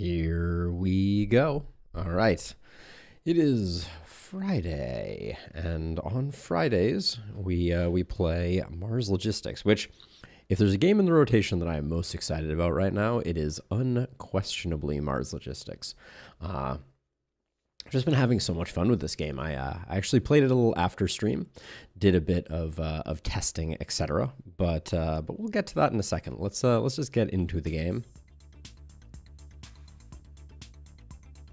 Here we go. All right. It is Friday, and on Fridays we play Mars Logistics, which, if there's a game in the rotation that I am most excited about right now, it is unquestionably Mars Logistics. I've just been having so much fun with this game. I actually played it a little after stream, did a bit of testing, etc. But we'll get to that in a second. Let's just get into the game,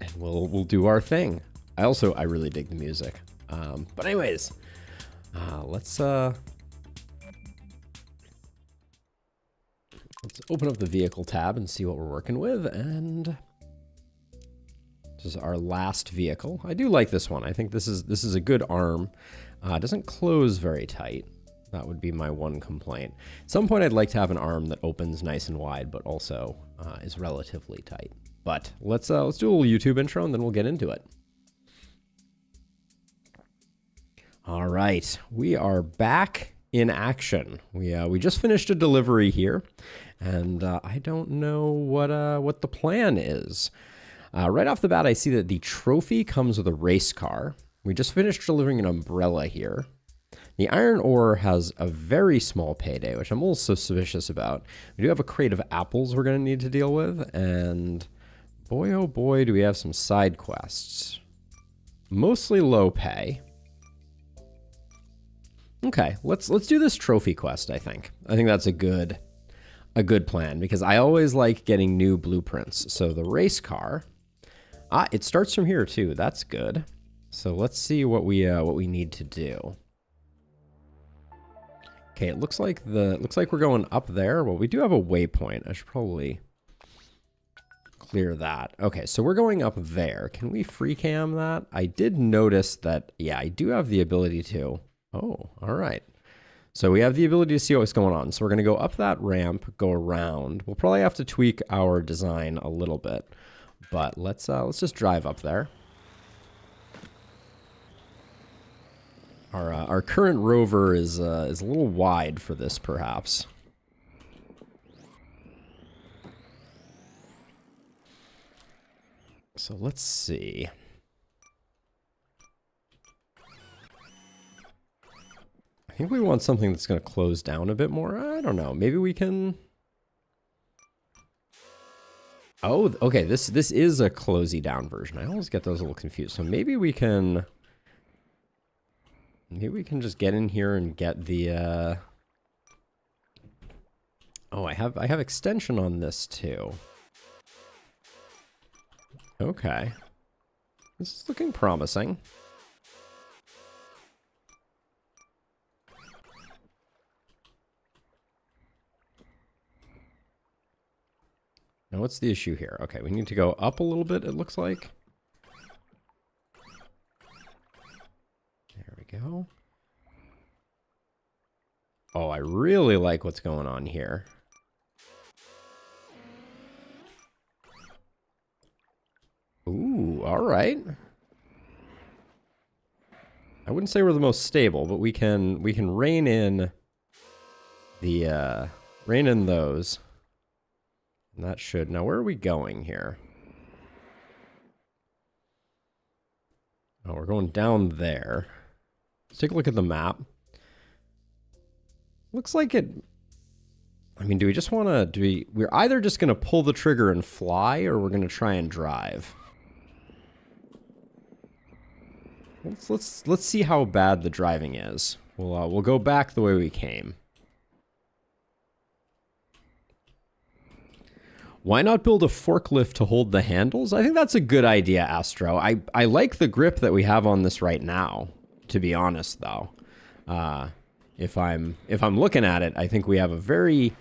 and we'll do our thing. I really dig the music. But anyways, let's open up the vehicle tab and see what we're working with. And this is our last vehicle. I do like this one. I think this is a good arm. It doesn't close very tight. That would be my one complaint. At some point, I'd like to have an arm that opens nice and wide, but also is relatively tight. But let's do a little YouTube intro, and then we'll get into it. All right, we are back in action. We just finished a delivery here, and I don't know what the plan is. Right off the bat, I see that the trophy comes with a race car. We just finished delivering an umbrella here. The iron ore has a very small payday, which I'm also suspicious about. We do have a crate of apples we're going to need to deal with, and boy, oh boy, do we have some side quests. Mostly low pay. Okay, let's do this trophy quest, I think. I think that's a good plan, because I always like getting new blueprints. So the race car, it starts from here too. That's good. So let's see what we need to do. Okay, it looks like we're going up there. Well, we do have a waypoint. I should probably clear that. Okay, so we're going up there. Can we free cam that? I did notice that, yeah, I do have the ability to. Oh, all right. So we have the ability to see what's going on. So we're going to go up that ramp, go around. We'll probably have to tweak our design a little bit, but let's just drive up there. Our current rover is a little wide for this, perhaps. So let's see. I think we want something that's going to close down a bit more. I don't know. Maybe we can. Oh, okay. This is a closey down version. I always get those a little confused. So maybe we can. Maybe we can just get in here and get the. Oh, I have extension on this too. Okay. This is looking promising. Now, what's the issue here? Okay, we need to go up a little bit, it looks like. There we go. Oh, I really like what's going on here. Ooh, all right. I wouldn't say we're the most stable, but we can rein in the rein in those. And that should. Now, where are we going here? Oh, we're going down there. Let's take a look at the map. Looks like it. I mean, do we just want to? We're either just going to pull the trigger and fly, or we're going to try and drive. Let's see how bad the driving is. We'll go back the way we came. Why not build a forklift to hold the handles? I think that's a good idea, Astro. I like the grip that we have on this right now, to be honest, though. If I'm looking at it, I think we have a very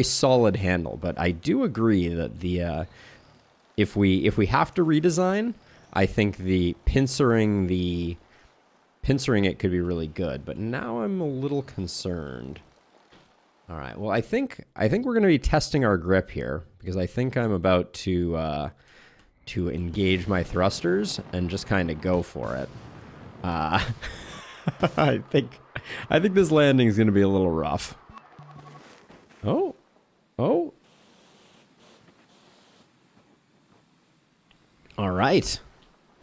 solid handle. But I do agree that the if we have to redesign, I think the pincering it could be really good. But now I'm a little concerned. All right. Well, I think we're going to be testing our grip here, because I think I'm about to engage my thrusters and just kind of go for it. I think this landing is going to be a little rough. Oh. All right.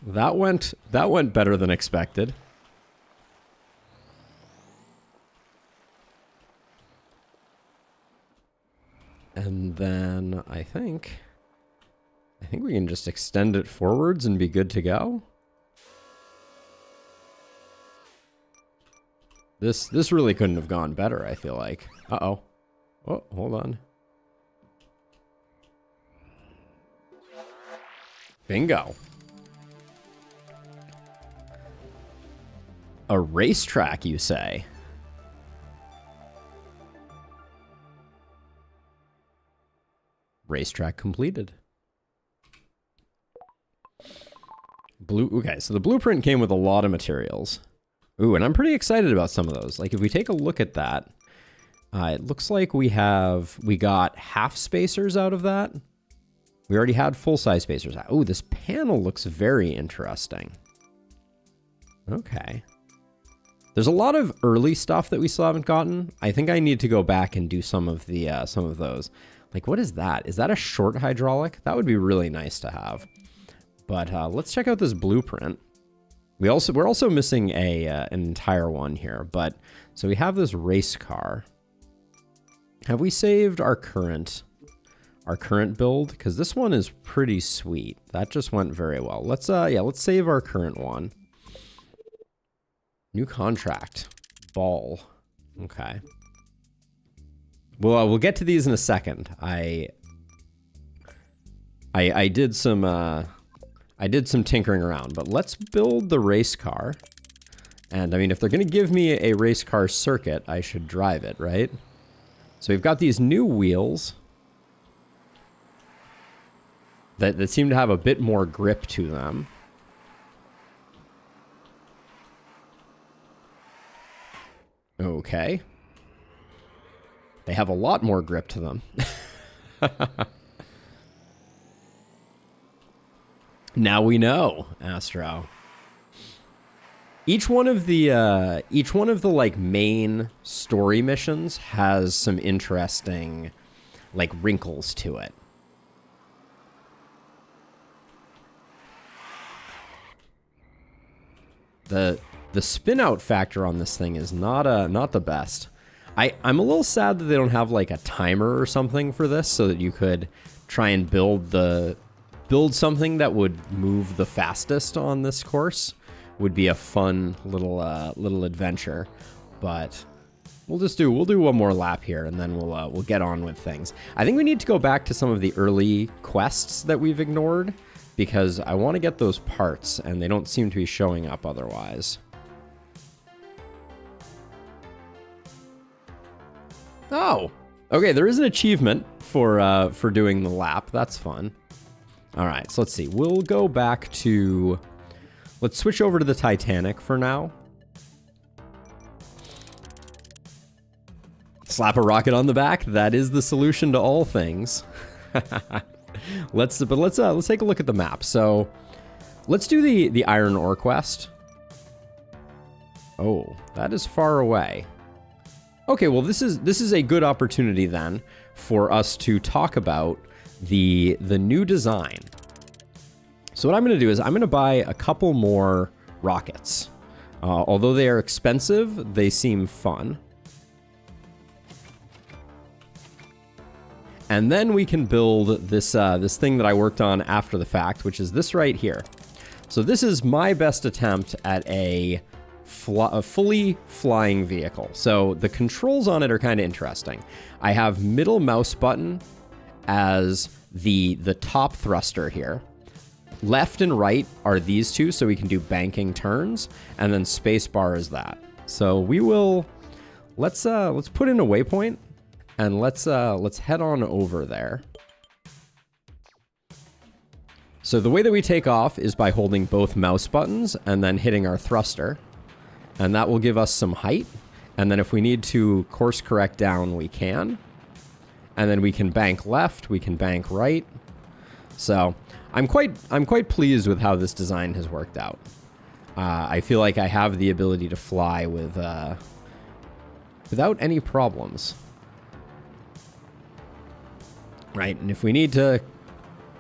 That went better than expected. And then I think we can just extend it forwards and be good to go. This really couldn't have gone better, I feel like. Uh-oh. Oh, hold on. Bingo. A racetrack, you say? Racetrack completed. Okay, so the blueprint came with a lot of materials. Ooh, and I'm pretty excited about some of those. Like, if we take a look at that, it looks like we got half spacers out of that. We already had full-size spacers. Ooh, this panel looks very interesting. Okay. There's a lot of early stuff that we still haven't gotten. I think I need to go back and do some of those. Like, what is that? Is that a short hydraulic? That would be really nice to have. But let's check out this blueprint. We're also missing an entire one here. But so we have this race car. Have we saved our current build? Because this one is pretty sweet. That just went very well. Let's save our current one. New contract. Ball. Okay. Well, we'll get to these in a second. I did some tinkering around, but let's build the race car. And I mean, if they're going to give me a race car circuit, I should drive it, right? So we've got these new wheels that seem to have a bit more grip to them. Okay. They have a lot more grip to them. Now we know, Astro. Each one of the like main story missions has some interesting like wrinkles to it. The spin out factor on this thing is not the best. I'm a little sad that they don't have like a timer or something for this so that you could try and build something that would move the fastest on this course. Would be a fun little adventure, but we'll do one more lap here and then we'll get on with things. I think we need to go back to some of the early quests that we've ignored because I want to get those parts and they don't seem to be showing up otherwise. Oh, okay. There is an achievement for doing the lap. That's fun. All right, so let's see. We'll go back to. Let's switch over to the Titanic for now. Slap a rocket on the back. That is the solution to all things. Let's take a look at the map. So, let's do the iron ore quest. Oh, that is far away. Okay, well this is a good opportunity then for us to talk about the new design. So what I'm going to do is I'm going to buy a couple more rockets. Although they are expensive, they seem fun. And then we can build this thing that I worked on after the fact, which is this right here. So this is my best attempt at a fully flying vehicle. So the controls on it are kind of interesting. I have middle mouse button as the top thruster here. Left and right are these two, so we can do banking turns, and then space bar is that. So we will let's put in a waypoint and let's head on over there. So the way that we take off is by holding both mouse buttons and then hitting our thruster. And that will give us some height. And then if we need to course correct down, we can. And then we can bank left, we can bank right. So I'm quite pleased with how this design has worked out. I feel like I have the ability to fly without any problems. Right, and if we need to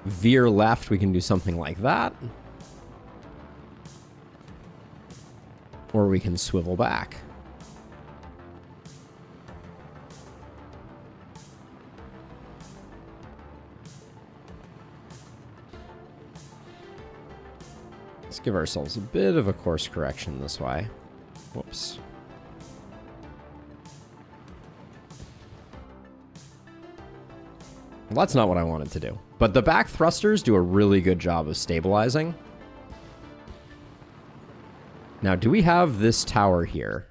veer left, we can do something like that. Or we can swivel back. Let's give ourselves a bit of a course correction this way. Whoops. Well, that's not what I wanted to do. But the back thrusters do a really good job of stabilizing. Now, do we have this tower here?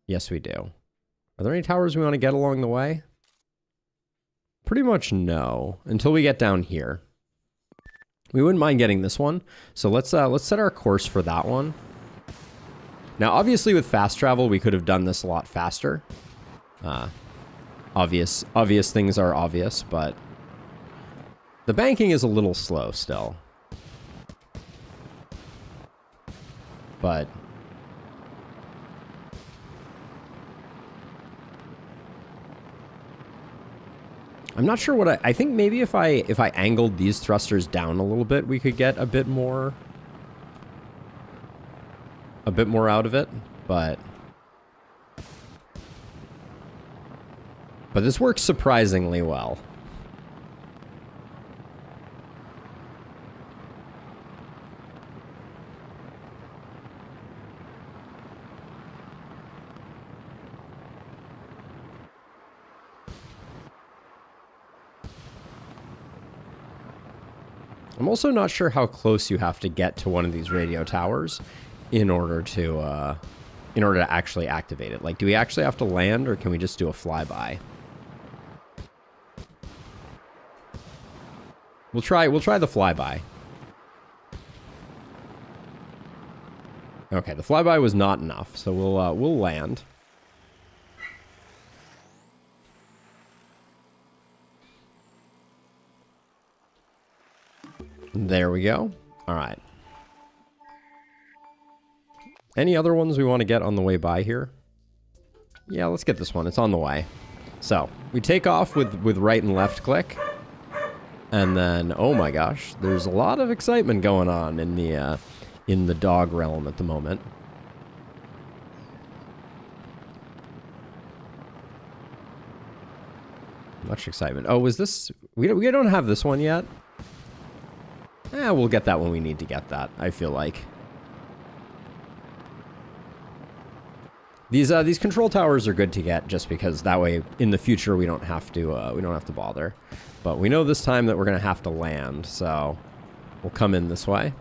Yes, we do. Are there any towers we want to get along the way? Pretty much no, until we get down here. We wouldn't mind getting this one, so let's set our course for that one. Now, obviously, with fast travel, we could have done this a lot faster. Obvious things are obvious, but the banking is a little slow still. But I'm not sure what I think maybe if I angled these thrusters down a little bit, we could get a bit more out of it, but this works surprisingly well. I'm also not sure how close you have to get to one of these radio towers in order to actually activate it. Like, do we actually have to land, or can we just do a flyby? We'll try the flyby. Okay, the flyby was not enough, so we'll land. There we go. All right. Any other ones we want to get on the way by here? Yeah, let's get this one. It's on the way. So, we take off with right and left click. And then, oh my gosh, there's a lot of excitement going on in the dog realm at the moment. Much excitement. Oh, was this... We don't have this one yet? We'll get that when we need to get that, I feel like. These control towers are good to get just because that way in the future we don't have to bother. But we know this time that we're going to have to land, so we'll come in this way.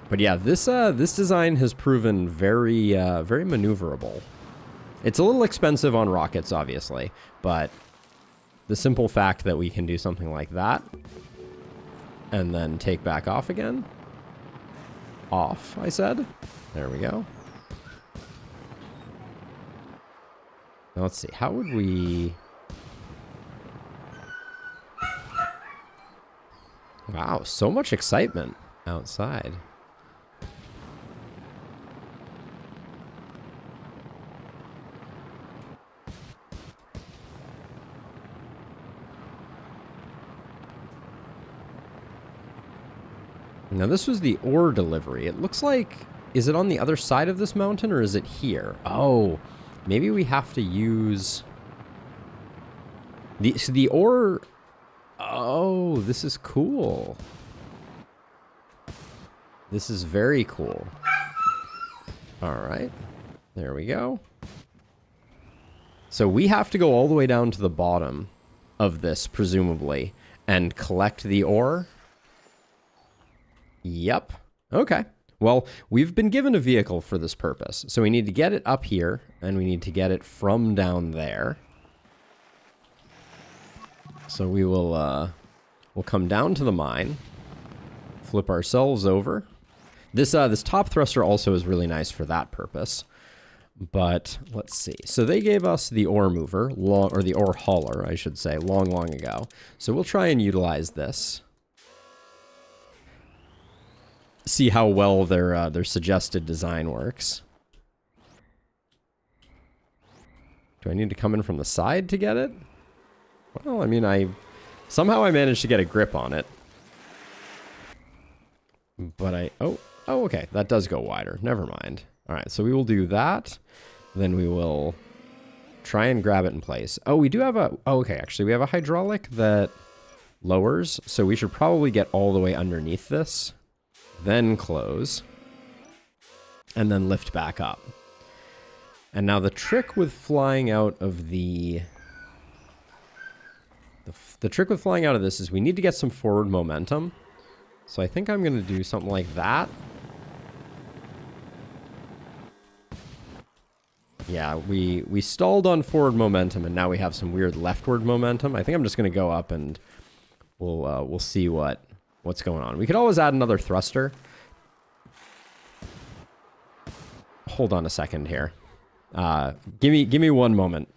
But yeah, this design has proven very maneuverable. It's a little expensive on rockets, obviously, but the simple fact that we can do something like that and then take back off again. Off, I said. There we go. Now let's see. How would we... Wow, so much excitement outside. Now this was the ore delivery. It looks like, is it on the other side of this mountain or is it here? Oh, maybe we have to use the ore. Oh, this is cool. This is very cool. All right, there we go. So we have to go all the way down to the bottom of this, presumably, and collect the ore. Yep. Okay. Well, we've been given a vehicle for this purpose. So we need to get it up here, and we need to get it from down there. So we will, we'll come down to the mine, flip ourselves over. This top thruster also is really nice for that purpose. But let's see. So they gave us the ore mover, or the ore hauler, I should say, long ago. So we'll try and utilize this. See how well their suggested design works. Do I need to come in from the side to get it? Well, I mean, somehow I managed to get a grip on it. But oh, okay. That does go wider. Never mind. All right, so we will do that. Then we will try and grab it in place. Oh, we do have okay, actually, we have a hydraulic that lowers, so we should probably get all the way underneath this, then close, and then lift back up. And now the trick with flying out of the trick with flying out of this is we need to get some forward momentum. So I think I'm going to do something like that. Yeah, we stalled on forward momentum, and now we have some weird leftward momentum. I think I'm just going to go up, and we'll see what's going on. We could always add another thruster. Hold on a second here. Give me one moment.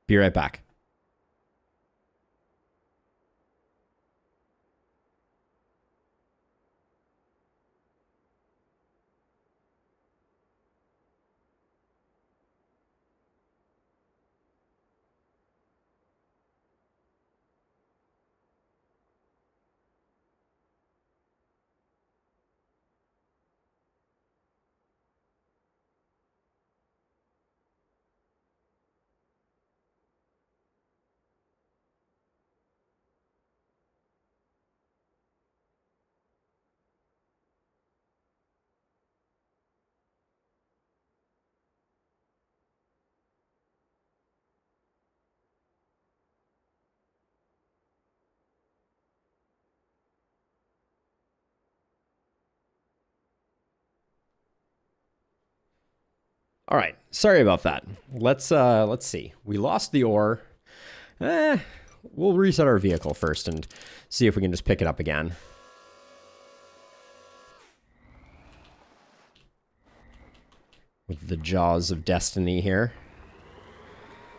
Be right back. All right, sorry about that. Let's see. We lost the ore. We'll reset our vehicle first and see if we can just pick it up again. With the jaws of destiny here.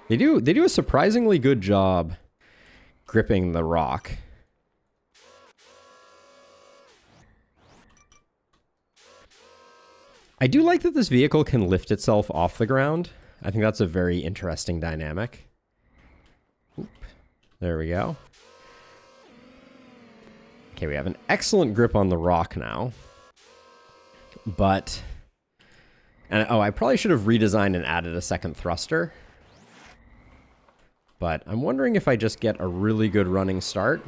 They do a surprisingly good job gripping the rock. I do like that this vehicle can lift itself off the ground. I think that's a very interesting dynamic. Oop, there we go. Okay, we have an excellent grip on the rock now. But... oh, I probably should have redesigned and added a second thruster. But I'm wondering if I just get a really good running start.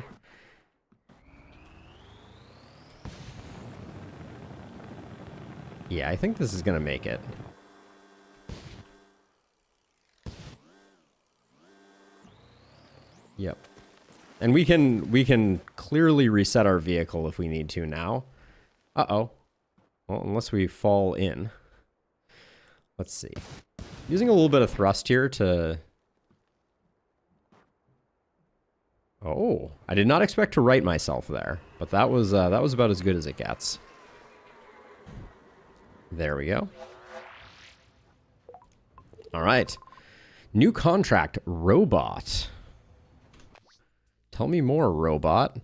Yeah, I think this is going to make it. Yep. And we can clearly reset our vehicle if we need to now. Uh-oh. Well, unless we fall in. Let's see. Using a little bit of thrust here to... Oh, I did not expect to right myself there, but that was about as good as it gets. There we go. All right. New contract, robot. Tell me more, robot.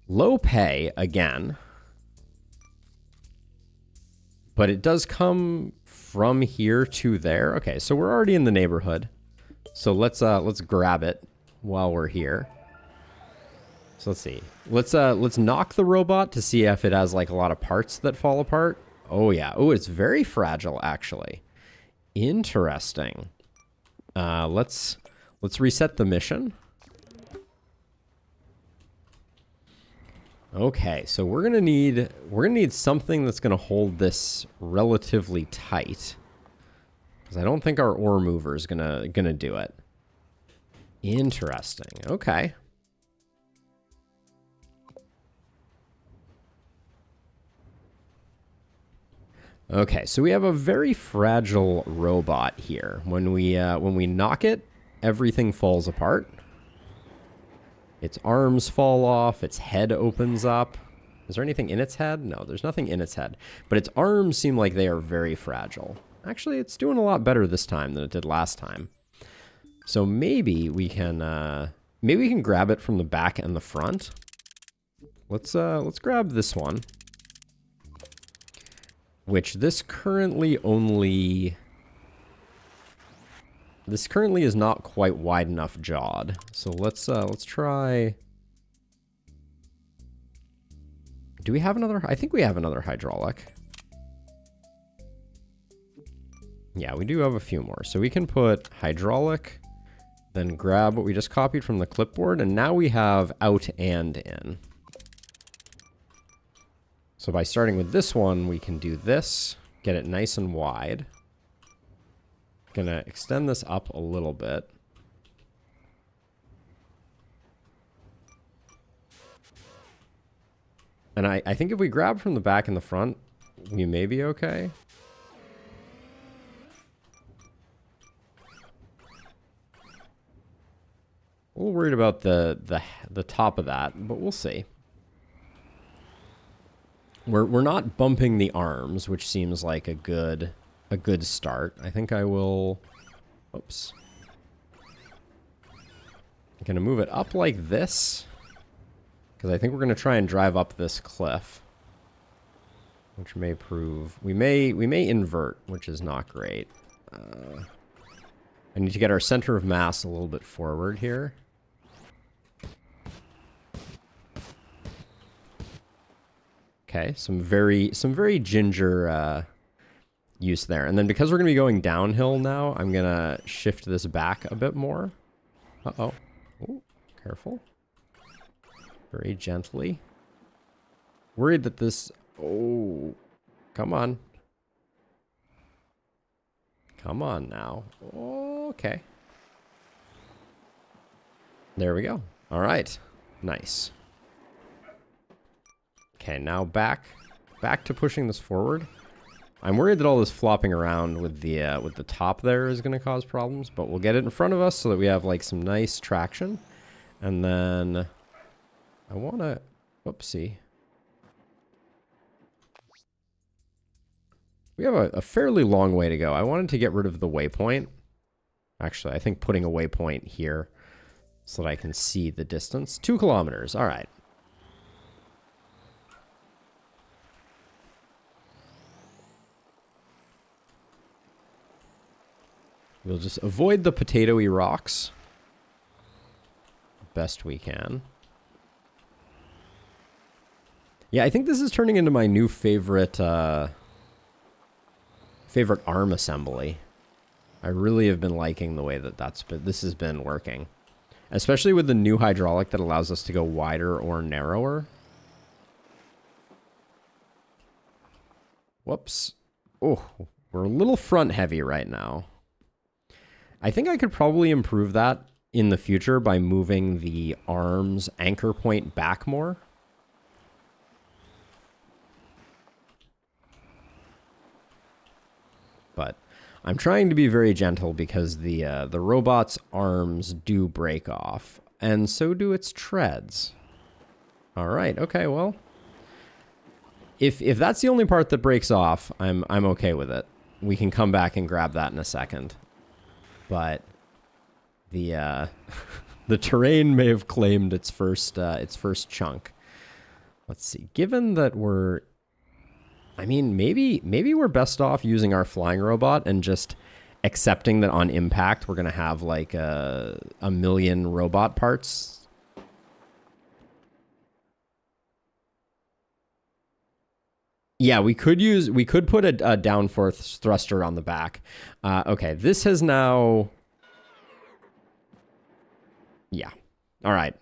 Low pay again. But it does come from here to there. Okay, so we're already in the neighborhood. So let's grab it while we're here. So let's see. Let's knock the robot to see if it has like a lot of parts that fall apart. Oh yeah. Oh, it's very fragile actually. Interesting. Let's reset the mission. Okay, so we're gonna need something that's gonna hold this relatively tight, because I don't think our ore mover is gonna do it. Interesting. Okay. Okay, so we have a very fragile robot here. When we knock it, everything falls apart. Its arms fall off, its head opens up. Is there anything in its head? No, there's nothing in its head. But its arms seem like they are very fragile. Actually, it's doing a lot better this time than it did last time. So maybe we can grab it from the back and the front. Let's grab this one. which this currently is not quite wide enough jawed. So let's try. Do we have another? I think we have another hydraulic. Yeah, we do have a few more. So we can put hydraulic, then grab what we just copied from the clipboard, and now we have out and in. So by starting with this one, we can do this, get it nice and wide. Gonna extend this up a little bit. And I think if we grab from the back and the front, we may be okay. A little worried about the top of that, but we'll see. We're not bumping the arms, which seems like a good start. I think I will. Oops. I'm gonna move it up like this, because I think we're gonna try and drive up this cliff, which may prove we may invert, which is not great. I need to get our center of mass a little bit forward here. Okay, some very ginger use there. And then because we're going to be going downhill now, I'm going to shift this back a bit more. Uh-oh. Ooh, careful. Very gently. Worried that this... Oh, come on. Come on now. Okay. There we go. All right. Nice. Okay, now back to pushing this forward. I'm worried that all this flopping around with the top there is going to cause problems, but we'll get it in front of us so that we have like some nice traction. And then I want to, whoopsie. We have a fairly long way to go. I wanted to get rid of the waypoint. Actually, I think putting a waypoint here so that I can see the distance. 2 kilometers. All right. We'll just avoid the potatoey rocks best we can. Yeah, I think this is turning into my new favorite arm assembly. I really have been liking the way that this has been working. Especially with the new hydraulic that allows us to go wider or narrower. Whoops. Oh, we're a little front heavy right now. I think I could probably improve that in the future by moving the arms anchor point back more. But I'm trying to be very gentle because the robot's arms do break off, and so do its treads. All right, okay, well, if that's the only part that breaks off, I'm okay with it. We can come back and grab that in a second. But the the terrain may have claimed its first chunk. Let's see. Given that maybe we're best off using our flying robot and just accepting that on impact we're gonna have like a million robot parts. Yeah, we could put a downforce thruster on the back. Okay, this has now. Yeah. All right,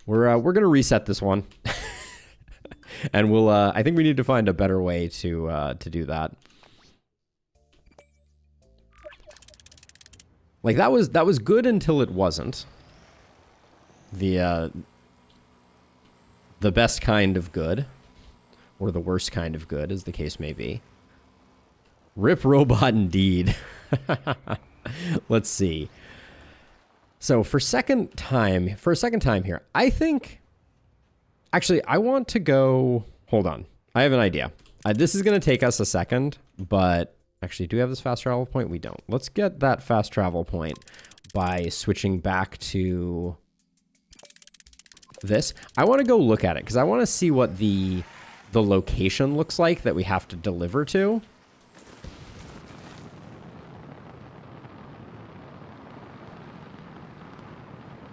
we're gonna reset this one, and we'll. I think we need to find a better way to do that. Like that was good until it wasn't. The best kind of good. Or the worst kind of good, as the case may be. Rip robot indeed. Let's see. So for a second time here, I think... Actually, I want to go... Hold on. I have an idea. This is going to take us a second, but... Actually, do we have this fast travel point? We don't. Let's get that fast travel point by switching back to... this. I want to go look at it, because I want to see what the the location looks like that we have to deliver to.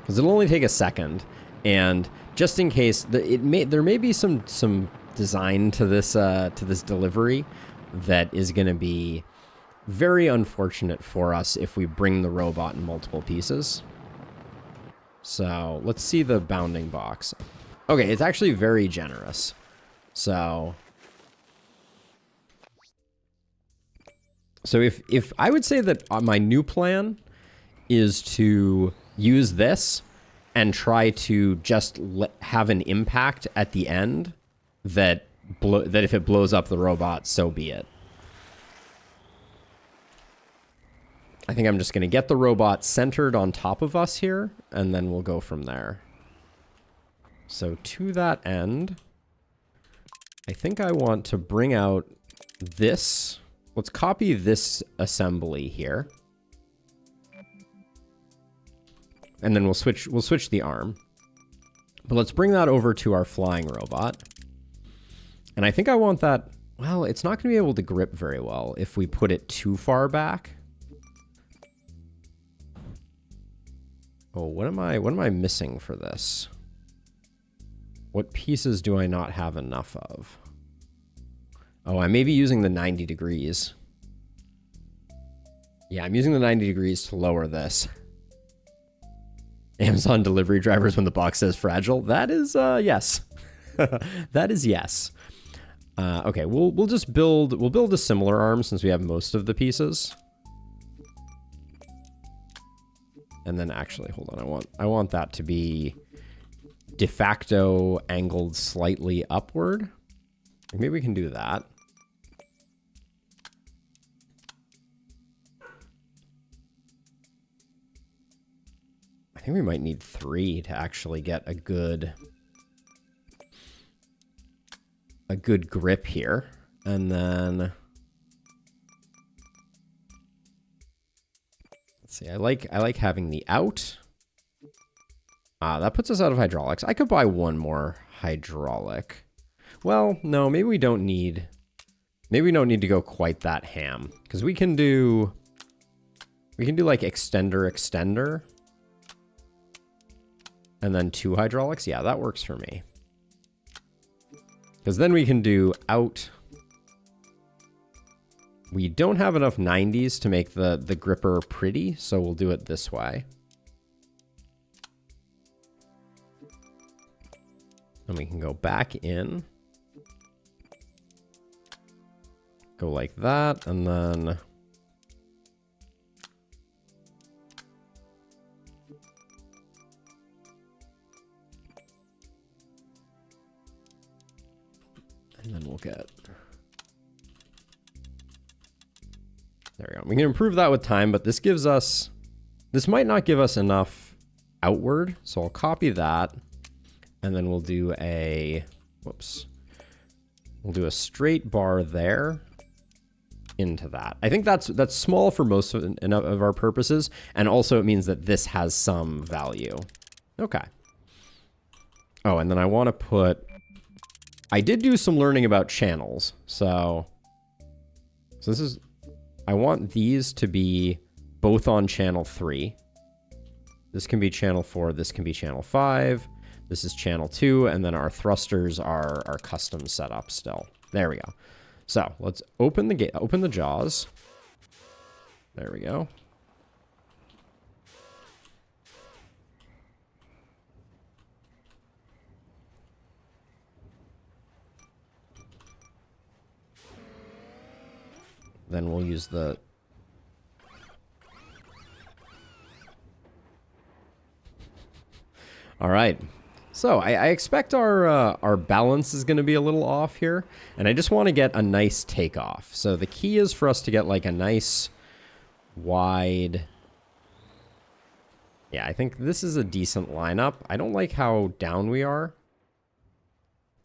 Because it'll only take a second, and just in case, there may be some design to this delivery that is going to be very unfortunate for us if we bring the robot in multiple pieces. So let's see the bounding box. Okay, it's actually very generous. So if I would say that my new plan is to use this and try to just have an impact at the end that if it blows up the robot, so be it. I think I'm just going to get the robot centered on top of us here, and then we'll go from there. So to that end, I think I want to bring out this. Let's copy this assembly here. And then we'll switch the arm. But let's bring that over to our flying robot. And I think I want that, well, it's not going to be able to grip very well if we put it too far back. Oh, what am I missing for this? What pieces do I not have enough of? Oh, I may be using the 90 degrees. Yeah, I'm using the 90 degrees to lower this. Amazon delivery drivers when the box says fragile. That is, yes. That is yes. Okay, we'll build a similar arm since we have most of the pieces. And then actually, hold on, I want that to be de facto angled slightly upward. Maybe we can do that. I think we might need 3 to actually get a good grip here. And then let's see, I like having the out. That puts us out of hydraulics. I could buy one more hydraulic. Well, no, maybe we don't need to go quite that ham, because we can do like extender, and then 2 hydraulics. Yeah, that works for me. Because then we can do out. We don't have enough 90s to make the gripper pretty, so we'll do it this way. And we can go back in. Go like that, and then we'll get, there we go. We can improve that with time, but this might not give us enough outward, so I'll copy that, and then we'll do a straight bar there into that. I think that's small for most of our purposes, and also it means that this has some value. Okay. Oh, and then I want to put, I did do some learning about channels, so this is, I want these to be both on channel 3. This can be channel 4, this can be channel 5, this is channel 2, and then our thrusters are custom setup still. There we go. So let's open the jaws. There we go. Then we'll use the... All right. So I expect our balance is going to be a little off here, and I just want to get a nice takeoff. So the key is for us to get like a nice wide... Yeah, I think this is a decent lineup. I don't like how down we are.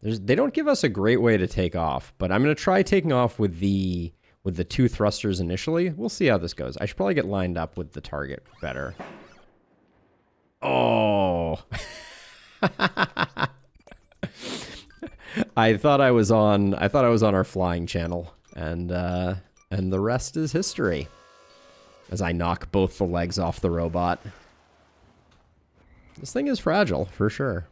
They don't give us a great way to take off, but I'm going to try taking off with the 2 thrusters initially. We'll see how this goes. I should probably get lined up with the target better. Oh... I thought I was on our flying channel, and the rest is history. As I knock both the legs off the robot. This thing is fragile, for sure.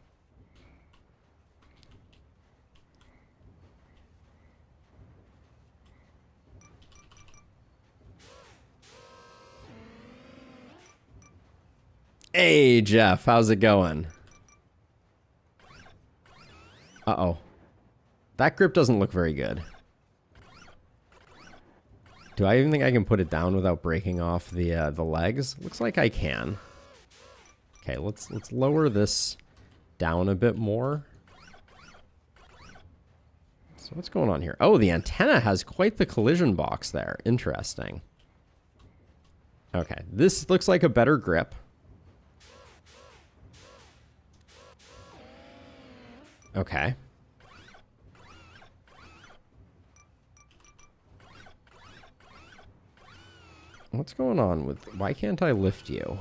Hey, Jeff, how's it going? Uh-oh. That grip doesn't look very good. Do I even think I can put it down without breaking off the legs? Looks like I can. Okay, let's lower this down a bit more. So what's going on here? Oh, the antenna has quite the collision box there. Interesting. Okay, this looks like a better grip. Okay. What's going on with... Why can't I lift you?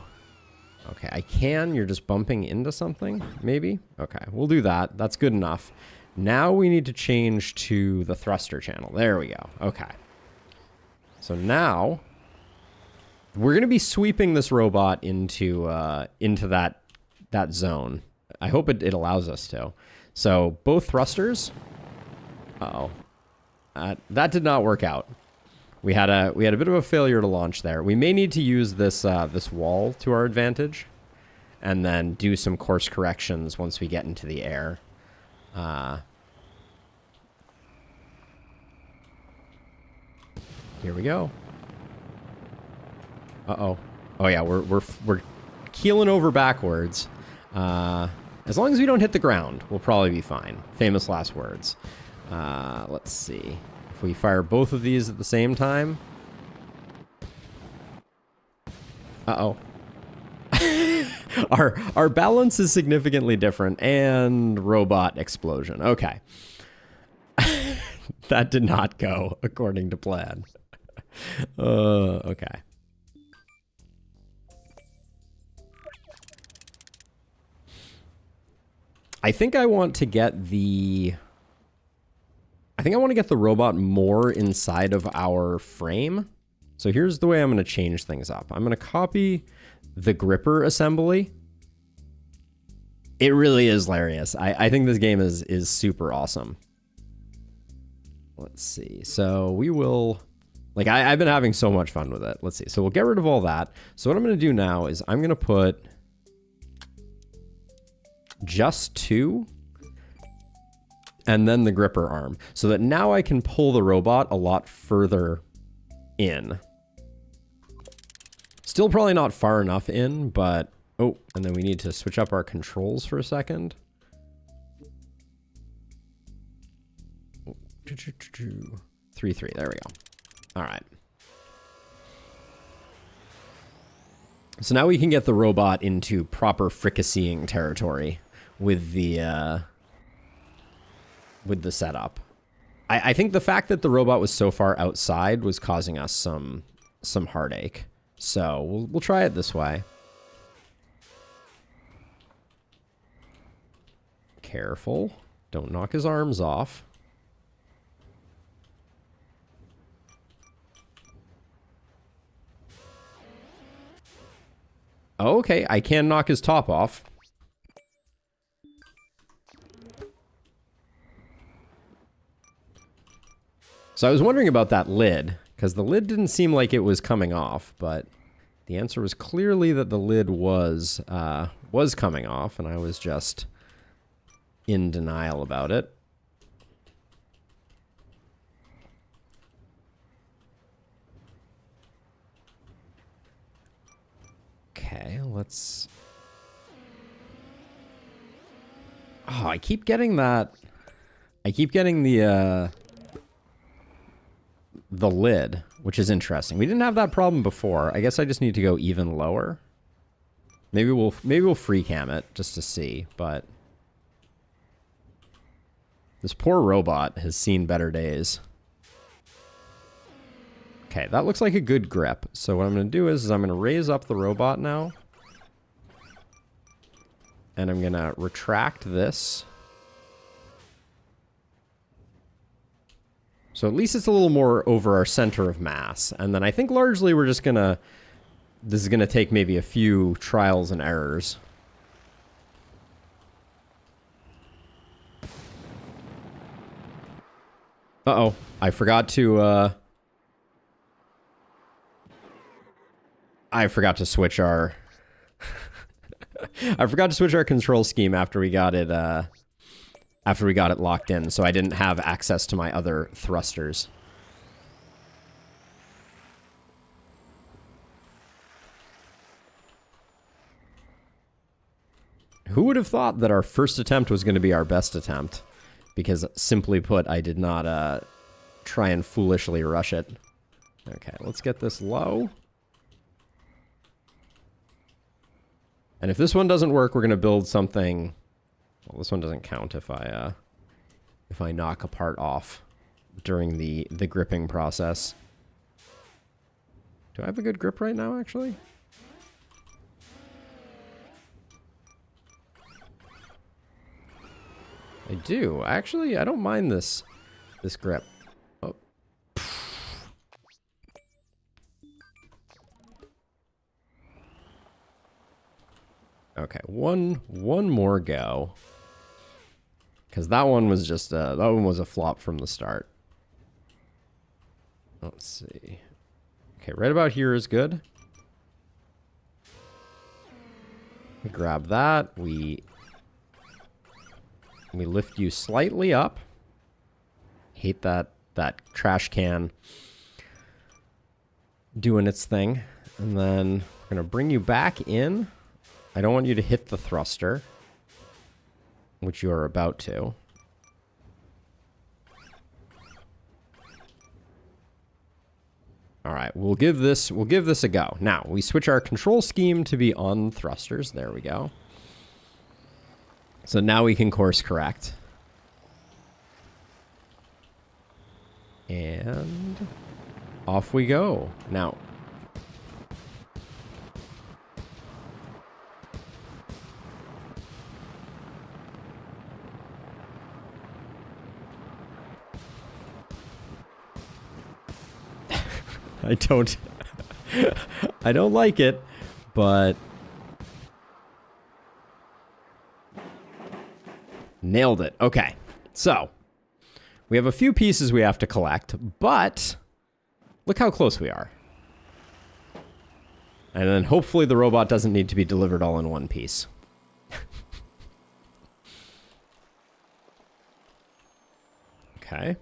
Okay, I can. You're just bumping into something, maybe? Okay, we'll do that. That's good enough. Now we need to change to the thruster channel. There we go. Okay. So now... we're going to be sweeping this robot into that zone. I hope it allows us to. So, both thrusters... Uh-oh. That did not work out. We had a bit of a failure to launch there. We may need to use this this wall to our advantage, and then do some course corrections once we get into the air. Here we go. Uh-oh. Oh yeah, we're keeling over backwards. As long as we don't hit the ground, we'll probably be fine. Famous last words. Let's see. If we fire both of these at the same time. Uh-oh. Our balance is significantly different. And robot explosion. Okay. That did not go according to plan. Okay. I think I want to get the... I think I want to get the robot more inside of our frame. So here's the way I'm going to change things up. I'm going to copy the gripper assembly. It really is hilarious. I think this game is super awesome. Let's see. So we will... Like, I've been having so much fun with it. Let's see. So we'll get rid of all that. So what I'm going to do now is I'm going to put just 2... and then the gripper arm, so that now I can pull the robot a lot further in. Still probably not far enough in, but... Oh, and then we need to switch up our controls for a second. 3-3, there we go. All right. So now we can get the robot into proper fricasseeing territory with the setup. I think the fact that the robot was so far outside was causing us some heartache. So we'll try it this way. Careful. Don't knock his arms off. Okay, I can knock his top off. So I was wondering about that lid, because the lid didn't seem like it was coming off, but the answer was clearly that the lid was coming off, and I was just in denial about it. Okay, let's... Oh, I keep getting that... I keep getting the lid, which is interesting. We didn't have that problem before. I guess I just need to go even lower. Maybe we'll free cam it just to see, but this poor robot has seen better days. Okay, that looks like a good grip. So what I'm going to do is I'm going to raise up the robot now. And I'm going to retract this. So at least it's a little more over our center of mass. And then I think largely we're just gonna... This is gonna take maybe a few trials and errors. Uh-oh. I forgot to switch our... I forgot to switch our control scheme after we got it, locked in, so I didn't have access to my other thrusters. Who would have thought that our first attempt was going to be our best attempt? Because, simply put, I did not, try and foolishly rush it. Okay, let's get this low. And if this one doesn't work, we're going to build something... Well, this one doesn't count if I knock a part off during the gripping process. Do I have a good grip right now, actually? I do. Actually, I don't mind this grip. Oh. Okay, one more go. Because that one was just that one was a flop from the start. Let's see. Okay, right about here is good. We grab that. We lift you slightly up. Hate that trash can doing its thing. And then we're gonna bring you back in. I don't want you to hit the thruster, which you are about to. All right, we'll give this a go. Now, we switch our control scheme to be on thrusters. There we go. So now we can course correct. And off we go. Now, I don't like it, but nailed it. Okay, so we have a few pieces we have to collect, but look how close we are. And then hopefully the robot doesn't need to be delivered all in one piece. Okay.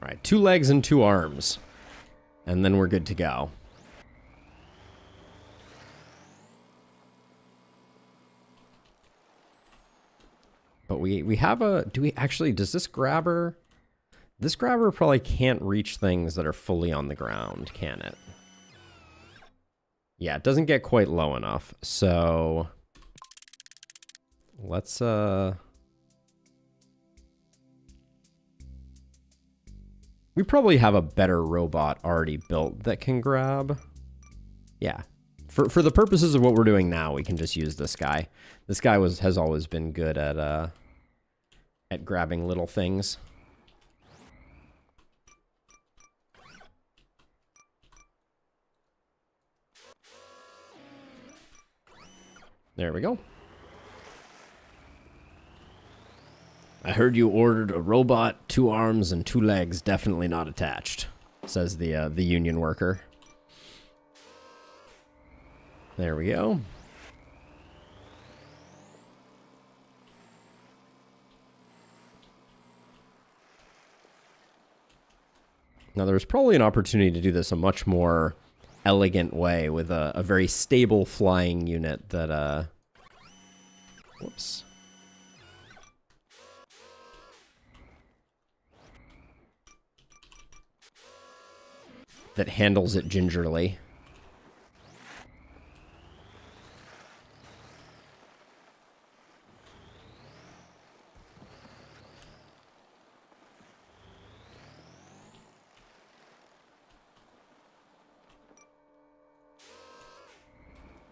All right, 2 legs and 2 arms. And then we're good to go. But we have a... Do we actually... Does this grabber... This grabber probably can't reach things that are fully on the ground, can it? Yeah, it doesn't get quite low enough. So... Let's... We probably have a better robot already built that can grab. Yeah. For the purposes of what we're doing now, we can just use this guy. This guy has always been good at grabbing little things. There we go. I heard you ordered a robot, 2 arms and 2 legs, definitely not attached, says the union worker. There we go. Now there's probably an opportunity to do this a much more elegant way with a very stable flying unit that, whoops. That handles it gingerly.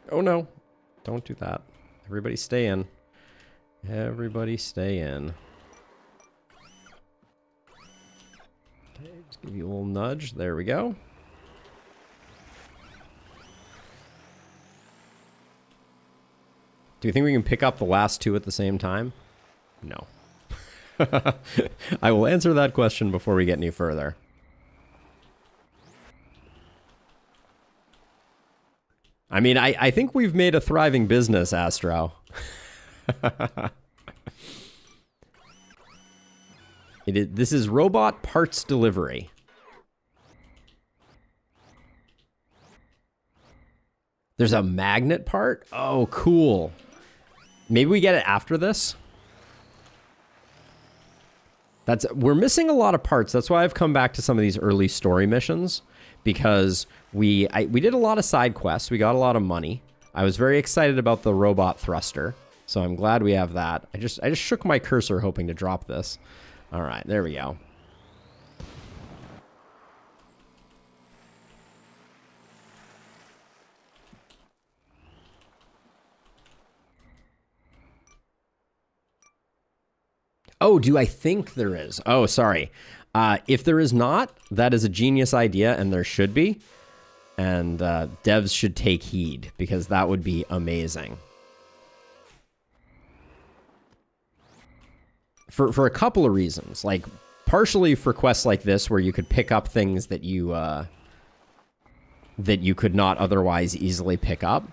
Oh no, don't do that. Everybody stay in. Everybody stay in. Okay, just give you a little nudge. There we go. Do you think we can pick up the last two at the same time? No. I will answer that question before we get any further. I mean, I think we've made a thriving business, Astro. This is robot parts delivery. There's a magnet part? Oh, cool. Maybe we get it after this? We're missing a lot of parts. That's why I've come back to some of these early story missions, because we did a lot of side quests. We got a lot of money. I was very excited about the robot thruster, so I'm glad we have that. I just shook my cursor hoping to drop this. All right, there we go. Oh, do I think there is? Oh, sorry. If there is not, that is a genius idea, and there should be. And devs should take heed, because that would be amazing. For a couple of reasons. Like, partially for quests like this, where you could pick up things that you could not otherwise easily pick up.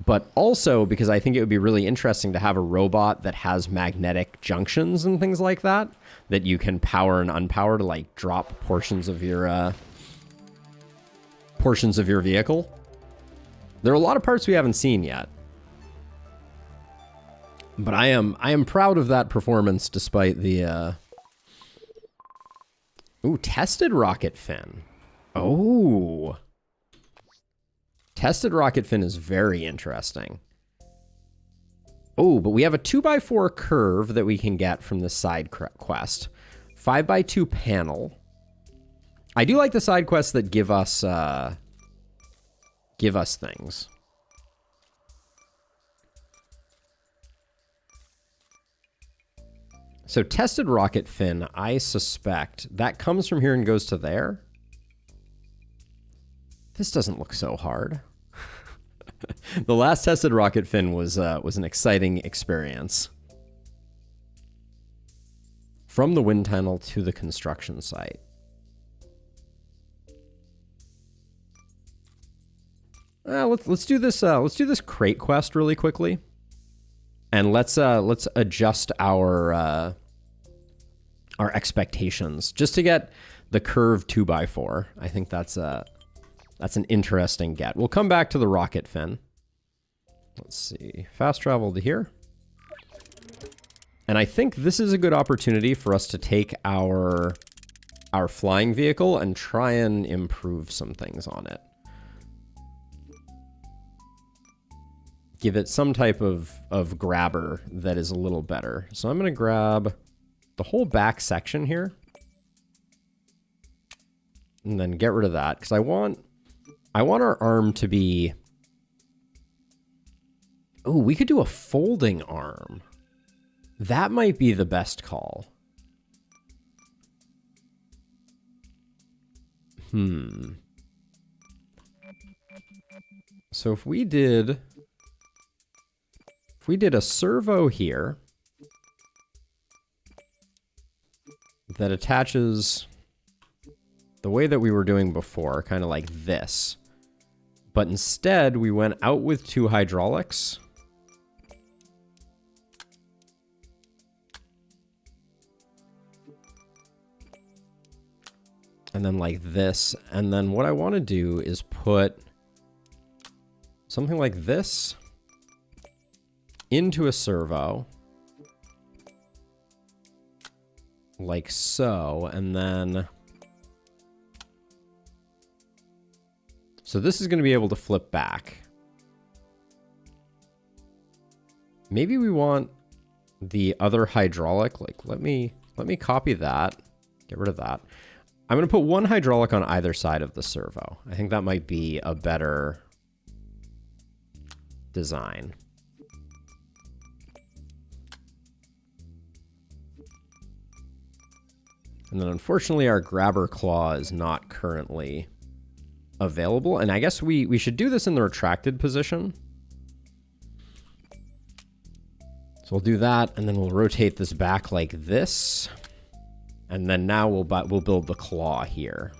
But also because I think it would be really interesting to have a robot that has magnetic junctions and things like that you can power and unpower to like drop portions of your vehicle. There are a lot of parts we haven't seen yet. But I am proud of that performance despite the Ooh, tested rocket fin. Oh. Tested rocket fin is very interesting. Oh, but we have a 2x4 curve that we can get from this side quest. 5x2 panel. I do like the side quests that give us things. So tested rocket fin, I suspect that comes from here and goes to there. This doesn't look so hard. The last tested rocket fin was an exciting experience. From the wind tunnel to the construction site. Let's do this. Let's do this crate quest really quickly, and let's adjust our expectations just to get the curved 2x4. I think that's an interesting get. We'll come back to the rocket fin. Let's see. Fast travel to here. And I think this is a good opportunity for us to take our flying vehicle and try and improve some things on it. Give it some type of grabber that is a little better. So I'm going to grab the whole back section here. And then get rid of that, because I want our arm to be... Oh, we could do a folding arm. That might be the best call. So if we did a servo here that attaches the way that we were doing before, kind of like this. But instead, we went out with 2 hydraulics. And then like this. And then what I want to do is put something like this into a servo. Like so. And then... So this is going to be able to flip back. Maybe we want the other hydraulic. Like, let me copy that. Get rid of that. I'm going to put 1 hydraulic on either side of the servo. I think that might be a better design. And then unfortunately our grabber claw is not currently available. And I guess we should do this in the retracted position. So we'll do that, and then we'll rotate this back like this. And then now we'll build the claw here.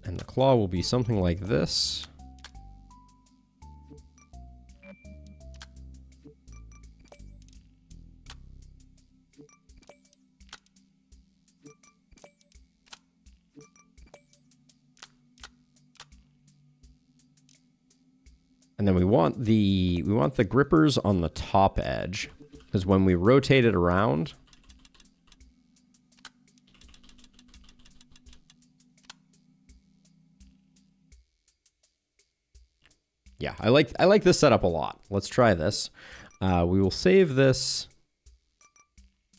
And the claw will be something like this. And then we want the grippers on the top edge, because when we rotate it around, yeah, I like this setup a lot. Let's try this. We will save this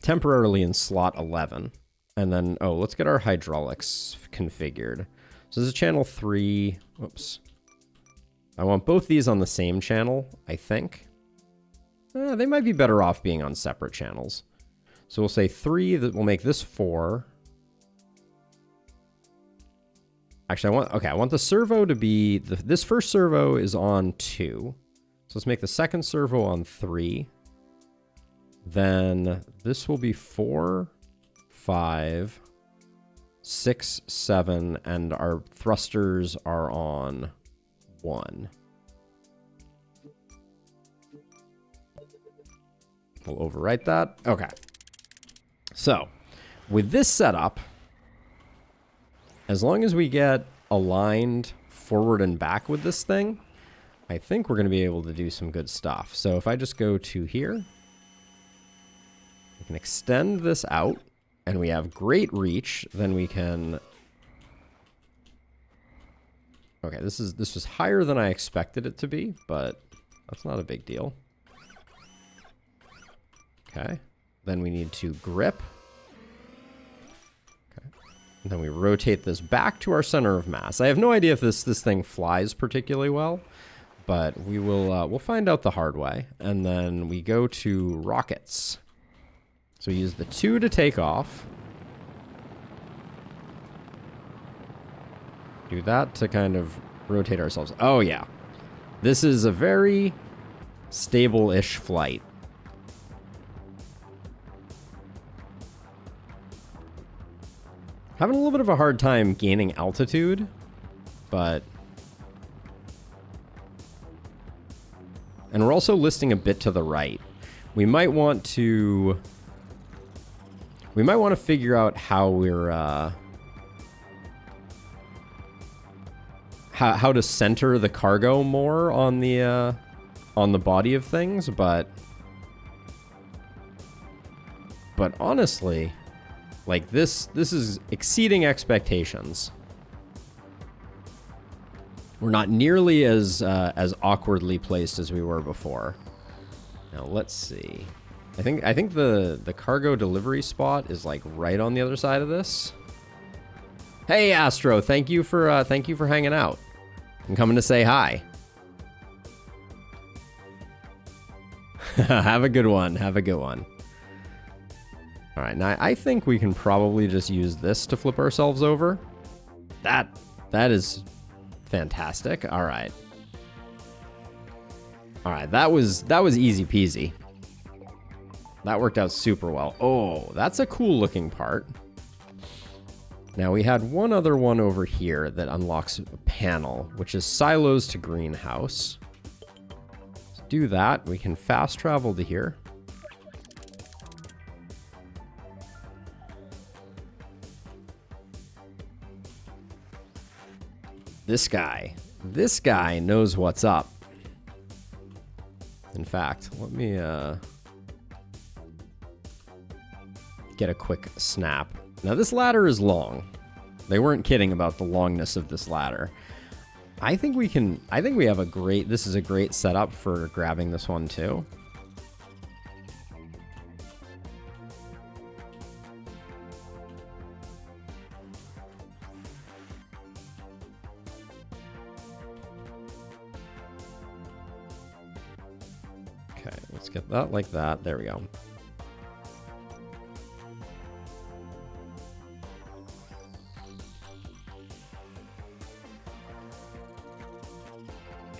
temporarily in slot 11, and then let's get our hydraulics configured. So this is channel 3. Whoops. I want both these on the same channel, I think. They might be better off being on separate channels. So we'll say 3, that will make this 4. Actually, I want the servo to be, this first servo is on 2. So let's make the second servo on 3. Then this will be 4, 5, 6, 7, and our thrusters are on 1. We'll overwrite that. Okay. So, with this setup, as long as we get aligned forward and back with this thing, I think we're going to be able to do some good stuff. So if I just go to here, we can extend this out, and we have great reach, then we can... Okay, this was higher than I expected it to be, but that's not a big deal. Okay, then we need to grip. Okay, and then we rotate this back to our center of mass. I have no idea if this thing flies particularly well, but we will we'll find out the hard way. And then we go to rockets. So we use the 2 to take off. Do that to kind of rotate ourselves. Oh, yeah. This is a very stable-ish flight. Having a little bit of a hard time gaining altitude, but... And we're also listing a bit to the right. We might want to figure out how we're... How to center the cargo more on the body of things, but honestly, like this is exceeding expectations. We're not nearly as awkwardly placed as we were before. Now let's see. I think the cargo delivery spot is like right on the other side of this. Hey Astro, thank you for hanging out. I'm coming to say hi. Have a good one. Have a good one. All right, now I think we can probably just use this to flip ourselves over. That is fantastic. All right. All right, that was easy peasy. That worked out super well. Oh, that's a cool looking part. Now we had one other one over here that unlocks a panel, which is silos to greenhouse. Let's do that. We can fast travel to here. This guy knows what's up. In fact, let me get a quick snap. Now this ladder is long. They weren't kidding about the longness of this ladder. I think we have this is a great setup for grabbing this one too. Okay, let's get that like that. There we go.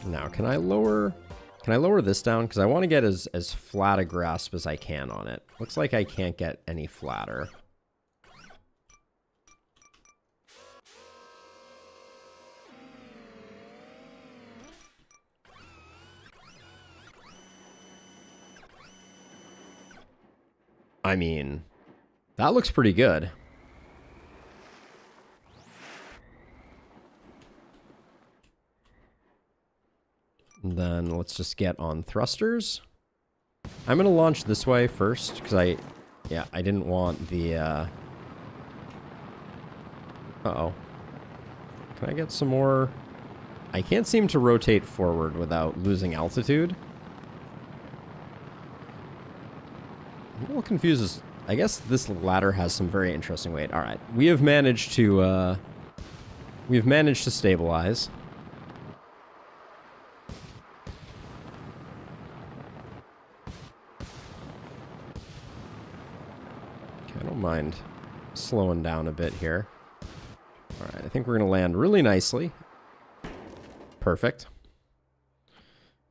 Now, can I lower this down? Because I want to get as flat a grasp as I can on it. Looks like I can't get any flatter. I mean, that looks pretty good. And then let's just get on thrusters. I'm going to launch this way first because I didn't want the, uh-oh. Can I get some more? I can't seem to rotate forward without losing altitude. I'm a little confused. I guess this ladder has some very interesting weight. All right, we have managed to stabilize. Okay, I don't mind slowing down a bit here. All right, I think we're gonna land really nicely. Perfect.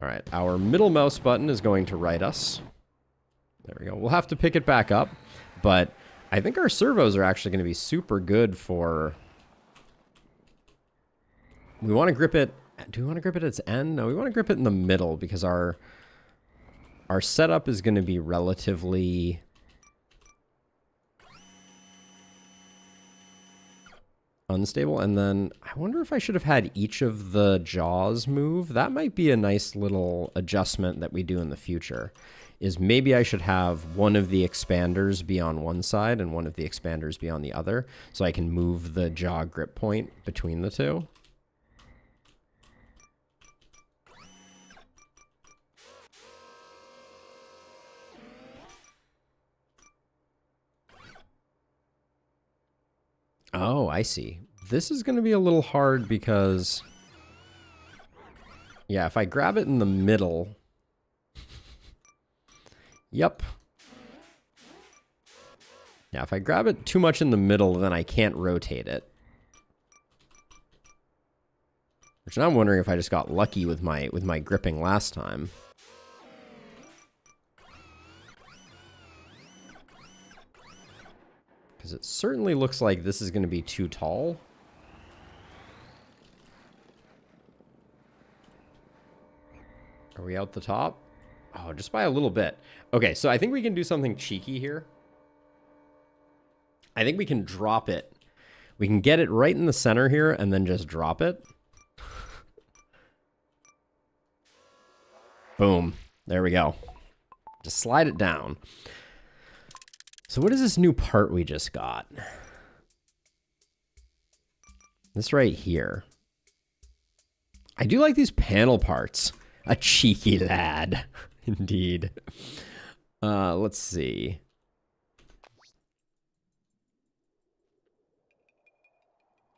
All right, our middle mouse button is going to right us. There we go. We'll have to pick it back up, but I think our servos are actually going to be super good for... We want to grip it... Do we want to grip it at its end? No, we want to grip it in the middle because our setup is going to be relatively... unstable. And then I wonder if I should have had each of the jaws move. That might be a nice little adjustment that we do in the future. Is maybe I should have one of the expanders be on one side and one of the expanders be on the other, so I can move the jaw grip point between the two. Oh, I see. This is going to be a little hard because... yeah, if I grab it in the middle... Yep. Yeah, if I grab it too much in the middle, then I can't rotate it. Which now I'm wondering if I just got lucky with my gripping last time. Because it certainly looks like this is going to be too tall. Are we out the top? Oh, just by a little bit. Okay, so I think we can do something cheeky here. I think we can drop it. We can get it right in the center here and then just drop it. Boom. There we go. Just slide it down. So what is this new part we just got? This right here. I do like these panel parts. A cheeky lad. Indeed. Let's see.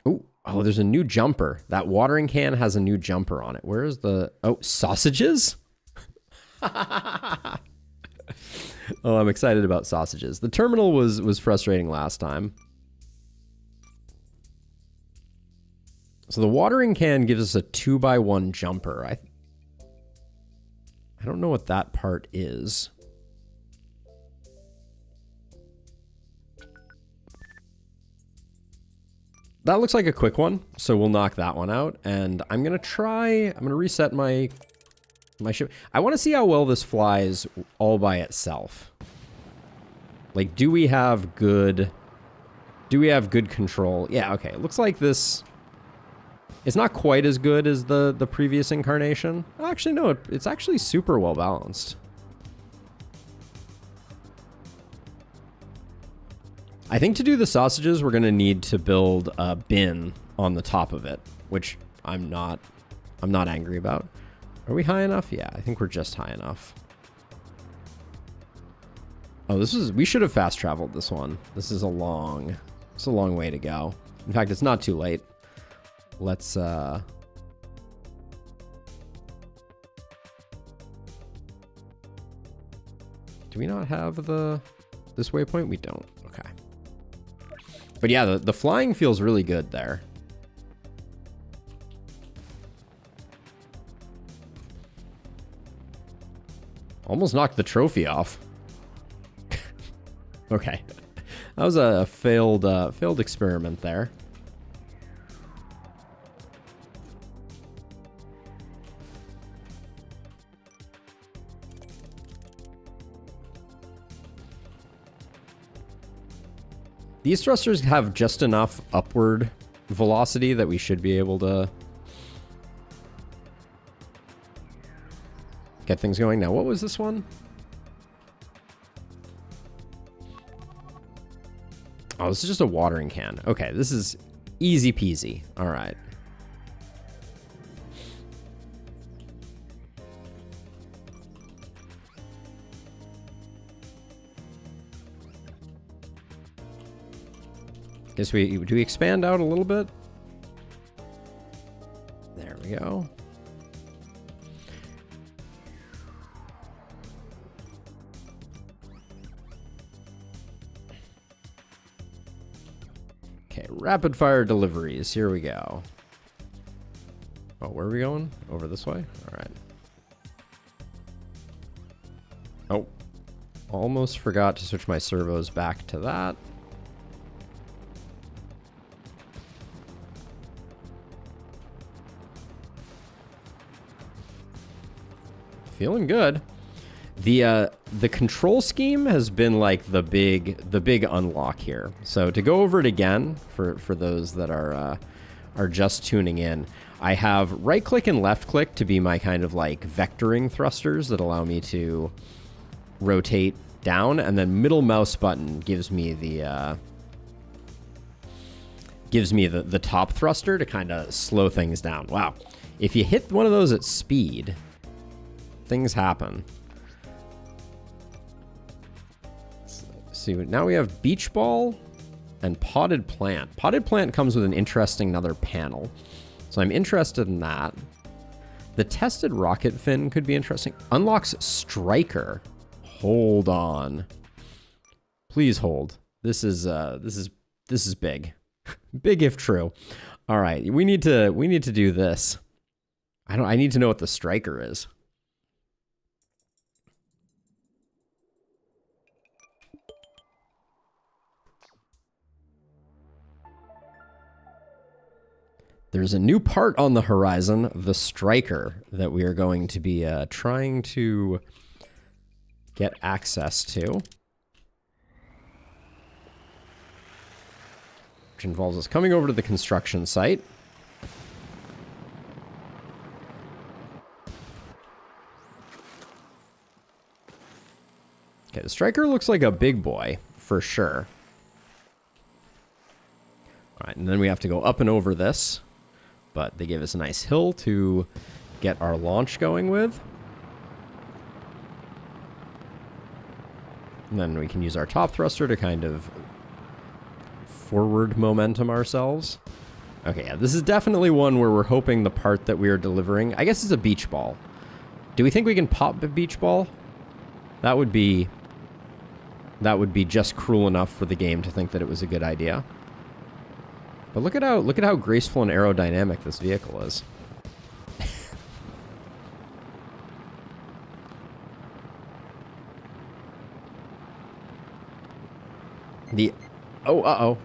Oh, there's a new jumper. That watering can has a new jumper on it. Where is the... oh, sausages? Oh, I'm excited about sausages. The terminal was frustrating last time. So the watering can gives us a 2x1 jumper. I don't know what that part is. That looks like a quick one, so we'll knock that one out. And I'm gonna reset my ship. I want to see how well this flies all by itself. Like, do we have good control? Yeah, okay. It looks like this... it's not quite as good as the previous incarnation. Actually, no, it's actually super well balanced. I think to do the sausages, we're going to need to build a bin on the top of it, which I'm not angry about. Are we high enough? Yeah, I think we're just high enough. Oh, we should have fast traveled this one. It's a long way to go. In fact, it's not too late. Let's do we not have this waypoint? We don't. Okay. But yeah, the flying feels really good there. Almost knocked the trophy off. Okay. That was a failed experiment there. These thrusters have just enough upward velocity that we should be able to get things going. Now, what was this one? Oh, this is just a watering can. Okay, this is easy peasy. All right. Guess do we expand out a little bit? There we go. Okay, rapid fire deliveries. Here we go. Oh, where are we going? Over this way? All right. Oh, almost forgot to switch my servos back to that. Feeling good. The control scheme has been like the big unlock here. So to go over it again for those that are just tuning in, I have right click and left click to be my kind of like vectoring thrusters that allow me to rotate down, and then middle mouse button gives me the top thruster to kind of slow things down. Wow. If you hit one of those at speed, things happen. See, now we have beach ball and potted plant. Potted plant comes with an interesting another panel, so I'm interested in that. The tested rocket fin could be interesting. Unlocks striker. Hold on, please hold. This is big, big if true. All right, we need to do this. I need to know what the striker is. There's a new part on the horizon, the striker, that we are going to be trying to get access to, which involves us coming over to the construction site. Okay, the striker looks like a big boy for sure. All right, and then we have to go up and over this. But they gave us a nice hill to get our launch going with. And then we can use our top thruster to kind of forward momentum ourselves. Okay, yeah, this is definitely one where we're hoping the part that we are delivering, I guess it's a beach ball. Do we think we can pop a beach ball? That would be just cruel enough for the game to think that it was a good idea. But look at how graceful and aerodynamic this vehicle is. Uh-oh.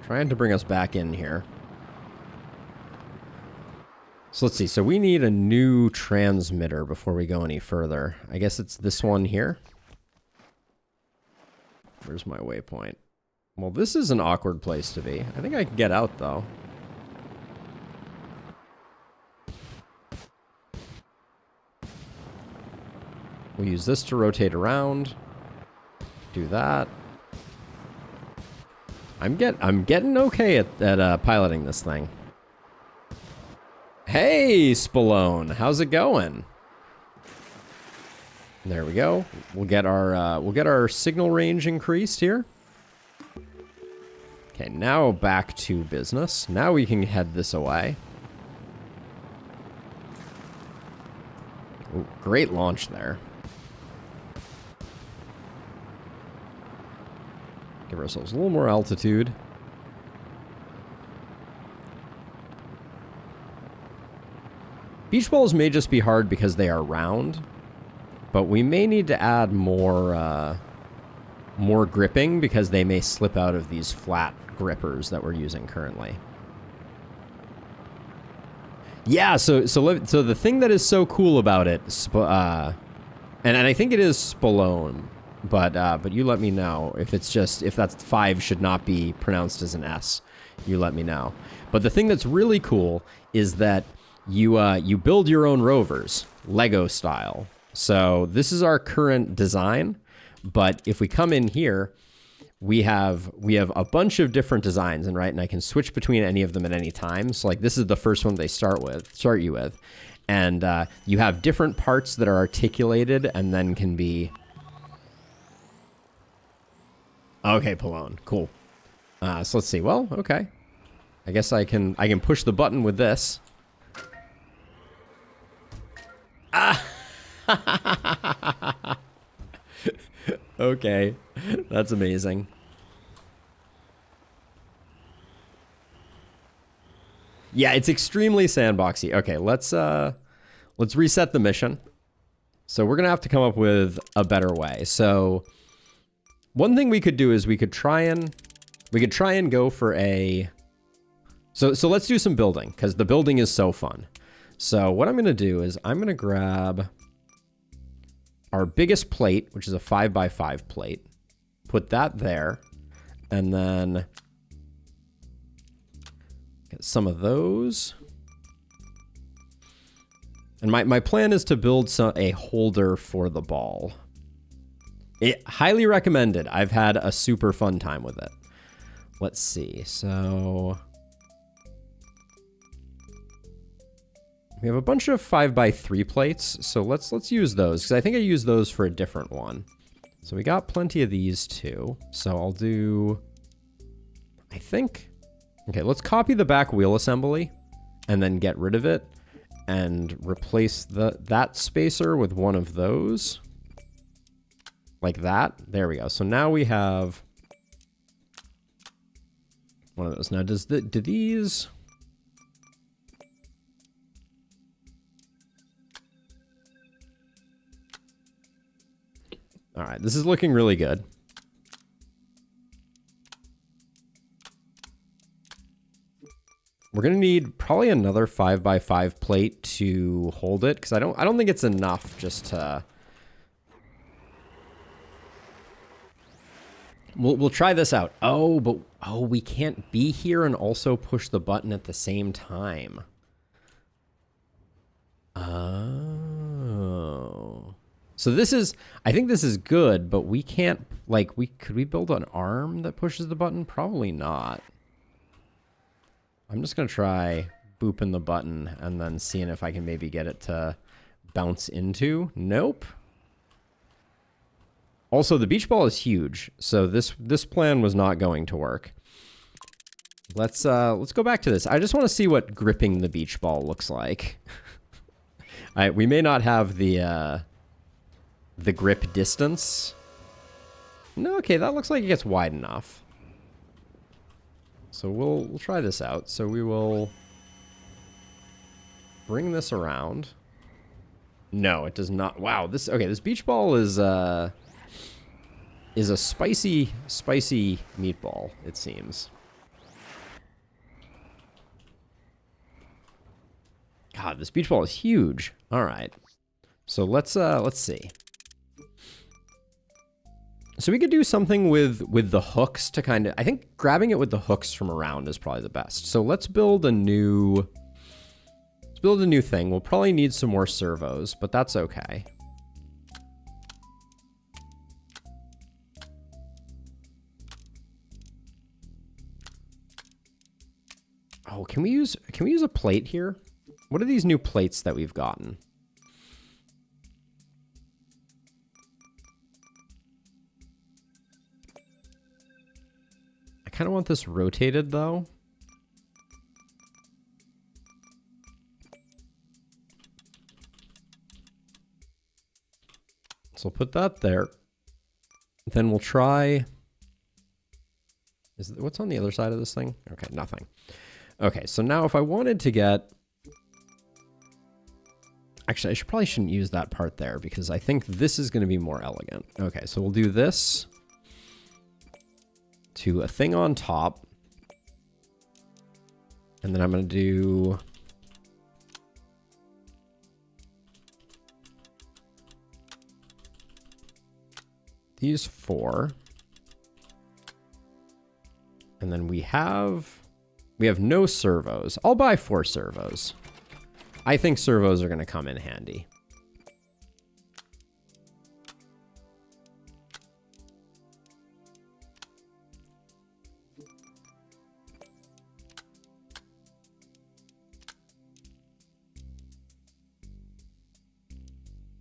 Trying to bring us back in here. So let's see. So we need a new transmitter before we go any further. I guess it's this one here. Where's my waypoint? Well, this is an awkward place to be. I think I can get out, though. We'll use this to rotate around. Do that. I'm getting okay at piloting this thing. Hey, Spallone, how's it going? There we go. We'll get our signal range increased here. Okay, now back to business. Now we can head this away. Ooh, great launch there. Give ourselves a little more altitude. Beach balls may just be hard because they are round, but we may need to add more gripping because they may slip out of these flat grippers that we're using currently. Yeah, so the thing that is so cool about it, and I think it is Spallone, but you let me know if that 5 should not be pronounced as an S. You let me know. But the thing that's really cool is that you build your own rovers, Lego style. So this is our current design, but if we come in here, we have a bunch of different designs, and I can switch between any of them at any time. So like this is the first one they start you with, and you have different parts that are articulated and then can be. Okay, Pallone, cool. So let's see. Well, okay, I guess I can push the button with this. Okay, that's amazing. Yeah, it's extremely sandboxy. Okay, let's reset the mission. So we're gonna have to come up with a better way. So one thing we could do is we could try and go for a. So let's do some building because the building is so fun. So what I'm gonna do is I'm gonna grab our biggest plate, which is a 5x5 plate, put that there, and then get some of those. And my plan is to build a holder for the ball. Highly recommended. I've had a super fun time with it. Let's see. So we have a bunch of 5x3 plates, so let's use those, because I think I used those for a different one. So we got plenty of these too. So I'll do, I think, okay, let's copy the back wheel assembly and then get rid of it and replace that spacer with one of those. Like that. There we go. So now we have one of those. Now do these... All right, this is looking really good. We're gonna need probably another 5x5 plate to hold it, because I don't think it's enough just to. We'll try this out. Oh, but we can't be here and also push the button at the same time. Oh. So this is, I think this is good, but we can't, like, could we build an arm that pushes the button? Probably not. I'm just going to try booping the button and then seeing if I can maybe get it to bounce into. Nope. Also, the beach ball is huge, so this plan was not going to work. Let's go back to this. I just want to see what gripping the beach ball looks like. We may not have the grip distance. No, okay, that looks like it gets wide enough. So we'll try this out. So we will bring this around. No, it does not. Wow, this beach ball is a spicy meatball, it seems. God, this beach ball is huge. All right. So let's see. So we could do something with the hooks to kind of, I think grabbing it with the hooks from around is probably the best. So let's build a new thing. We'll probably need some more servos, but that's okay. Oh, can we use a plate here? What are these new plates that we've gotten? I kind of want this rotated though. So we'll put that there. Then we'll try... what's on the other side of this thing? Okay, nothing. Okay, so now if I wanted to get... Actually, probably shouldn't use that part there because I think this is going to be more elegant. Okay, so we'll do this to a thing on top. And then I'm going to do... these 4. And then we have no servos. I'll buy 4 servos. I think servos are going to come in handy.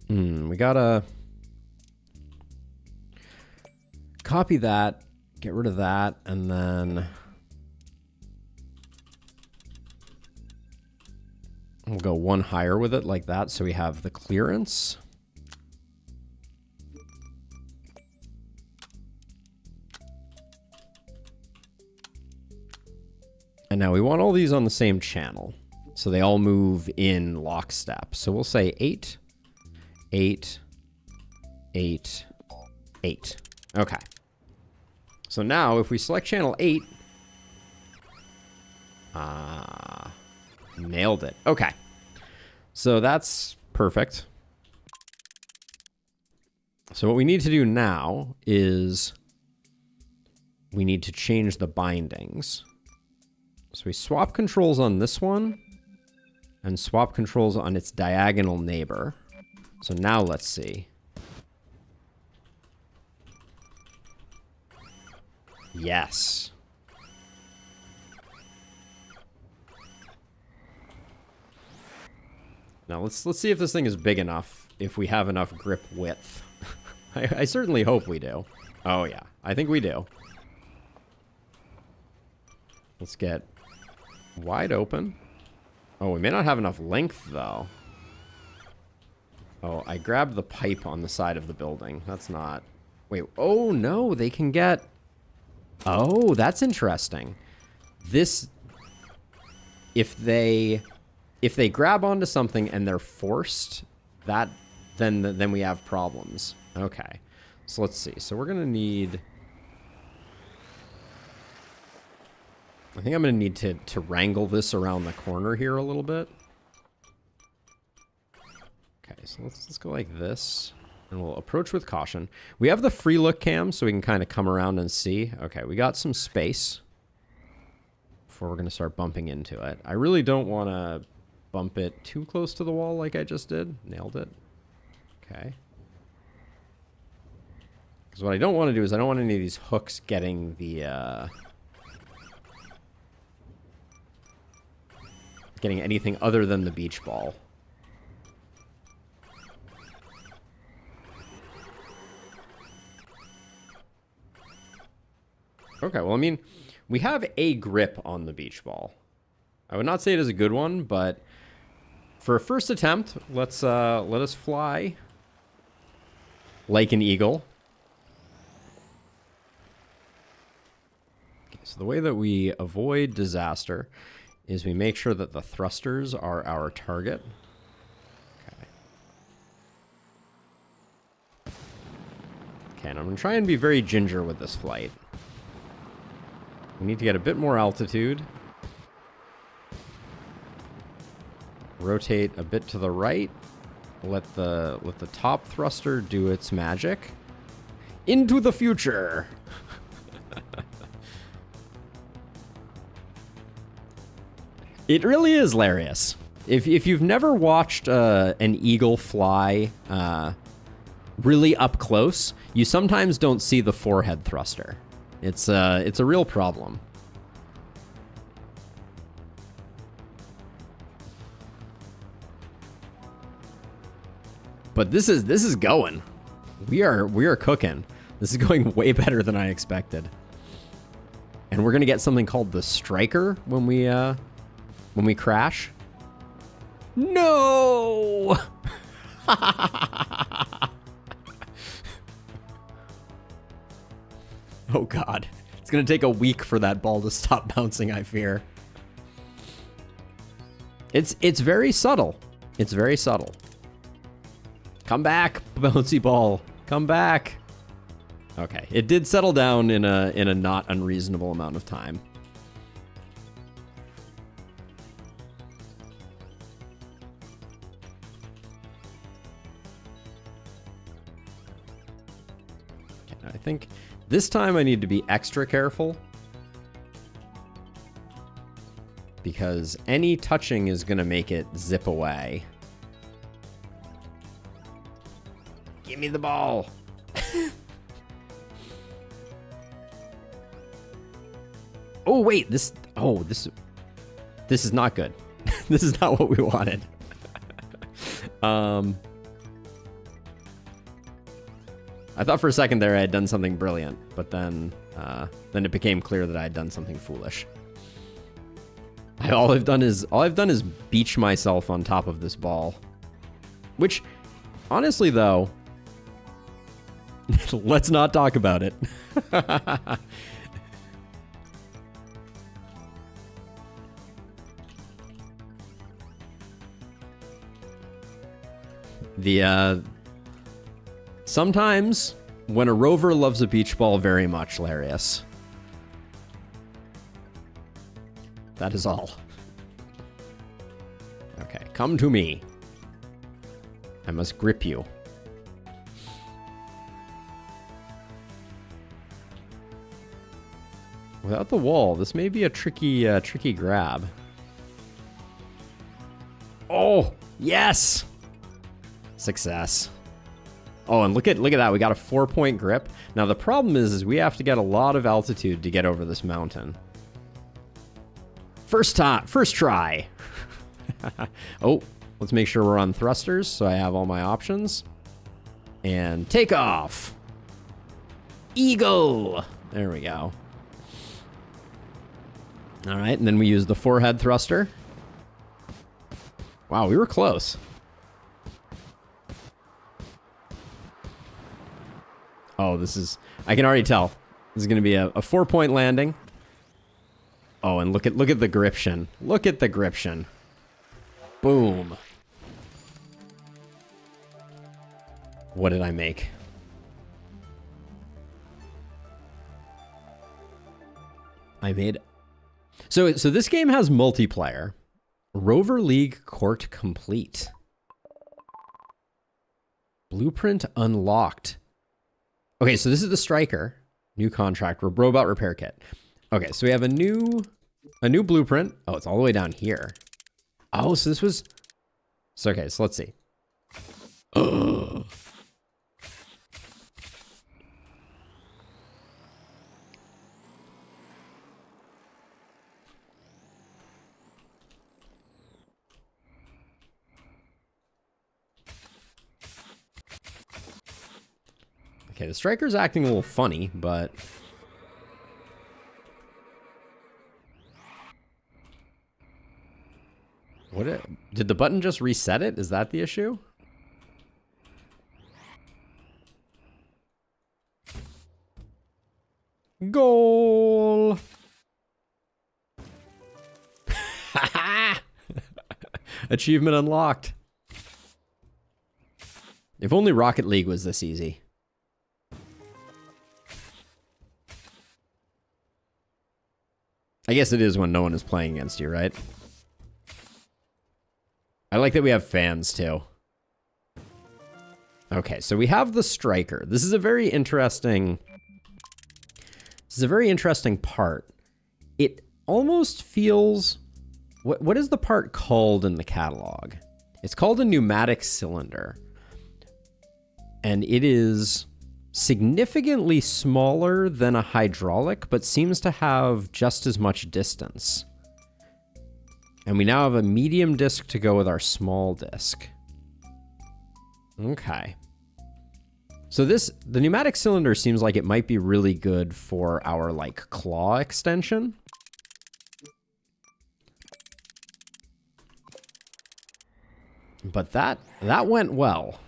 We gotta copy that, get rid of that, and then we'll go one higher with it like that so we have the clearance. And now we want all these on the same channel so they all move in lockstep. So we'll say 8, 8, 8, 8. Okay. So now if we select channel 8, nailed it. Okay. So that's perfect. So what we need to do now is we need to change the bindings. So we swap controls on this one and swap controls on its diagonal neighbor. So now let's see. Yes. Now let's see if this thing is big enough, if we have enough grip width. I certainly hope we do. Oh yeah, I think we do. Let's get wide open. Oh, we may not have enough length though. Oh, I grabbed the pipe on the side of the building. That's not... Wait, oh no, they can get... Oh, that's interesting. This... If they grab onto something and they're forced, then we have problems. Okay. So let's see. So we're going to need... I think I'm going to need to wrangle this around the corner here a little bit. Okay, so let's go like this. And we'll approach with caution. We have the free look cam, so we can kind of come around and see. Okay, we got some space before we're going to start bumping into it. I really don't want to bump it too close to the wall like I just did. Nailed it. Okay. Because what I don't want to do is I don't want any of these hooks getting the... getting anything other than the beach ball. Okay, well, I mean, we have a grip on the beach ball. I would not say it is a good one, but for a first attempt, let us fly like an eagle. Okay, so the way that we avoid disaster is we make sure that the thrusters are our target. Okay. Okay, and I'm going to try and be very ginger with this flight. We need to get a bit more altitude. Rotate a bit to the right. Let the top thruster do its magic. Into the future. It really is hilarious. If you've never watched an eagle fly really up close, you sometimes don't see the forehead thruster. It's a real problem. But this is going. We are cooking. This is going way better than I expected. And we're gonna get something called the striker when we crash. No. Oh god. It's gonna take a week for that ball to stop bouncing, I fear. It's very subtle. It's very subtle. Come back, bouncy ball. Come back. Okay, it did settle down in a not unreasonable amount of time. Okay, I think this time I need to be extra careful, because any touching is going to make it zip away. Give me the ball. Oh, wait, this is not good. This is not what we wanted. I thought for a second there I had done something brilliant, but then it became clear that I had done something foolish. All I've done is beach myself on top of this ball. Which, honestly though, let's not talk about it. Sometimes when a rover loves a beach ball very much, Larius. That is all. Okay, come to me. I must grip you. Without the wall, this may be a tricky grab. Oh, yes! Success. Oh, and look at that. We got a 4-point grip. Now the problem is we have to get a lot of altitude to get over this mountain. First try. Oh, let's make sure we're on thrusters so I have all my options. And take off. Eagle. There we go. All right, and then we use the forehead thruster. Wow, we were close. Oh, I can already tell. This is going to be a 4-point landing. Oh, and look at the gription. Look at the gription. Boom. What did I make? I made... So this game has multiplayer. Rover League Court complete. Blueprint unlocked. Okay, so this is the Striker. New contract. Robot repair kit. Okay, so we have a new blueprint. Oh, it's all the way down here. Oh, so this was... So, okay, so let's see. Ugh. Okay, the Striker's acting a little funny, but... Did the button just reset it? Is that the issue? Goal! Achievement unlocked. If only Rocket League was this easy. I guess it is when no one is playing against you, right? I like that we have fans too. Okay, so we have the Striker. This is a very interesting... This is a very interesting part. It almost feels... What is the part called in the catalog? It's called a pneumatic cylinder. And it is significantly smaller than a hydraulic, but seems to have just as much distance. And we now have a medium disc to go with our small disc. Okay. So the pneumatic cylinder seems like it might be really good for our, like, claw extension. But that went well.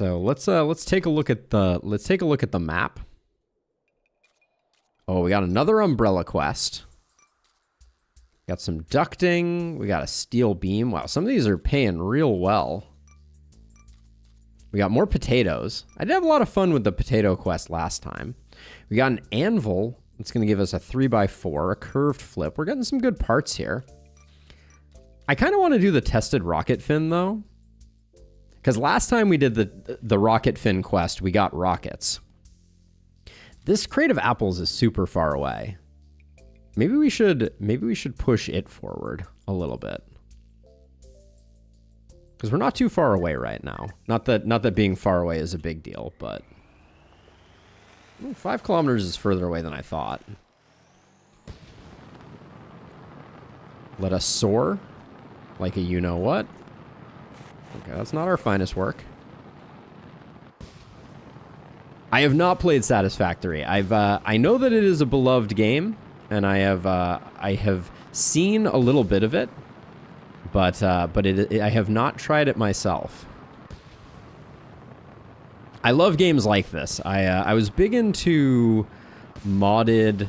So let's take a look at the map. Oh, we got another umbrella quest. Got some ducting. We got a steel beam. Wow, some of these are paying real well. We got more potatoes. I did have a lot of fun with the potato quest last time. We got an anvil. It's going to give us a 3x4, a curved flip. We're getting some good parts here. I kind of want to do the tested rocket fin, though. Because last time we did the rocket fin quest, we got rockets. This crate of apples is super far away. Maybe we should push it forward a little bit. Because we're not too far away right now. Not that being far away is a big deal, but 5 kilometers is further away than I thought. Let us soar like a you-know-what. Okay, that's not our finest work. I have not played Satisfactory. I know that it is a beloved game, and I have seen a little bit of it, but I have not tried it myself. I love games like this. I was big into modded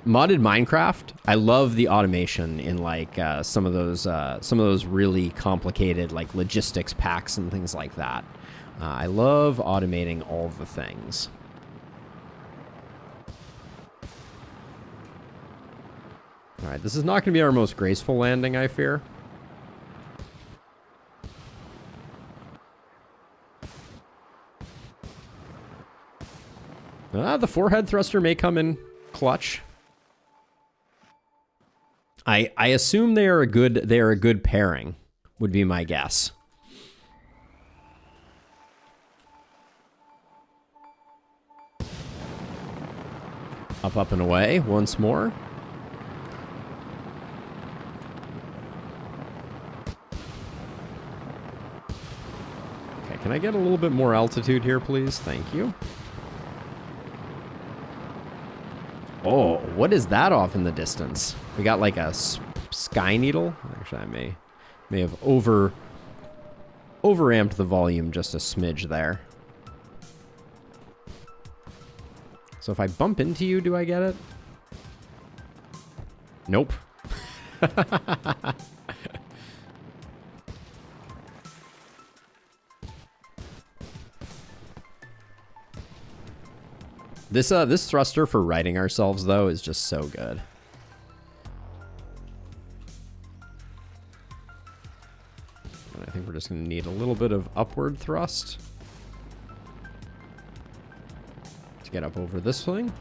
Minecraft. I love the automation in like some of those really complicated like logistics packs and things like that. I love automating all the things. All right, this is not going to be our most graceful landing, I fear. The forehead thruster may come in clutch. I assume they are a good pairing, would be my guess. Up, up, and away once more. Okay, can I get a little bit more altitude here, please? Thank you. Oh, what is that off in the distance? We got like a sky needle. Actually, I may have overamped the volume just a smidge there. So if I bump into you, do I get it? Nope. This thruster for riding ourselves, though, is just so good. And I think we're just going to need a little bit of upward thrust to get up over this thing.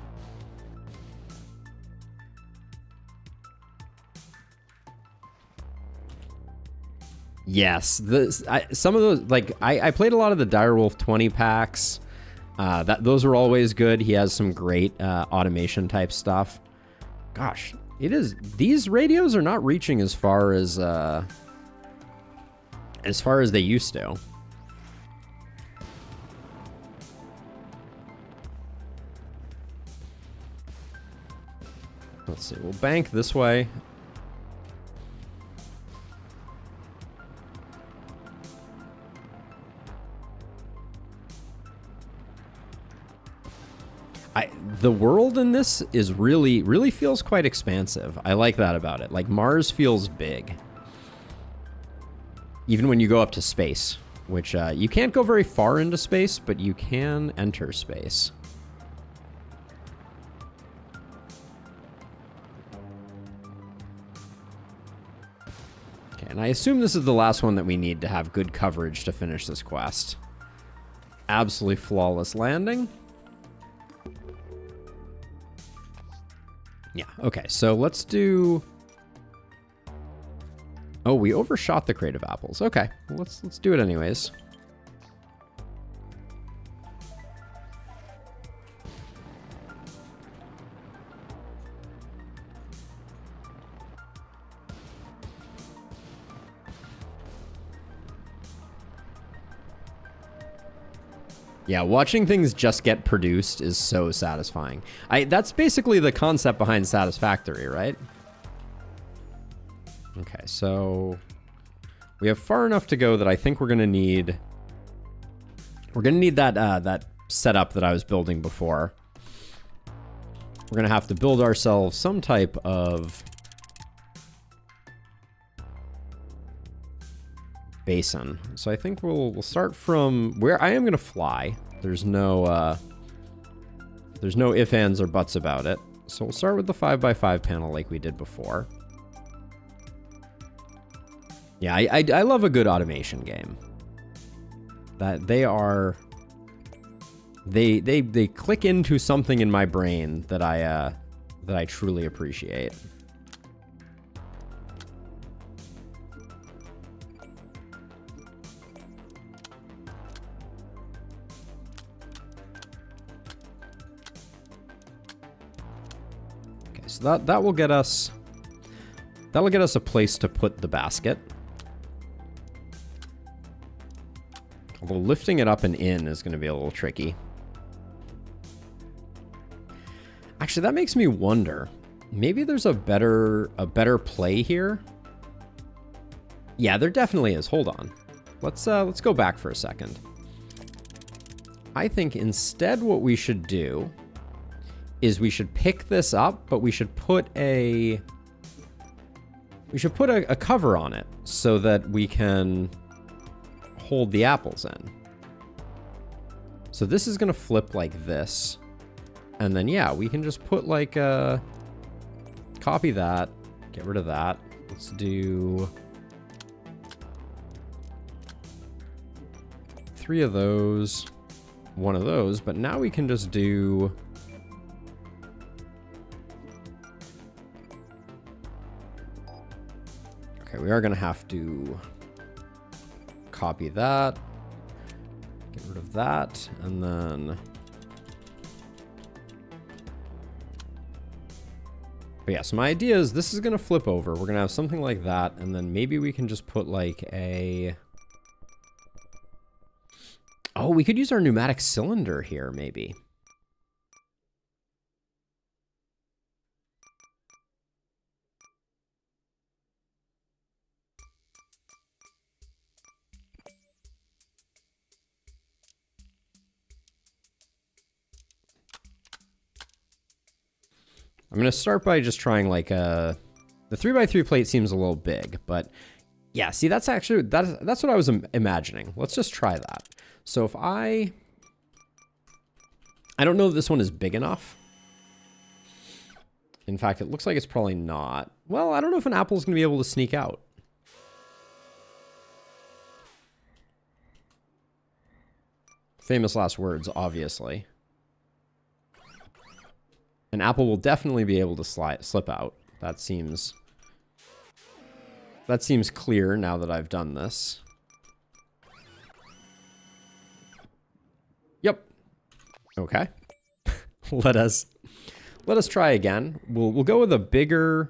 Yes, some of those, like, I played a lot of the Direwolf 20 packs. Those are always good. He has some great automation type stuff. Gosh, these radios are not reaching as far as they used to. Let's see. We'll bank this way. The world in this is really feels quite expansive. I like that about it. Like, Mars feels big. Even when you go up to space, which you can't go very far into space, but you can enter space. Okay, and I assume this is the last one that we need to have good coverage to finish this quest. Absolutely flawless landing. Yeah, okay, so let's do... Oh, we overshot the crate of apples. Okay, well, let's do it anyways. Yeah, watching things just get produced is so satisfying. That's basically the concept behind Satisfactory, right? Okay, so we have far enough to go that I think we're going to need We're going to need that, that setup that I was building before. We're going to have to build ourselves some type of basin. So I think we'll start from where I am going to fly. There's no ifs, ands, or buts about it. So we'll start with the 5x5 panel like we did before. Yeah, I love a good automation game. That they click into something in my brain that I truly appreciate. Okay, so that will get us a place to put the basket. Although lifting it up and in is going to be a little tricky. Actually, that makes me wonder. Maybe there's a better play here. Yeah, there definitely is. Hold on. Let's go back for a second. I think instead what we should do is we should pick this up, but we should put a cover on it so that we can hold the apples in. So this is gonna flip like this, and then yeah, we can just put like copy that, get rid of that. Let's do 3 of those, 1 of those, but now we can just do okay, we are gonna have to copy that, get rid of that, and then but yeah, so my idea is this is gonna flip over. We're gonna have something like that, and then maybe we can just put like a we could use our pneumatic cylinder here, maybe. I'm going to start by just trying like the 3x3 plate seems a little big, but yeah, see, that's actually, that's what I was imagining. Let's just try that. So if I don't know if this one is big enough. In fact, it looks like it's probably not. Well, I don't know if an apple is going to be able to sneak out. Famous last words, obviously. An apple will definitely be able to slip out. That seems clear now that I've done this. Yep. Okay. Let us try again. We'll go with a bigger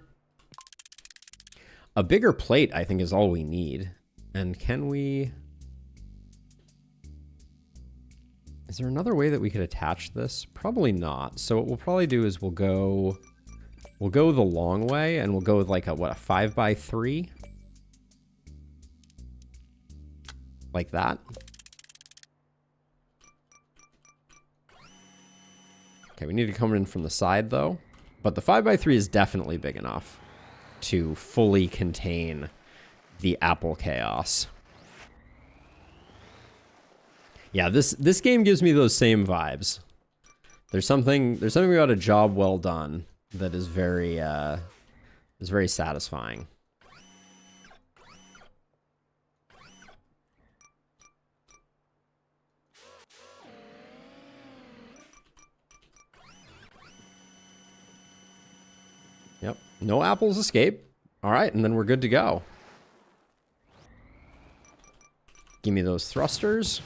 plate, I think, is all we need. And can we... Is there another way that we could attach this? Probably not. So what we'll probably do is we'll go the long way, and we'll go with like a 5x3? Like that. Okay, we need to come in from the side though. But the 5x3 is definitely big enough to fully contain the apple chaos. Yeah, this game gives me those same vibes. There's something about a job well done that is very satisfying. Yep, no apples escape. All right, and then we're good to go. Give me those thrusters.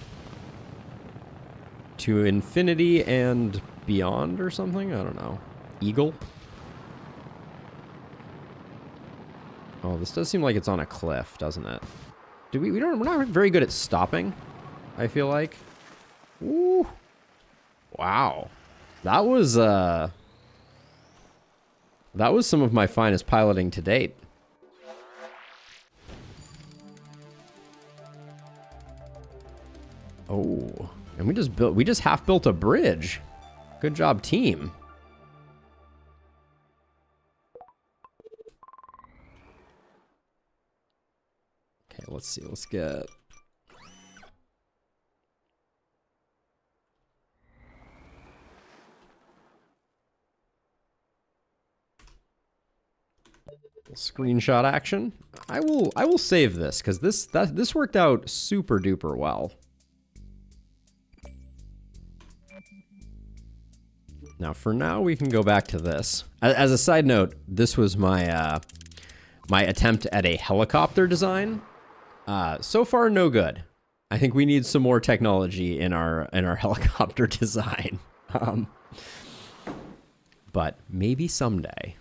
To infinity and beyond or something? I don't know. Eagle? Oh, this does seem like it's on a cliff, doesn't it? We're not very good at stopping, I feel like. Ooh. Wow. That was some of my finest piloting to date. Oh, and we just half built a bridge. Good job, team. Okay, let's see. Let's get... screenshot action. I will save this because this worked out super duper well. Now for now we can go back to this. As a side note, this was my my attempt at a helicopter design. So far no good. I think we need some more technology in our helicopter design. But maybe someday.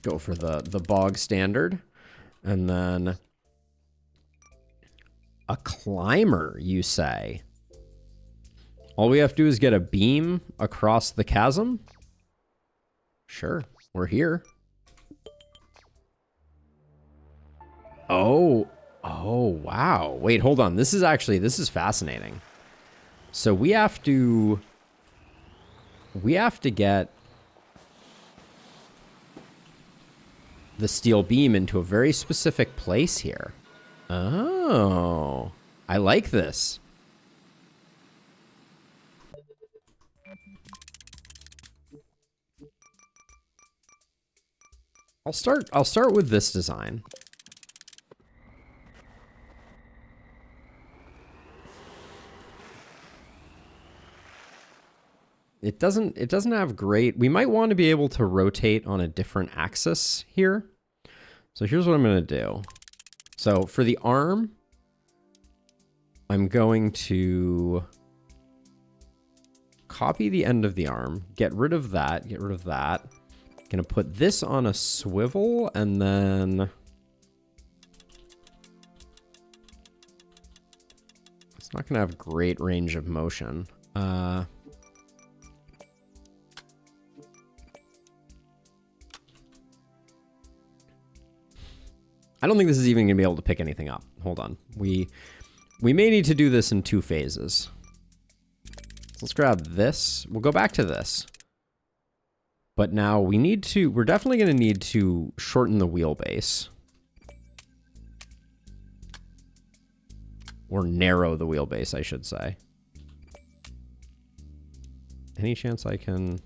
Go for the bog standard, and then a climber, you say? All we have to do is get a beam across the chasm? Sure, we're here. Oh, wow. Wait, hold on. This is fascinating. So we have to get the steel beam into a very specific place here. Oh, I like this. I'll start with this design. It doesn't have great... We might want to be able to rotate on a different axis here. So here's what I'm going to do. So for the arm, I'm going to copy the end of the arm, get rid of that, Going to put this on a swivel, and then... It's not going to have great range of motion. I don't think this is even going to be able to pick anything up. Hold on. We may need to do this in 2 phases. So let's grab this. We'll go back to this. But now we're definitely going to need to shorten the wheelbase. Or narrow the wheelbase, I should say. Any chance I can...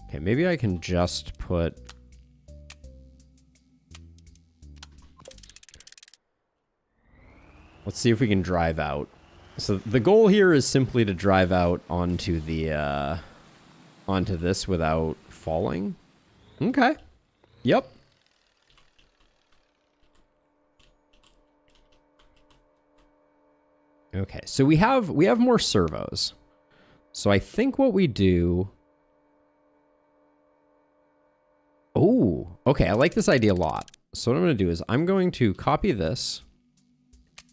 Okay, maybe I can just put... Let's see if we can drive out. So the goal here is simply to drive out onto the onto this without falling. Okay. Yep. Okay, so we have more servos. So I think what we do... Oh, okay, I like this idea a lot. So what I'm going to do is I'm going to copy this.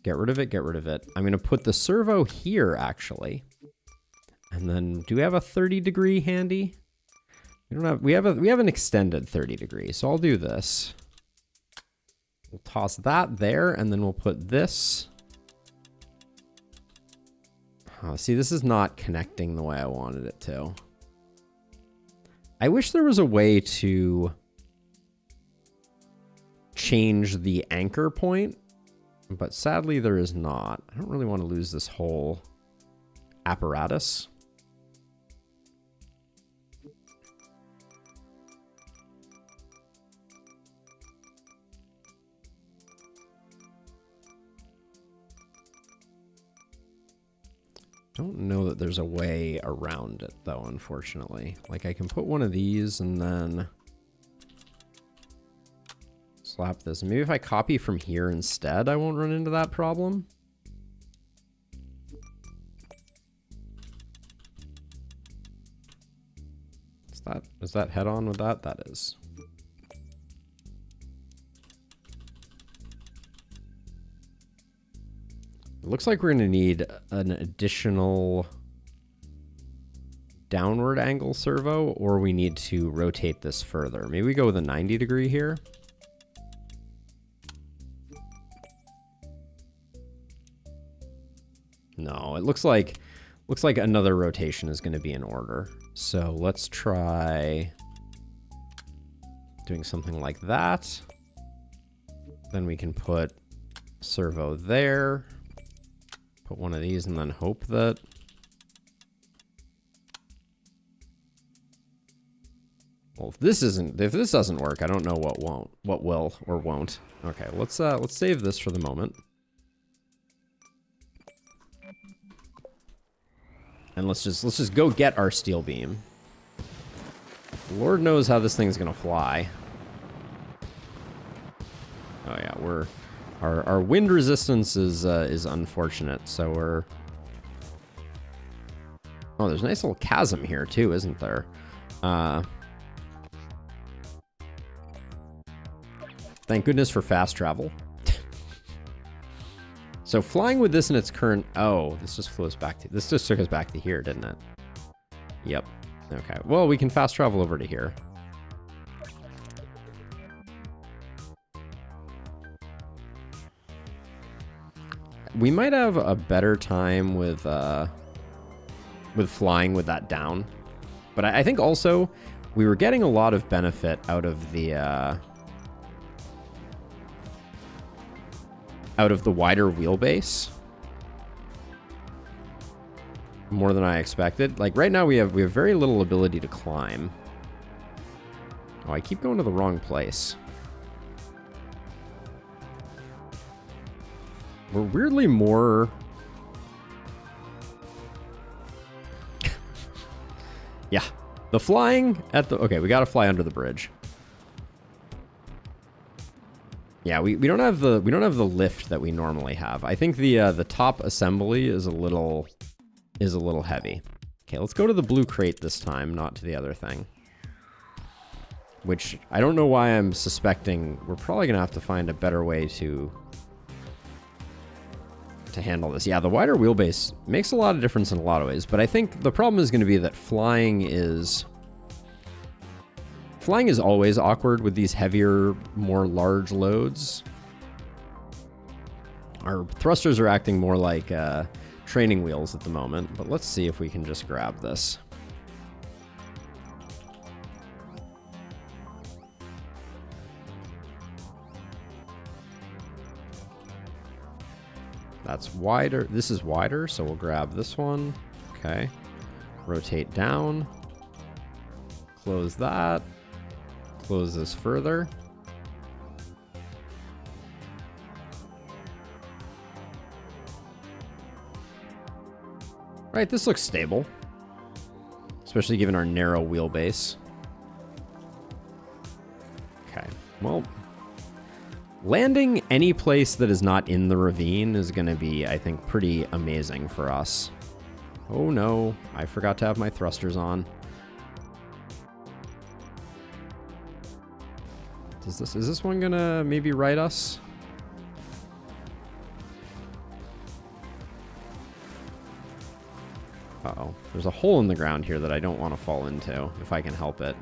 Get rid of it, get rid of it. I'm going to put the servo here, actually. And then, do we have a 30 degree handy? We don't have, we have an extended 30 degree, so I'll do this. We'll toss that there, and then we'll put this. Oh, see, this is not connecting the way I wanted it to. I wish there was a way to change the anchor point, but sadly there is not. I don't really want to lose this whole apparatus. Don't know that there's a way around it though, unfortunately. Like I can put one of these and then slap this. Maybe if I copy from here instead, I won't run into that problem. Is that head on with that? That is. It looks like we're going to need an additional downward angle servo, or we need to rotate this further. Maybe we go with a 90 degree here. No, it looks like another rotation is going to be in order. So let's try doing something like that. Then we can put servo there. Put one of these and then hope that... Well, if this doesn't work, I don't know what will or won't. Okay, let's save this for the moment. And let's just go get our steel beam. Lord knows how this thing's gonna fly. Oh yeah, our wind resistance is unfortunate, so we're... Oh, there's a nice little chasm here too, isn't there? Thank goodness for fast travel. So flying with this in its current... Oh, this just flows back to... This just took us back to here, didn't it? Yep. Okay. Well, we can fast travel over to here. We might have a better time with flying with that down. But I think also we were getting a lot of benefit out of the wider wheelbase. More than I expected. Like right now we have very little ability to climb. Oh, I keep going to the wrong place. We're weirdly more... Yeah. The flying at the... Okay, we gotta fly under the bridge. Yeah, we don't have the lift that we normally have. I think the top assembly is a little heavy. Okay, let's go to the blue crate this time, not to the other thing. Which I don't know why I'm suspecting we're probably gonna have to find a better way to handle this. Yeah, the wider wheelbase makes a lot of difference in a lot of ways, but I think the problem is going to be that flying is always awkward with these heavier, more large loads. Our thrusters are acting more like training wheels at the moment, but let's see if we can just grab this. That's wider. This is wider, so we'll grab this one. Okay. Rotate down. Close that. Close this further. Right, this looks stable. Especially given our narrow wheelbase. Okay, well... Landing any place that is not in the ravine is going to be, I think, pretty amazing for us. Oh no, I forgot to have my thrusters on. Is this one gonna maybe right us? Uh-oh, there's a hole in the ground here that I don't want to fall into, if I can help it.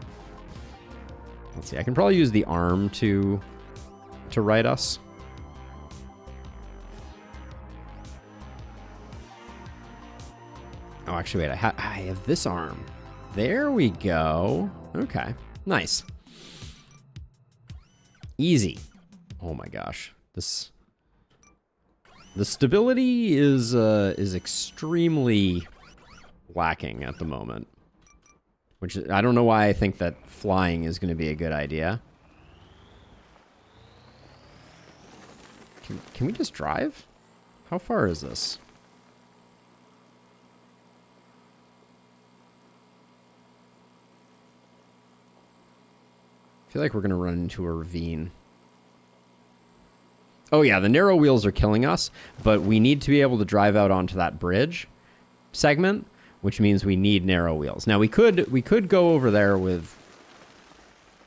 Let's see, I can probably use the arm to right us. Oh, actually, wait, I have this arm. There we go. Okay, nice. Easy. Oh my gosh. The stability is extremely lacking at the moment. Which, I don't know why I think that flying is going to be a good idea. Can we just drive? How far is this? I feel like we're going to run into a ravine. Oh yeah, the narrow wheels are killing us, but we need to be able to drive out onto that bridge segment, which means we need narrow wheels. Now we could go over there with...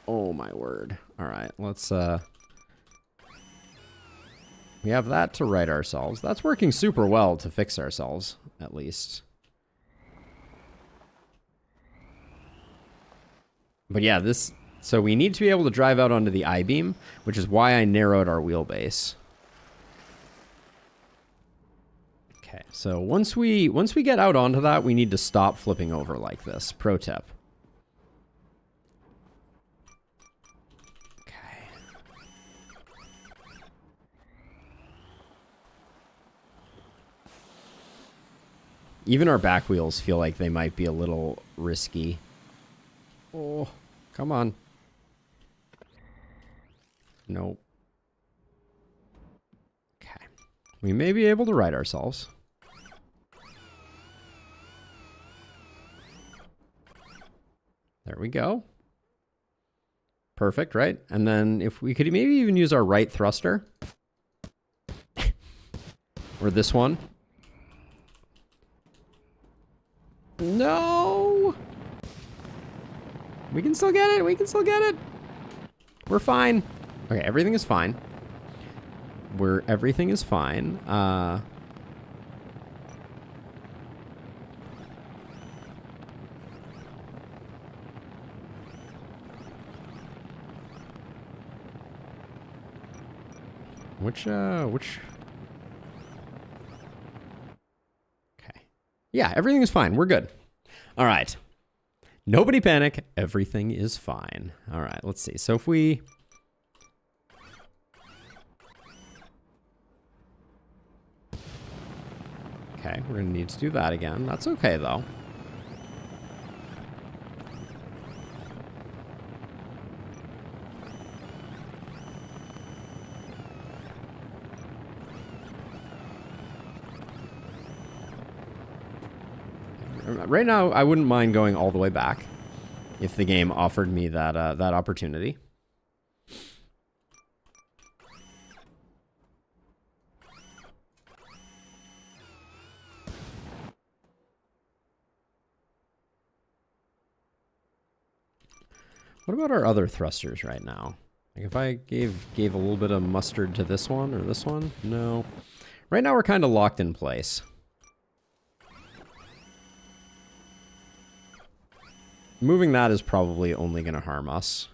Oh my word. All right, let's... We have that to right ourselves. That's working super well to fix ourselves, at least. But yeah, this... So we need to be able to drive out onto the I-beam, which is why I narrowed our wheelbase. Okay, so once we get out onto that, we need to stop flipping over like this. Pro tip. Okay. Even our back wheels feel like they might be a little risky. Oh, come on. Nope. Okay. We may be able to right ourselves. There we go. Perfect, right? And then if we could maybe even use our right thruster. Or this one. No! We can still get it. We can still get it. We're fine. Okay, everything is fine. Everything is fine. Which? Okay. Yeah, everything is fine. We're good. All right. Nobody panic. Everything is fine. All right, let's see. So if we... Okay, we're going to need to do that again. That's okay, though. Right now, I wouldn't mind going all the way back if the game offered me that that opportunity. What about our other thrusters right now? Like if I gave a little bit of mustard to this one or this one? No. Right now we're kind of locked in place. Moving that is probably only going to harm us.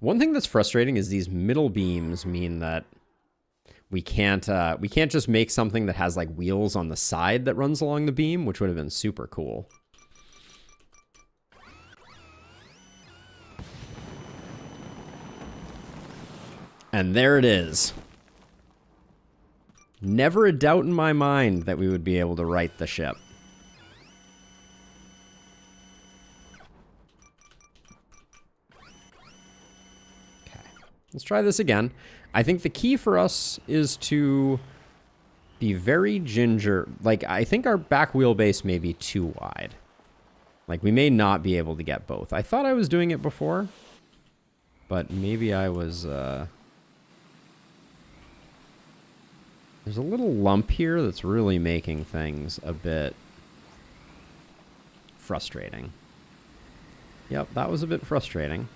One thing that's frustrating is these middle beams mean that we can't just make something that has like wheels on the side that runs along the beam, which would have been super cool. And there it is. Never a doubt in my mind that we would be able to right the ship. Let's try this again. I think the key for us is to be very ginger. Like, I think our back wheelbase may be too wide. Like, we may not be able to get both. I thought I was doing it before, but maybe I was... There's a little lump here that's really making things a bit frustrating. Yep, that was a bit frustrating.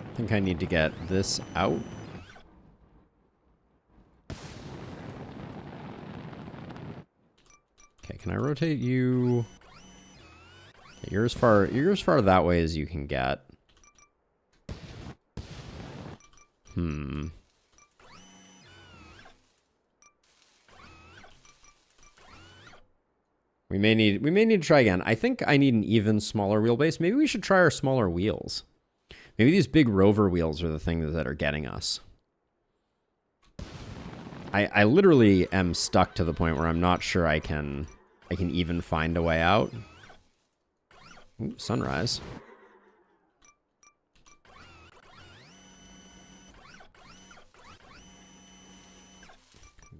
I think I need to get this out. Okay, can I rotate you? Okay, you're as far that way as you can get. We may need to try again. I think I need an even smaller wheelbase. Maybe we should try our smaller wheels. Maybe these big rover wheels are the things that are getting us. I literally am stuck to the point where I'm not sure I can even find a way out. Ooh, sunrise.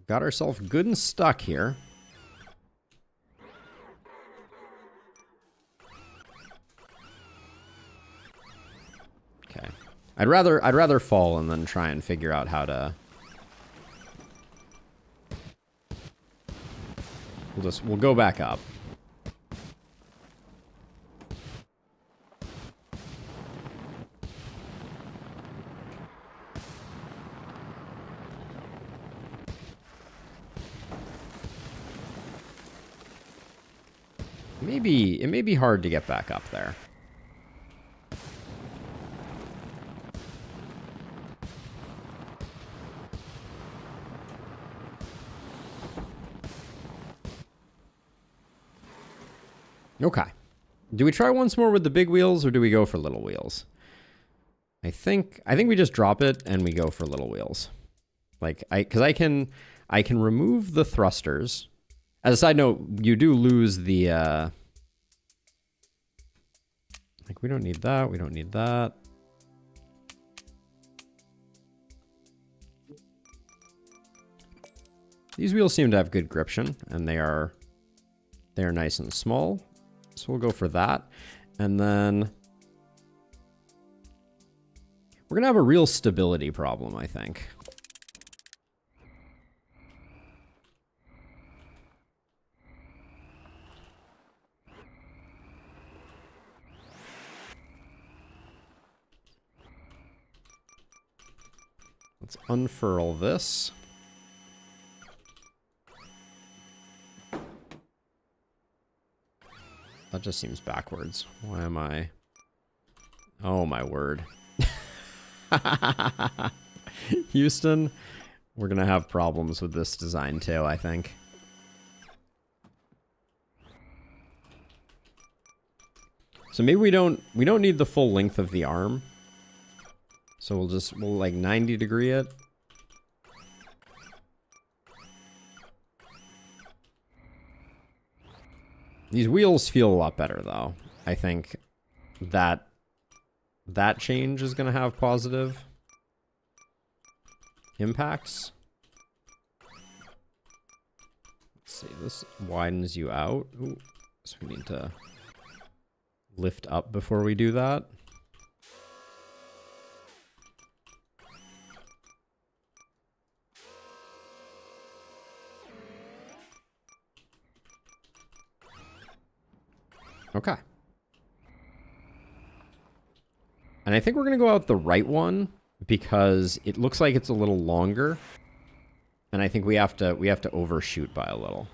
Got ourselves good and stuck here. Okay. I'd rather fall and then try and figure out how to. We'll go back up. It may be hard to get back up there. Okay. Do we try once more with the big wheels or do we go for little wheels? I think we just drop it and we go for little wheels. Like cuz I can remove the thrusters. As a side note, you do lose the like we don't need that, we don't need that. These wheels seem to have good gription and they are nice and small. So we'll go for that. And then we're going to have a real stability problem, I think. Let's unfurl this. That just seems backwards. Why am I? Oh, my word. Houston, we're going to have problems with this design too, I think. So maybe we don't need the full length of the arm. So we'll like 90 degree it. These wheels feel a lot better, though. I think that change is going to have positive impacts. Let's see, this widens you out. Ooh, so we need to lift up before we do that. Okay. And I think we're going to go out the right one because it looks like it's a little longer. And I think we have to overshoot by a little.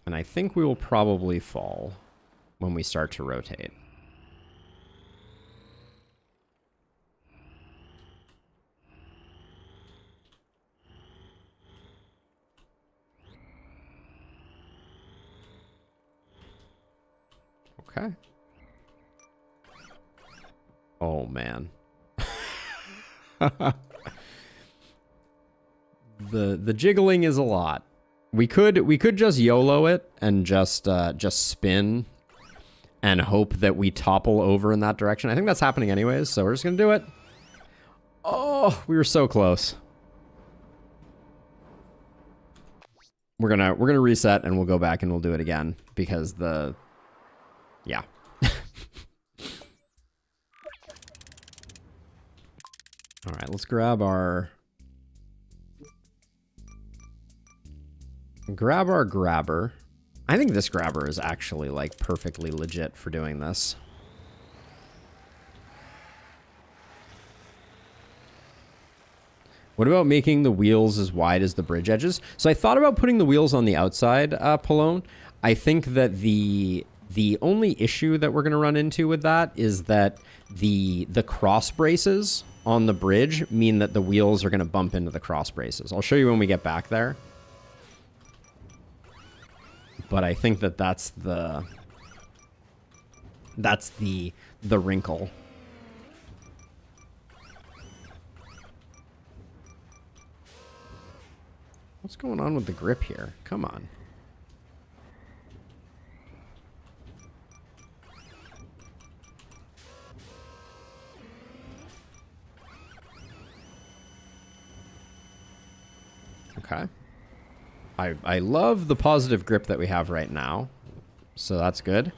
And I think we will probably fall when we start to rotate. Okay. Oh, man. The jiggling is a lot. We could just YOLO it and just spin and hope that we topple over in that direction. I think that's happening anyways, so we're just gonna do it. Oh, we were so close. We're gonna reset and we'll go back and we'll do it again because yeah. All right, let's grab our grabber. I think this grabber is actually like perfectly legit for doing this. What about making the wheels as wide as the bridge edges? So I thought about putting the wheels on the outside, Pallone. I think that the only issue that we're going to run into with that is that the cross braces on the bridge mean that the wheels are going to bump into the cross braces. I'll show you when we get back there. But I think that that's the wrinkle. What's going on with the grip here? Come on. Okay. I love the positive grip that we have right now, so that's good.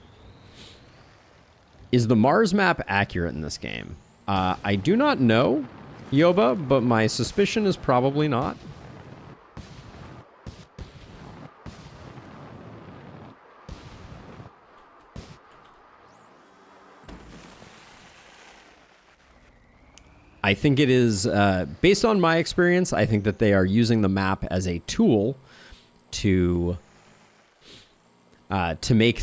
Is the Mars map accurate in this game? I do not know, Yoba, but my suspicion is probably not. I think it is, based on my experience, I think that they are using the map as a tool to make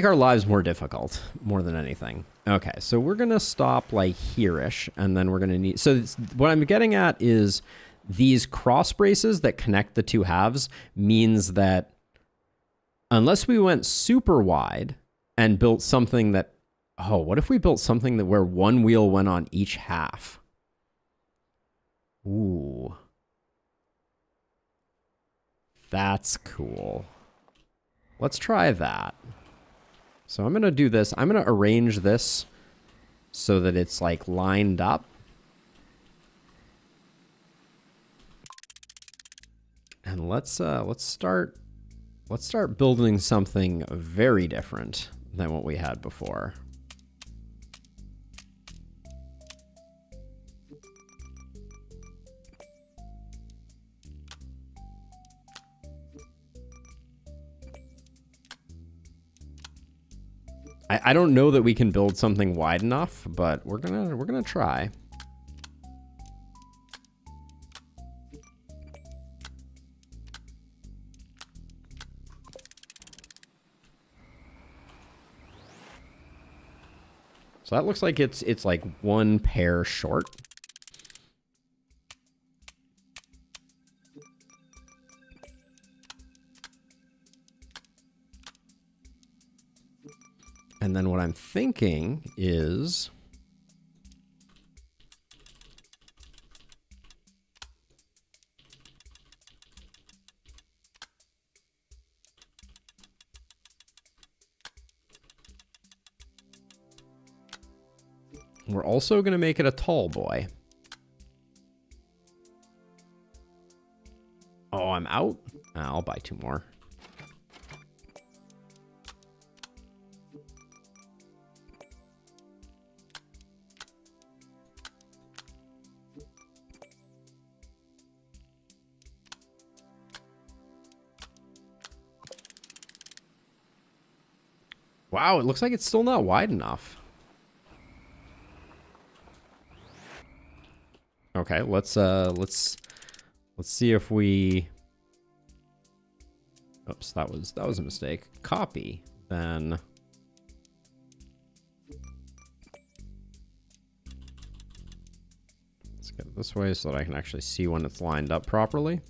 our lives more difficult, more than anything. Okay, so we're gonna stop like here-ish, and then we're gonna need. So what I'm getting at is these cross braces that connect the two halves means that unless we went super wide and built something that, oh, what if we built something that where one wheel went on each half? Ooh. That's cool. Let's try that. So I'm going to do this. I'm going to arrange this so that it's like lined up. And let's start building something very different than what we had before. I don't know that we can build something wide enough, but we're gonna try. So that looks like it's like one pair short. And then what I'm thinking is we're also going to make it a tall boy. Oh, I'm out? I'll buy 2 more. Wow, it looks like it's still not wide enough. Okay, let's see if we. Oops, that was a mistake. Copy, then. Let's get it this way so that I can actually see when it's lined up properly.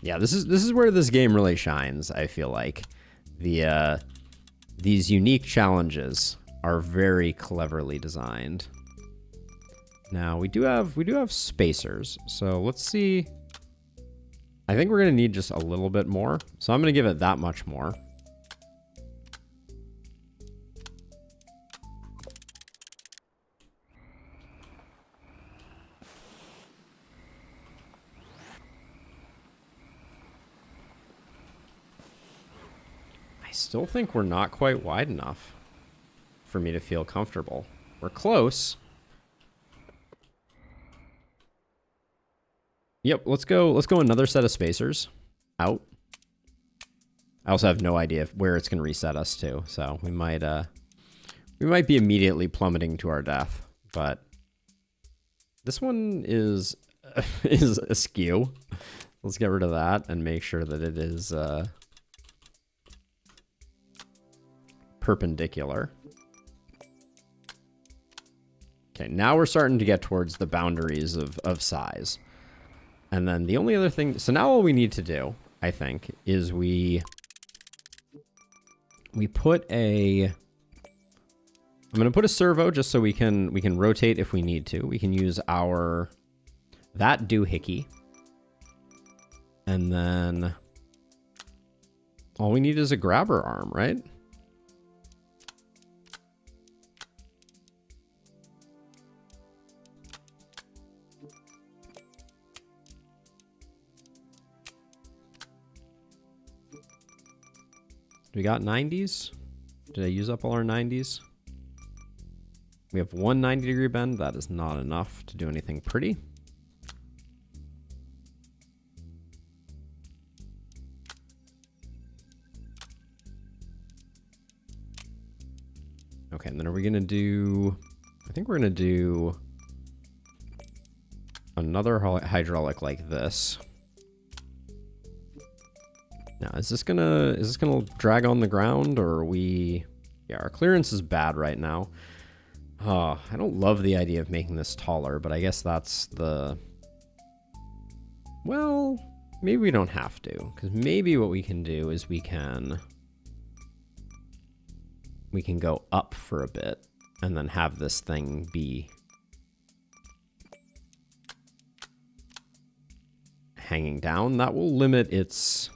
Yeah, this is where this game really shines, I feel like. These unique challenges are very cleverly designed. Now, we do have spacers. So, let's see. I think we're going to need just a little bit more. So, I'm going to give it that much more. I still think we're not quite wide enough for me to feel comfortable. We're close. Yep, let's go another set of spacers. Out. I also have no idea where it's going to reset us to, so we might be immediately plummeting to our death, but this one is askew. Let's get rid of that and make sure that it is perpendicular. Okay, now we're starting to get towards the boundaries of size. And then the only other thing, so now all we need to do, I think, is we put a I'm going to put a servo just so we can rotate if we need to. We can use that doohickey. And then all we need is a grabber arm, right? We got 90s. Did I use up all our 90s? We have one 90-degree bend. That is not enough to do anything pretty. Okay, and then are we going to do... I think we're going to do another hydraulic like this. Now, is this gonna drag on the ground, or are we... Yeah, our clearance is bad right now. I don't love the idea of making this taller, but I guess that's the... Well, maybe we don't have to, because maybe what we can do is we can go up for a bit and then have this thing be hanging down. That will limit its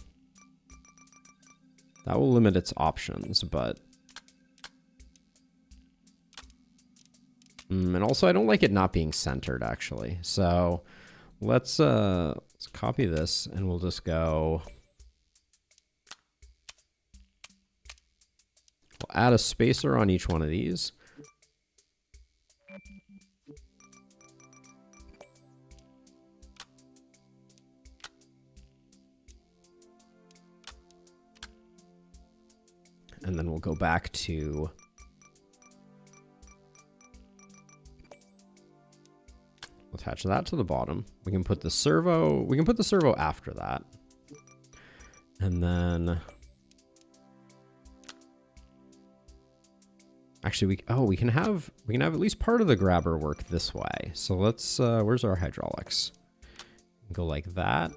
options, but and also I don't like it not being centered actually. So let's copy this and we'll just go. We'll add a spacer on each one of these. And then we'll go back to attach that to the bottom. We can put the servo after that. And then actually we can have at least part of the grabber work this way. So let's where's our hydraulics? Go like that.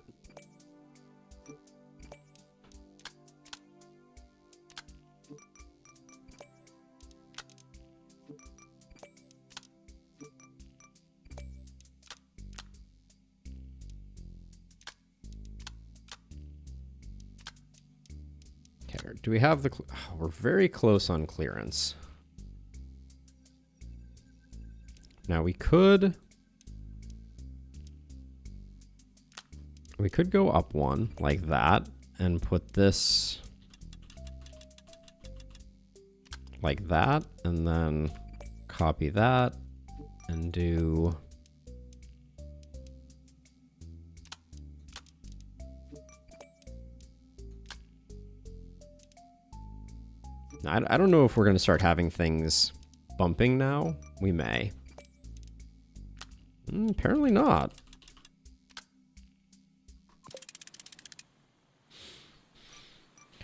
Do we have the... Oh, we're very close on clearance. Now we could go up one like that and put this like that and then copy that and do... I don't know if we're going to start having things bumping now. We may. Apparently not.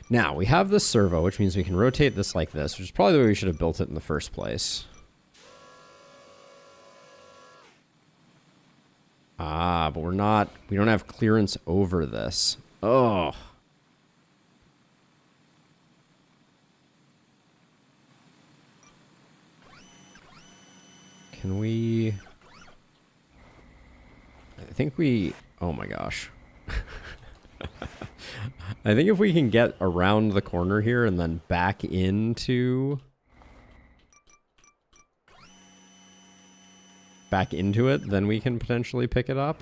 Now, we have this servo, which means we can rotate this like this, which is probably the way we should have built it in the first place. Ah, but we don't have clearance over this. Oh. Can we... I think we... Oh my gosh. I think if we can get around the corner here and then back into it, then we can potentially pick it up.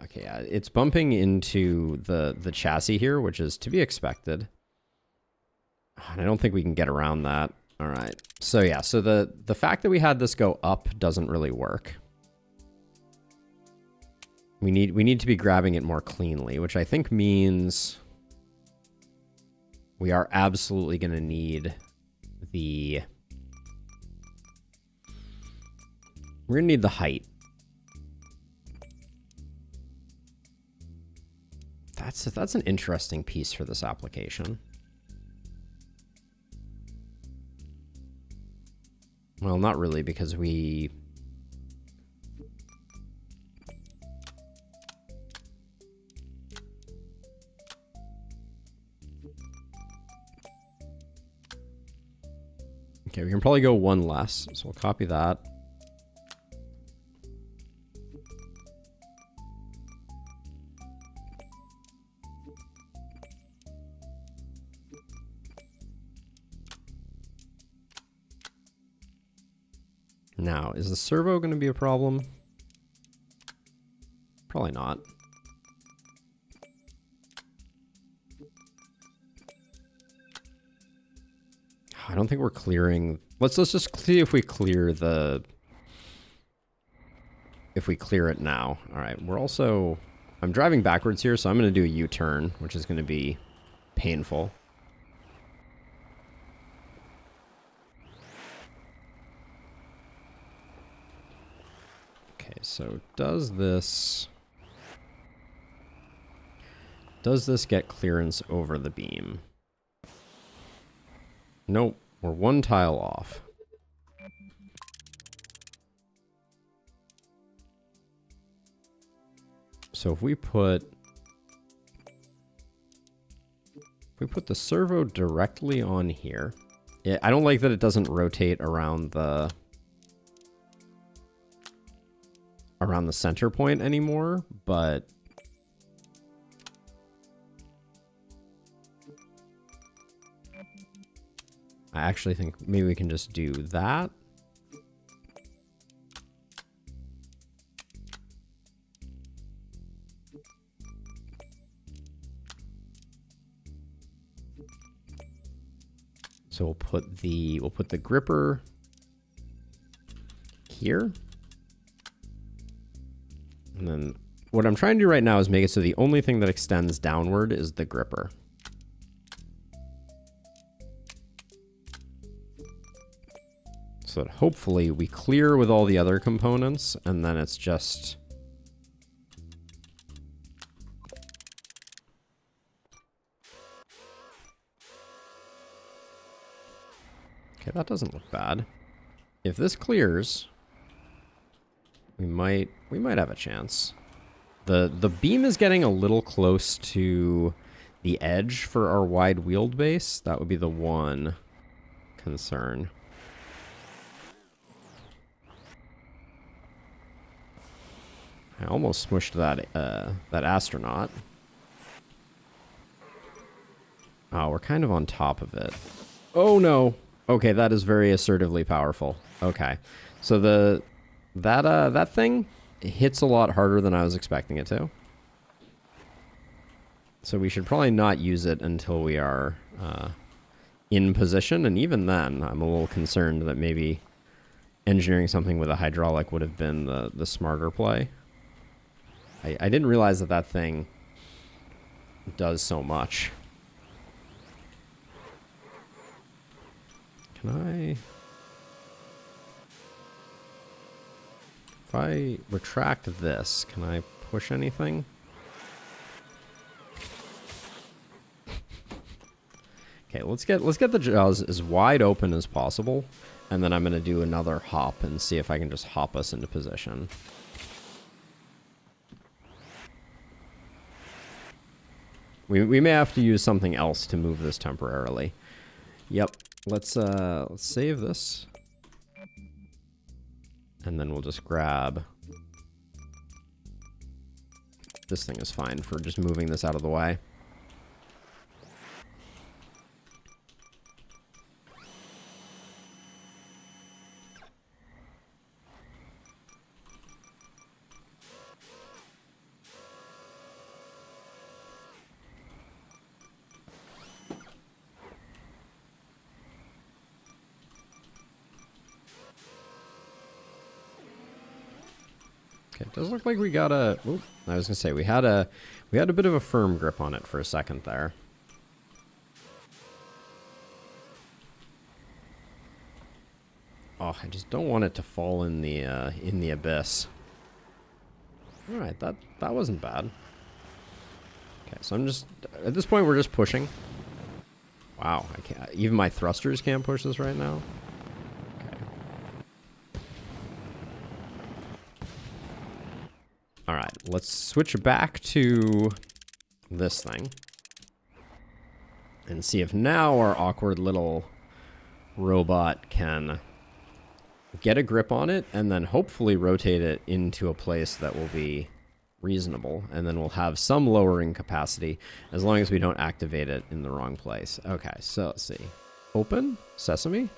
Okay, yeah, it's bumping into the chassis here, which is to be expected. And I don't think we can get around that. All right. So yeah, so the fact that we had this go up doesn't really work. We need to be grabbing it more cleanly, which I think means we are absolutely going to need the... We're going to need the height. That's an interesting piece for this application. Well, not really, because we Okay, we can probably go one less, so we'll copy that. Now, is the servo going to be a problem? Probably not. I don't think we're clearing. Let's just see if we clear the. If we clear it now. All right. We're also. I'm driving backwards here, so I'm going to do a U-turn, which is going to be painful. Okay, so does this get clearance over the beam? Nope, we're one tile off. So if we put the servo directly on here, I don't like that it doesn't rotate around the center point anymore, but I actually think maybe we can just do that. So we'll put the gripper here. And then what I'm trying to do right now is make it so the only thing that extends downward is the gripper. So that hopefully we clear with all the other components, and then it's just... Okay, that doesn't look bad. If this clears, we might have a chance. The beam is getting a little close to the edge for our wide wheeled base. That would be the one concern. I almost smushed that astronaut. Oh, we're kind of on top of it. Oh no. Okay, that is very assertively powerful. Okay. So that thing hits a lot harder than I was expecting it to. So we should probably not use it until we are in position, and even then, I'm a little concerned that maybe engineering something with a hydraulic would have been the smarter play. I didn't realize that thing does so much. Can if I retract this, can I push anything? Okay, let's get the jaws as wide open as possible, and then I'm going to do another hop and see if I can just hop us into position. We may have to use something else to move this temporarily. Yep. Let's save this. And then we'll just grab... This thing is fine for just moving this out of the way. It does look like we got a... Ooh, I was gonna say we had a bit of a firm grip on it for a second there. Oh, I just don't want it to fall in the abyss. All right, that wasn't bad. Okay, so I'm just at this point we're just pushing. Wow, I can't. Even my thrusters can't push this right now. All right, let's switch back to this thing and see if now our awkward little robot can get a grip on it and then hopefully rotate it into a place that will be reasonable, and then we'll have some lowering capacity as long as we don't activate it in the wrong place. Okay, so let's see. Open sesame.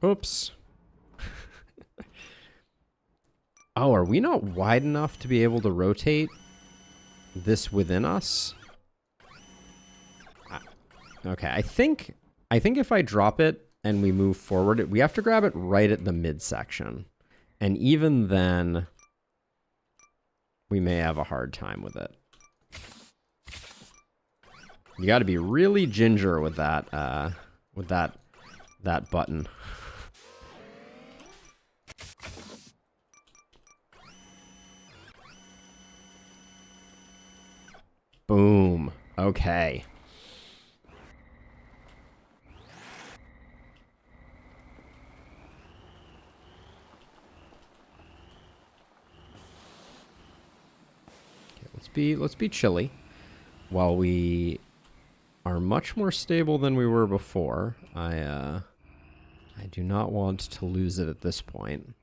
Oops. Oh, are we not wide enough to be able to rotate this within us? Okay, I think if I drop it and we move forward, we have to grab it right at the midsection. And even then, we may have a hard time with it. You got to be really ginger with that button. Boom. Okay. Let's be chilly while we are much more stable than we were before. I do not want to lose it at this point.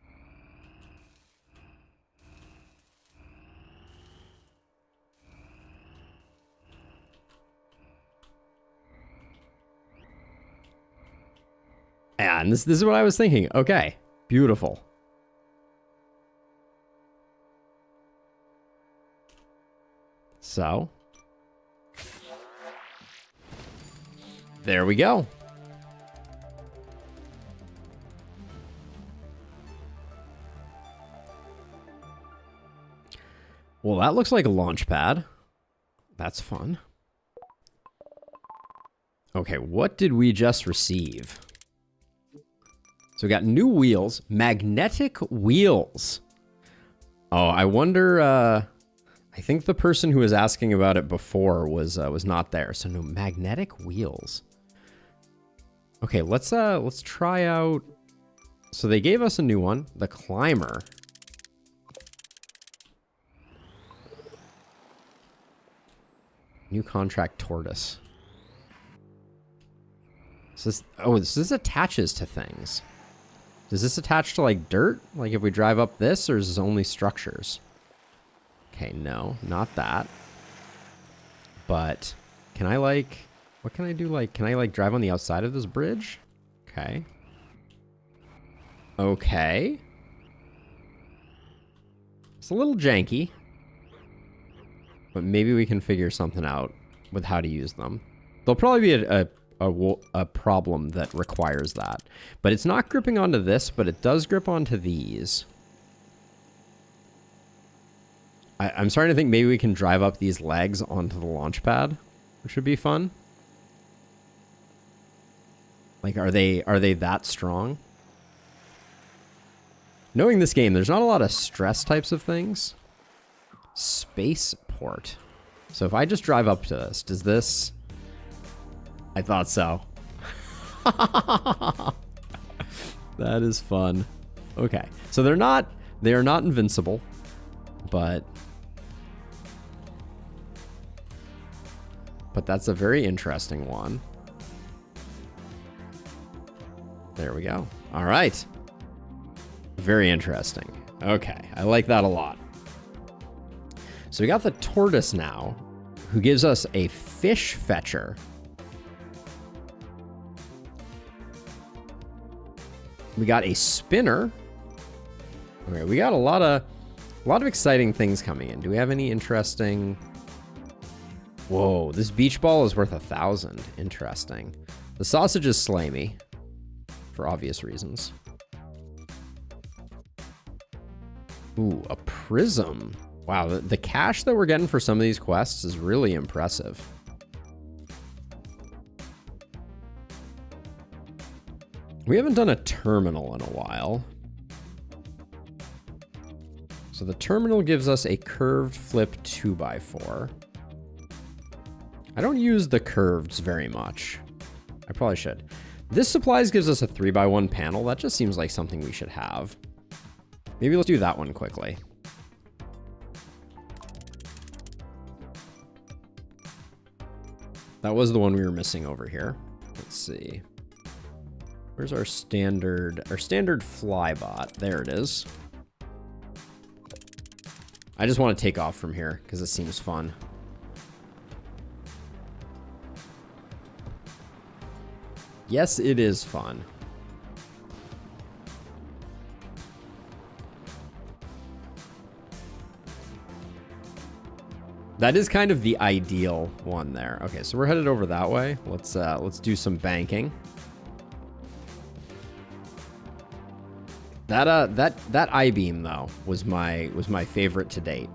And this is what I was thinking. Okay, beautiful. So, there we go. Well, that looks like a launch pad. That's fun. Okay, what did we just receive? So we got new wheels, magnetic wheels. Oh, I wonder, I think the person who was asking about it before was not there. So no magnetic wheels. Okay, let's try out. So they gave us a new one, the climber. New contract tortoise. So this attaches to things. Does this attach to like dirt? Like if we drive up this, or is this only structures? Okay, no, not that. But can I like, what can I do? Like, can I like drive on the outside of this bridge? Okay. Okay. It's a little janky, but maybe we can figure something out with how to use them. There'll probably be a problem that requires that. But it's not gripping onto this, but it does grip onto these. I'm starting to think maybe we can drive up these legs onto the launch pad, which would be fun. Like, are they that strong? Knowing this game, there's not a lot of stress types of things. Spaceport. So if I just drive up to this, does this... I thought so. That is fun. Okay. So they are not invincible, but that's a very interesting one. There we go. All right. Very interesting. Okay. I like that a lot. So we got the tortoise now, who gives us a fish fetcher. We got a spinner. Okay, we got a lot of exciting things coming in. Do we have any interesting? Whoa, this beach ball is worth 1,000. Interesting. The sausages slay me, for obvious reasons. Ooh, a prism. Wow, the cash that we're getting for some of these quests is really impressive. We haven't done a terminal in a while. So the terminal gives us a curved flip 2x4. I don't use the curveds very much. I probably should. This supplies gives us a 3x1 panel. That just seems like something we should have. Maybe let's do that one quickly. that was the one we were missing over here. Let's see. Where's our standard flybot? There it is. I just want to take off from here because it seems fun. Yes, it is fun. That is kind of the ideal one there. Okay, so we're headed over that way. Let's do some banking. That I-beam though was my favorite to date.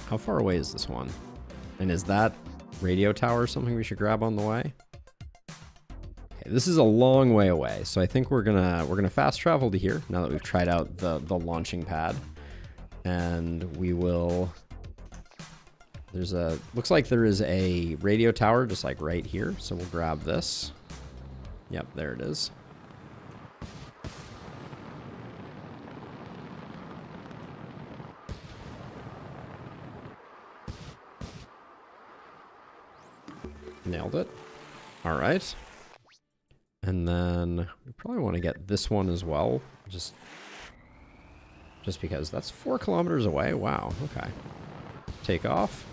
How far away is this one? And is that radio tower something we should grab on the way? Okay, this is a long way away, so I think we're gonna fast travel to here now that we've tried out the launching pad, and we will. Looks like there is a radio tower just like right here, so we'll grab this. Yep, there it is. Nailed it. All right. And then we probably want to get this one as well, just because that's 4 kilometers away. Wow, okay. Take off.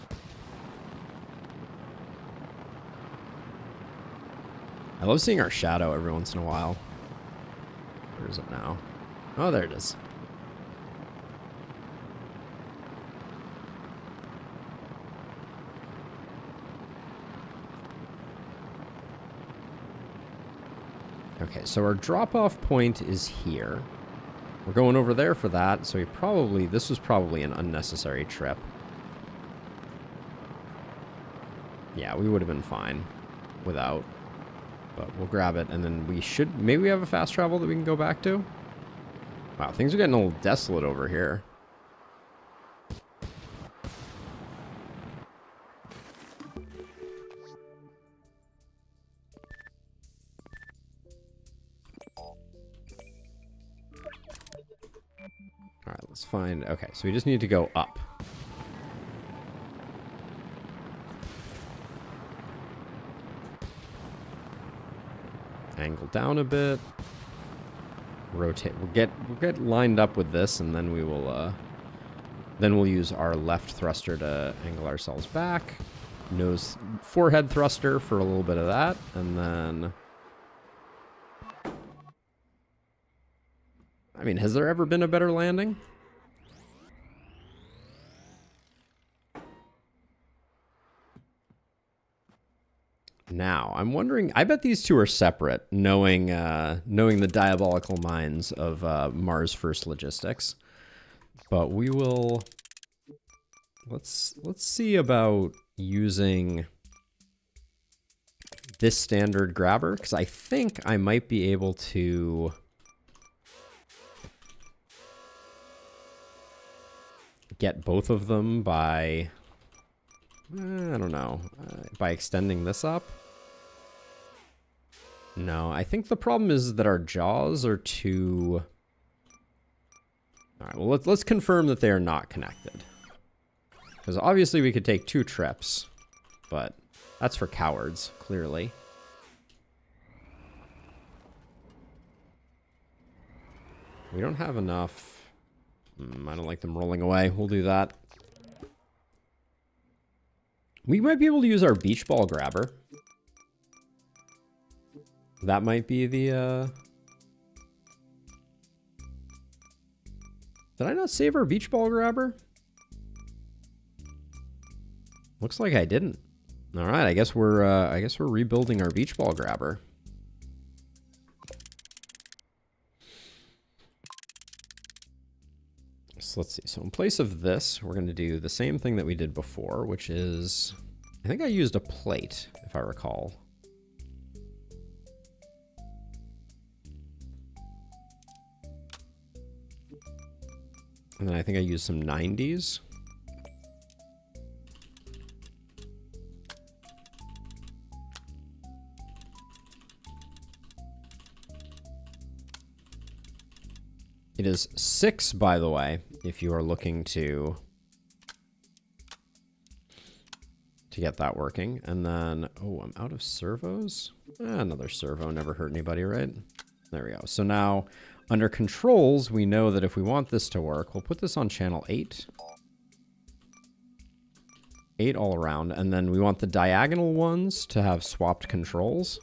I love seeing our shadow every once in a while. Where is it now? Oh, there it is. Okay, so our drop-off point is here. We're going over there for that, so this was probably an unnecessary trip. Yeah, we would have been fine without, but we'll grab it, and then maybe we have a fast travel that we can go back to? Wow, things are getting a little desolate over here. Alright, let's find... Okay, so we just need to go up. Angle down a bit. Rotate. We'll get lined up with this, and then we'll use our left thruster to angle ourselves back. Forehead thruster for a little bit of that, and then... I mean, has there ever been a better landing? Now, I'm wondering, I bet these two are separate, knowing the diabolical minds of Mars First Logistics. But we will... Let's see about using this standard grabber, because I think I might be able to... get both of them by, I don't know, by extending this up. No, I think the problem is that our jaws are too... All right, well, let's confirm that they are not connected. Because obviously we could take 2 trips, but that's for cowards, clearly. We don't have enough... I don't like them rolling away. We'll do that. We might be able to use our beach ball grabber. That might be the... Did I not save our beach ball grabber? Looks like I didn't. All right, I guess we're rebuilding our beach ball grabber. So let's see. So in place of this, we're going to do the same thing that we did before, which is, I think I used a plate, if I recall. And then I think I used some 90s. It is 6, by the way, if you are looking to get that working. And then, oh, I'm out of servos. Another servo never hurt anybody, right? There we go. So now under controls, we know that if we want this to work, we'll put this on channel 8. 8 all around. And then we want the diagonal ones to have swapped controls.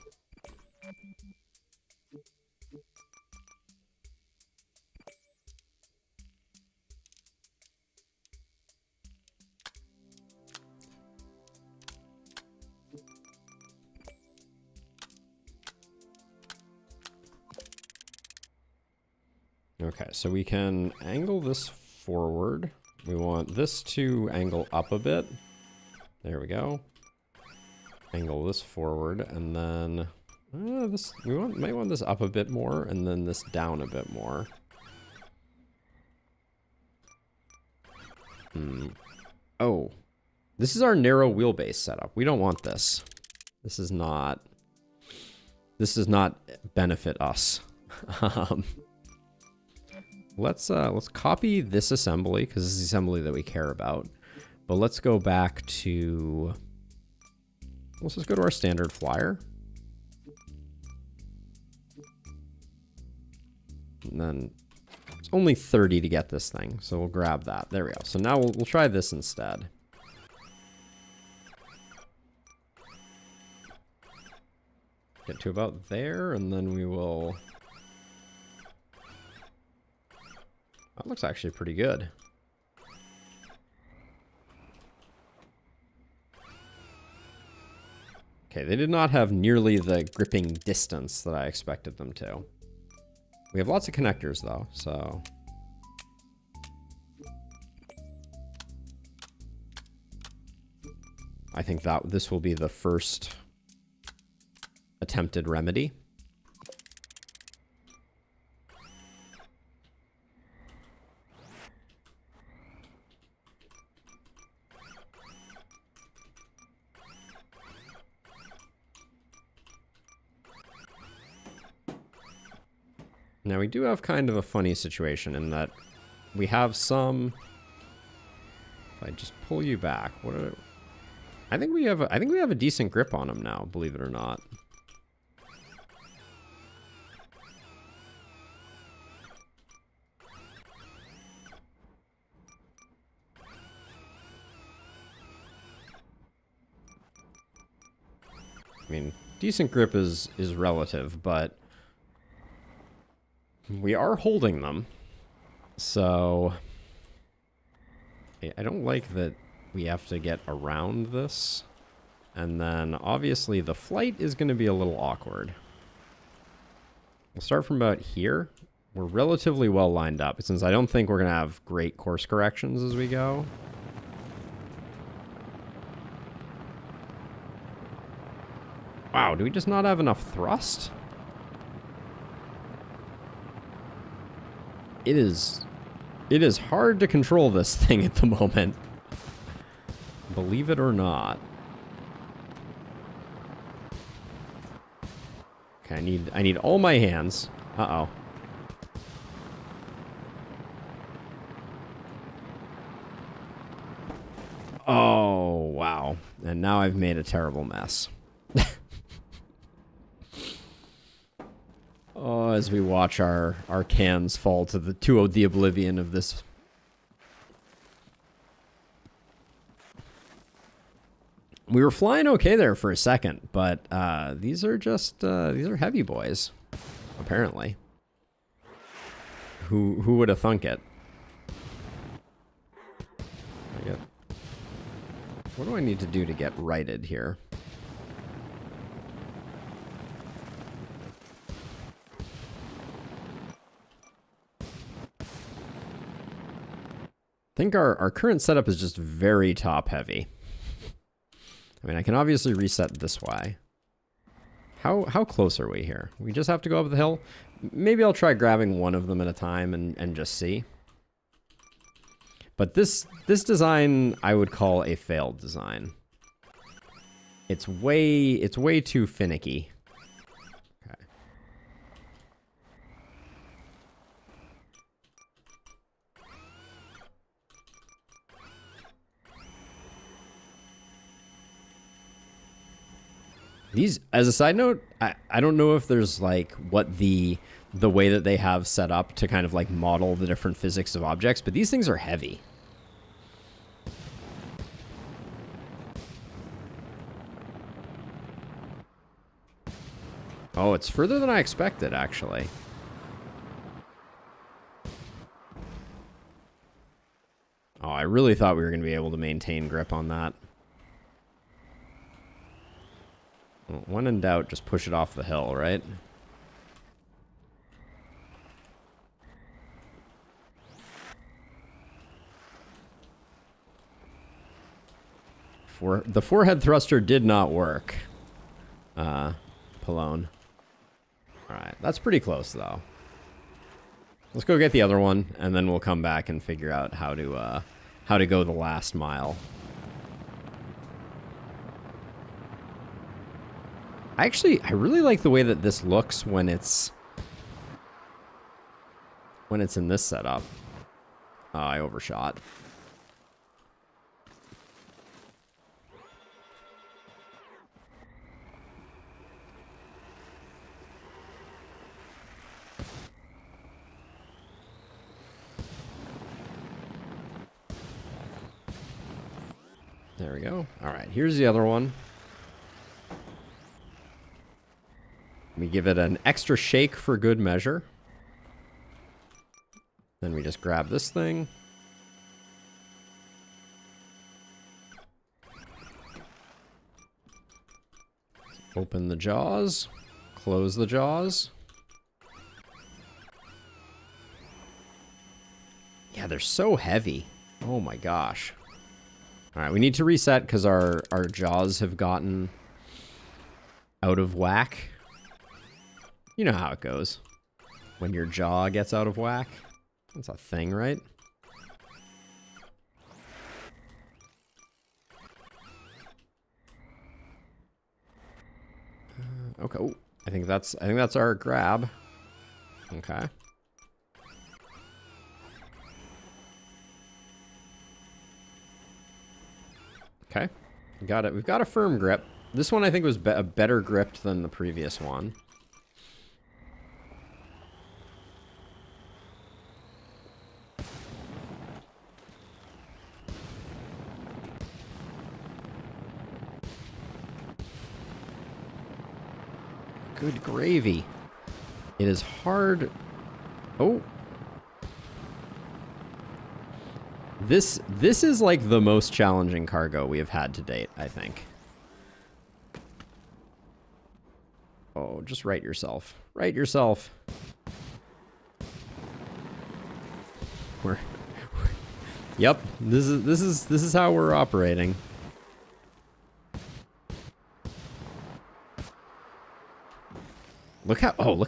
Okay, so we can angle this forward. We want this to angle up a bit. There we go. Angle this forward, and then this might want this up a bit more, and then this down a bit more. Oh, this is our narrow wheelbase setup. We don't want this. This does not benefit us. Let's copy this assembly, because this is the assembly that we care about. But let's go back to, let's just go to our standard flyer. And then it's only 30 to get this thing, so we'll grab that. There we go. So now we'll try this instead. Get to about there, and then we will... That looks actually pretty good. Okay, they did not have nearly the gripping distance that I expected them to. We have lots of connectors though, so... I think that this will be the first attempted remedy. Now we do have kind of a funny situation in that we have some. If I just pull you back, I think we have a decent grip on them now, believe it or not. I mean, decent grip is relative, but we are holding them, so I don't like that we have to get around this. And then obviously the flight is going to be a little awkward. We'll start from about here. We're relatively well lined up, since I don't think we're going to have great course corrections as we go. Wow, do we just not have enough thrust? It is hard to control this thing at the moment. Believe it or not. Okay, I need all my hands. Uh-oh. Oh, wow. And now I've made a terrible mess. Oh, as we watch our cans fall to the oblivion of this. We were flying okay there for a second, but these are heavy boys, apparently. Who would have thunk it? What do I need to do to get righted here? I think our current setup is just very top heavy. I mean, I can obviously reset this way. How close are we here? We just have to go up the hill? Maybe I'll try grabbing one of them at a time and just see. But this design I would call a failed design. It's way too finicky. Okay. These, as a side note, I don't know if there's like what the way that they have set up to kind of like model the different physics of objects, but these things are heavy. Oh, it's further than I expected, actually. Oh, I really thought we were going to be able to maintain grip on that. Well, when in doubt, just push it off the hill, right? The forehead thruster did not work. Pallone. Alright, that's pretty close, though. Let's go get the other one, and then we'll come back and figure out how to go the last mile. I really like the way that this looks when it's in this setup. Oh, I overshot. There we go. All right, here's the other one. We give it an extra shake for good measure. Then we just grab this thing. Open the jaws. Close the jaws. Yeah, they're so heavy. Oh my gosh. All right, we need to reset because our jaws have gotten out of whack. You know how it goes when your jaw gets out of whack. That's a thing, right? Okay. Ooh, I think that's our grab. Okay. Okay, got it. We've got a firm grip. This one I think was a better gripped than the previous one. Good gravy. It is hard. Oh. This is like the most challenging cargo we have had to date, I think. Oh, just right yourself. Right yourself. Yep, this is how we're operating. Look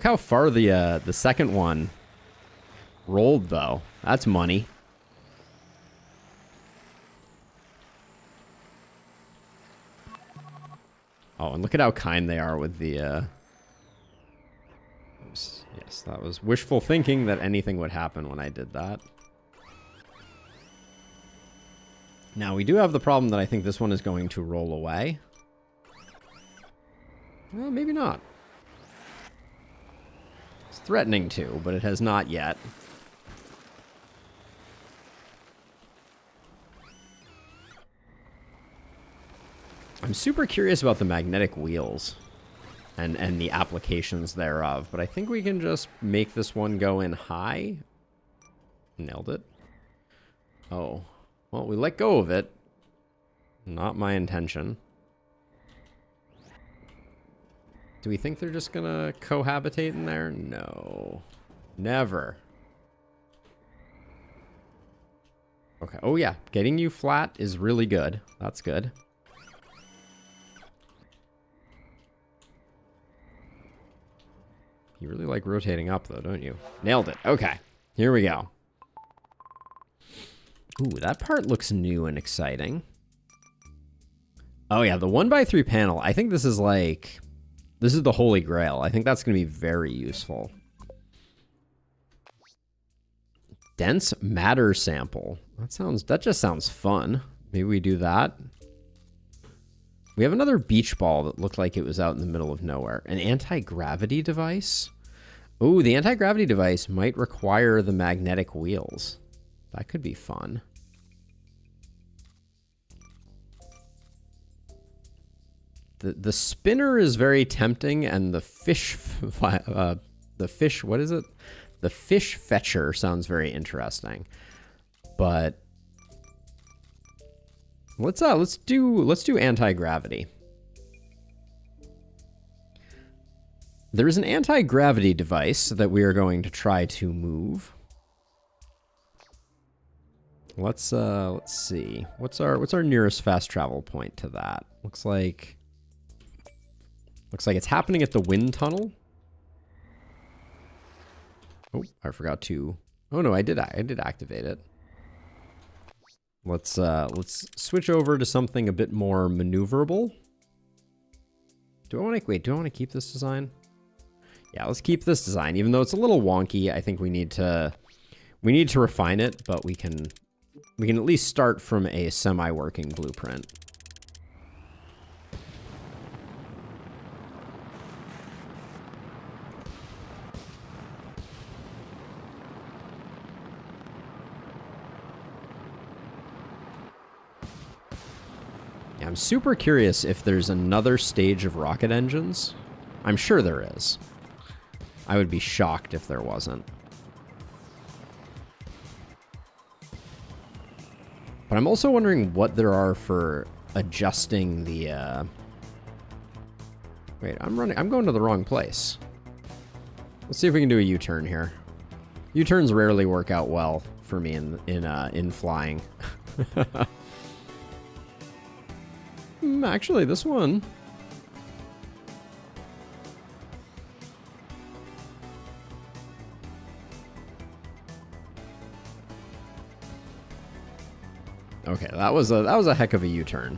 how far the second one rolled though. That's money. Oh, and look at how kind they are with the, oops. Yes, that was wishful thinking that anything would happen when I did that. Now, we do have the problem that I think this one is going to roll away. Well, maybe not. It's threatening to, but it has not yet. I'm super curious about the magnetic wheels and the applications thereof, but I think we can just make this one go in high. Nailed it. Oh, well, we let go of it. Not my intention. Do we think they're just gonna cohabitate in there? No. Never. Okay, oh yeah, getting you flat is really good. That's good. You really like rotating up, though, don't you? Nailed it. Okay. Here we go. Ooh, that part looks new and exciting. Oh, yeah. The 1x3 panel. I think this is like... This is the holy grail. I think that's going to be very useful. Dense matter sample. That just sounds fun. Maybe we do that. We have another beach ball that looked like it was out in the middle of nowhere. An anti-gravity device? Oh, the anti-gravity device might require the magnetic wheels. That could be fun. The spinner is very tempting, and the fish, what is it? The fish fetcher sounds very interesting. But let's do anti-gravity. There is an anti-gravity device that we are going to try to move. Let's see. What's our nearest fast travel point to that? Looks like it's happening at the wind tunnel. Oh, I forgot to. Oh no, I did activate it. Let's switch over to something a bit more maneuverable. Do I want to keep this design? Yeah, let's keep this design. Even though it's a little wonky, I think we need to refine it, but we can at least start from a semi-working blueprint. Yeah, I'm super curious if there's another stage of rocket engines. I'm sure there is. I would be shocked if there wasn't. But I'm also wondering what there are for adjusting the, Wait, I'm going to the wrong place. Let's see if we can do a U-turn here. U-turns rarely work out well for me in flying. Actually, this one... Okay, that was a heck of a U-turn.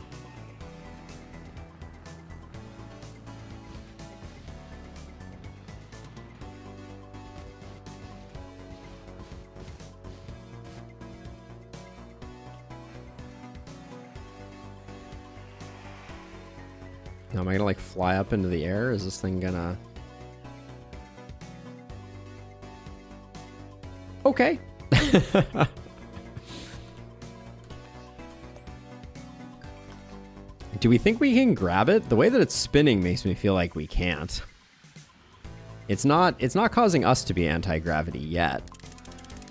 Now, am I gonna like fly up into the air? Is this thing gonna... Okay. Do we think we can grab it? The way that it's spinning makes me feel like we can't. It's not causing us to be anti-gravity yet.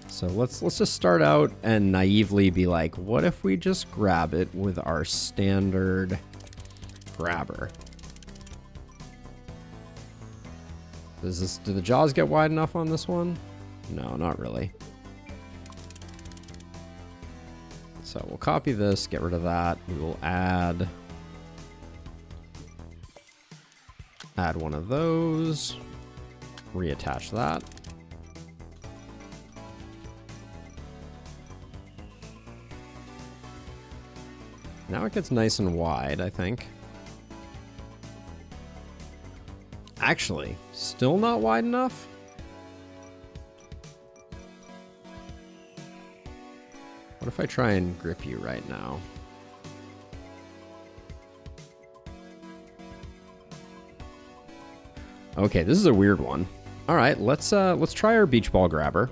So let's just start out and naively be like, what if we just grab it with our standard grabber? Do the jaws get wide enough on this one? No, not really. So we'll copy this, get rid of that. We will add one of those, reattach that. Now it gets nice and wide, I think. Actually, still not wide enough? What if I try and grip you right now? Okay, this is a weird one. All right, let's try our beach ball grabber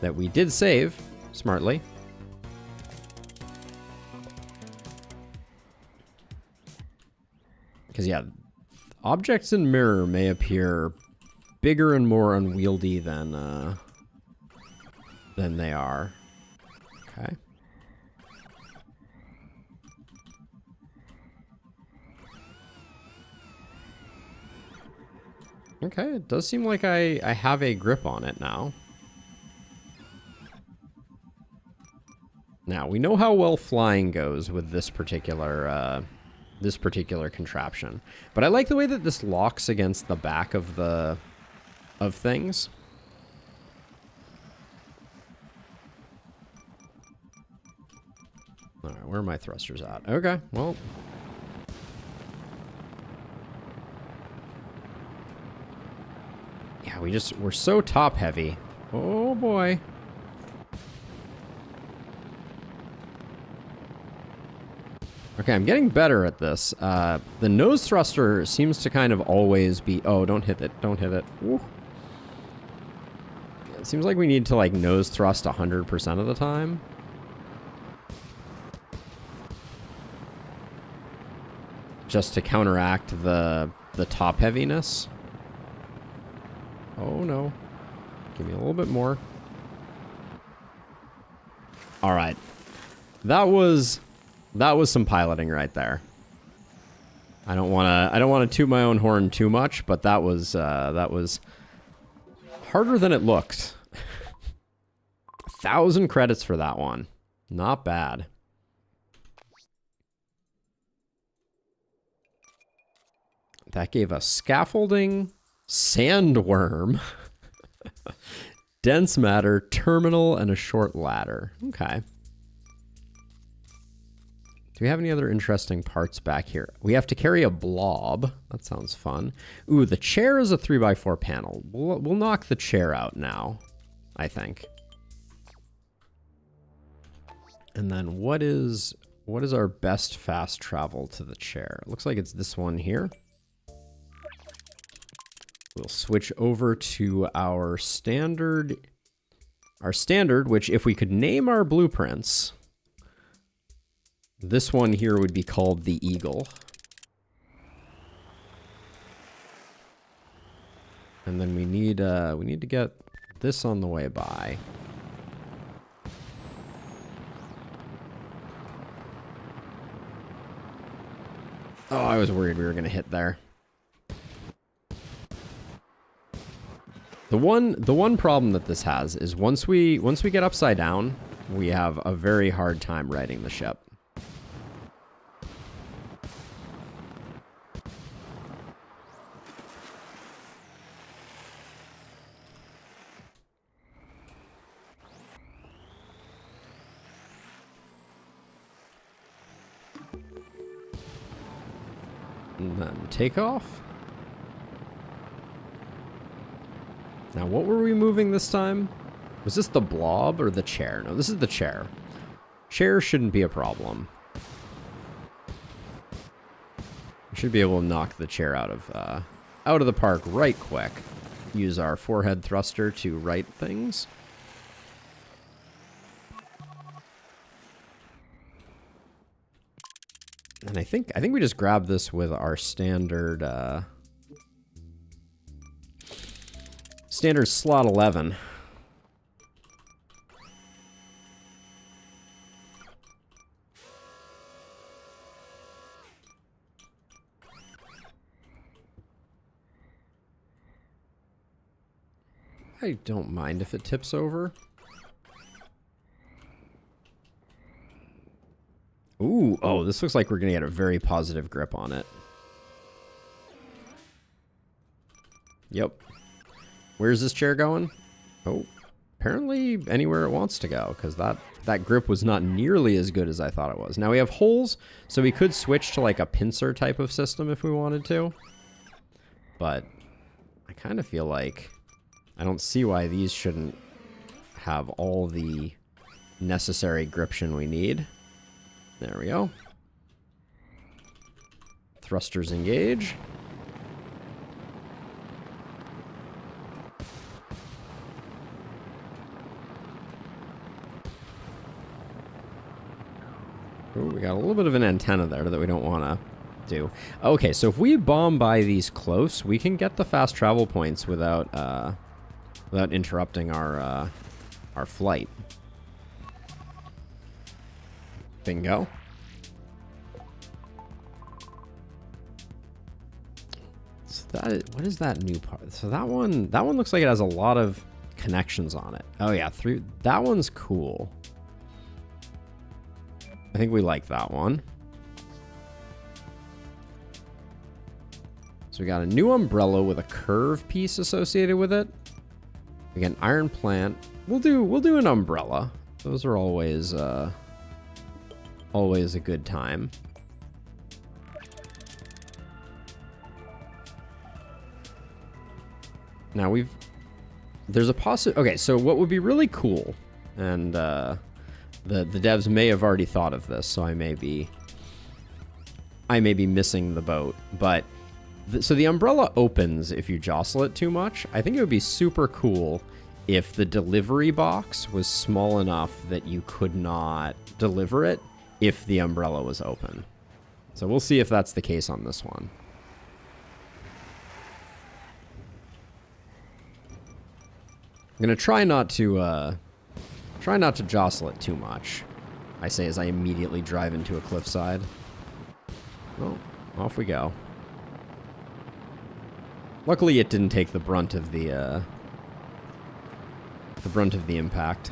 that we did save smartly. Because yeah, objects in mirror may appear bigger and more unwieldy than they are. Okay. Okay, it does seem like I have a grip on it now. Now, we know how well flying goes with this particular contraption. But I like the way that this locks against the back of things. All right, where are my thrusters at? Okay, well... Yeah, we're so top heavy. Oh boy. Okay, I'm getting better at this. The nose thruster seems to kind of always be... Oh, don't hit it. Don't hit it. Ooh. It seems like we need to, like, nose thrust 100% of the time. Just to counteract the top heaviness. Oh, no. Give me a little bit more. All right. That was some piloting right there. I don't want to toot my own horn too much, but that was harder than it looked. 1,000 credits for that one. Not bad. That gave us scaffolding, sandworm, dense matter, terminal, and a short ladder. Okay. Do we have any other interesting parts back here? We have to carry a blob. That sounds fun. Ooh, the chair is a 3x4 panel. We'll knock the chair out now, I think. And then what is our best fast travel to the chair? It looks like it's this one here. We'll switch over to our standard, which if we could name our blueprints, this one here would be called the Eagle. And then we need to get this on the way by. Oh, I was worried we were going to hit there. The one problem that this has is once we get upside down, we have a very hard time righting the ship. And then take off. Now, what were we moving this time? Was this the blob or the chair? No, this is the chair. Chair shouldn't be a problem. We should be able to knock the chair out of the park right quick. Use our forehead thruster to right things. And I think we just grab this with our standard standard slot 11. I don't mind if it tips over. Ooh, oh, this looks like we're going to get a very positive grip on it. Yep. Where's this chair going? Oh, apparently anywhere it wants to go, because that grip was not nearly as good as I thought it was. Now we have holes, so we could switch to like a pincer type of system if we wanted to. But I kind of feel like I don't see why these shouldn't have all the necessary gription we need. There we go. Thrusters engage. Ooh, we got a little bit of an antenna there that we don't want to do. Okay, so if we bomb by these close, we can get the fast travel points without interrupting our flight. Bingo. So what is that new part? So that one looks like it has a lot of connections on it. Oh yeah, that one's cool. I think we like that one. So we got a new umbrella with a curve piece associated with it. We got an iron plant. We'll do an umbrella. Those are always a good time. Now there's a okay, so what would be really cool, and the devs may have already thought of this, so I may be I may be missing the boat, but so the umbrella opens if you jostle it too much. I think it would be super cool if the delivery box was small enough that you could not deliver it if the umbrella was open. So we'll see if that's the case on this one. I'm gonna try not to jostle it too much. I say as I immediately drive into a cliffside. Well, off we go. Luckily, it didn't take the brunt of the impact.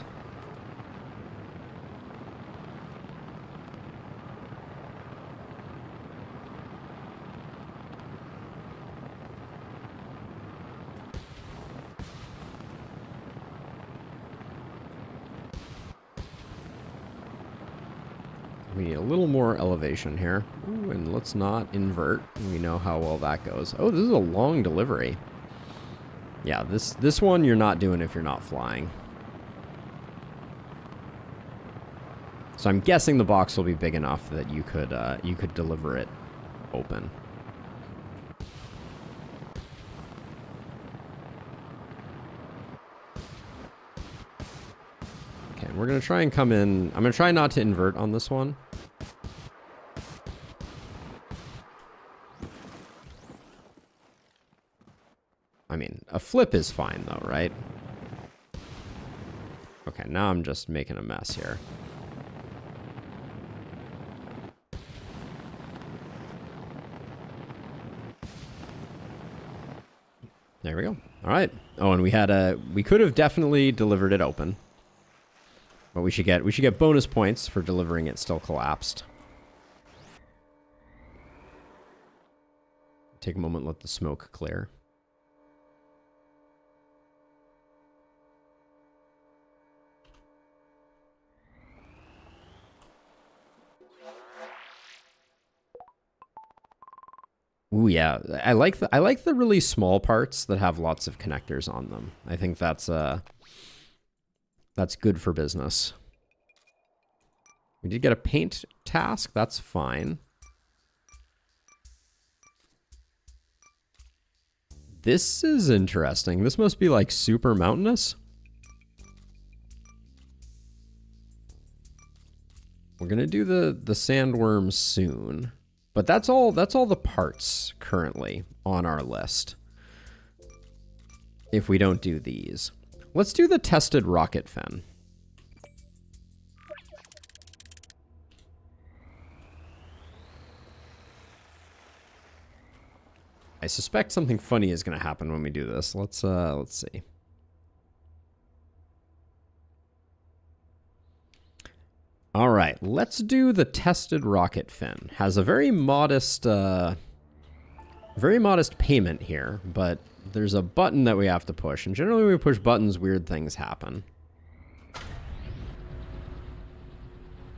We need a little more elevation here. Ooh, and let's not invert. We know how well that goes. Oh, this is a long delivery. Yeah, this one you're not doing if you're not flying. So I'm guessing the box will be big enough that you could deliver it open. Okay, we're gonna try and come in. I'm gonna try not to invert on this one. I mean, a flip is fine though, right? Okay, now I'm just making a mess here. There we go. All right. Oh, and we could have definitely delivered it open. But we should get bonus points for delivering it still collapsed. Take a moment, let the smoke clear. Ooh, yeah. I like the really small parts that have lots of connectors on them. I think that's good for business. We did get a paint task. That's fine. This is interesting. This must be like super mountainous. We're gonna do the sandworms soon. But that's all the parts currently on our list. If we don't do these. Let's do the tested rocket fin. I suspect something funny is going to happen when we do this. Let's see. All right, let's do the tested rocket fin. Has a very modest payment here, but there's a button that we have to push, and generally when we push buttons, weird things happen.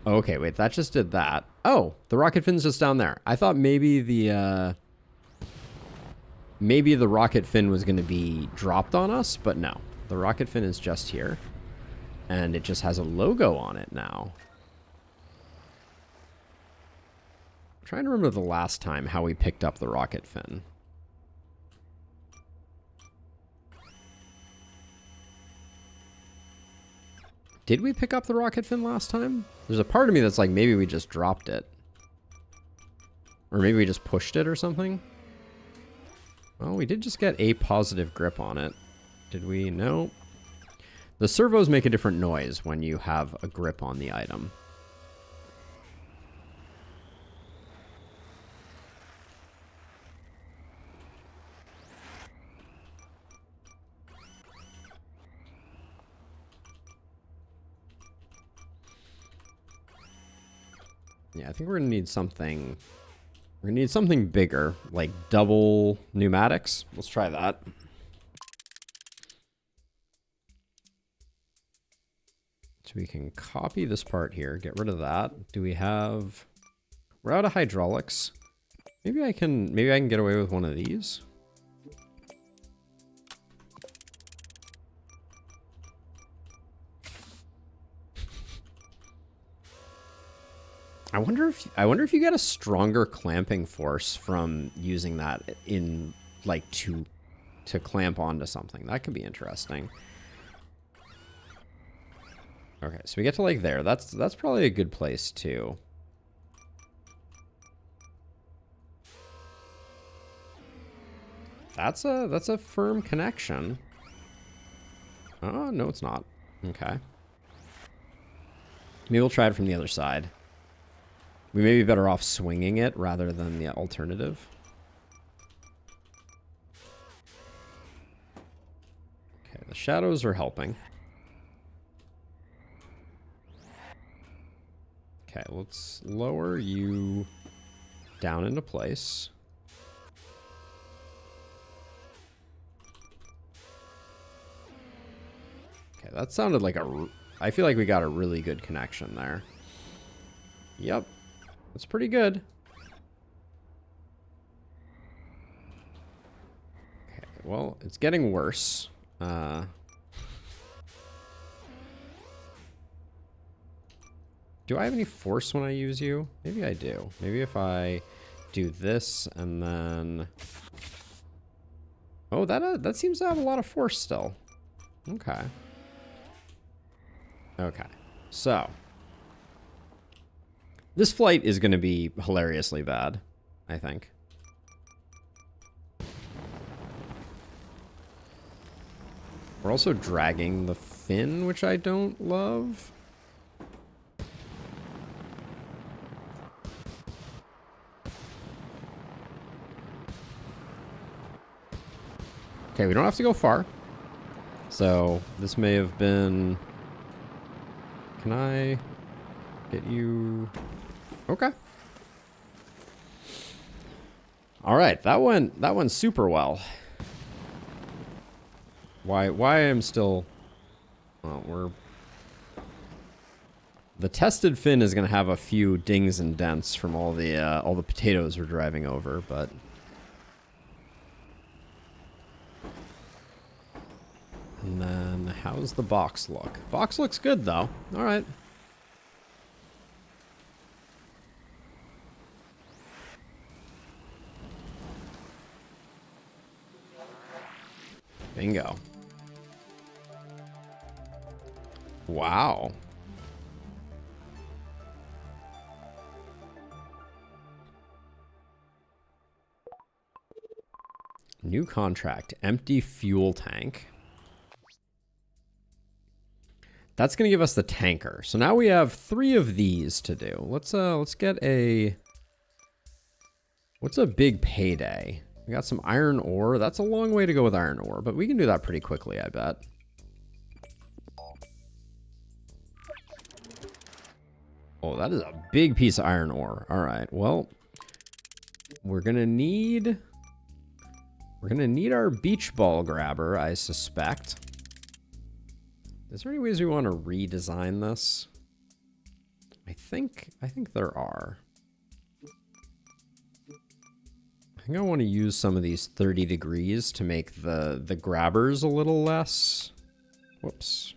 Okay, wait, that just did that. Oh, the rocket fin's just down there. I thought maybe the rocket fin was going to be dropped on us, but no. The rocket fin is just here, and it just has a logo on it now. I'm trying to remember the last time how we picked up the rocket fin. Did we pick up the rocket fin last time? There's a part of me that's like, maybe we just dropped it. Or maybe we just pushed it or something. Well, we did just get a positive grip on it. Did we? No. The servos make a different noise when you have a grip on the item. Yeah, I think we're gonna need something. We're gonna need something bigger, like double pneumatics. Let's try that. So we can copy this part here, get rid of that. Do we have... We're out of hydraulics. Maybe I can get away with one of these. I wonder if you get a stronger clamping force from using that in like to clamp onto something. That could be interesting. Okay, so we get to like there. That's probably a good place too. That's a firm connection. Oh, no, it's not. Okay. Maybe we'll try it from the other side. We may be better off swinging it rather than the alternative. Okay, the shadows are helping. Okay, let's lower you down into place. Okay, that sounded like I feel like we got a really good connection there. Yep. That's pretty good. Okay, well, it's getting worse. Do I have any force when I use you? Maybe I do. Maybe if I do this and then... Oh, that seems to have a lot of force still. Okay. Okay. So. This flight is going to be hilariously bad, I think. We're also dragging the fin, which I don't love. Okay, we don't have to go far. So, this may have been... Can I get you... Okay. All right, that went super well. Why I'm still... Well, we're... The tested fin is going to have a few dings and dents from all the potatoes we're driving over, but... And then, how's the box look? Box looks good, though. All right. Bingo. Wow. New contract. Empty fuel tank. That's going to give us the tanker. So now we have 3 of these to do. Let's get a... What's a big payday? We got some iron ore. That's a long way to go with iron ore, but we can do that pretty quickly, I bet. Oh, that is a big piece of iron ore. All right, well, we're going to need our beach ball grabber, I suspect. Is there any ways we want to redesign this? I think there are. I think I want to use some of these 30 degrees to make the grabbers a little less. Whoops.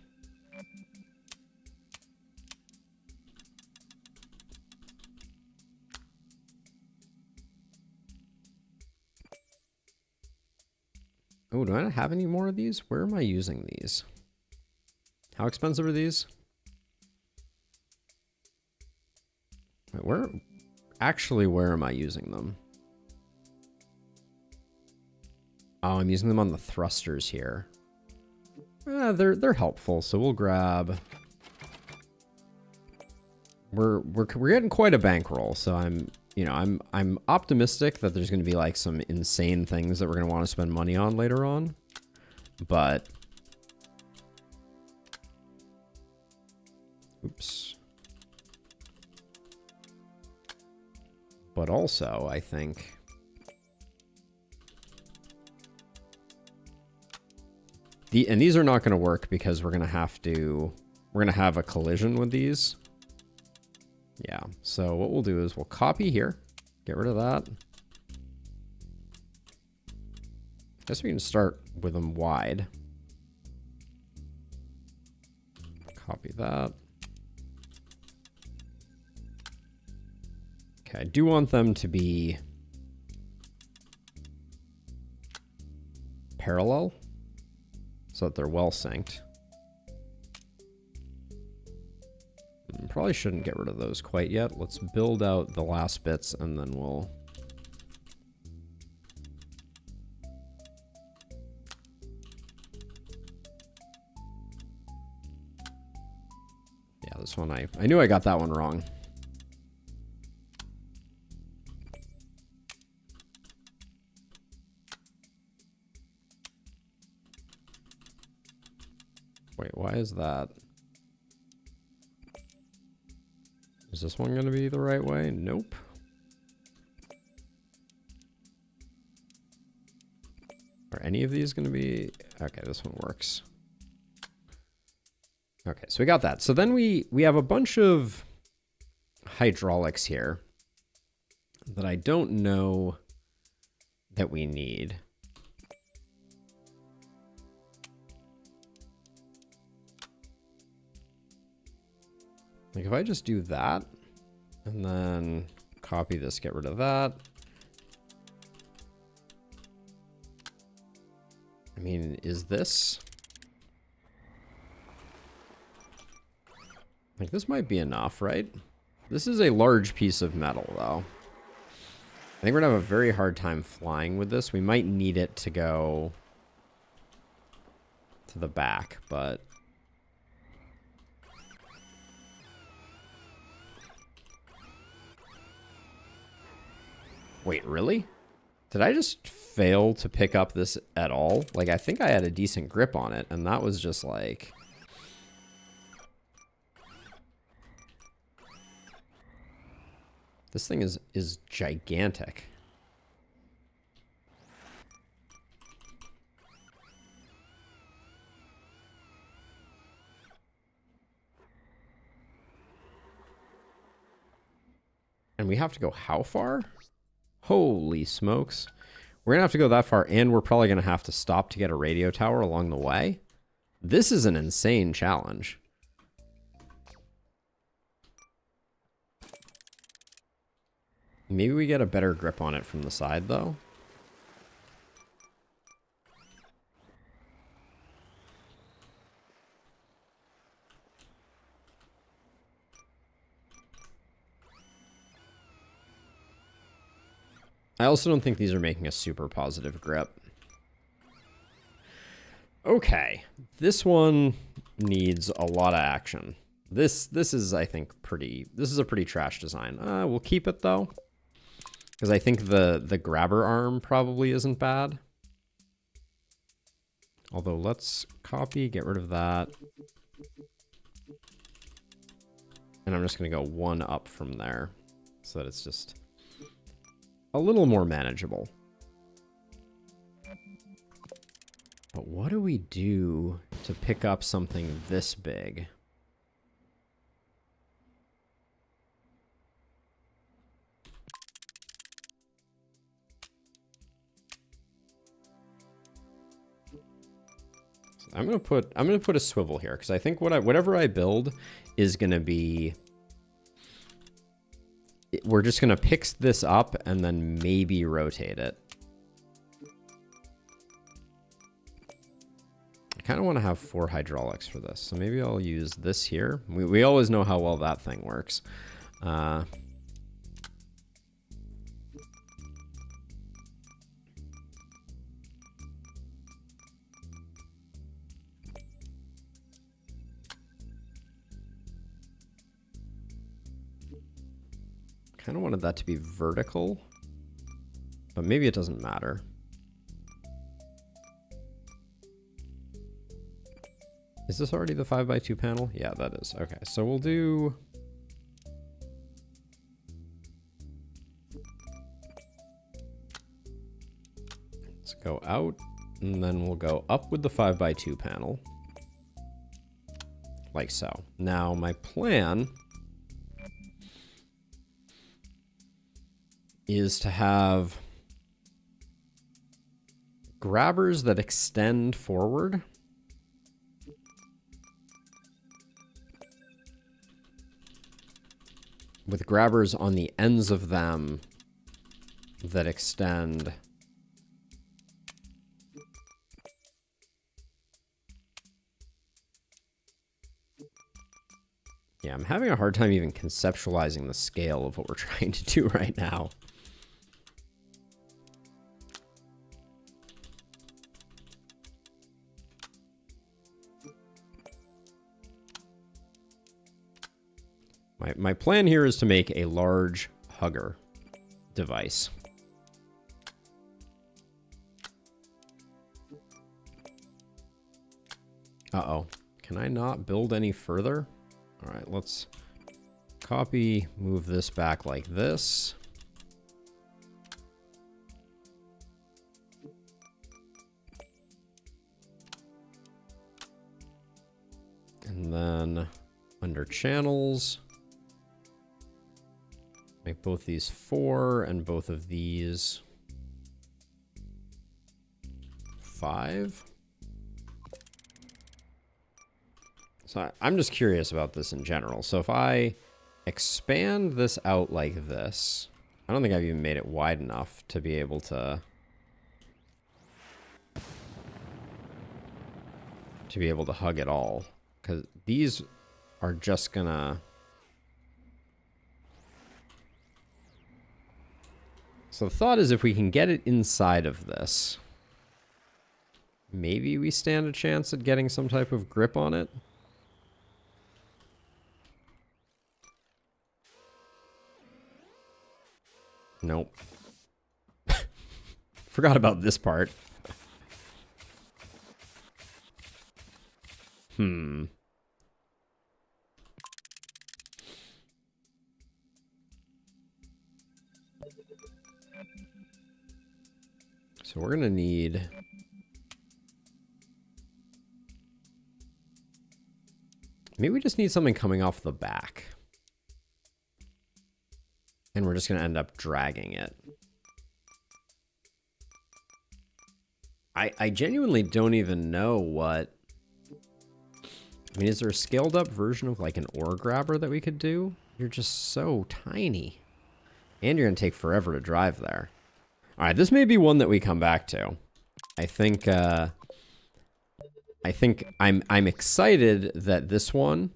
Oh, do I not have any more of these? Where am I using these? How expensive are these? Wait, where am I using them? Oh, I'm using them on the thrusters here. They're helpful, so we'll grab... We're getting quite a bankroll, so I'm optimistic that there's going to be like some insane things that we're going to want to spend money on later on. But oops. But also, I think these are not going to work because we're going to have a collision with these. Yeah, so what we'll do is we'll copy here, get rid of that. Guess we can start with them wide. Copy that. Okay, I do want them to be parallel so that they're well synced. Probably shouldn't get rid of those quite yet. Let's build out the last bits and then we'll... Yeah, this one, I knew I got that one wrong. Wait, why is that? Is this one going to be the right way? Nope. Are any of these going to be... Okay, this one works. Okay, so we got that. So then we have a bunch of hydraulics here that I don't know that we need. Like if I just do that and then copy this, get rid of that. I mean, is this? Like this might be enough, right? This is a large piece of metal though. I think we're gonna have a very hard time flying with this. We might need it to go to the back, but wait, really? Did I just fail to pick up this at all? Like, I think I had a decent grip on it, and that was just like... This thing is gigantic. And we have to go how far? Holy smokes. We're gonna have to go that far, and we're probably gonna have to stop to get a radio tower along the way. This is an insane challenge. Maybe we get a better grip on it from the side, though. I also don't think these are making a super positive grip. Okay, this one needs a lot of action. This is, I think, this is a pretty trash design. We'll keep it, though. Because I think the grabber arm probably isn't bad. Although, let's copy, get rid of that. And I'm just going to go one up from there. So that it's just a little more manageable. But what do we do to pick up something this big? I'm gonna put a swivel here because I think whatever I build is gonna be. We're just gonna pick this up and then maybe rotate it. I kind of want to have 4 hydraulics for this, so maybe I'll use this here. We always know how well that thing works. Kind of wanted that to be vertical, but maybe it doesn't matter. Is this already the 5x2 panel? Yeah, that is. Okay, so we'll do... Let's go out, and then we'll go up with the 5x2 panel. Like so. Now, my plan is to have grabbers that extend forward. with grabbers on the ends of them that extend. Yeah, I'm having a hard time even conceptualizing the scale of what we're trying to do right now. My plan here is to make a large hugger device. Uh-oh. Can I not build any further? All right, let's copy, move this back like this. And then under channels, make both these 4 and both of these 5. So I'm just curious about this in general. So if I expand this out like this, I don't think I've even made it wide enough to be able to hug it all, because these are just gonna. So the thought is if we can get it inside of this, maybe we stand a chance at getting some type of grip on it. Nope. Forgot about this part. So we're going to need... Maybe we just need something coming off the back. And we're just going to end up dragging it. I genuinely don't even know what... I mean, is there a scaled up version of like an ore grabber that we could do? You're just so tiny. And you're going to take forever to drive there. All right, this may be one that we come back to. I think I'm excited that this one...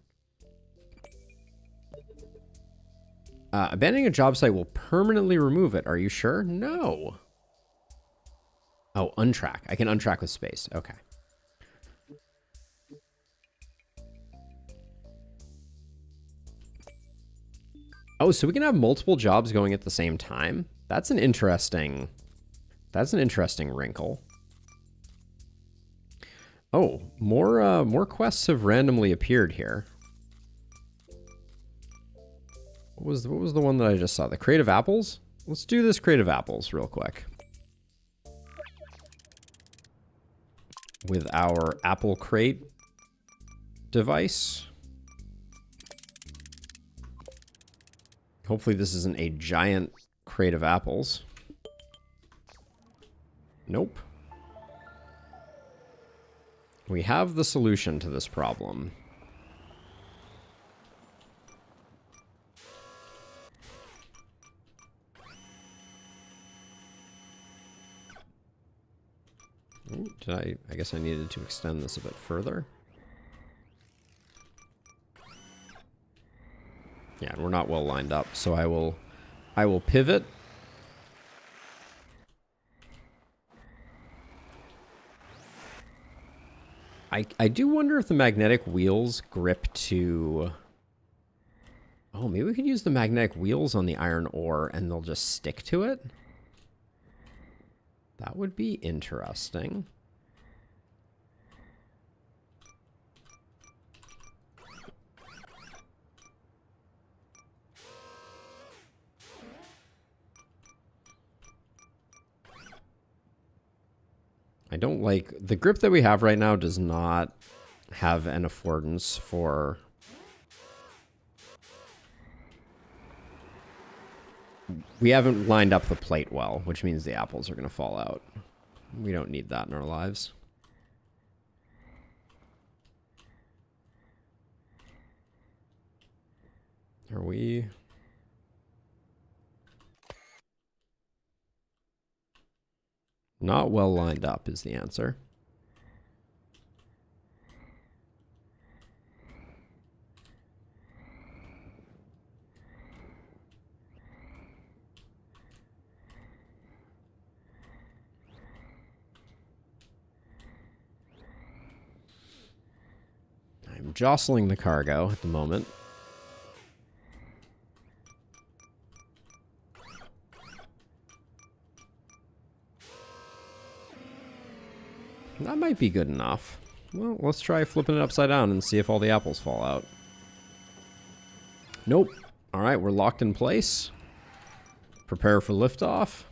abandoning a job site will permanently remove it. Are you sure? No. Oh, untrack. I can untrack with space. Okay. Oh, so we can have multiple jobs going at the same time? That's an interesting wrinkle. Oh, more quests have randomly appeared here. What was the one that I just saw? The crate of apples? Let's do this crate of apples real quick. With our apple crate device. Hopefully this isn't a giant crate of apples. Nope. We have the solution to this problem. Ooh, I guess I needed to extend this a bit further. Yeah, we're not well lined up, so I will pivot. I do wonder if the magnetic wheels grip to... Oh, maybe we could use the magnetic wheels on the iron ore and they'll just stick to it? That would be interesting. I don't like... The grip that we have right now does not have an affordance for... We haven't lined up the plate well, which means the apples are going to fall out. We don't need that in our lives. Are we Not well lined up is the answer. I'm jostling the cargo at the moment. That might be good enough. Well, let's try flipping it upside down and see if all the apples fall out. Nope. All right, we're locked in place. Prepare for liftoff.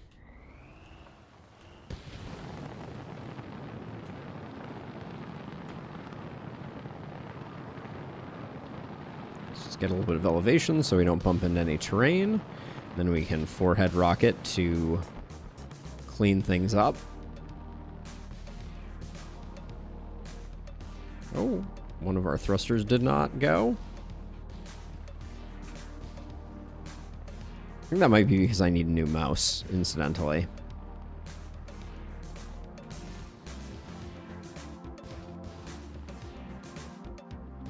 Let's just get a little bit of elevation so we don't bump into any terrain. Then we can forehead rocket to clean things up. Oh, one of our thrusters did not go. I think that might be because I need a new mouse, incidentally.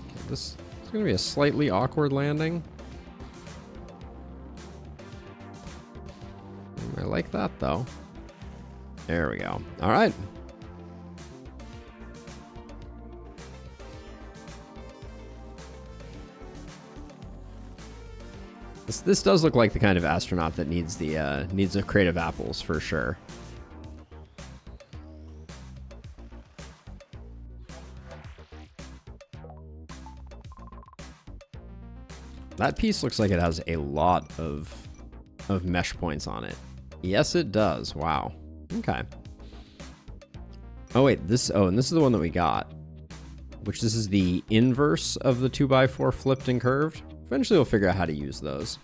Okay, this is going to be a slightly awkward landing. I like that, though. There we go. All right. This does look like the kind of astronaut that needs the creative apples for sure. That piece looks like it has a lot of mesh points on it. Yes, it does. Wow. Okay. Oh wait, and this is the one that we got, which this is the inverse of the 2x4 flipped and curved. Eventually we'll figure out how to use those.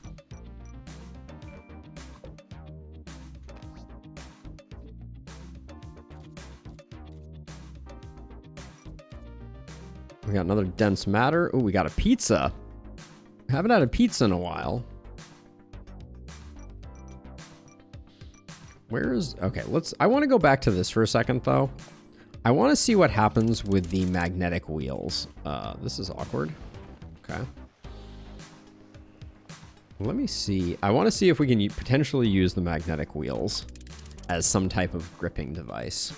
We got another dense matter. Oh, we got a pizza. Haven't had a pizza in a while. Okay, I want to go back to this for a second though. I want to see what happens with the magnetic wheels. This is awkward. Okay. Let me see. I want to see if we can potentially use the magnetic wheels as some type of gripping device.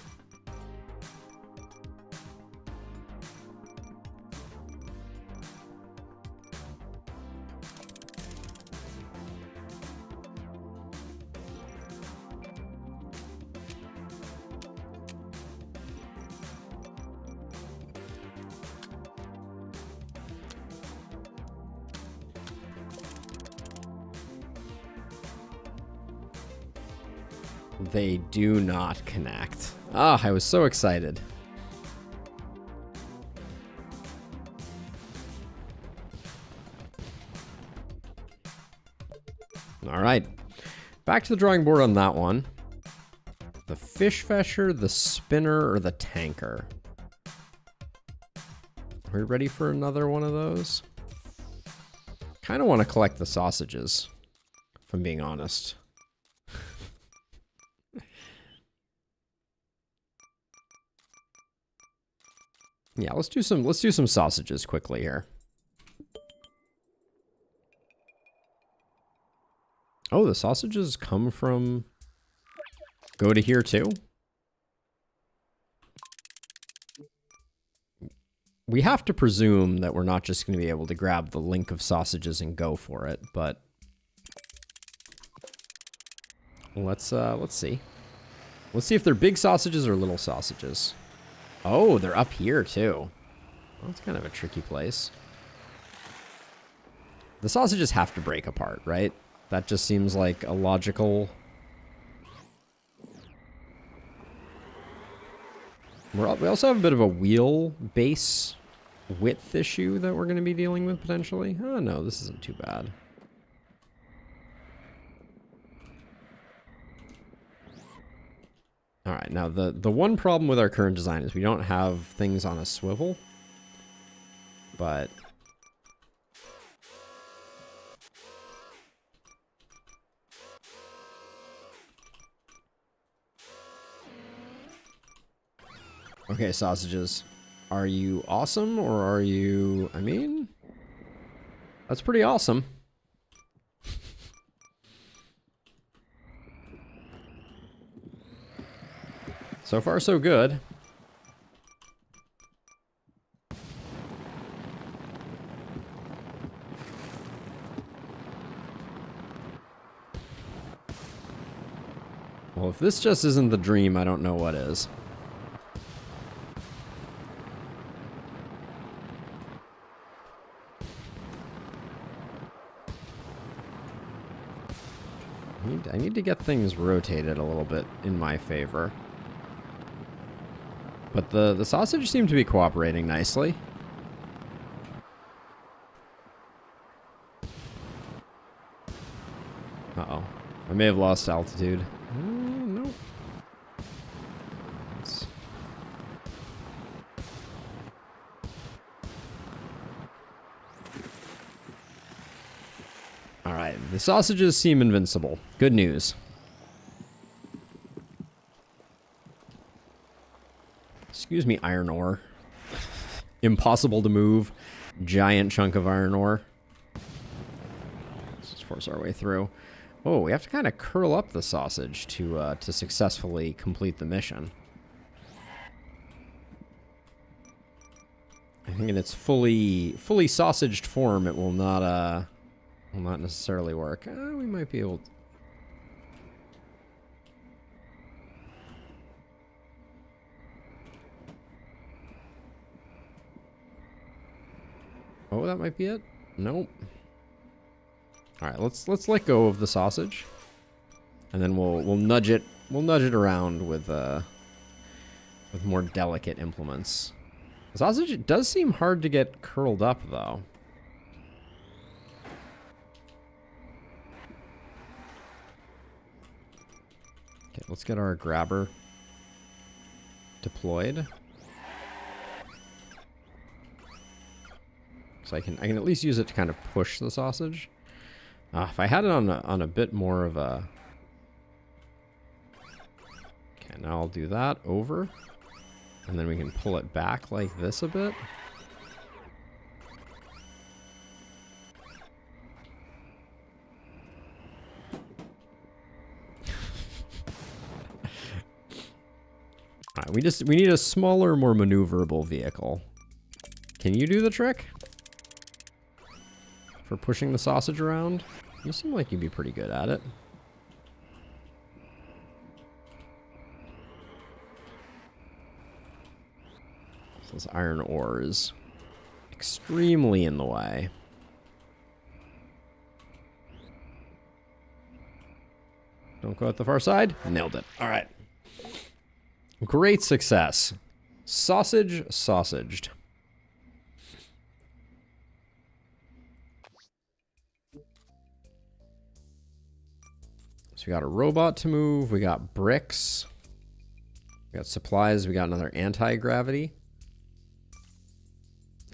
They do not connect. Ah, I was so excited. All right. Back to the drawing board on that one. The fish fetcher, the spinner, or the tanker? Are we ready for another one of those? Kind of want to collect the sausages, if I'm being honest. Yeah, let's do some sausages quickly here. Oh, the sausages come from go to here too? We have to presume that we're not just going to be able to grab the link of sausages and go for it, but let's see. Let's see if they're big sausages or little sausages. Oh, they're up here too. Well, that's kind of a tricky place. The sausages have to break apart, right? That just seems like a logical... We also have a bit of a wheel base width issue that we're going to be dealing with potentially. Oh, no, this isn't too bad. All right, now the one problem with our current design is we don't have things on a swivel, but Okay, sausages. Are you awesome or are you... I mean... That's pretty awesome. So far, so good. Well, if this just isn't the dream, I don't know what is. I need to get things rotated a little bit in my favor. But the sausage seem to be cooperating nicely. Uh-oh. I may have lost altitude. Nope. Alright, the sausages seem invincible. Good news. Excuse me, iron ore. Impossible to move. Giant chunk of iron ore. Let's just force our way through. Oh, we have to kind of curl up the sausage to successfully complete the mission. I think in its fully sausaged form, it will not necessarily work. We might be able to... Oh, that might be it. Nope. All right, let's let go of the sausage, and then we'll nudge it around with more delicate implements. The sausage, it does seem hard to get curled up though. Okay, let's get our grabber deployed. So I can at least use it to kind of push the sausage. If I had it on a bit more of a... Okay, now I'll do that over. And then we can pull it back like this a bit. Alright, we need a smaller, more maneuverable vehicle. Can you do the trick? For pushing the sausage around? You seem like you'd be pretty good at it. So this iron ore is extremely in the way. Don't go out the far side. Nailed it. All right. Great success. Sausage sausaged. So we got a robot to move, we got bricks, we got supplies, we got another anti-gravity.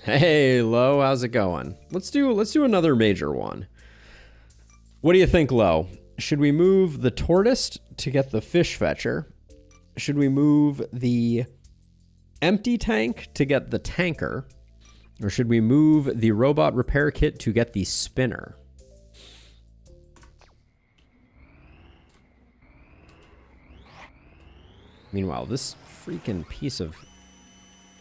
Hey, Lo, how's it going? Let's do another major one. What do you think, Lo? Should we move the tortoise to get the fish fetcher? Should we move the empty tank to get the tanker? Or should we move the robot repair kit to get the spinner? Meanwhile, this freaking piece of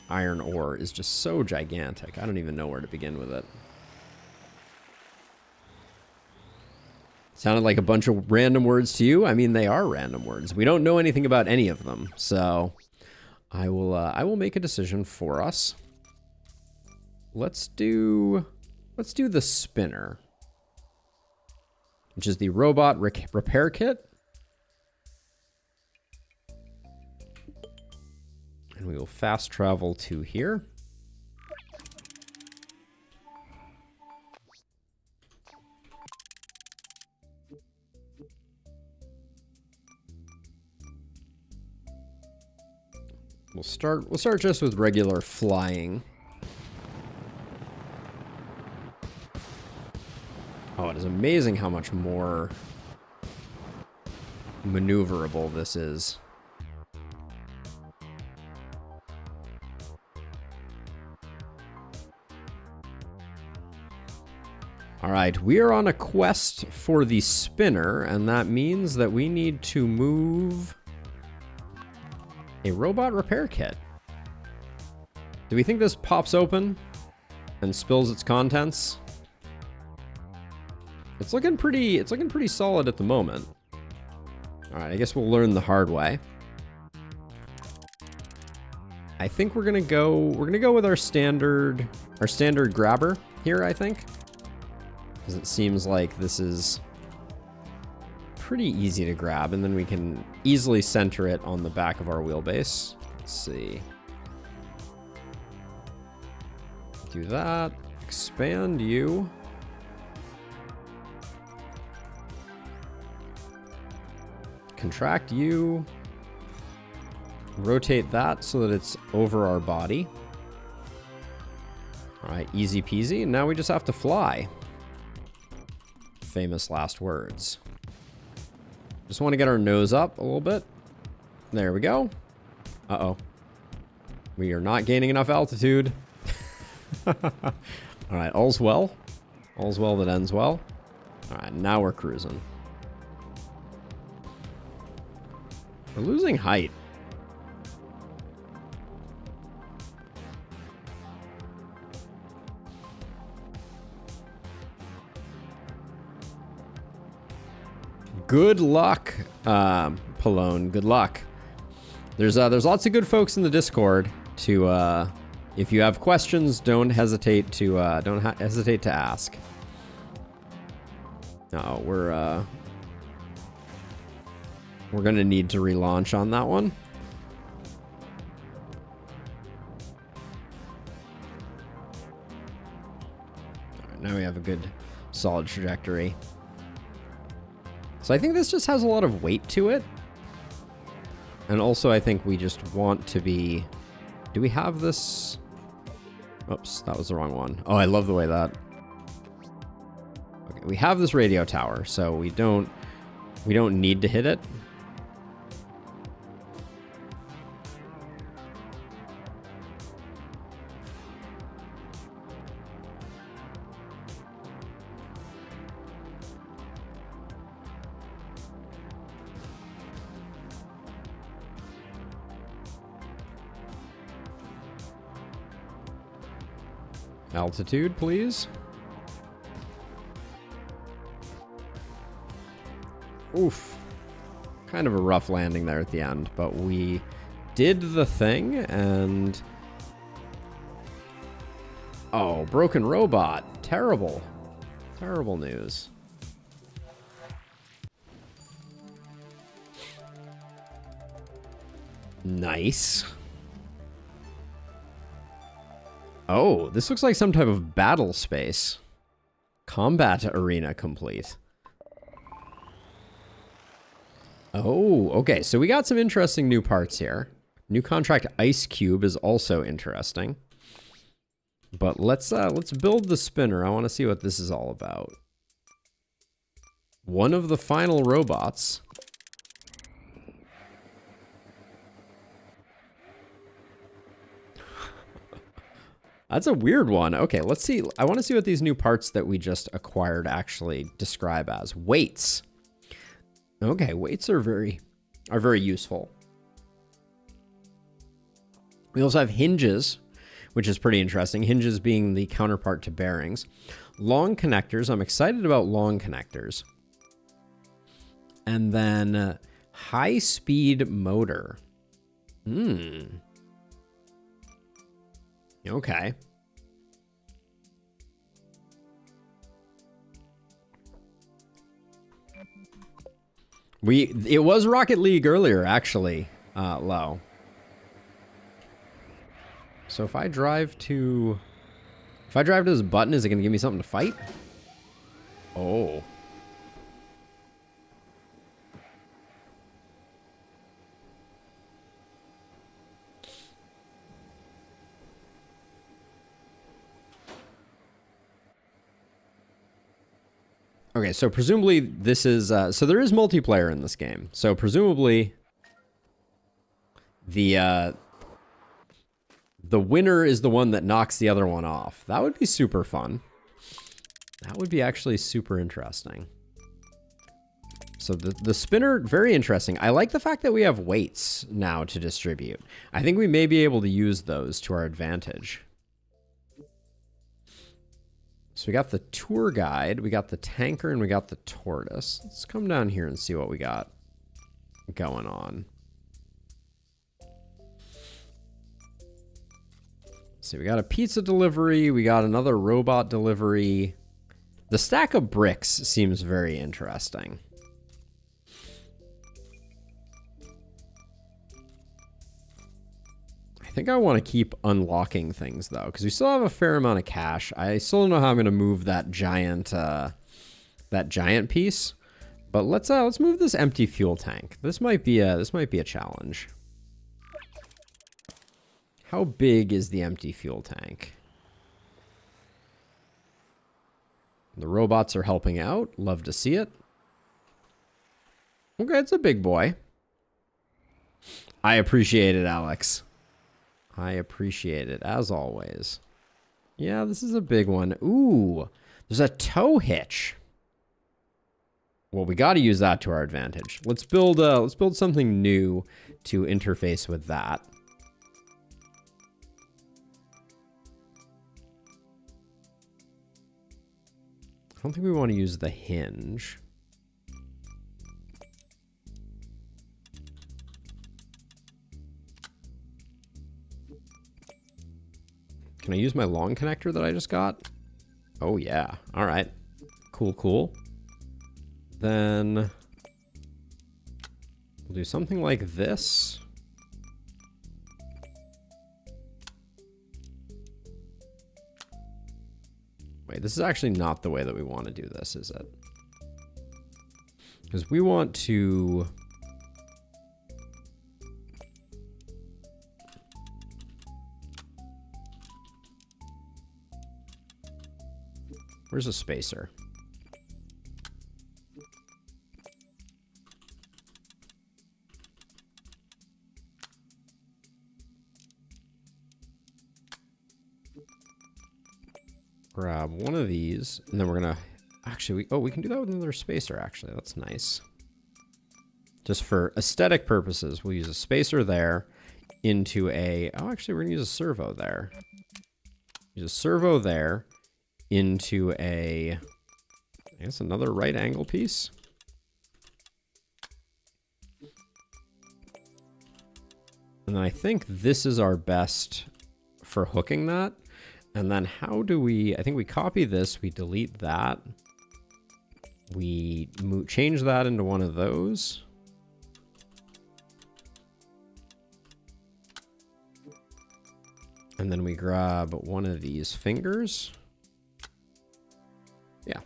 iron ore is just so gigantic. I don't even know where to begin with it. Sounded like a bunch of random words to you. I mean, they are random words. We don't know anything about any of them, so I will make a decision for us. Let's do the spinner, which is the robot repair kit. And we will fast travel to here. We'll start just with regular flying. Oh, it is amazing how much more maneuverable this is. All right, we are on a quest for the spinner, and that means that we need to move a robot repair kit. Do we think this pops open and spills its contents? It's looking pretty solid at the moment. All right, I guess we'll learn the hard way. I think we're gonna go with our standard grabber here, I think. Because it seems like this is pretty easy to grab, and then we can easily center it on the back of our wheelbase. Let's see. Do that. Expand you. Contract you. Rotate that so that it's over our body. All right, easy peasy. And now we just have to fly. Famous last words. Just want to get our nose up a little bit. There we go. Uh-oh. We are not gaining enough altitude. All right, all's well. All's well that ends well. All right, now we're cruising. We're losing height. Good luck, Pallone. Good luck. There's lots of good folks in the Discord. To if you have questions, don't hesitate to ask. No, we're gonna need to relaunch on that one. All right, now we have a good, solid trajectory. So I think this just has a lot of weight to it. And also I think we just want to be... Do we have this? Oops, that was the wrong one. Oh, I love the way that... Okay, we have this radio tower, so we don't need to hit it. Altitude, please. Oof. Kind of a rough landing there at the end, but we did the thing, and... Oh, broken robot. Terrible. Terrible news. Nice. Oh, this looks like some type of battle space. Combat arena complete. Oh, okay. So we got some interesting new parts here. New contract Ice Cube is also interesting. But let's build the spinner. I want to see what this is all about. One of the final robots. That's a weird one. Okay, let's see. I want to see what these new parts that we just acquired actually describe as. Weights. Okay, weights are very useful. We also have hinges, which is pretty interesting. Hinges being the counterpart to bearings. Long connectors. I'm excited about long connectors. And then high-speed motor. Okay. It was Rocket League earlier, actually, Lo. So if I drive to this button, is it going to give me something to fight? Oh. Okay, so presumably this is... so there is multiplayer in this game. So presumably the winner is the one that knocks the other one off. That would be super fun. That would be actually super interesting. So the spinner, very interesting. I like the fact that we have weights now to distribute. I think we may be able to use those to our advantage. So we got the tour guide, we got the tanker, and we got the tortoise. Let's come down here and see what we got going on. So we got a pizza delivery, we got another robot delivery. The stack of bricks seems very interesting. I think I want to keep unlocking things though, because we still have a fair amount of cash. I still don't know how I'm going to move that giant piece, but let's move this empty fuel tank. This might be a challenge. How big is the empty fuel tank? The robots are helping out. Love to see it. Okay, it's a big boy. I appreciate it, Alex. I appreciate it, as always. Yeah, this is a big one. Ooh, there's a tow hitch. Well, we got to use that to our advantage. Let's build something new to interface with that. I don't think we want to use the hinge. Can I use my long connector that I just got? Oh yeah. All right. Cool, cool. Then we'll do something like this. Wait, this is actually not the way that we want to do this, is it? Because we want to... Where's a spacer? Grab one of these, and then we're gonna actually we can do that with another spacer. Actually, that's nice. Just for aesthetic purposes, we'll use a spacer there into a. Oh, actually, we're gonna use a servo there. Use a servo there into a. I guess another right angle piece. And then I think this is our best for hooking that. And then how do we, I think we copy this, we delete that. We change that into one of those. And then we grab one of these fingers. Yeah.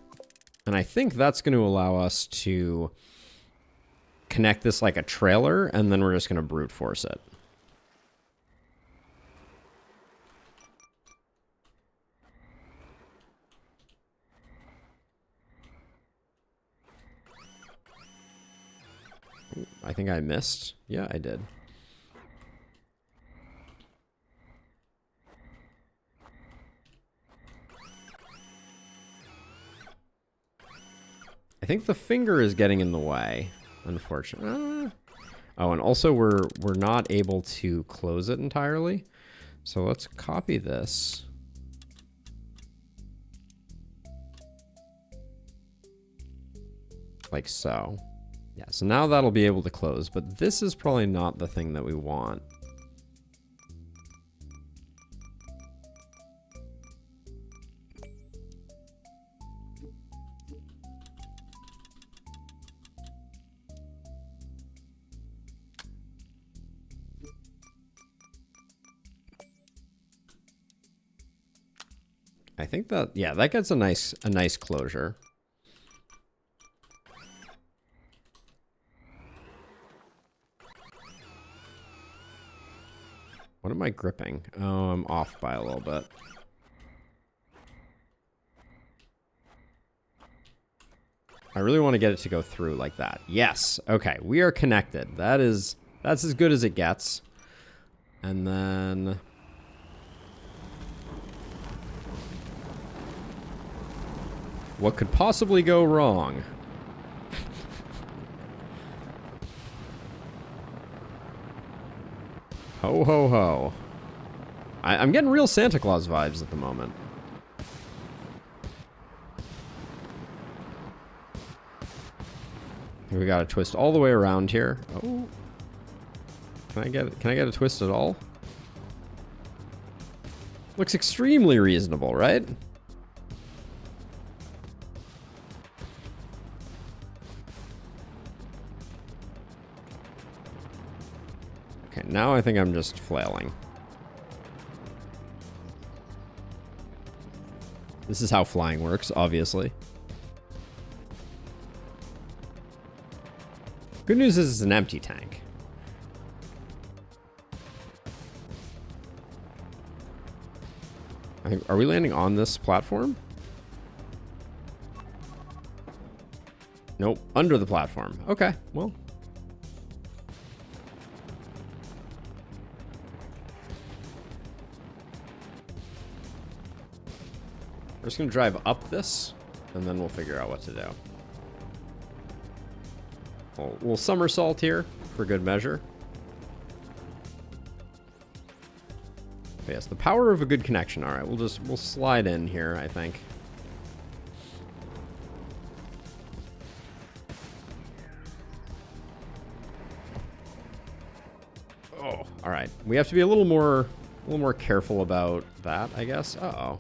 And I think that's going to allow us to connect this like a trailer, and then we're just going to brute force it. I think I missed. Yeah, I did. I think the finger is getting in the way, unfortunately. Oh, and also we're not able to close it entirely. So let's copy this. Like so. Yeah, so now that'll be able to close, but this is probably not the thing that we want. I think that, yeah, that gets a nice closure. What am I gripping? Oh, I'm off by a little bit. I really want to get it to go through like that. Yes. Okay, we are connected. That's as good as it gets. And then What could possibly go wrong? Ho, ho, ho. I'm getting real Santa Claus vibes at the moment. We got a twist all the way around here. Oh. Can I get a twist at all? Looks extremely reasonable, right? Okay, now I think I'm just flailing. This is how flying works, obviously. Good news is it's an empty tank. Are we landing on this platform? Nope, under the platform. Okay, well. We're just gonna drive up this, and then we'll figure out what to do. We'll somersault here for good measure. But yes, the power of a good connection. All right, we'll slide in here, I think. Oh, all right. We have to be a little more careful about that, I guess. Uh-oh.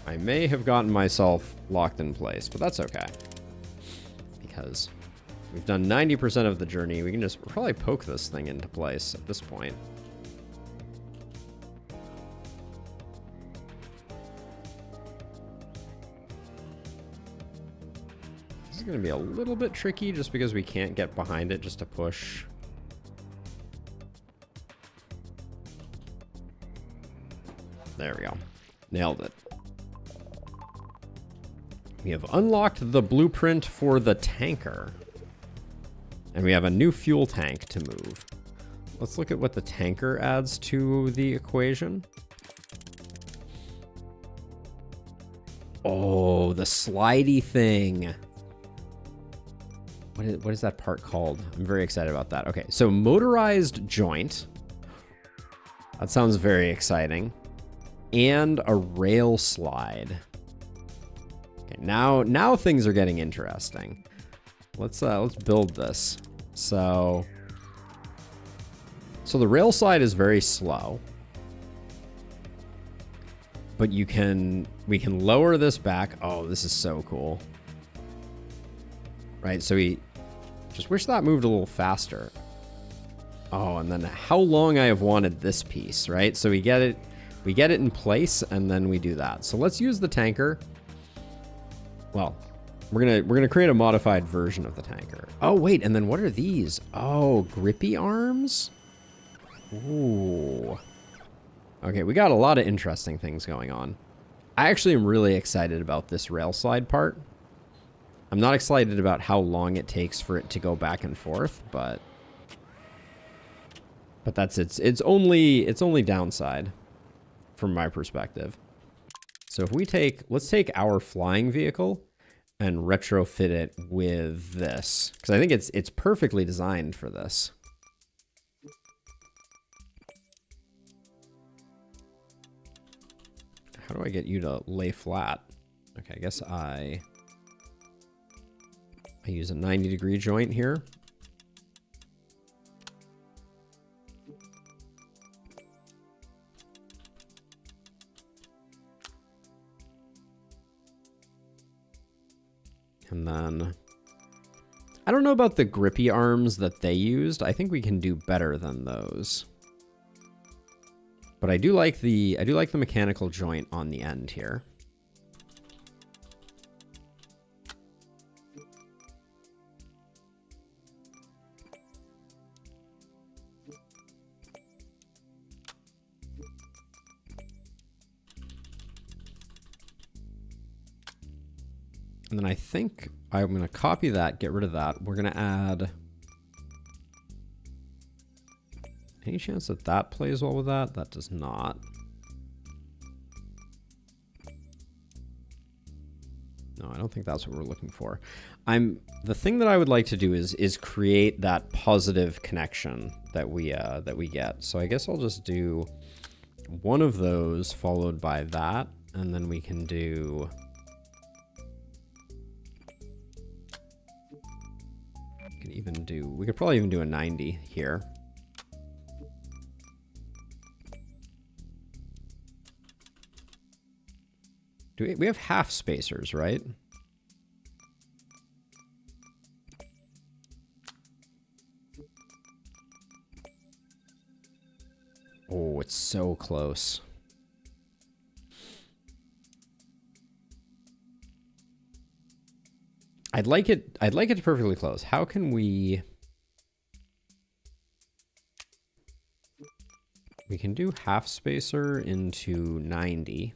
I may have gotten myself locked in place, but that's okay. Because we've done 90% of the journey. We can just probably poke this thing into place at this point. This is going to be a little bit tricky just because we can't get behind it just to push. There we go. Nailed it. We have unlocked the blueprint for the tanker. And we have a new fuel tank to move. Let's look at what the tanker adds to the equation. Oh, the slidey thing. What is that part called? I'm very excited about that. Okay, so motorized joint. That sounds very exciting. And a rail slide. Okay, now things are getting interesting. Let's build this. So the rail slide is very slow. But we can lower this back. Oh, this is so cool. Right, so we just wish that moved a little faster. Oh, and then how long I have wanted this piece, right? So we get it in place and then we do that. So let's use the tanker. Well, we're gonna create a modified version of the tanker. Oh wait, and then what are these? Oh, grippy arms? Ooh. Okay, we got a lot of interesting things going on. I actually am really excited about this rail slide part. I'm not excited about how long it takes for it to go back and forth, but that's its only downside from my perspective. So if let's take our flying vehicle and retrofit it with this, because I think it's perfectly designed for this. How do I get you to lay flat? Okay, I guess I use a 90-degree joint here. And then I don't know about the grippy arms that they used. I think we can do better than those. But I do like the mechanical joint on the end here. And then I think I'm going to copy that, get rid of that. We're going to add... Any chance that that plays well with that? That does not. No, I don't think that's what we're looking for. The thing that I would like to do is create that positive connection that we get. So I guess I'll just do one of those followed by that, and then we can do we could probably even do a 90 here. We have half spacers, right? Oh, it's so close. I'd like it to perfectly close. How can we can do half spacer into 90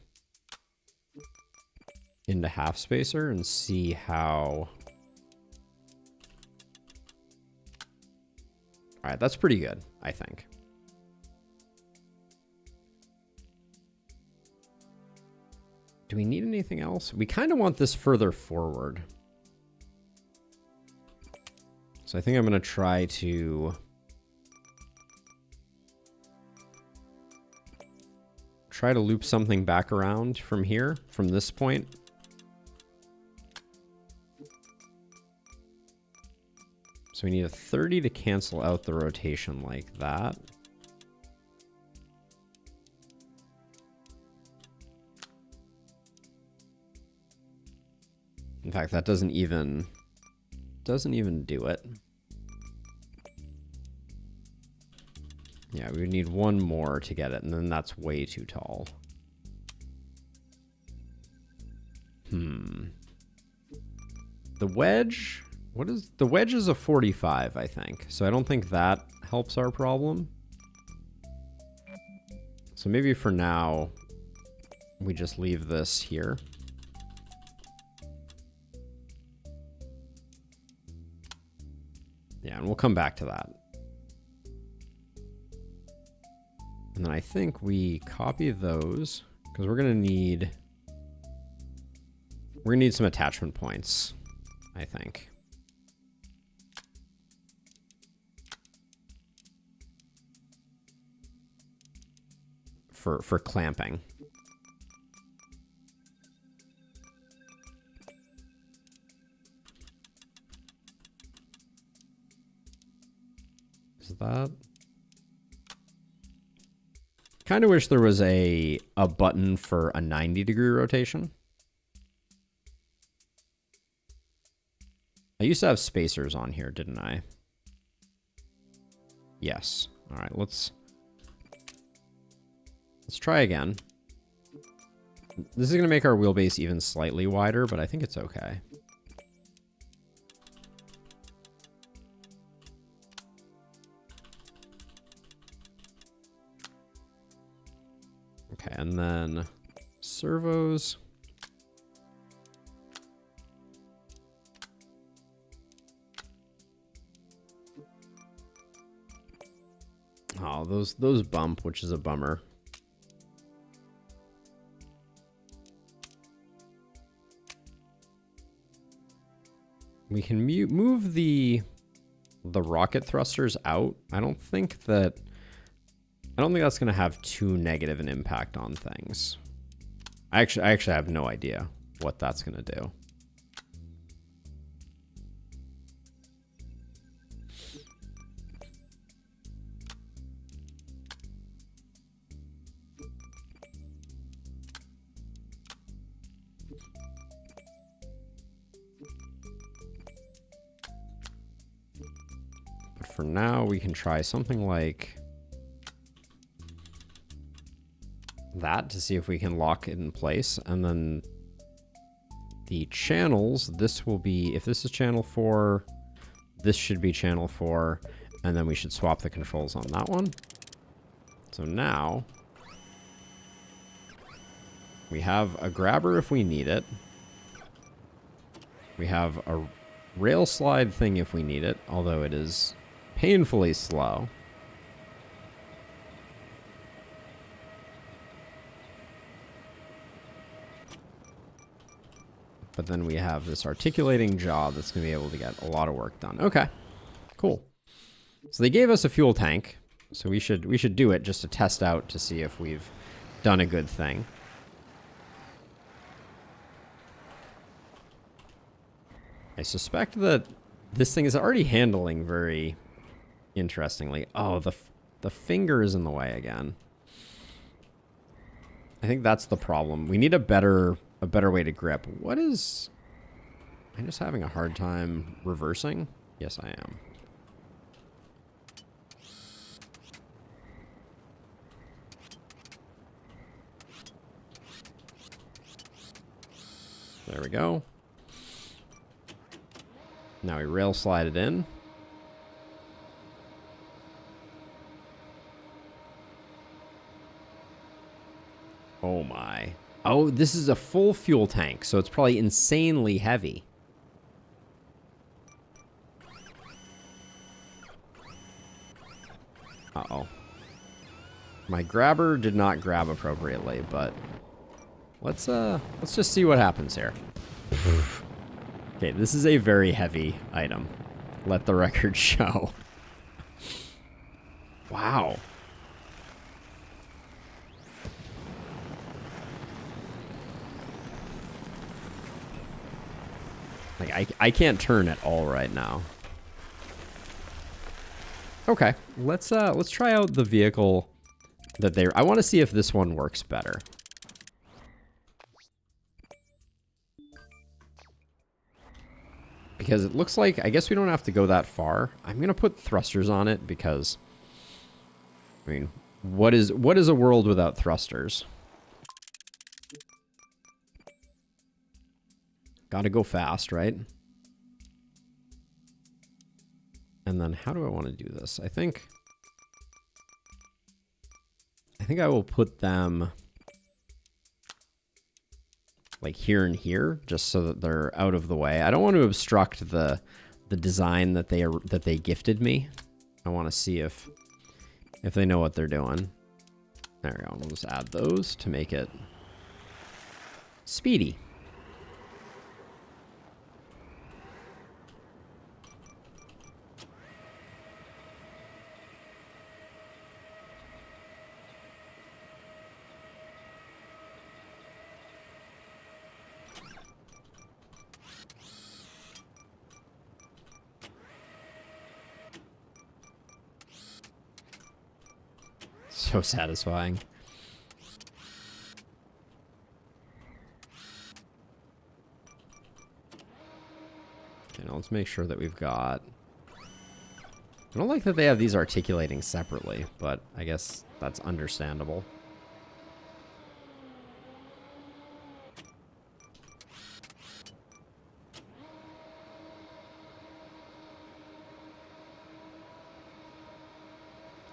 into half spacer and see how. All right, that's pretty good, I think. Do we need anything else? We kind of want this further forward. So I think I'm going to try to loop something back around from here, from this point. So we need a 30 to cancel out the rotation like that. In fact, that doesn't even do it. Yeah, we would need one more to get it, and then that's way too tall. The wedge, the wedge is a 45, I think. So I don't think that helps our problem. So maybe for now, we just leave this here. Yeah, and we'll come back to that. And then I think we copy those because we're gonna need some attachment points, I think. For clamping. Is that? Kind of wish there was a button for a 90-degree rotation. I used to have spacers on here, didn't I? Yes. All right, let's try again. This is going to make our wheelbase even slightly wider, but I think it's okay. Okay, and then servos. Oh, those bump, which is a bummer. We can move the rocket thrusters out. I don't think that's going to have too negative an impact on things. I actually have no idea what that's going to do. But for now, we can try something like that to see if we can lock it in place. And then the channels, this will be, if this is channel 4, this should be channel 4, and then we should swap the controls on that one. So now we have a grabber if we need it. We have a rail slide thing if we need it, although it is painfully slow. but then we have this articulating jaw that's going to be able to get a lot of work done. Okay, cool. So they gave us a fuel tank, so we should do it just to test out to see if we've done a good thing. I suspect that this thing is already handling very interestingly. Oh, the finger is in the way again. I think that's the problem. We need a better way to grip. What is... Am I just having a hard time reversing? Yes, I am. There we go. Now we rail slide it in. Oh my. Oh, this is a full fuel tank, so it's probably insanely heavy. Uh-oh. My grabber did not grab appropriately, but let's just see what happens here. Okay, this is a very heavy item. Let the record show. Wow. Like, I can't turn at all right now. Okay, let's try out the vehicle that they... I want to see if this one works better. Because it looks like... I guess we don't have to go that far. I'm going to put thrusters on it because... I mean, what is a world without thrusters? Gotta go fast, right? And then how do I want to do this? I think I will put them like here and here, just so that they're out of the way. I don't want to obstruct the design that they gifted me. I want to see if they know what they're doing. There we go. We'll just add those to make it speedy. So satisfying. Okay, now let's make sure that we've got... I don't like that they have these articulating separately, but I guess that's understandable.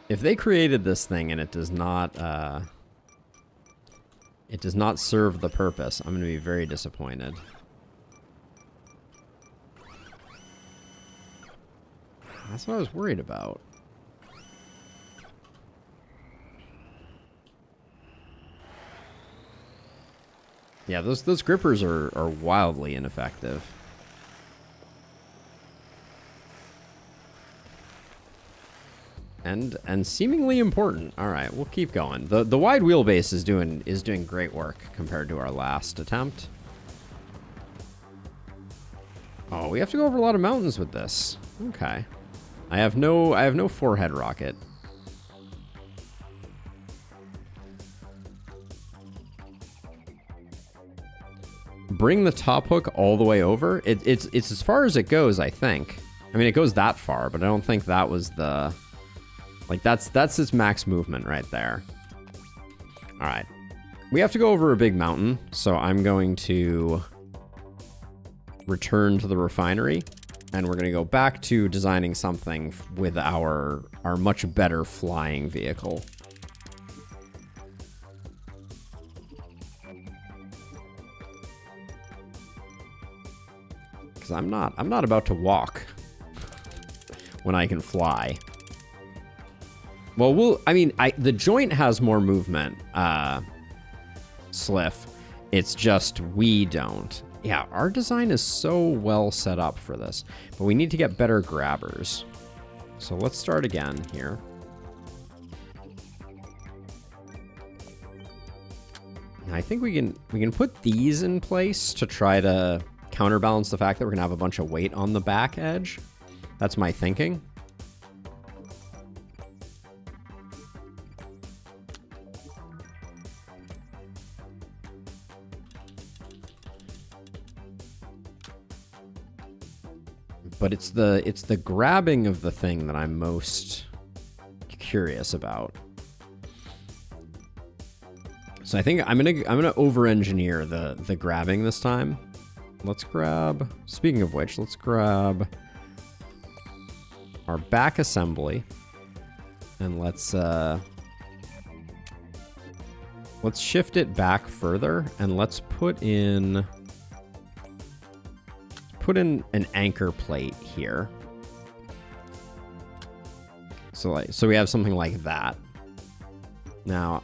If they created this thing and it does not serve the purpose, I'm going to be very disappointed. That's what I was worried about. Yeah, those grippers are wildly ineffective. And seemingly important. All right, we'll keep going. The wide wheelbase is doing great work compared to our last attempt. Oh, we have to go over a lot of mountains with this. Okay. I have no forehead rocket. Bring the top hook all the way over. It's as far as it goes, I think. I mean, it goes that far, but I don't think that was the... Like, that's its max movement right there. All right. We have to go over a big mountain, so I'm going to return to the refinery, and we're going to go back to designing something with our much better flying vehicle. Because I'm not about to walk when I can fly. Well, the joint has more movement, Sliff. It's just we don't. Yeah, our design is so well set up for this, but we need to get better grabbers. So let's start again here. I think we can put these in place to try to counterbalance the fact that we're gonna have a bunch of weight on the back edge. That's my thinking. But it's the grabbing of the thing that I'm most curious about. So I think I'm gonna over-engineer the grabbing this time. Let's grab. Speaking of which, let's grab our back assembly, and let's shift it back further, and let's put in an anchor plate here. So we have something like that. Now,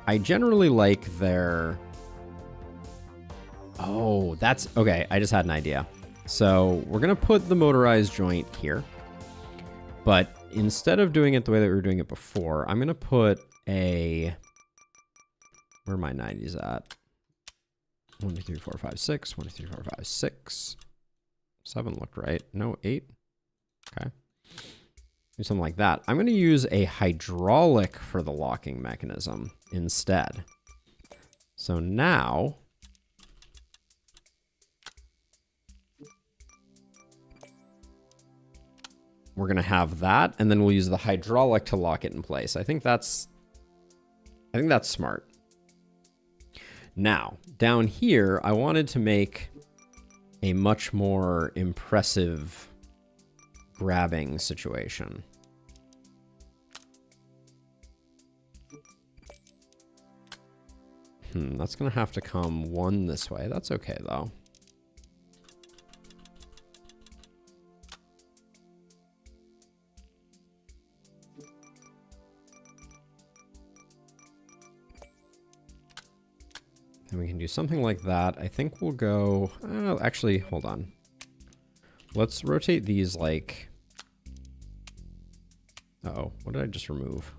I generally like their... Oh, that's... Okay, I just had an idea. So we're going to put the motorized joint here. But instead of doing it the way that we were doing it before, I'm going to put a... Where are my 90s at? 1, 2, 3, 4, 5, 6. 1, 2, 3, 4, 5, 6. 7 looked right. No, 8. Okay. Do something like that. I'm going to use a hydraulic for the locking mechanism instead. So now... we're going to have that, and then we'll use the hydraulic to lock it in place. I think that's smart. Now, down here, I wanted to make a much more impressive grabbing situation. That's going to have to come one this way. That's okay, though. And we can do something like that. I think we'll go... actually, hold on. Let's rotate these like... Uh-oh, what did I just remove?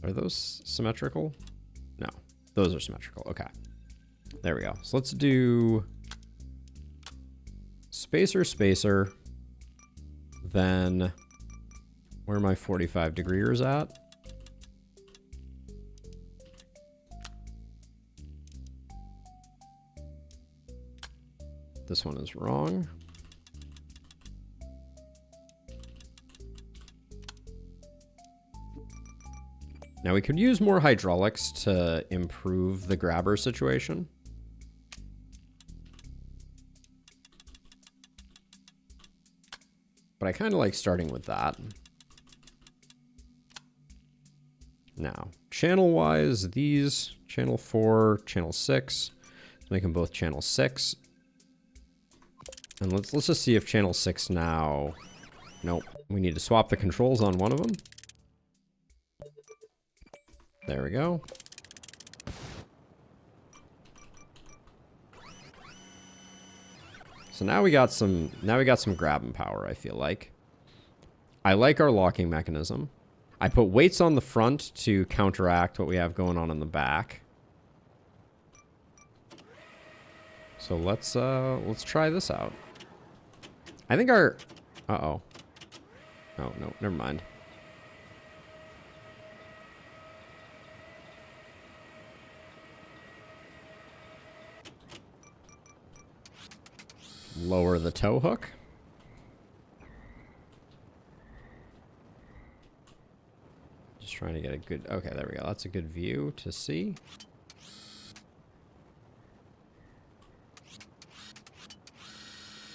Are those symmetrical? No, those are symmetrical. Okay. There we go. So let's do... spacer. Then... where are my 45 degrees at? This one is wrong. Now we could use more hydraulics to improve the grabber situation. But I kind of like starting with that. Now, channel-wise, these, channel 4, channel 6, let's make them both channel 6. And let's just see if channel 6 now... Nope. We need to swap the controls on one of them. There we go. So now we got some grabbing power, I feel like. I like our locking mechanism. I put weights on the front to counteract what we have going on in the back. So let's try this out. I think our... Uh-oh. Oh, no, never mind. Lower the tow hook. Just trying to get a good... Okay, there we go. That's a good view to see.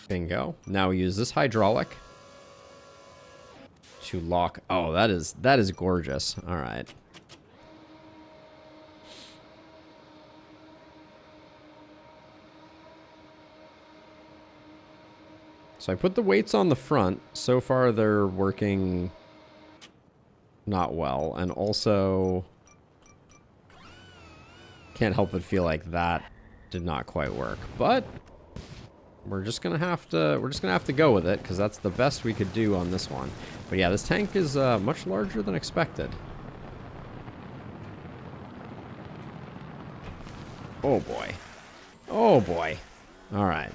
Bingo. Now we use this hydraulic to lock. Oh, that is gorgeous. All right. So I put the weights on the front. So far they're working not well, and also Can't help but feel like that did not quite work. But we're just gonna have to go with it, because that's the best we could do on this one. But yeah, this tank is much larger than expected. Oh boy. Oh boy. All right.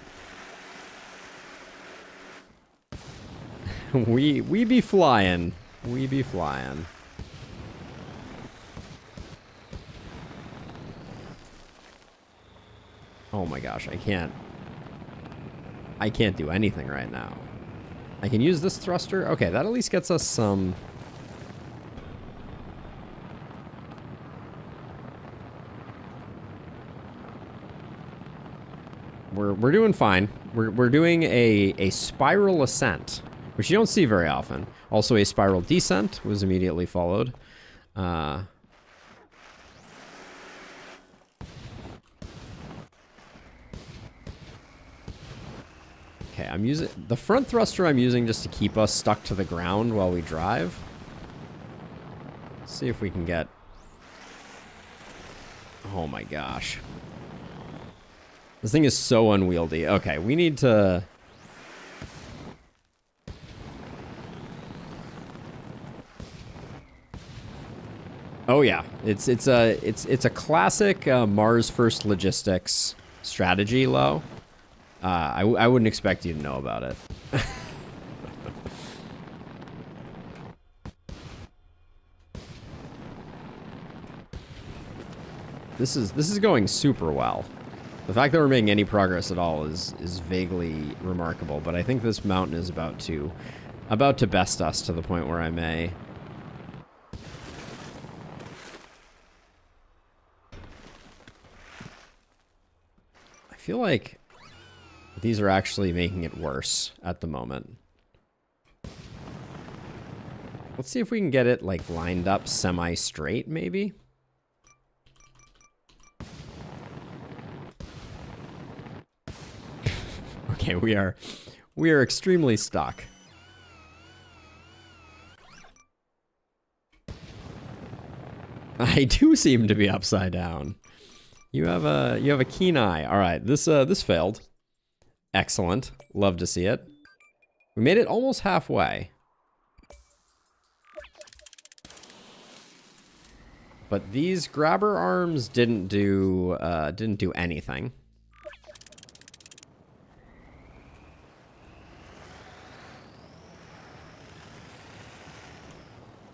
we be flying. We be flying. Oh my gosh, I can't do anything right now. I can use this thruster. Okay, that at least gets us some. We're doing fine. We're doing a spiral ascent, which you don't see very often. Also, a spiral descent was immediately followed. Okay, I'm using the front thruster. I'm using just to keep us stuck to the ground while we drive. Let's see if we can get. Oh my gosh. This thing is so unwieldy. Okay, we need to. Oh yeah, it's a classic Mars First Logistics strategy, Lo. I wouldn't expect you to know about it. This is going super well. The fact that we're making any progress at all is vaguely remarkable, but I think this mountain is about to best us to the point where I may. I feel like these are actually making it worse at the moment. Let's see if we can get it like lined up semi-straight, maybe. Okay, we are extremely stuck. I do seem to be upside down. You have a keen eye. All right, this failed. Excellent. Love to see it. We made it almost halfway. But these grabber arms didn't do anything.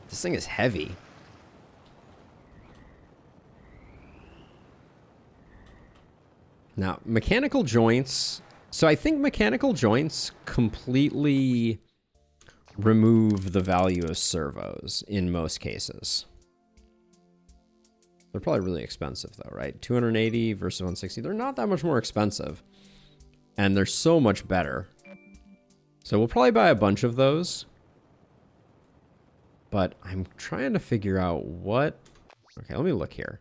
This thing is heavy. Now, mechanical joints. So I think mechanical joints completely remove the value of servos in most cases. They're probably really expensive though, right? 280 versus 160. They're not that much more expensive. And they're so much better. So we'll probably buy a bunch of those. But I'm trying to figure out what. Okay, let me look here.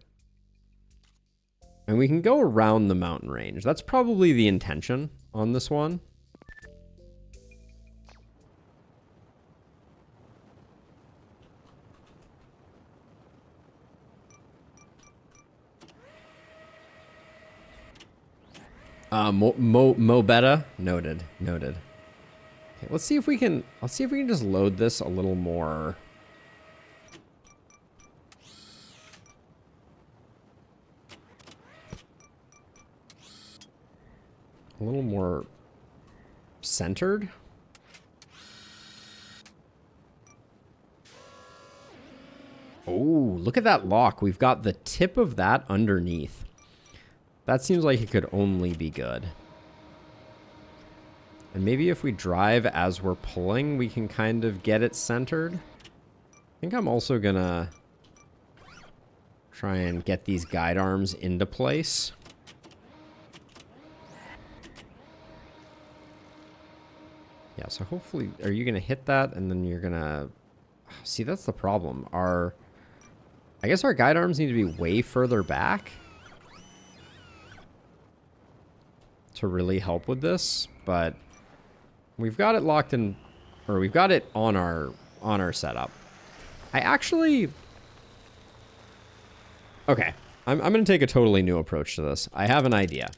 And we can go around the mountain range. That's probably the intention on this one. Mo beta noted. Okay, let's see if we can. Let's see if we can just load this a little more. A little more centered. Oh, look at that lock. We've got the tip of that underneath. That seems like it could only be good. And maybe if we drive as we're pulling, we can kind of get it centered. I think I'm also gonna try and get these guide arms into place. Yeah, so hopefully, are you gonna hit that and then you're gonna... See, that's the problem. I guess our guide arms need to be way further back to really help with this, but we've got it locked in, or we've got it on our setup. I actually... Okay, I'm going to take a totally new approach to this. I have an idea.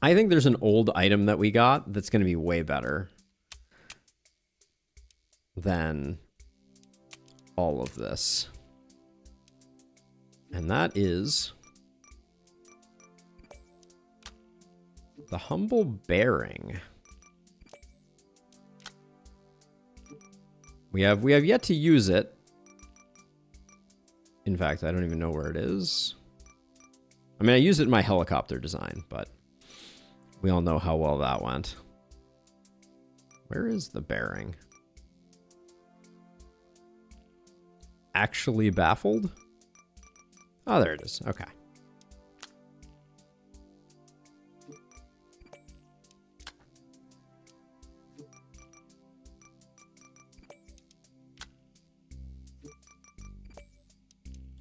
I think there's an old item that we got that's going to be way better than all of this. And that is the humble bearing. We have yet to use it. In fact, I don't even know where it is. I mean, I used it in my helicopter design, but we all know how well that went. Where is the bearing? Actually baffled? Oh, there it is. Okay.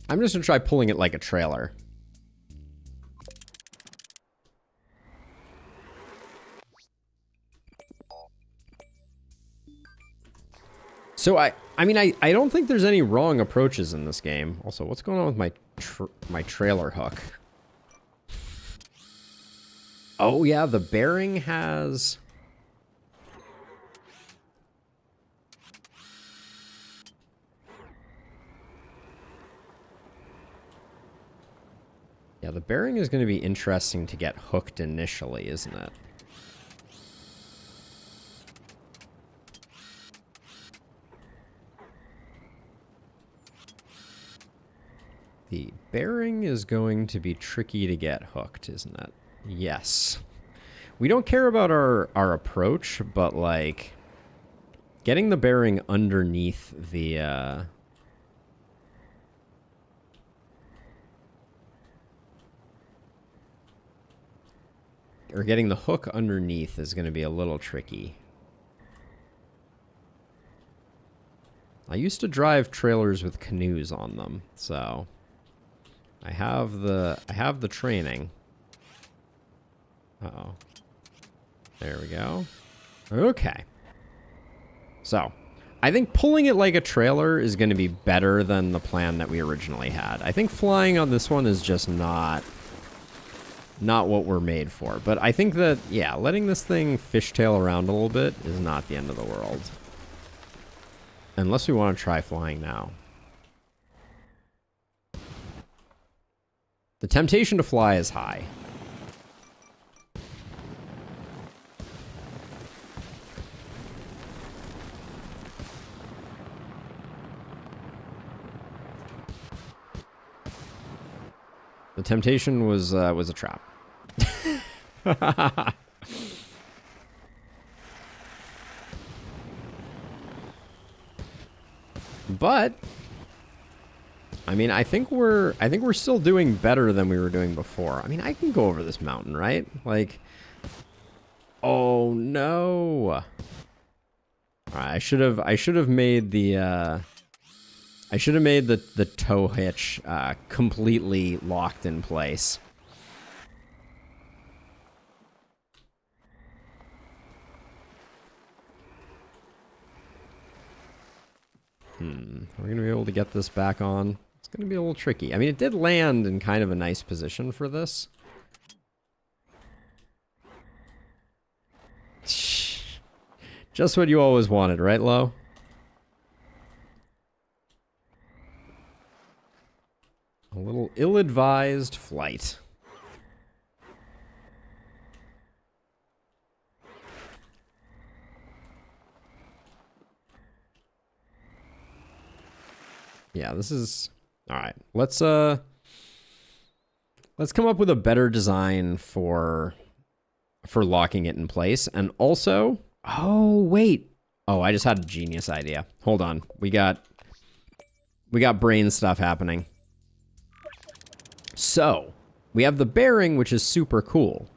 I'm just going to try pulling it like a trailer. So I mean, I don't think there's any wrong approaches in this game. Also, what's going on with my trailer hook? Oh yeah, the bearing has... Yeah, the bearing is going to be interesting to get hooked initially, isn't it? The bearing is going to be tricky to get hooked, isn't it? Yes. We don't care about our approach, but like getting the bearing underneath the or getting the hook underneath is going to be a little tricky. I used to drive trailers with canoes on them, so I have the training. Uh-oh. There we go. Okay. So, I think pulling it like a trailer is going to be better than the plan that we originally had. I think flying on this one is just not what we're made for. But I think that, yeah, letting this thing fishtail around a little bit is not the end of the world. Unless we want to try flying now. The temptation to fly is high. The temptation was a trap. But I mean, I think we're still doing better than we were doing before. I mean, I can go over this mountain, right? Like, oh no. All right, I should have made the tow hitch completely locked in place. Are we gonna be able to get this back on? It's gonna be a little tricky. I mean, it did land in kind of a nice position for this. Just what you always wanted, right, Lo? A little ill-advised flight. Yeah, this is... Alright, let's come up with a better design for locking it in place. And also... Oh, wait. Oh, I just had a genius idea. Hold on. We got brain stuff happening. So, we have the bearing, which is super cool.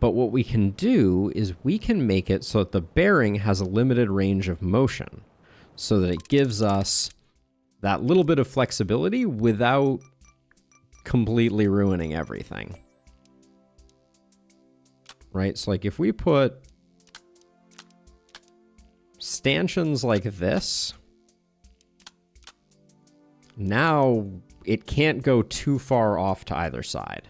But what we can do is we can make it so that the bearing has a limited range of motion. So that it gives us that little bit of flexibility without completely ruining everything. Right? So like if we put stanchions like this now it can't go too far off to either side.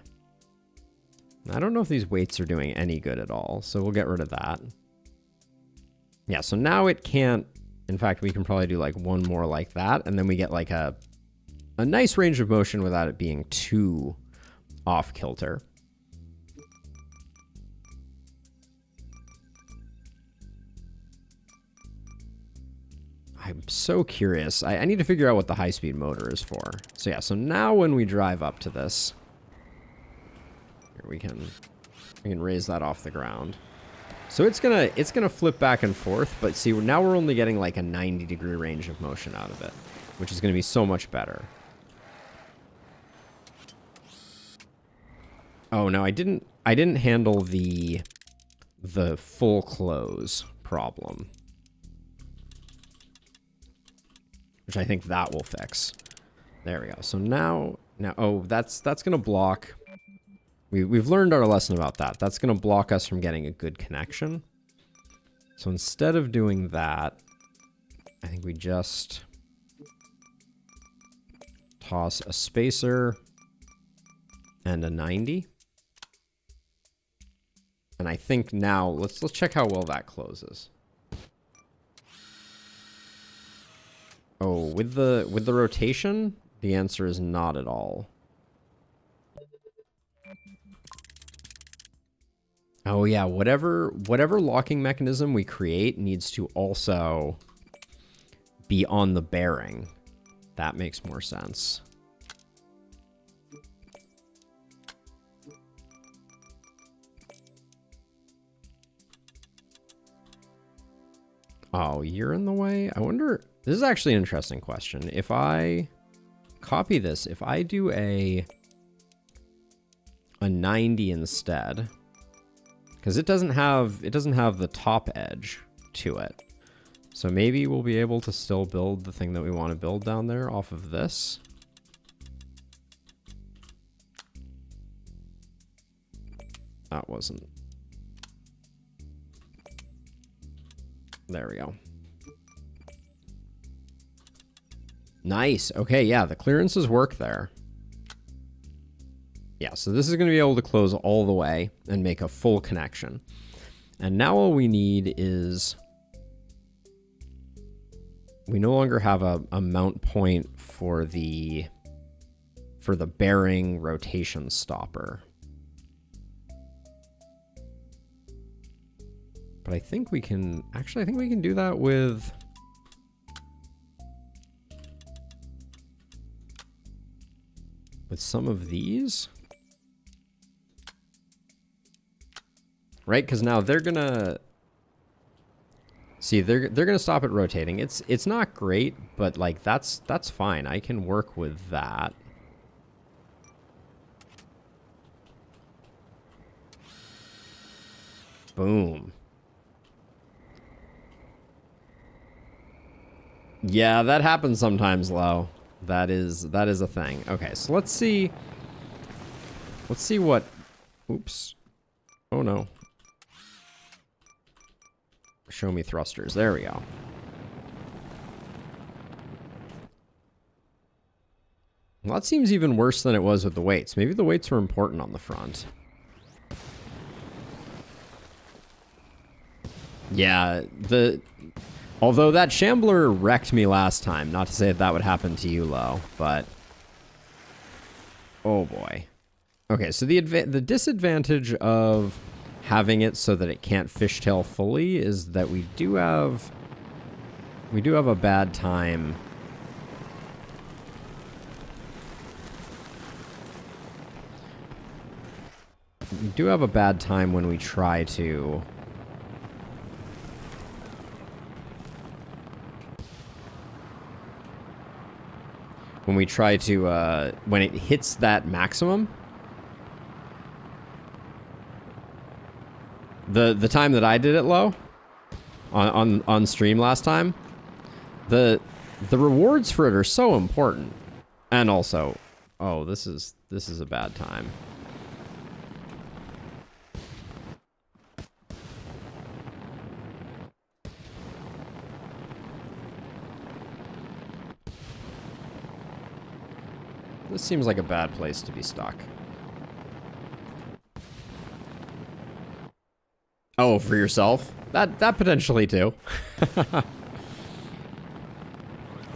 I don't know if these weights are doing any good at all, so we'll get rid of that. Yeah, so now it can't. In fact, we can probably do like one more like that, and then we get like a nice range of motion without it being too off kilter. I'm so curious. I need to figure out what the high-speed motor is for. So yeah, so now when we drive up to this, here we can raise that off the ground. So it's gonna flip back and forth, but see, now we're only getting like a 90-degree range of motion out of it, which is gonna be so much better. Oh no, I didn't handle the full close problem, which I think that will fix. There we go. So now, oh, that's gonna block. We've learned our lesson about that. That's gonna block us from getting a good connection. So instead of doing that, I think we just toss a spacer and a 90. And I think now let's check how well that closes. Oh, with the rotation, the answer is not at all. Oh yeah, whatever locking mechanism we create needs to also be on the bearing. That makes more sense. Oh, you're in the way? I wonder... This is actually an interesting question. If I copy this, if I do a 90 instead, because it doesn't have the top edge to it. So maybe we'll be able to still build the thing that we want to build down there off of this. That wasn't... There we go. Nice. Okay, yeah, the clearances work there. Yeah, so this is going to be able to close all the way and make a full connection. And now all we need is... We no longer have a mount point for the bearing rotation stopper. But I think we can... Actually, I think we can do that with... With some of these. Right? Because now they're gonna... See, they're gonna stop it rotating. It's not great, but like that's fine. I can work with that. Boom. Yeah, that happens sometimes, Lo. That is a thing. Okay, so let's see what... Oops. Oh no. Show me thrusters. There we go. Well, that seems even worse than it was with the weights. Maybe the weights were important on the front. Yeah, although that shambler wrecked me last time. Not to say that would happen to you, Lo, but... Oh boy. Okay, so the disadvantage of having it so that it can't fishtail fully is that we do have a bad time. We do have a bad time when we try to... When it hits that maximum. The time that I did it, Lo, on stream last time, the rewards for it are so important. And also, oh, this is a bad time. This seems like a bad place to be stuck. Oh, for yourself? That potentially too. Let's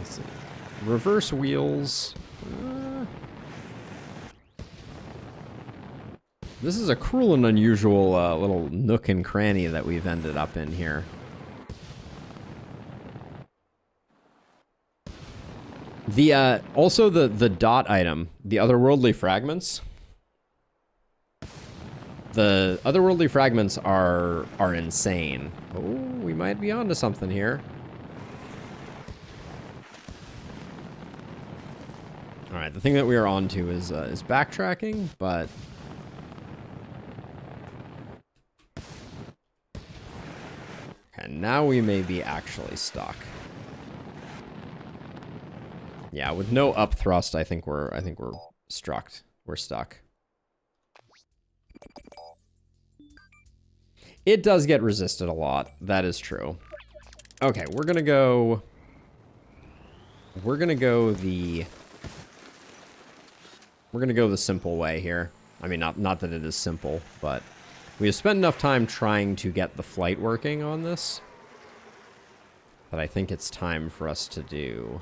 see. Reverse wheels. This is a cruel and unusual little nook and cranny that we've ended up in here. The also the dot item, the otherworldly fragments. The otherworldly fragments are insane. Oh, we might be onto something here. All right, the thing that we are onto is backtracking, but okay, now we may be actually stuck. Yeah, with no up thrust, I think we're struck. We're stuck. It does get resisted a lot. That is true. Okay, we're gonna go the simple way here. I mean, not that it is simple, but we have spent enough time trying to get the flight working on this that I think it's time for us to do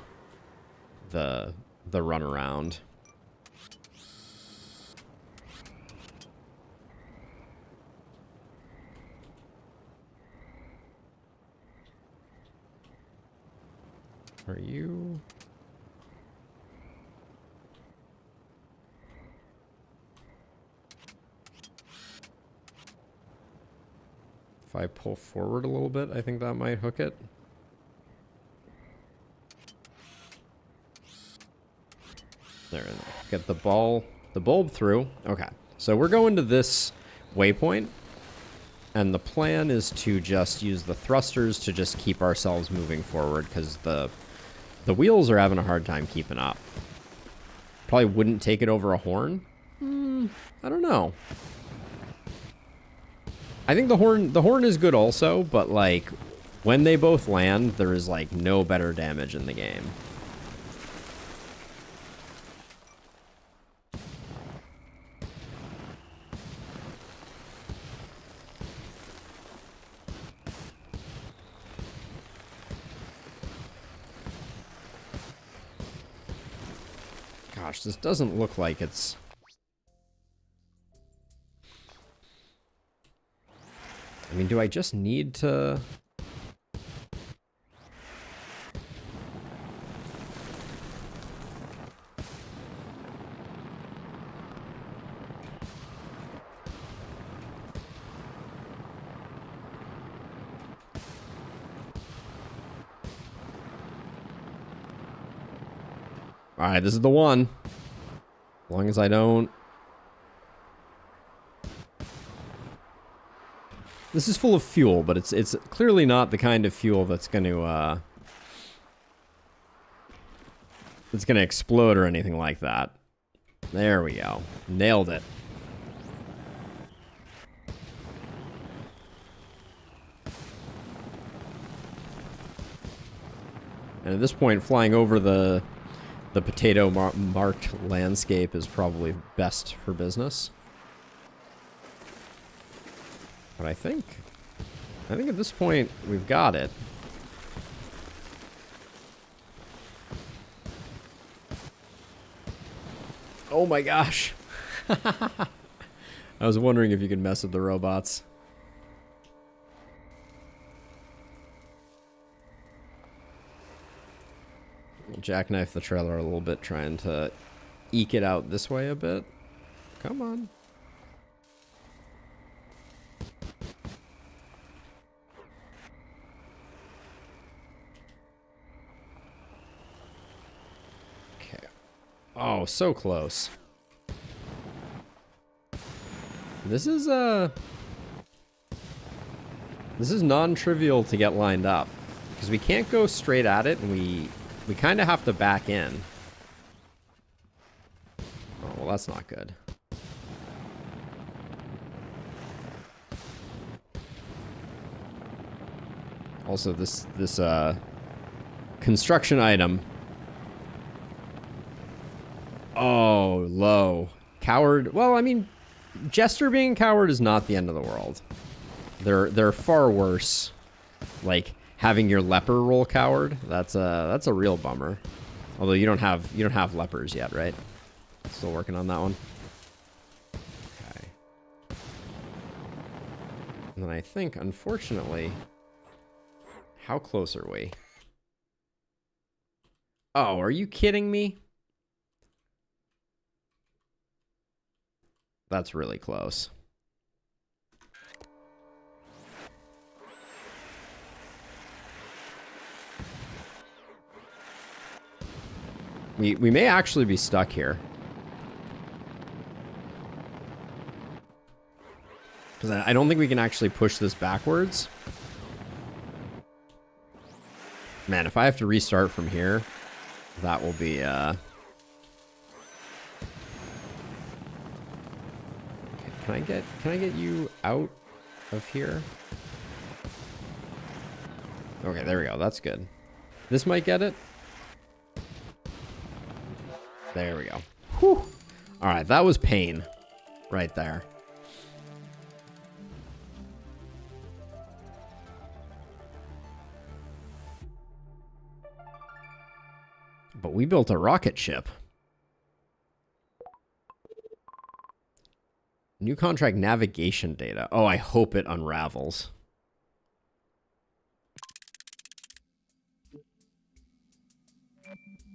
the run around. Are you? If I pull forward a little bit, I think that might hook it. There, get the bulb through. Okay, so we're going to this waypoint, and the plan is to just use the thrusters to just keep ourselves moving forward, because the wheels are having a hard time keeping up. Probably wouldn't take it over a horn. I don't know. I think the horn is good also, but like when they both land, there is like no better damage in the game. Gosh, this doesn't look like it's... I mean, do I just need to... Alright, this is the one. As long as I don't... This is full of fuel, but it's clearly not the kind of fuel that's going to explode or anything like that. There we go. Nailed it. And at this point, flying over the potato marked landscape is probably best for business. But I think at this point we've got it. Oh my gosh. I was wondering if you could mess with the robots. We'll jackknife the trailer a little bit, trying to eke it out this way a bit. Come on. Oh, so close. This is non-trivial to get lined up, because we can't go straight at it, and we kind of have to back in. Oh, well, that's not good. Also, this construction item Oh, low. Coward. Well, I mean, Jester being coward is not the end of the world. They're far worse. Like having your leper roll coward. That's a real bummer. Although you don't have lepers yet, right? Still working on that one. Okay. And then I think, unfortunately, how close are we? Oh, are you kidding me? That's really close. We may actually be stuck here. Because I don't think we can actually push this backwards. Man, if I have to restart from here, that will be, Okay, can I get you out of here? Okay, there we go. That's good. This might get it. There we go. Whew. All right, that was pain right there. But we built a rocket ship. New contract navigation data. Oh, I hope it unravels.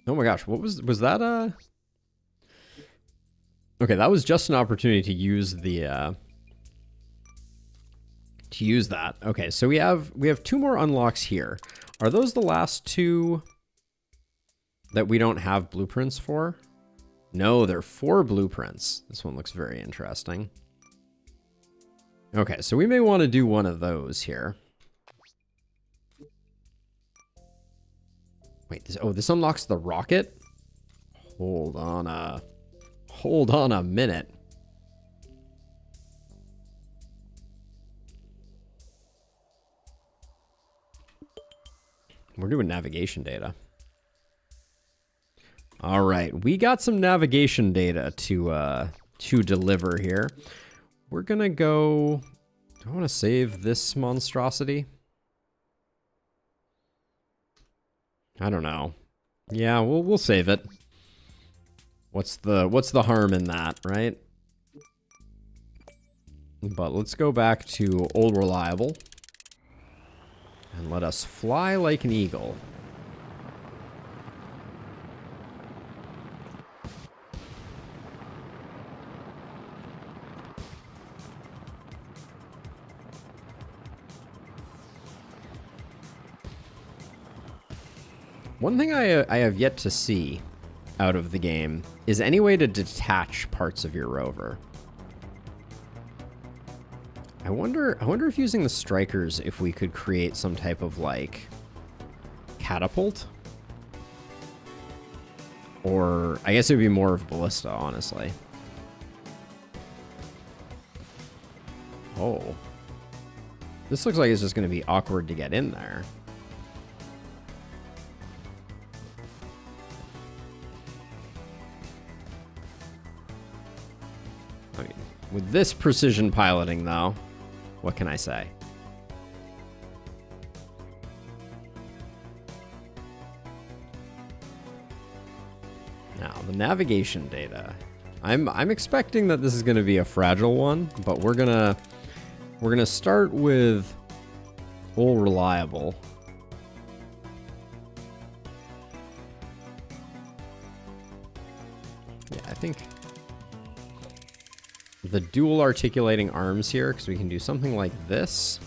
Oh my gosh, what was that Okay, that was just an opportunity to use the that. Okay, so we have 2 more unlocks here. Are those the last 2 that we don't have blueprints for? No, they're 4 blueprints. This one looks very interesting. Okay, so we may want to do one of those here. Wait, this unlocks the rocket? Hold on a minute. We're doing navigation data. All right, we got some navigation data to deliver here. We're gonna go. Do I want to save this monstrosity? I don't know. Yeah, we'll save it. What's the harm in that, right? But let's go back to Old Reliable and let us fly like an eagle. One thing I have yet to see out of the game is any way to detach parts of your rover. I wonder if using the strikers, if we could create some type of like catapult, or I guess it would be more of ballista, honestly. Oh, this looks like it's just going to be awkward to get in there. I mean, with this precision piloting, though, what can I say? Now, the navigation data. I'm expecting that this is going to be a fragile one, but we're gonna start with All Reliable. Yeah, I think the dual articulating arms here, because we can do something like this.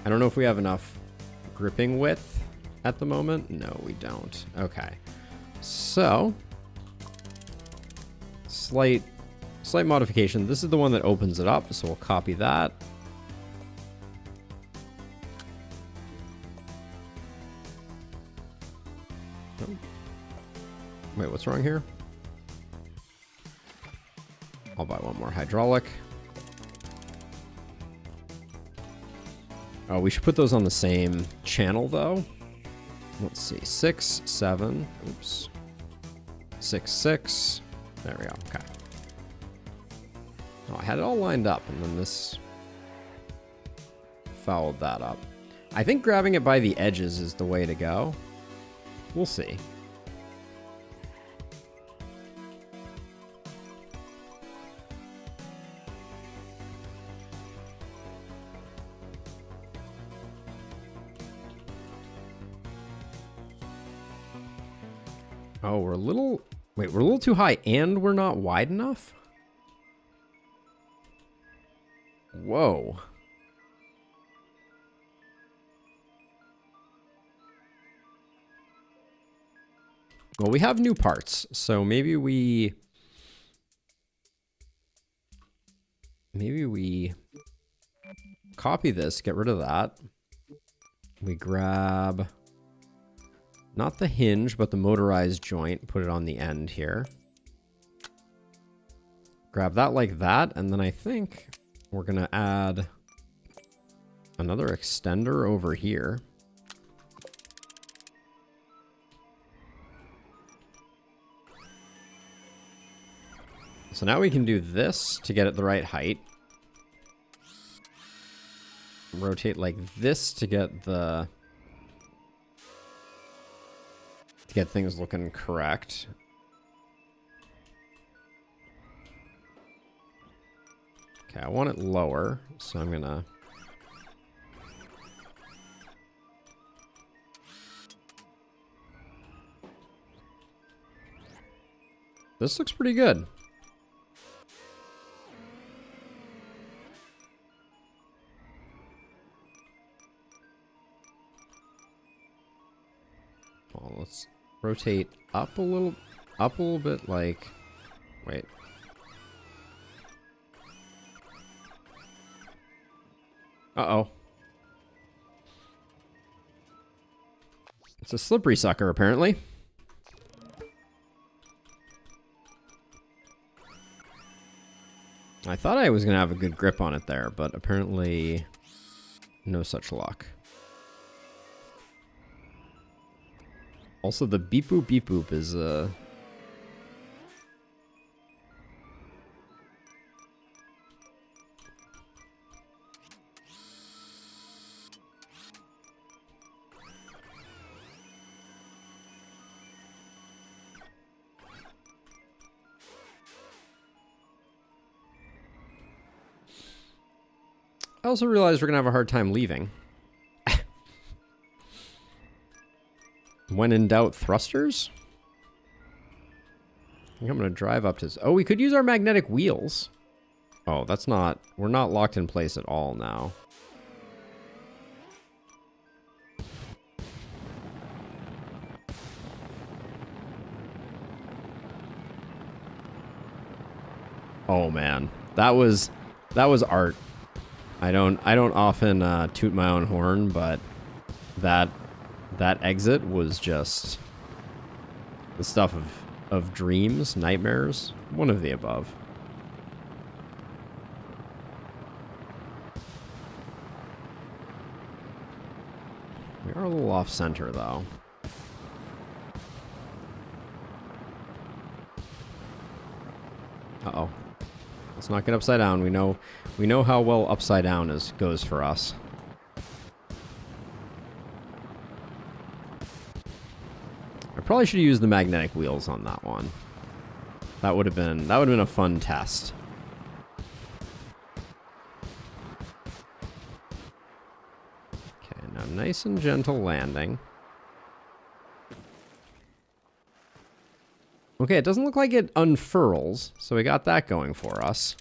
I don't know if we have enough gripping width at the moment. No, we don't. Okay. So, slight modification. This is the one that opens it up, so we'll copy that. Oh. Wait, what's wrong here? I'll buy one more hydraulic. Oh, we should put those on the same channel, though. Let's see. 6, 7. Oops. 0.66. There we go. Okay. Oh, I had it all lined up, and then this fouled that up. I think grabbing it by the edges is the way to go. We'll see. Oh, we're a little... Wait, we're a little too high and we're not wide enough? Whoa. Well, we have new parts, so maybe we copy this, get rid of that. We grab... not the hinge, but the motorized joint. Put it on the end here. Grab that like that, and then I think we're going to add another extender over here. So now we can do this to get it the right height. Rotate like this to get the... get things looking correct. Okay, I want it lower, so I'm gonna... This looks pretty good. Well, let's rotate up a little bit, like, wait. Uh-oh. It's a slippery sucker, apparently. I thought I was going to have a good grip on it there, but apparently no such luck. Also, the beep boop is I also realized we're gonna have a hard time leaving. When in doubt, thrusters? I think I'm gonna drive up to... Oh, we could use our magnetic wheels. Oh, that's not... We're not locked in place at all now. Oh man, that was art. I don't often toot my own horn, but that exit was just the stuff of dreams, nightmares, one of the above. We are a little off center though. Uh-oh. Let's not get upside down. We know how well upside down goes for us. I probably should have used the magnetic wheels on that one. That would have been a fun test. Okay, now nice and gentle landing. Okay, it doesn't look like it unfurls, so we got that going for us.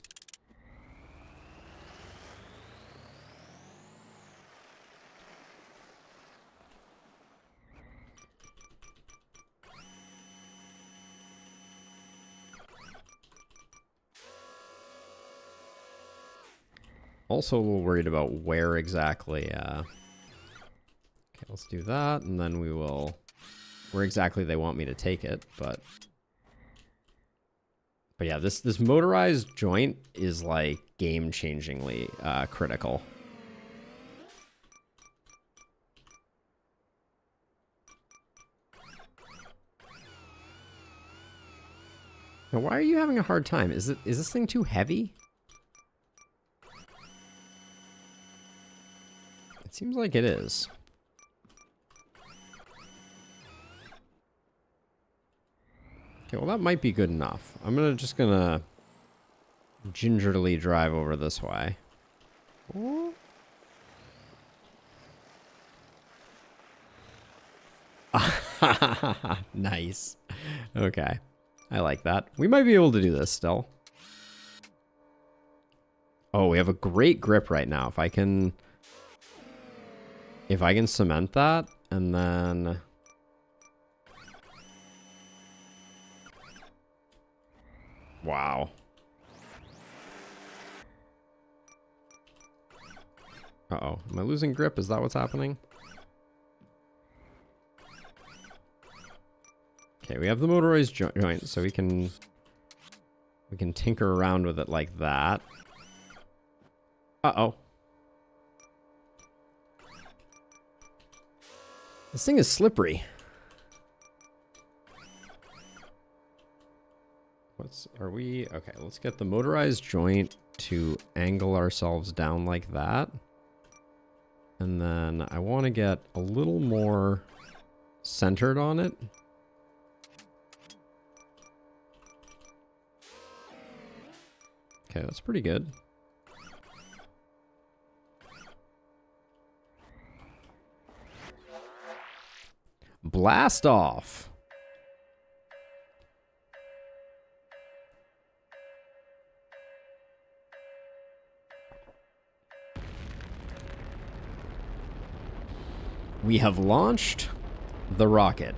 Also a little worried about where exactly, okay, let's do that, and then we will, where exactly they want me to take it, but yeah, this motorized joint is like game-changingly critical. Now, why are you having a hard time? Is this thing too heavy? It seems like it is. Okay, well that might be good enough. I'm just gonna gingerly drive over this way. Oh. Nice. Okay. I like that. We might be able to do this still. Oh, we have a great grip right now. If I can cement that and then wow. Uh-oh. Am I losing grip? Is that what's happening? Okay, we have the motorized joint, so we can tinker around with it like that. Uh-oh. This thing is slippery. Okay, let's get the motorized joint to angle ourselves down like that. And then I want to get a little more centered on it. Okay, that's pretty good. Blast off. We have launched the rocket.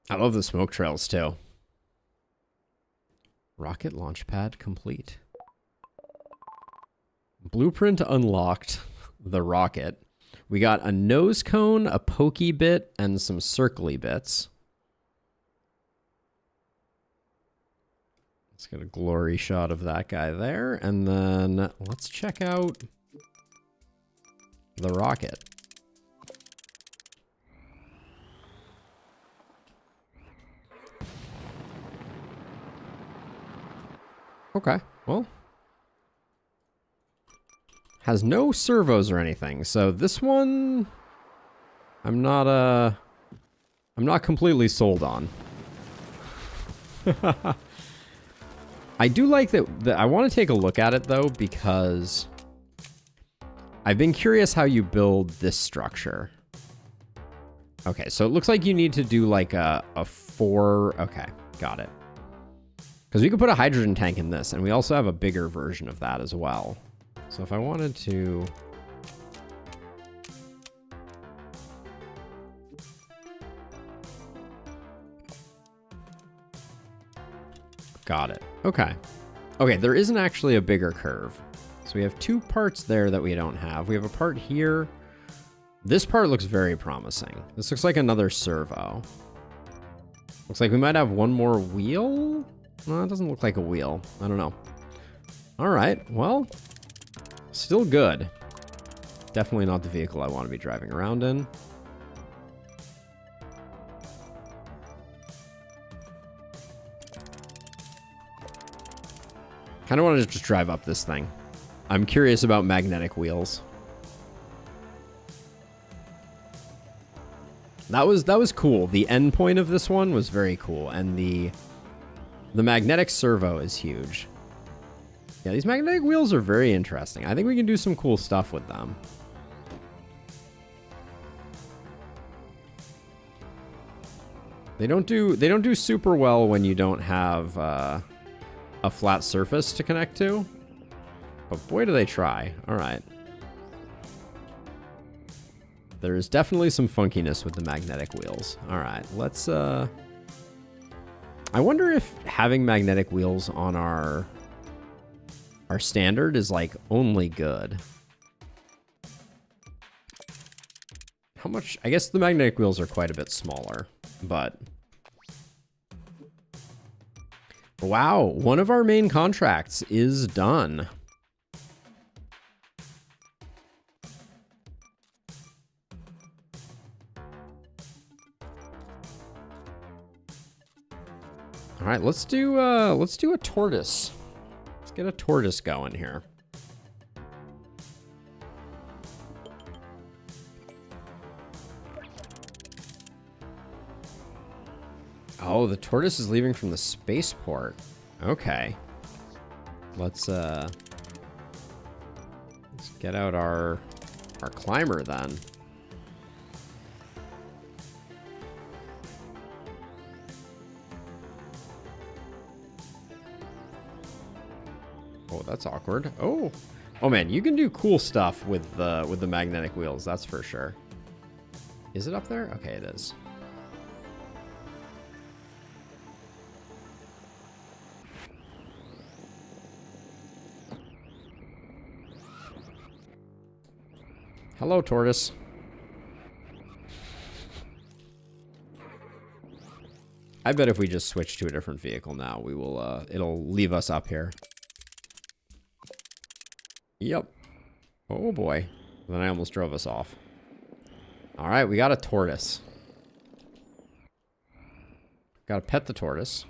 I love the smoke trails too. Rocket launch pad complete. Blueprint unlocked the rocket. We got a nose cone, a pokey bit, and some circly bits. Let's get a glory shot of that guy there. And then let's check out the rocket. Okay, well. Has no servos or anything, so this one I'm not completely sold on. I do like that I want to take a look at it though, because I've been curious how you build this structure. Okay, so it looks like you need to do like a 4, okay, got it. Because we could put a hydrogen tank in this, and we also have a bigger version of that as well. So if I wanted to... Got it. Okay. Okay, there isn't actually a bigger curve. So we have 2 parts there that we don't have. We have a part here. This part looks very promising. This looks like another servo. Looks like we might have one more wheel? No, it doesn't look like a wheel. I don't know. All right, well... Still good. Definitely not the vehicle I want to be driving around in. Kind of want to just drive up this thing. I'm curious about magnetic wheels. That was cool. The end point of this one was very cool, and the magnetic servo is huge. Yeah, these magnetic wheels are very interesting. I think we can do some cool stuff with them. They don't do super well when you don't have a flat surface to connect to. But boy, do they try. All right. There is definitely some funkiness with the magnetic wheels. All right, let's... I wonder if having magnetic wheels on our standard is like only good. How much? I guess the magnetic wheels are quite a bit smaller, but wow, one of our main contracts is done. All right, let's do a tortoise. Let's get a tortoise going here. Oh, the tortoise is leaving from the spaceport. Okay. Let's get out our climber then. Oh, that's awkward. Oh. Oh man, you can do cool stuff with the magnetic wheels, that's for sure. Is it up there? Okay, it is. Hello, tortoise. I bet if we just switch to a different vehicle now, we will, it'll leave us up here. Yep. Oh boy. Then I almost drove us off. All right, we got a tortoise. Got to pet the tortoise.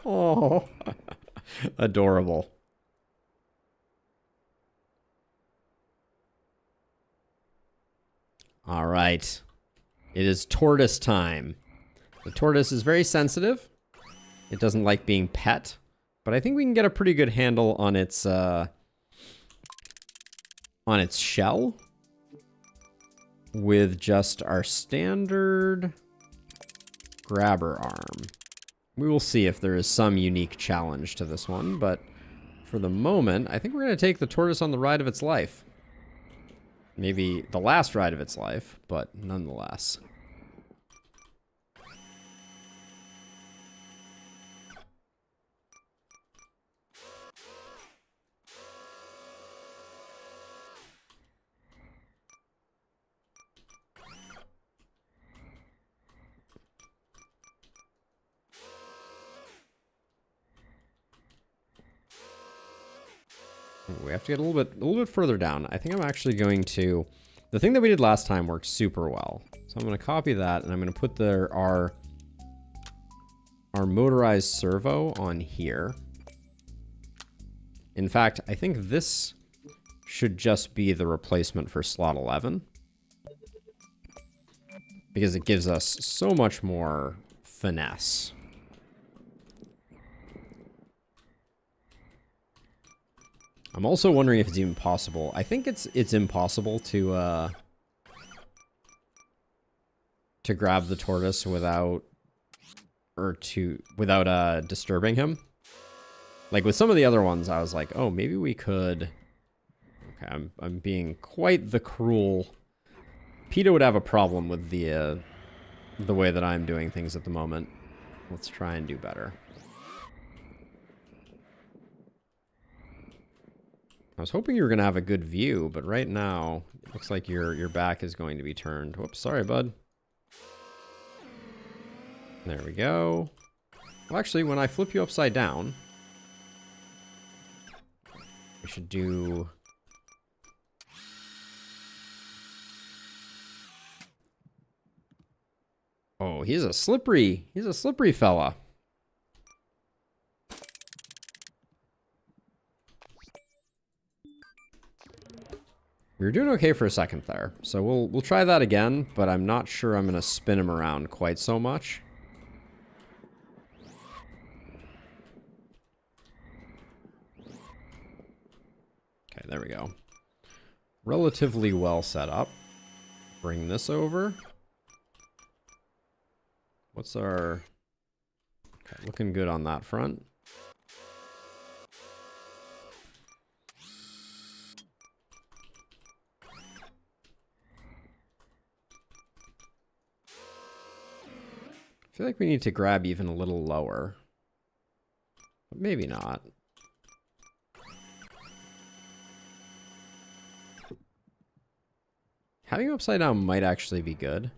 Oh, adorable. All right. It is tortoise time. The tortoise is very sensitive. It doesn't like being pet, but I think we can get a pretty good handle on its shell with just our standard grabber arm. We will see if there is some unique challenge to this one, but for the moment, I think we're going to take the tortoise on the ride of its life. Maybe the last ride of its life, but nonetheless. We have to get a little bit further down. I think I'm actually going to... The thing that we did last time worked super well. So I'm going to copy that, and I'm going to put our motorized servo on here. In fact, I think this should just be the replacement for slot 11. Because it gives us so much more finesse. I'm also wondering if it's even possible. I think it's impossible to grab the tortoise without disturbing him. Like with some of the other ones, I was like, oh, maybe we could. Okay, I'm being quite the cruel. PETA would have a problem with the way that I'm doing things at the moment. Let's try and do better. I was hoping you were going to have a good view, but right now, it looks like your back is going to be turned. Whoops, sorry, bud. There we go. Well, actually, when I flip you upside down, we should do... Oh, he's a slippery fella. We were doing okay for a second there, so we'll try that again, but I'm not sure I'm going to spin him around quite so much. Okay, there we go. Relatively well set up. Bring this over. What's our... Okay, looking good on that front. I feel like we need to grab even a little lower. But maybe not. Having him upside down might actually be good.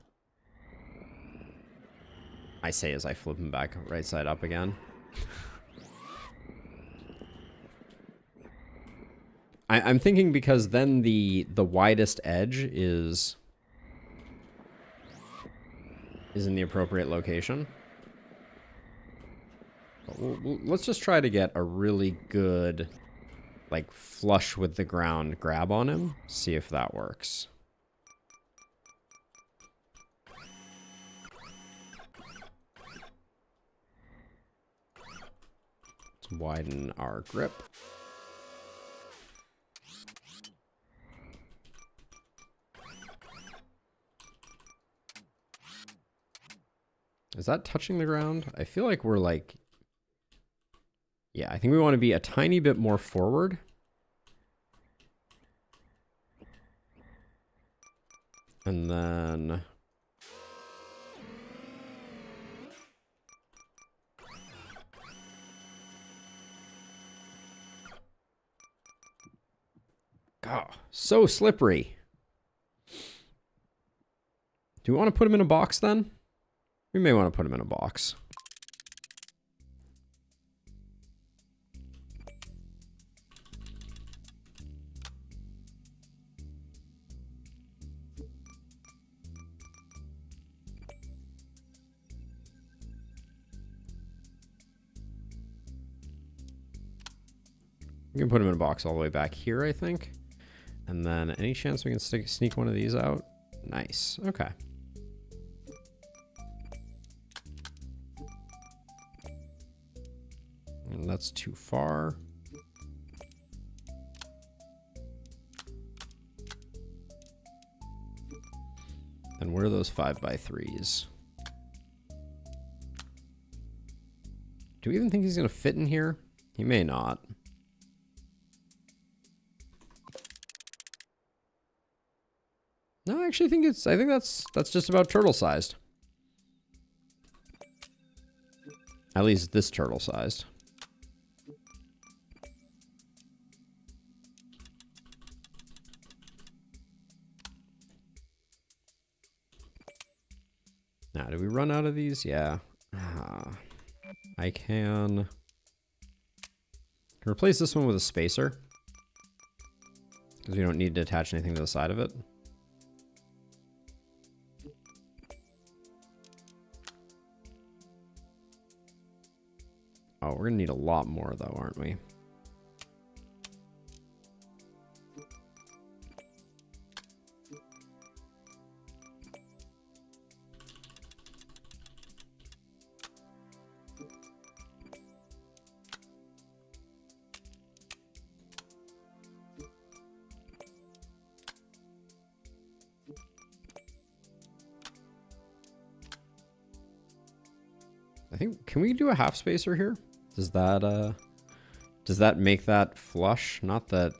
I say as I flip him back right side up again. I'm thinking because then the widest edge is in the appropriate location. But let's just try to get a really good, like, flush with the ground grab on him. See if that works. Let's widen our grip. Is that touching the ground? I feel like we're like... Yeah, I think we want to be a tiny bit more forward. And then... Oh, so slippery. Do we want to put him in a box then? We may want to put him in a box. We can put him in a box all the way back here, I think. And then any chance we can sneak one of these out? Nice. Okay. And that's too far. And where are those 5x3s? Do we even think he's going to fit in here? He may not. No, I actually think I think that's just about turtle sized. At least this turtle sized. Now, do we run out of these? Yeah. I can replace this one with a spacer, because we don't need to attach anything to the side of it. Oh, we're gonna need a lot more though, aren't we? I think, can we do a half spacer here? Does that make that flush? Not that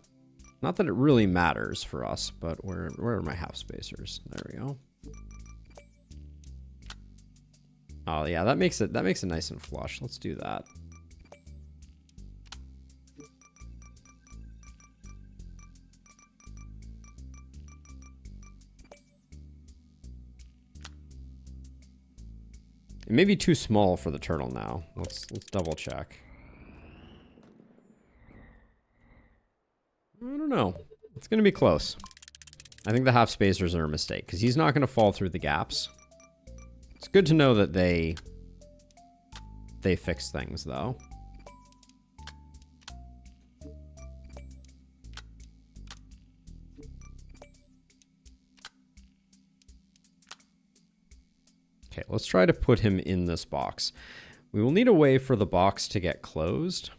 it really matters for us, but where are my half spacers? There we go. Oh yeah, that makes it nice and flush. Let's do that. It may be too small for the turtle now. Let's double check. I don't know. It's going to be close. I think the half spacers are a mistake because he's not going to fall through the gaps. It's good to know that they fix things though. Okay, let's try to put him in this box. We will need a way for the box to get closed.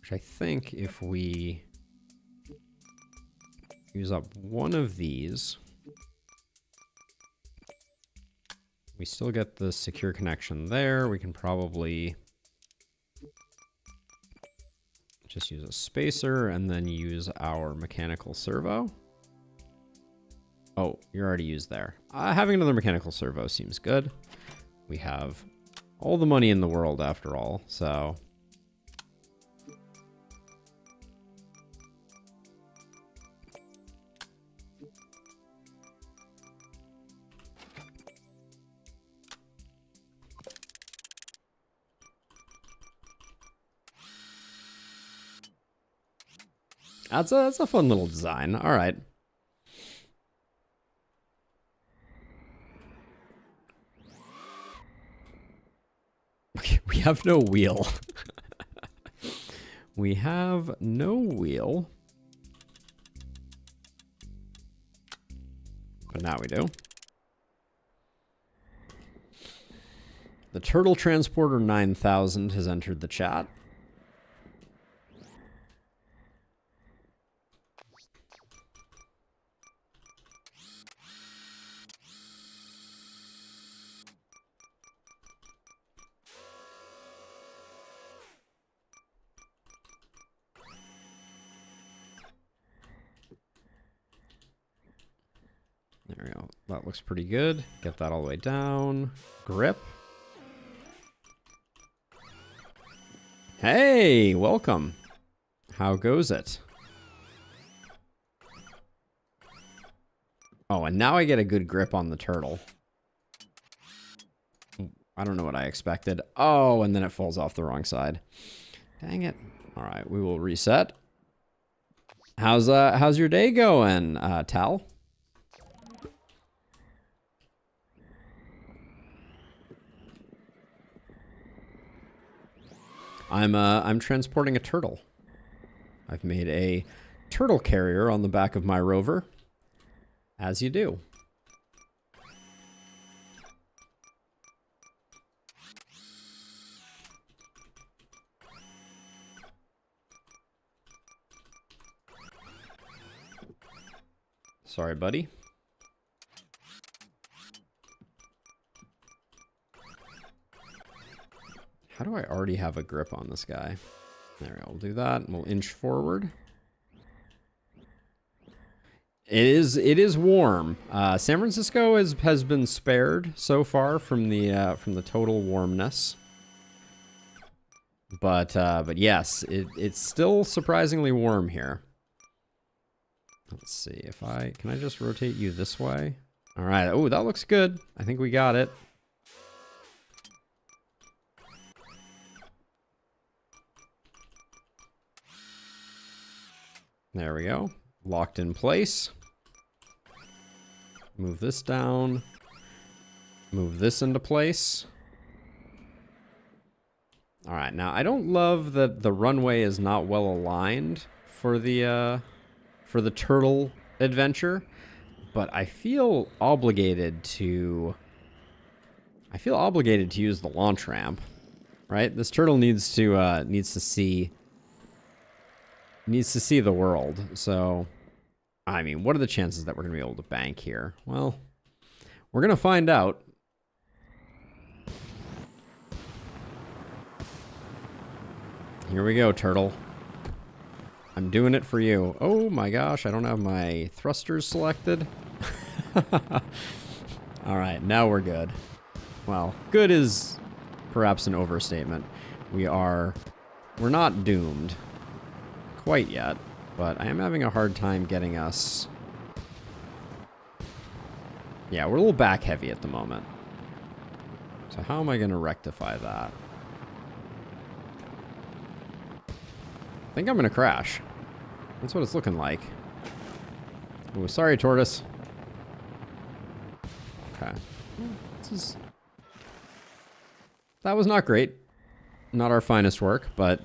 Which I think if we use up one of these, we still get the secure connection there. We can probably just use a spacer and then use our mechanical servo. Oh, you're already used there. Having another mechanical servo seems good. We have all the money in the world after all, so... That's a fun little design. All right. Okay, we have no wheel. We have no wheel. But now we do. The Turtle Transporter 9000 has entered the chat. There we go. That looks pretty good. Get that all the way down. Grip. Hey, welcome. How goes it? Oh, and now I get a good grip on the turtle. I don't know what I expected. Oh, and then it falls off the wrong side. Dang it. All right, we will reset. How's your day going, Tal? I'm transporting a turtle. I've made a turtle carrier on the back of my rover, as you do. Sorry, buddy. How do I already have a grip on this guy? There we go. We'll do that, and we'll inch forward. It is warm. San Francisco has been spared so far from the total warmness. But yes, it's still surprisingly warm here. Let's see if can I just rotate you this way? All right. Oh, that looks good. I think we got it. There we go. Locked in place. Move this down. Move this into place. All right. Now, I don't love that the runway is not well aligned for the turtle adventure, but I feel obligated to use the launch ramp, right? This turtle needs to see the world. So, I mean, what are the chances that we're going to be able to bank here? Well, we're going to find out. Here we go, turtle. I'm doing it for you. Oh my gosh, I don't have my thrusters selected. All right, now we're good. Well, good is perhaps an overstatement. We're not doomed quite yet, but I am having a hard time getting us. Yeah, we're a little back heavy at the moment. So how am I going to rectify that? I think I'm going to crash. That's what it's looking like. Oh, sorry, tortoise. Okay. That was not great. Not our finest work, but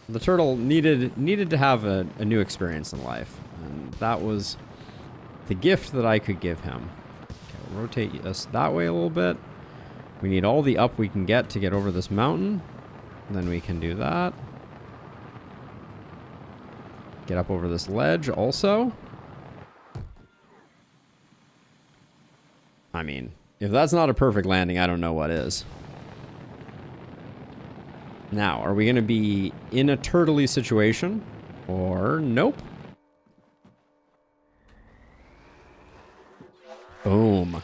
the turtle needed to have a new experience in life. And that was the gift that I could give him. Okay, we'll rotate us that way a little bit. We need all the up we can get to get over this mountain. And then we can do that. Get up over this ledge also. I mean, if that's not a perfect landing, I don't know what is. Now, are we going to be in a turtley situation? Or nope? Boom.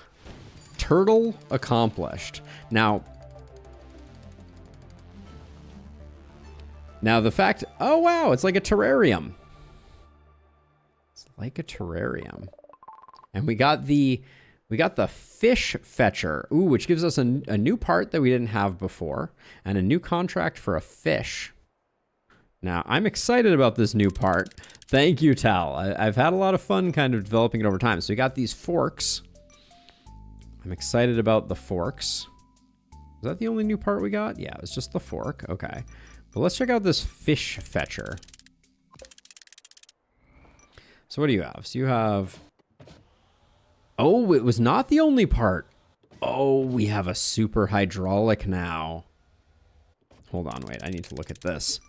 Turtle accomplished. Now the fact... Oh, wow, it's like a terrarium. It's like a terrarium. And we got the fish fetcher. Ooh, which gives us a new part that we didn't have before. And a new contract for a fish. Now, I'm excited about this new part. Thank you, Tal. I've had a lot of fun kind of developing it over time. So we got these forks. I'm excited about the forks. Is that the only new part we got? Yeah, it's just the fork. Okay. But let's check out this fish fetcher. So what do you have? So you have... Oh, it was not the only part. Oh, we have a super hydraulic now. Hold on, wait. I need to look at this.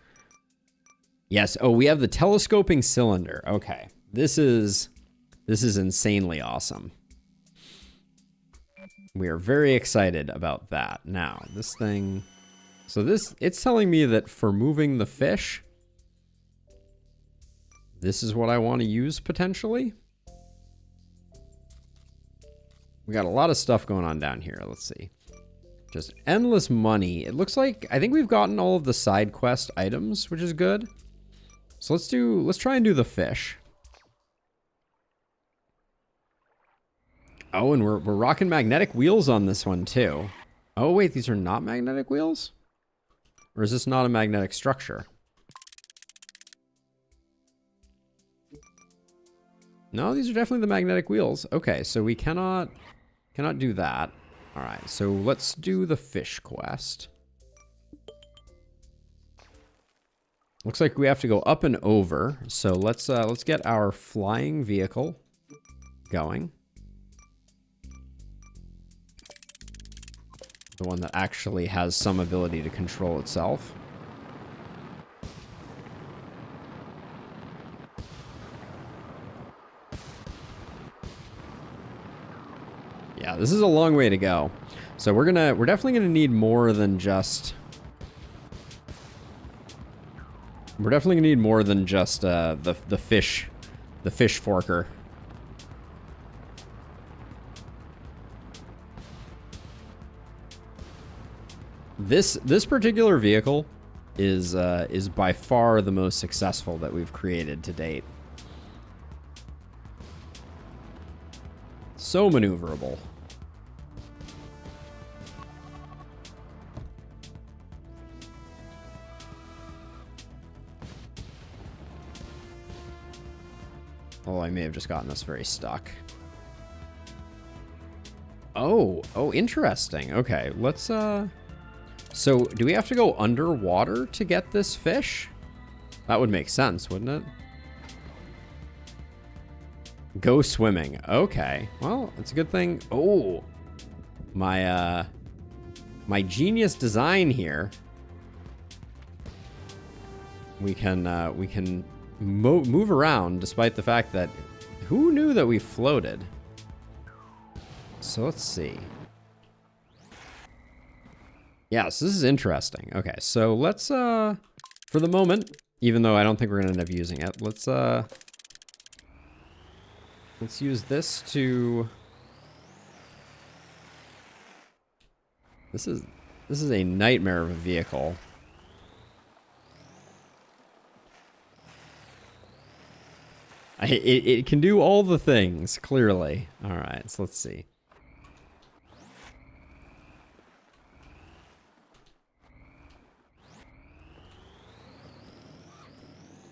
Yes. Oh, we have the telescoping cylinder. Okay. This is insanely awesome. We are very excited about that. Now, this thing... So it's telling me that for moving the fish, this is what I want to use potentially. We got a lot of stuff going on down here. Let's see. Just endless money. It looks like, I think we've gotten all of the side quest items, which is good. So let's try and do the fish. Oh, and we're rocking magnetic wheels on this one too. Oh wait, these are not magnetic wheels? Or is this not a magnetic structure? No, these are definitely the magnetic wheels. Okay, so we cannot do that. All right, so let's do the fish quest. Looks like we have to go up and over. So let's get our flying vehicle going. The one that actually has some ability to control itself. Yeah, this is a long way to go. So we're definitely gonna need more than just... We're definitely gonna need more than just the fish forker. This particular vehicle is by far the most successful that we've created to date. So maneuverable. Oh, I may have just gotten us very stuck. Oh, interesting. Okay, let's so do we have to go underwater to get this fish? That would make sense, wouldn't it? Go swimming. Okay. Well, it's a good thing. Oh, my genius design here. We can move around despite the fact that who knew that we floated? So let's see. Yes, this is interesting. Okay, so let's for the moment, even though I don't think we're gonna end up using it, let's use this to... This is a nightmare of a vehicle. It can do all the things, clearly. All right, so let's see.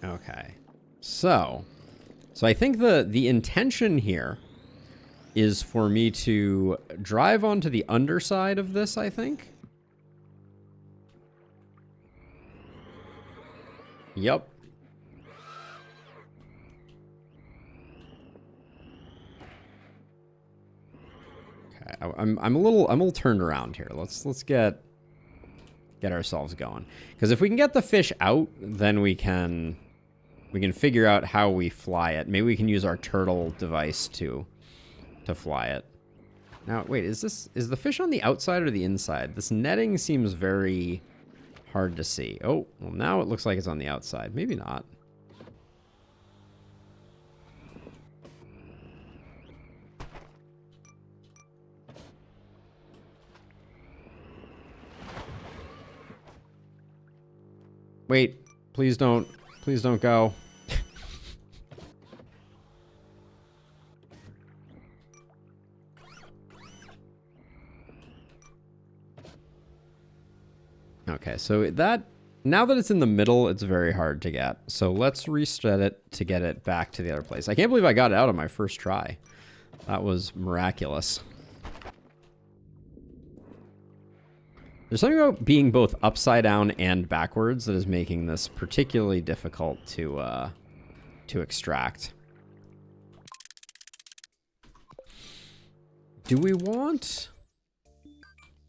Okay, so I think the intention here is for me to drive onto the underside of this, I think. Yep. Okay, I'm a little turned around here. Let's get ourselves going. Because if we can get the fish out, then we can figure out how we fly it. Maybe we can use our turtle device to fly it. Now, wait, is the fish on the outside or the inside? This netting seems very hard to see. Oh, well, now it looks like it's on the outside. Maybe not. Wait, please don't go. Okay, so that Now that it's in the middle, it's very hard to get. So let's reset it to get it back to the other place. I can't believe I got it out on my first try. That was miraculous. There's something about being both upside down and backwards that is making this particularly difficult to extract. Do we want...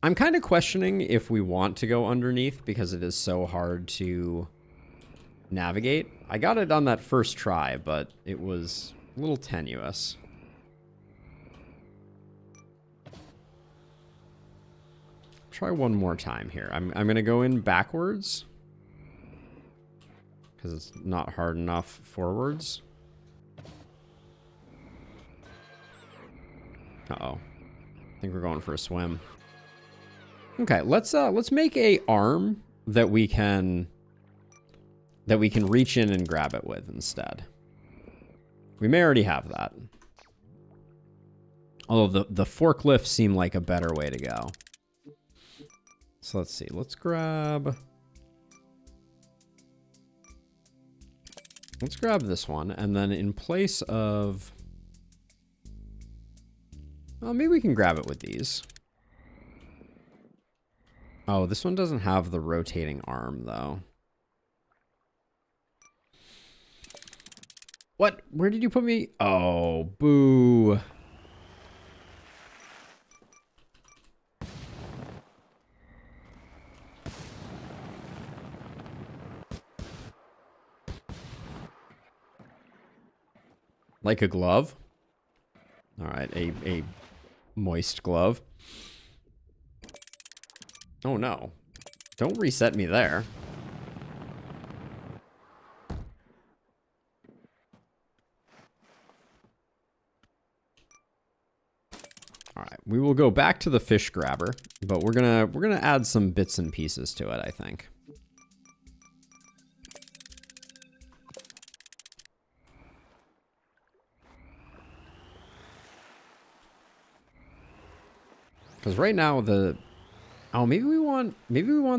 I'm kind of questioning if we want to go underneath because it is so hard to navigate. I got it on that first try, but it was a little tenuous. Try one more time here. I'm going to go in backwards because it's not hard enough forwards. Uh-oh. I think we're going for a swim. Okay, let's make a arm that we can reach in and grab it with instead. We may already have that. Although the forklifts seem like a better way to go. So let's see. Let's grab this one, and then in place of, well, maybe we can grab it with these. Oh, this one doesn't have the rotating arm, though. What? Where did you put me? Oh, boo. Like a glove? All right, a moist glove. Oh no. Don't reset me there. All right, we will go back to the fish grabber, but we're gonna add some bits and pieces to it, I think. Because right now oh, maybe we want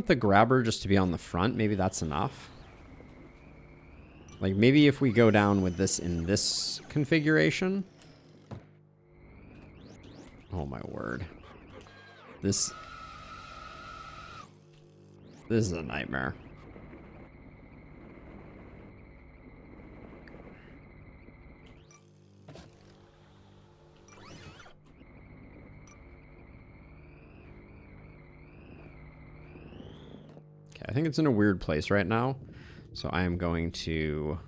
the grabber just to be on the front. Maybe that's enough. Like maybe if we go down with this in this configuration. Oh my word. This is a nightmare. I think it's in a weird place right now, so I am going to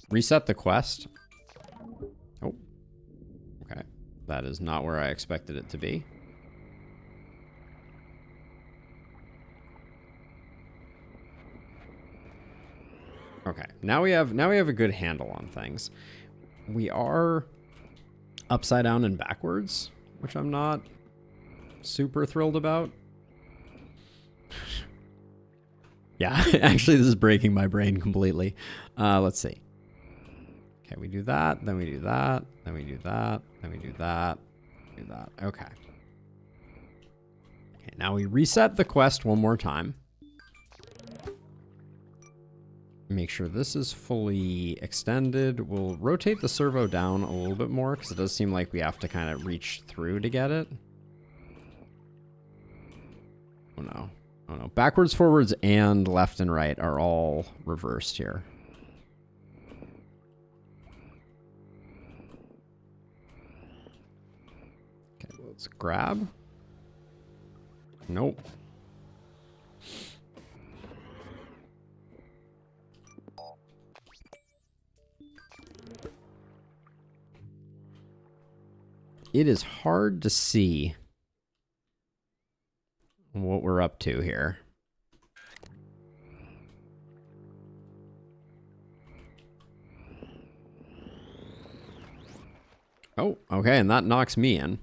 reset the quest. Oh, okay. That is not where I expected it to be. Okay, now we have a good handle on things. We are upside down and backwards, which I'm not super thrilled about. Yeah, actually, this is breaking my brain completely. Let's see. Okay, we do that, then we do that, then we do that, then we do that, do that. Okay. Okay, now we reset the quest one more time. Make sure this is fully extended. We'll rotate the servo down a little bit more because it does seem like we have to kind of reach through to get it. Oh no. Oh no, backwards, forwards, and left and right are all reversed here. Okay, let's grab. Nope. It is hard to see what we're up to here. Oh, okay, and that knocks me in.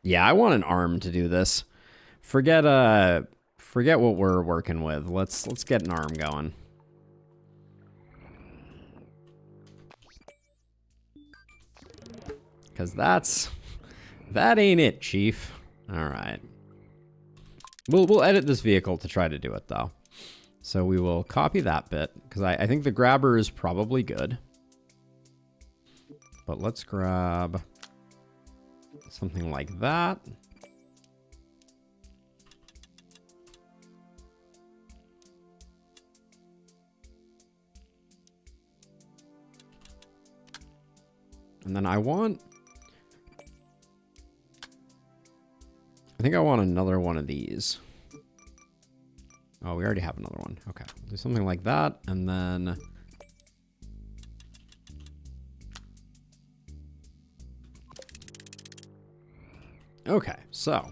Yeah, I want an arm to do this. Forget what we're working with. Let's get an arm going. Cause that ain't it, Chief. All right. We'll edit this vehicle to try to do it though. So we will copy that bit because I think the grabber is probably good. But let's grab something like that. And then I think I want another one of these. Oh, we already have another one. Okay, do something like that, and then okay, so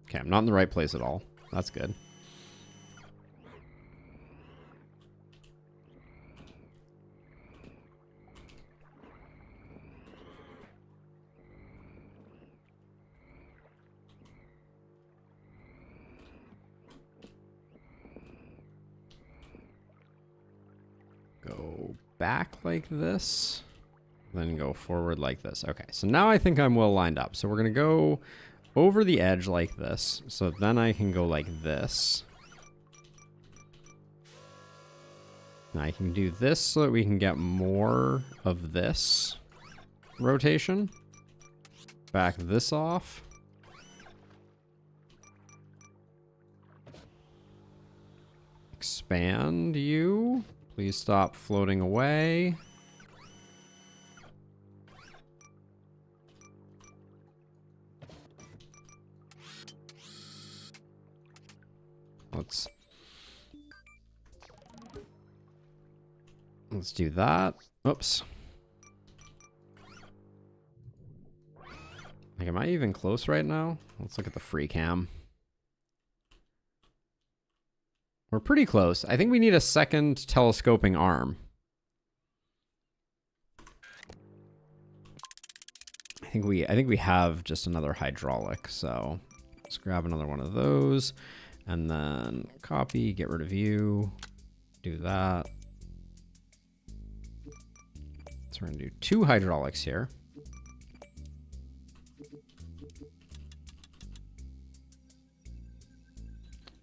okay, I'm not in the right place at all. That's good. Go back like this, then go forward like this. Okay, so now I think I'm well lined up. So we're gonna go over the edge like this. So then I can go like this. Now I can do this so that we can get more of this rotation. Back this off. Expand you. Please stop floating away. Let's do that. Oops. Like, am I even close right now? Let's look at the free cam. We're pretty close. I think we need a second telescoping arm. I think we have just another hydraulic, so let's grab another one of those and then copy, get rid of you, do that. So we're gonna do 2 hydraulics here.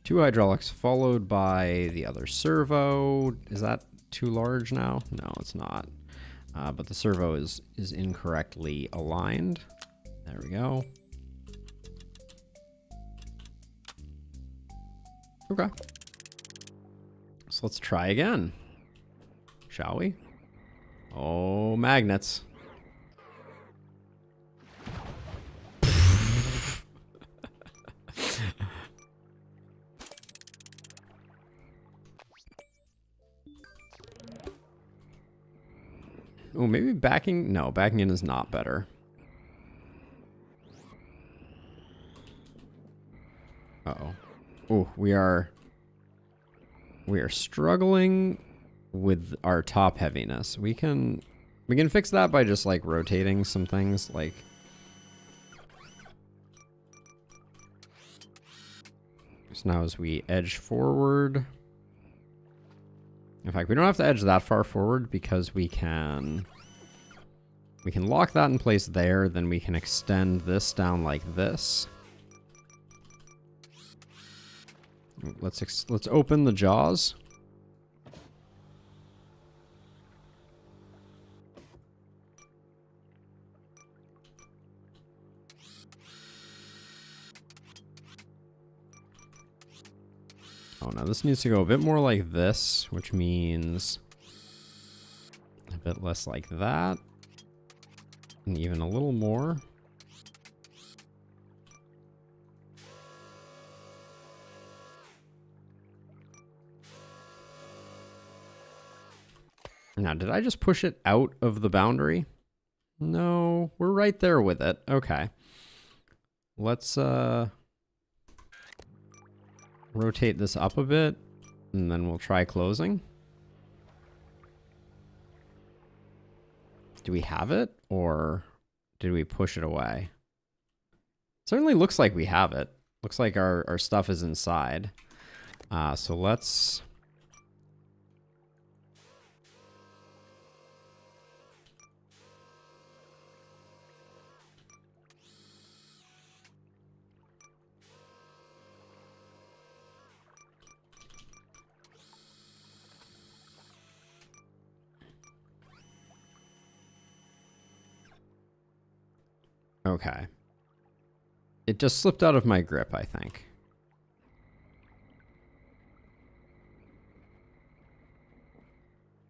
Two hydraulics followed by the other servo. Is that too large now? No, it's not. But the servo is incorrectly aligned. There we go. Okay. So let's try again. Shall we? Oh, magnets. Oh, maybe backing... No, backing in is not better. Uh-oh. Oh, we are struggling with our top heaviness. We can fix that by just, like, rotating some things, like... So now as we edge forward... In fact, we don't have to edge that far forward because we can lock that in place there, then we can extend this down like this. Let's open the jaws. Oh no, this needs to go a bit more like this, which means a bit less like that. And even a little more. Now, did I just push it out of the boundary? No, we're right there with it. Okay. Let's rotate this up a bit, and then we'll try closing. Do we have it, or did we push it away? Certainly looks like we have it. Looks like our stuff is inside. So let's... Okay. It just slipped out of my grip, I think.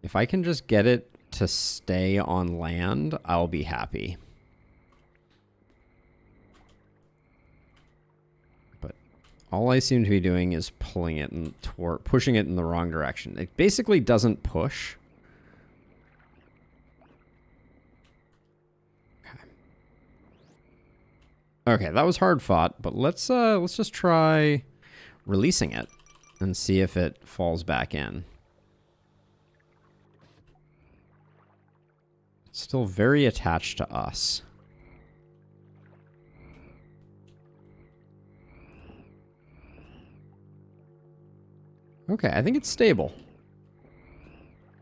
If I can just get it to stay on land, I'll be happy. But all I seem to be doing is pulling it and pushing it in the wrong direction. It basically doesn't push. Okay, that was hard fought, but let's just try releasing it and see if it falls back in. It's still very attached to us. Okay, I think it's stable.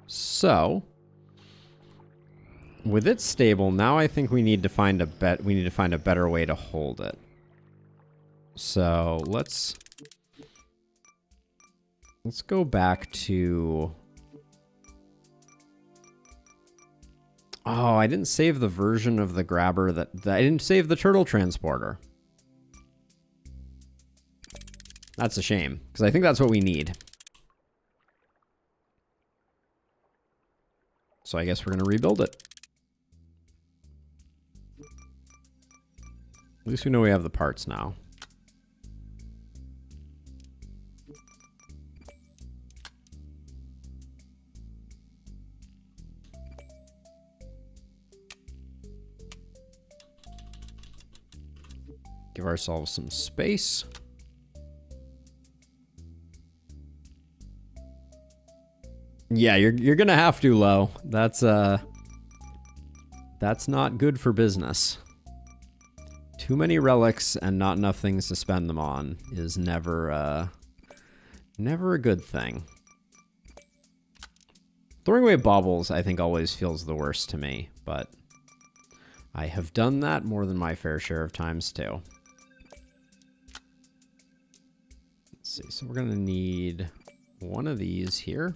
So, with it stable, now I think we need to find a better way to hold it. So let's go back to... Oh, I didn't save the version of the grabber that I didn't save the turtle transporter. That's a shame, because I think that's what we need. So I guess we're going to rebuild it. At least we know we have the parts now. Give ourselves some space. Yeah, you're gonna have to, Lo. That's not good for business. Too many relics and not enough things to spend them on is never a good thing. Throwing away baubles, I think, always feels the worst to me, but I have done that more than my fair share of times, too. Let's see, so we're gonna need one of these here.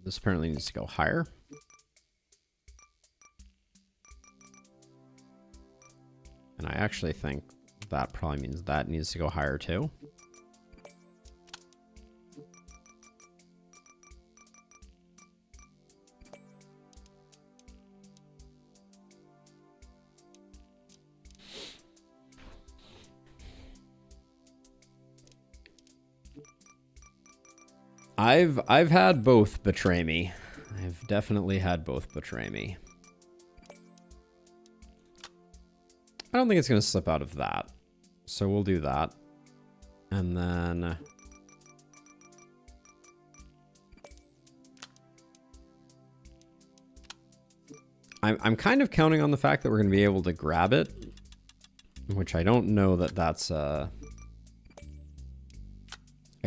This apparently needs to go higher. And I actually think that probably means that needs to go higher too. I've had both betray me. I've definitely had both betray me. I don't think it's going to slip out of that. So we'll do that. And then... I'm kind of counting on the fact that we're going to be able to grab it. Which I don't know that that's a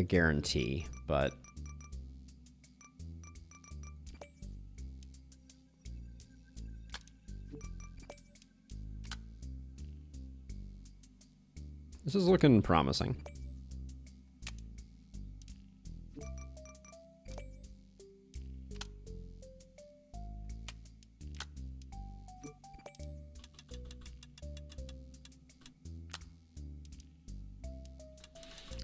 guarantee, but... This is looking promising.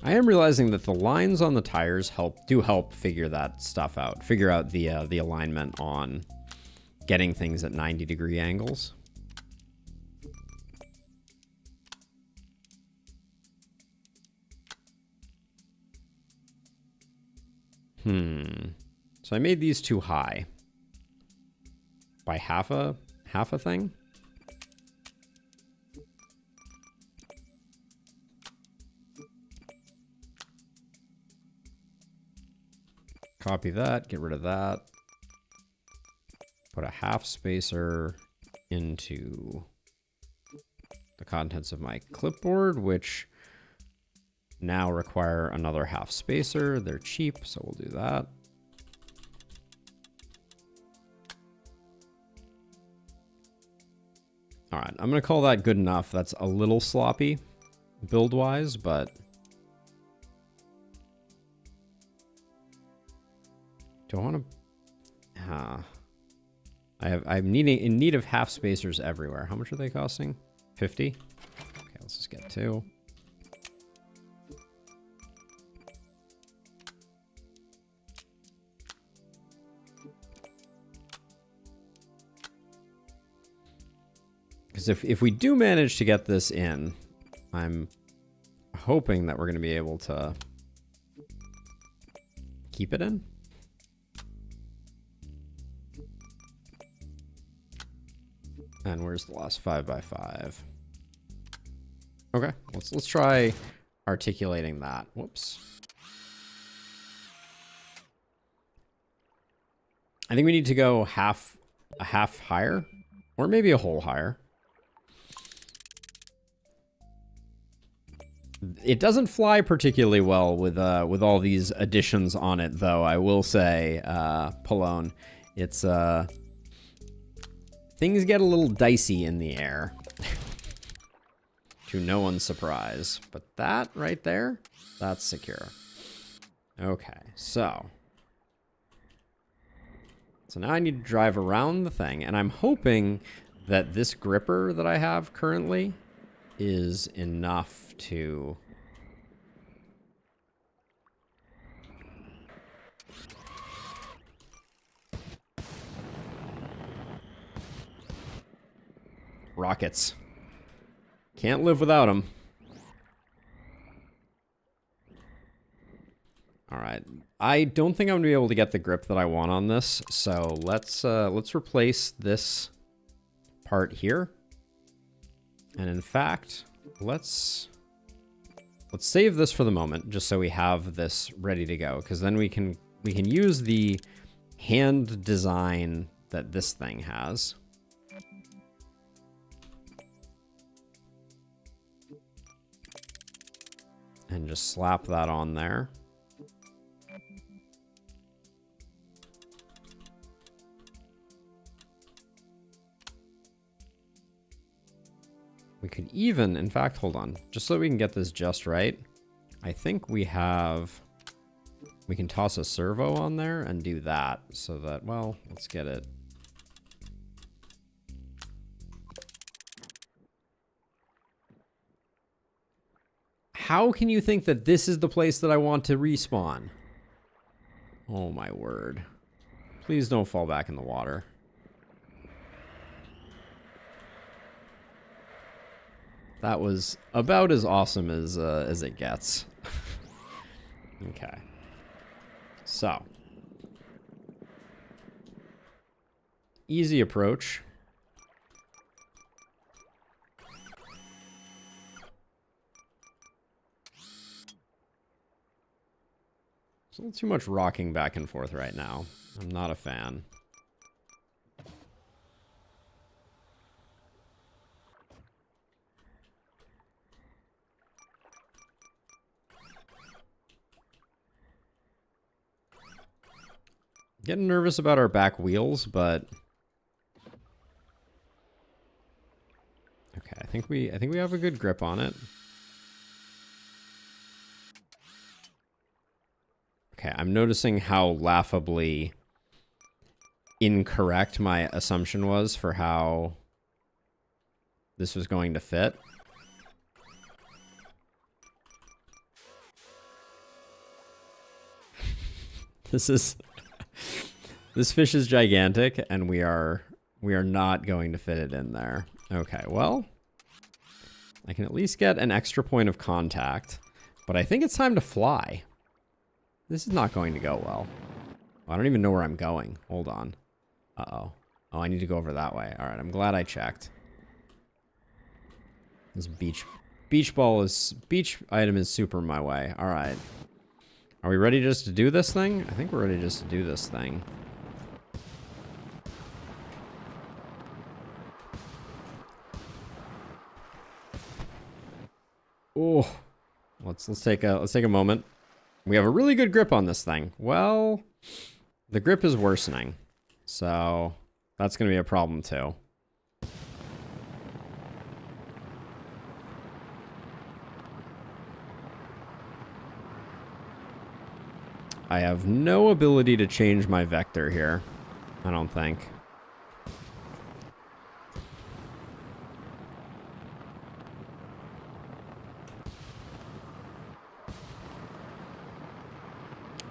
I am realizing that the lines on the tires do help figure that stuff out. Figure out the alignment on getting things at 90-degree angles. So I made these too high by half a thing. Copy that, get rid of that. Put a half spacer into the contents of my clipboard, which now require another half spacer. They're cheap, so we'll do that. All right, I'm gonna call that good enough. That's a little sloppy build-wise, but do I want to? I'm in need of half spacers everywhere. How much are they costing? 50. Okay, let's just get 2. Because if we do manage to get this in, I'm hoping that we're going to be able to keep it in. And where's the last 5x5? Okay, let's try articulating that. Whoops. I think we need to go a half higher, or maybe a whole higher. It doesn't fly particularly well with all these additions on it, though. I will say, Pallone, it's things get a little dicey in the air, to no one's surprise. But that right there, that's secure. Okay, so now I need to drive around the thing, and I'm hoping that this gripper that I have currently is enough to rockets. Can't live without them. All right. I don't think I'm gonna be able to get the grip that I want on this, so let's replace this part here. And in fact, let's save this for the moment, just so we have this ready to go, because then we can use the hand design that this thing has. And just slap that on there. We could even, in fact, hold on, just so we can get this just right. I think we can toss a servo on there and do that so that, well, let's get it. How can you think that this is the place that I want to respawn? Oh my word. Please don't fall back in the water. That was about as awesome as it gets. Okay. So. Easy approach. It's a little too much rocking back and forth right now. I'm not a fan. Getting nervous about our back wheels, but okay, I think we have a good grip on it. Okay, I'm noticing how laughably incorrect my assumption was for how this was going to fit. This fish is gigantic, and we are not going to fit it in there. Okay, well, I can at least get an extra point of contact, but I think it's time to fly. This is not going to go well. I don't even know where I'm going. Hold on. Uh-oh. Oh, I need to go over that way. All right, I'm glad I checked. This beach item is super my way. All right. Are we ready just to do this thing? I think we're ready just to do this thing. Oh, let's take a moment. We have a really good grip on this thing. Well, the grip is worsening, so that's going to be a problem too. I have no ability to change my vector here, I don't think.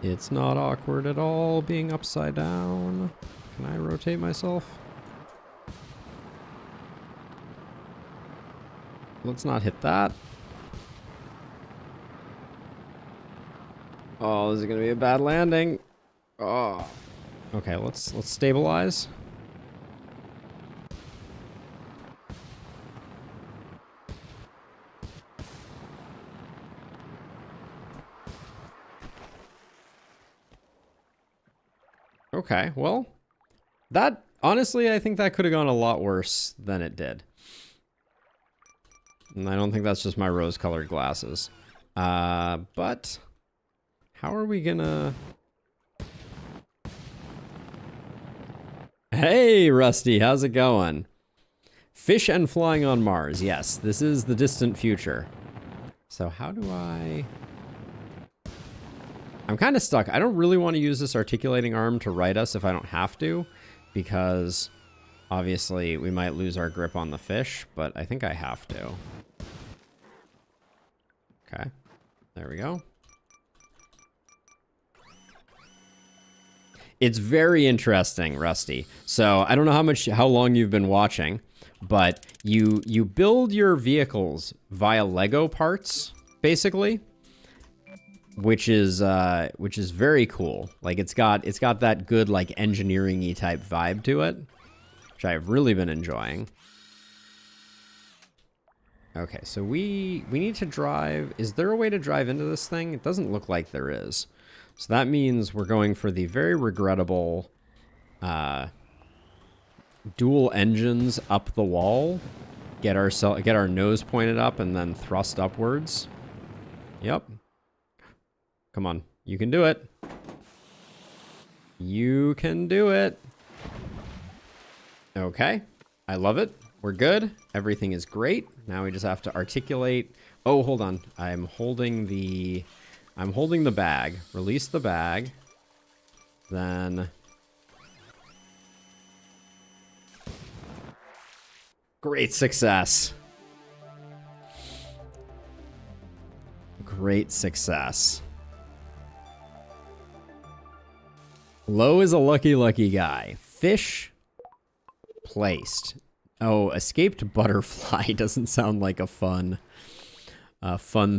It's not awkward at all being upside down. Can I rotate myself? Let's not hit that. Oh, this is gonna be a bad landing. Oh. Okay, let's stabilize. Okay, well, that, honestly, I think that could have gone a lot worse than it did. And I don't think that's just my rose-colored glasses. But how are we gonna... Hey, Rusty, how's it going? Fish and flying on Mars. Yes, this is the distant future. So how do I... I'm kind of stuck. I don't really want to use this articulating arm to right us if I don't have to, because obviously we might lose our grip on the fish, but I think I have to. Okay, there we go. It's very interesting, Rusty. So I don't know how long you've been watching, but you build your vehicles via Lego parts, basically. Which is very cool. Like it's got that good like engineering-y type vibe to it, which I've really been enjoying. Okay, so we need to drive. Is there a way to drive into this thing? It doesn't look like there is. So that means we're going for the very regrettable dual engines up the wall. Get our nose pointed up and then thrust upwards. Yep. Come on, you can do it. You can do it. Okay, I love it. We're good. Everything is great. Now we just have to articulate. Oh, hold on. I'm holding the bag. Release the bag. Then great success. Great success. Low is a lucky guy. Fish placed. Oh, escaped butterfly doesn't sound like a fun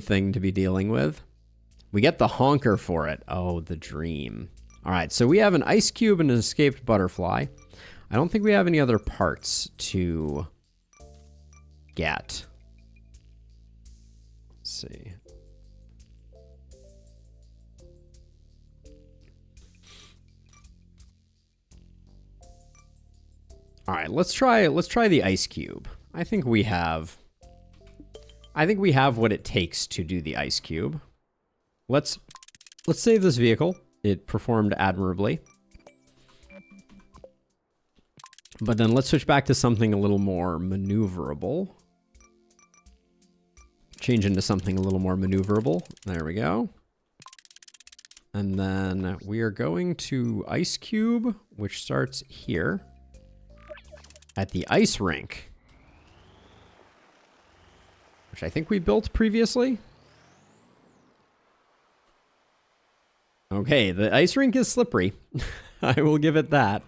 thing to be dealing with. We get the honker for it. Oh, the dream. All right, so we have an ice cube and an escaped butterfly. I don't think we have any other parts to get. Let's see. All right, let's try the ice cube. I think we have what it takes to do the ice cube. Let's save this vehicle. It performed admirably. But then let's switch back to something a little more maneuverable. Change into something a little more maneuverable. There we go. And then we are going to ice cube, which starts here. At the ice rink, which I think we built previously. Okay, the ice rink is slippery. I will give it that.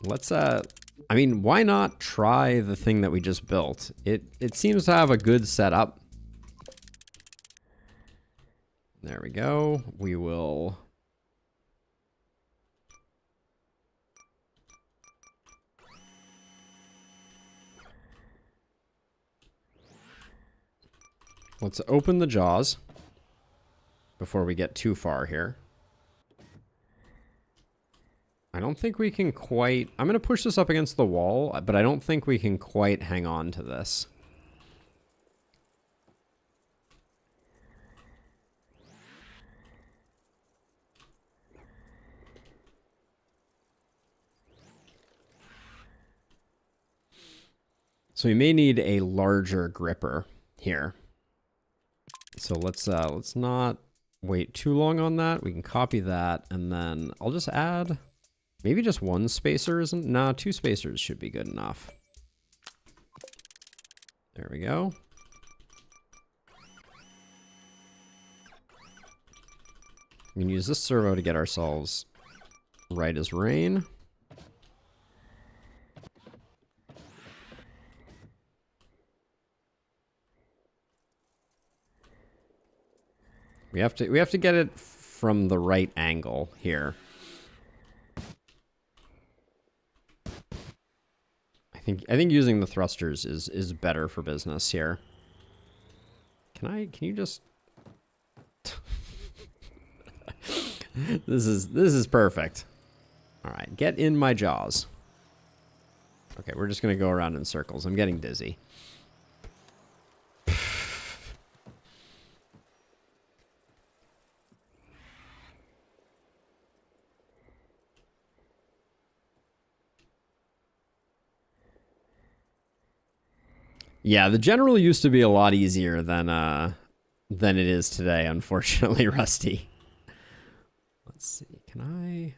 Let's, I mean, why not try the thing that we just built? It seems to have a good setup. There we go. We will... Let's open the jaws. before we get too far here. I don't think we can quite... I'm going to push this up against the wall, but I don't think we can quite hang on to this. So we may need a larger gripper here. So let's not wait too long on that. We can copy that, and then I'll just add maybe just one spacer isn't. Nah, 2 spacers should be good enough. There we go. We can use this servo to get ourselves right as rain. We have to get it from the right angle here. I think using the thrusters is better for business here. Can you just This is perfect. All right, get in my jaws. Okay, we're just going to go around in circles. I'm getting dizzy. Yeah, the general used to be a lot easier than it is today, unfortunately, Rusty. Let's see, can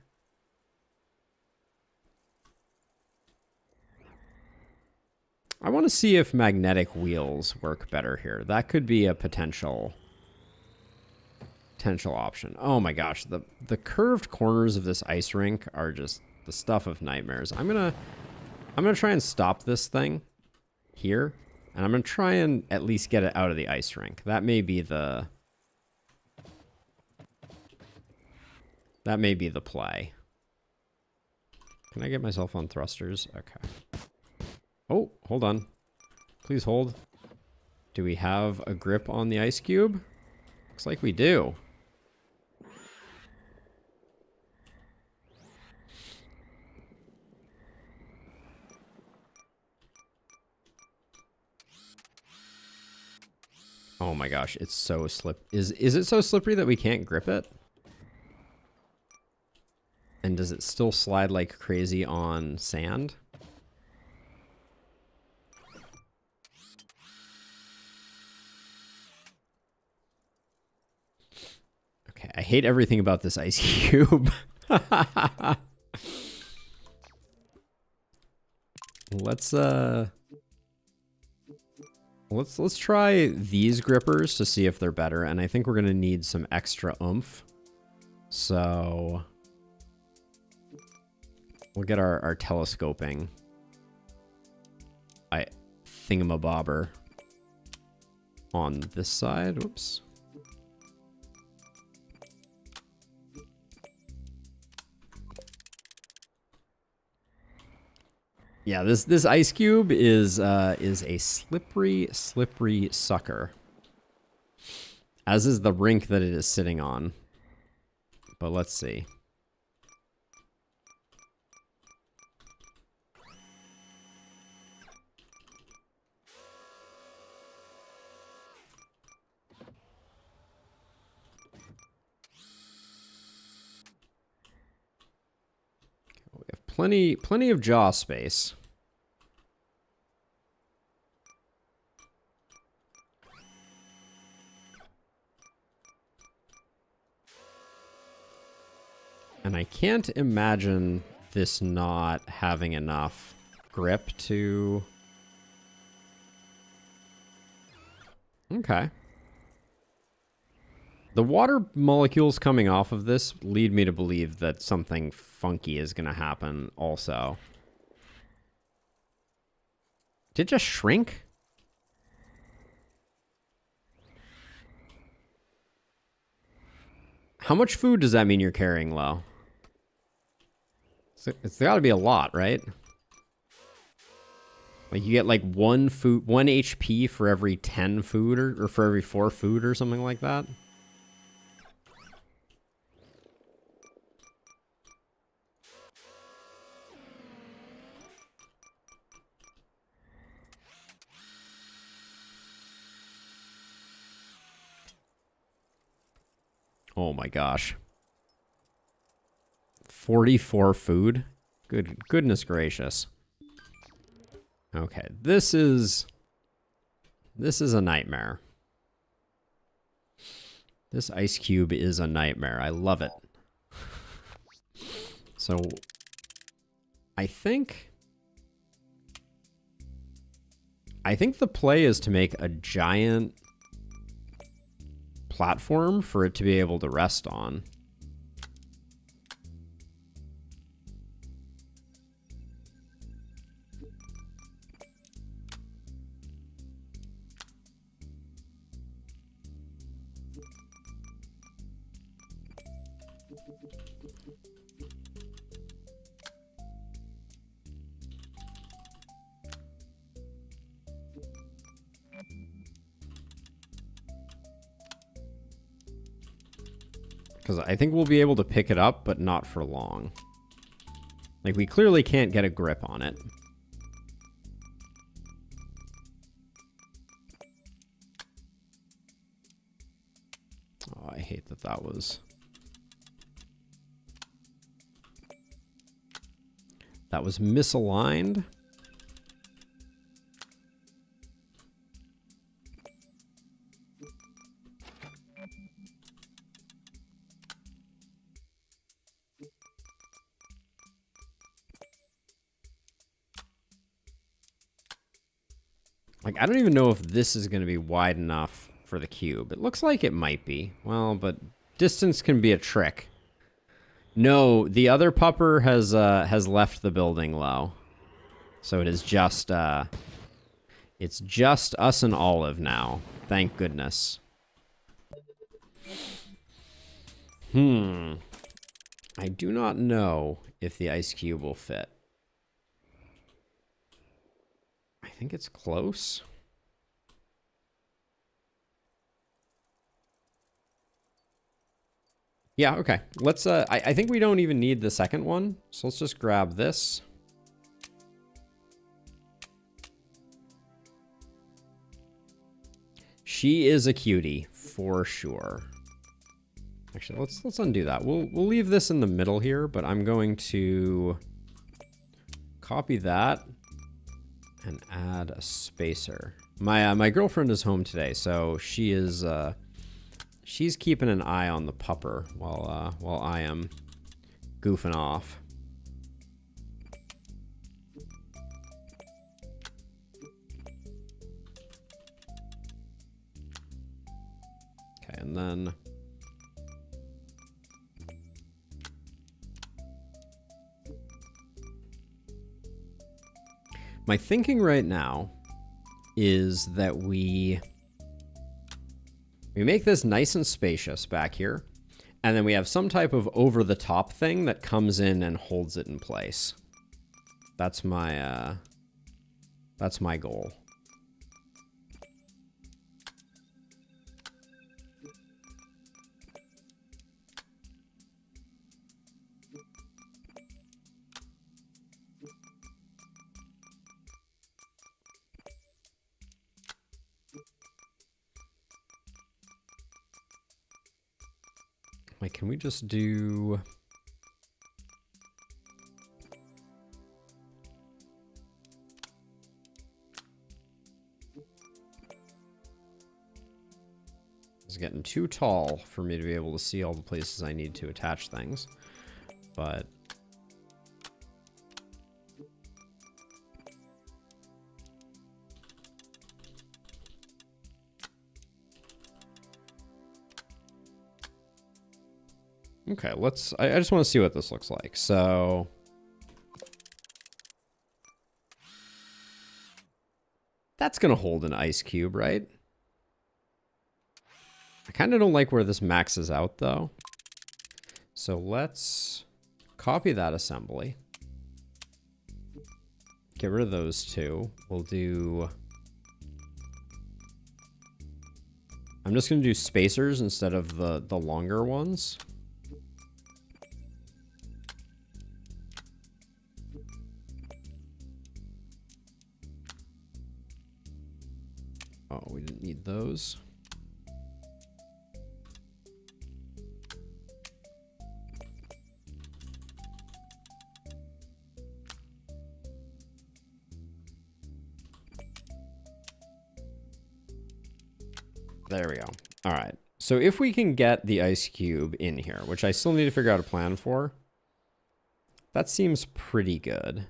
I want to see if magnetic wheels work better here. That could be a potential option. Oh my gosh, the curved corners of this ice rink are just the stuff of nightmares. I'm gonna try and stop this thing here. And I'm going to try and at least get it out of the ice rink. That may be the play. Can I get myself on thrusters? Okay. Oh, hold on. Please hold. Do we have a grip on the ice cube? Looks like we do. Oh my gosh, it's so is it so slippery that we can't grip it? And does it still slide like crazy on sand? Okay, I hate everything about this ice cube. Let's try these grippers to see if they're better, and I think we're gonna need some extra oomph. So we'll get our telescoping thingamabobber on this side. Oops. Yeah, this ice cube is a slippery sucker. As is the rink that it is sitting on. But let's see. We have plenty of jaw space. And I can't imagine this not having enough grip to... Okay. The water molecules coming off of this lead me to believe that something funky is going to happen also. Did it just shrink? How much food does that mean you're carrying low? It's got to be a lot, right? Like you get like 1 HP for every 10 food or for every 4 food or something like that. Oh my gosh. 44 food? Goodness gracious. Okay, this is a nightmare. This ice cube is a nightmare. I love it. So I think the play is to make a giant platform for it to be able to rest on. Because I think we'll be able to pick it up, but not for long. Like, we clearly can't get a grip on it. Oh, I hate that that was... That was misaligned. Like, I don't even know if this is going to be wide enough for the cube. It looks like it might be. Well, but distance can be a trick. No, the other pupper has left the building low. So it is just it's just us and Olive now. Thank goodness. I do not know if the ice cube will fit. I think it's close. Yeah, okay. Let's I think we don't even need the second one. So let's just grab this. She is a cutie for sure. Actually, let's undo that. We'll leave this in the middle here, but I'm going to copy that and add a spacer. My girlfriend is home today, so she is she's keeping an eye on the pupper while I am goofing off. Okay, and then my thinking right now is that we make this nice and spacious back here, and then we have some type of over-the-top thing that comes in and holds it in place. That's my goal. Like, can we just do... It's getting too tall for me to be able to see all the places I need to attach things, but... Okay, I just want to see what this looks like. So that's going to hold an ice cube, right? I kind of don't like where this maxes out, though. So let's copy that assembly. Get rid of those two. We'll do... I'm just going to do spacers instead of the longer ones. Oh, we didn't need those. There we go. All right. So if we can get the ice cube in here, which I still need to figure out a plan for, that seems pretty good.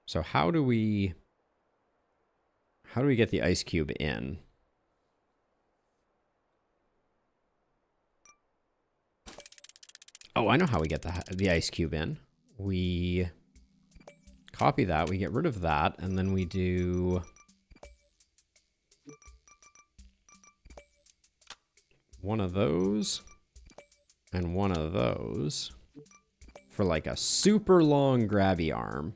So how do we get the ice cube in? Oh, I know how we get the ice cube in. We copy that, we get rid of that, and then we do one of those and one of those for like a super long grabby arm.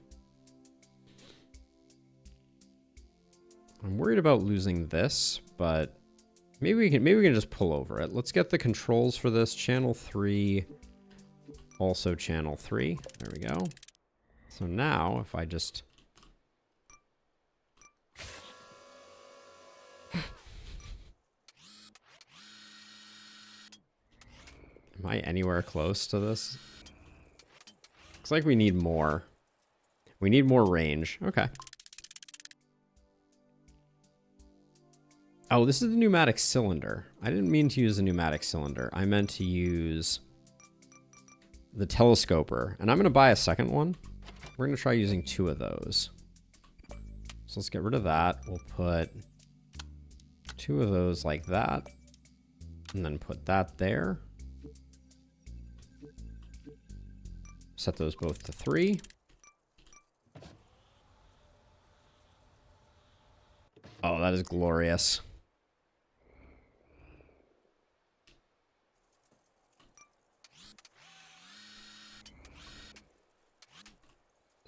I'm worried about losing this, but maybe we can just pull over it. Let's get the controls for this. Channel 3, also channel 3. There we go. So now if I just am I anywhere close to this? Looks like we need more. We need more range. Okay. Oh, this is the pneumatic cylinder. I didn't mean to use the pneumatic cylinder. I meant to use the telescoper. And I'm going to buy a second one. We're going to try using 2 of those. So let's get rid of that. We'll put 2 of those like that. And then put that there. Set those both to 3. Oh, that is glorious.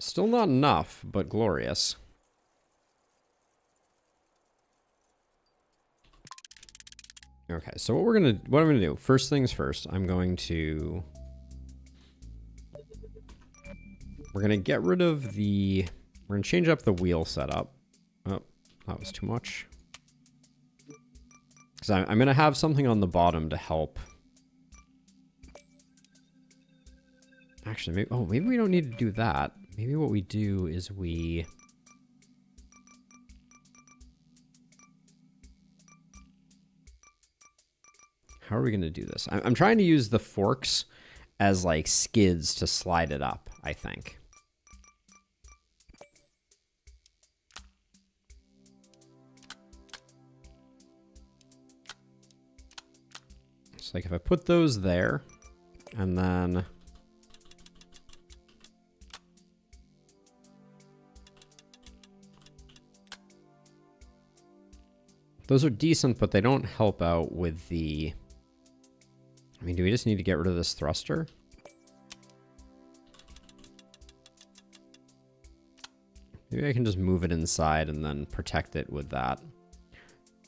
Still not enough, but glorious. Okay, so what I'm gonna do, first things first, we're gonna get rid of we're gonna change up the wheel setup. Oh, that was too much. Because I'm gonna have something on the bottom to help. Actually, maybe we don't need to do that. Maybe what we do is how are we going to do this? I'm trying to use the forks as like skids to slide it up, I think. It's like if I put those there and then those are decent, but they don't help out with the... I mean, do we just need to get rid of this thruster? Maybe I can just move it inside and then protect it with that.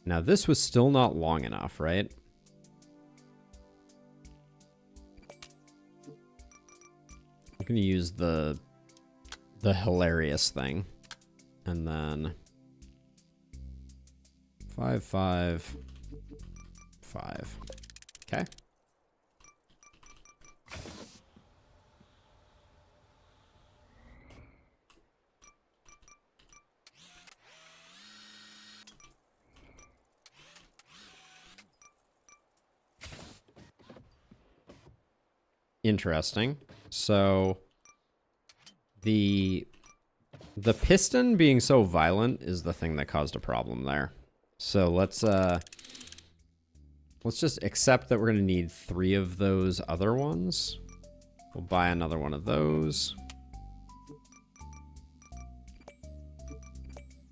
Now, this was still not long enough, right? I'm going to use the hilarious thing. And then... 5, 5, 5. Okay. Interesting. So the piston being so violent is the thing that caused a problem there. So let's just accept that we're going to need 3 of those other ones. We'll buy another one of those.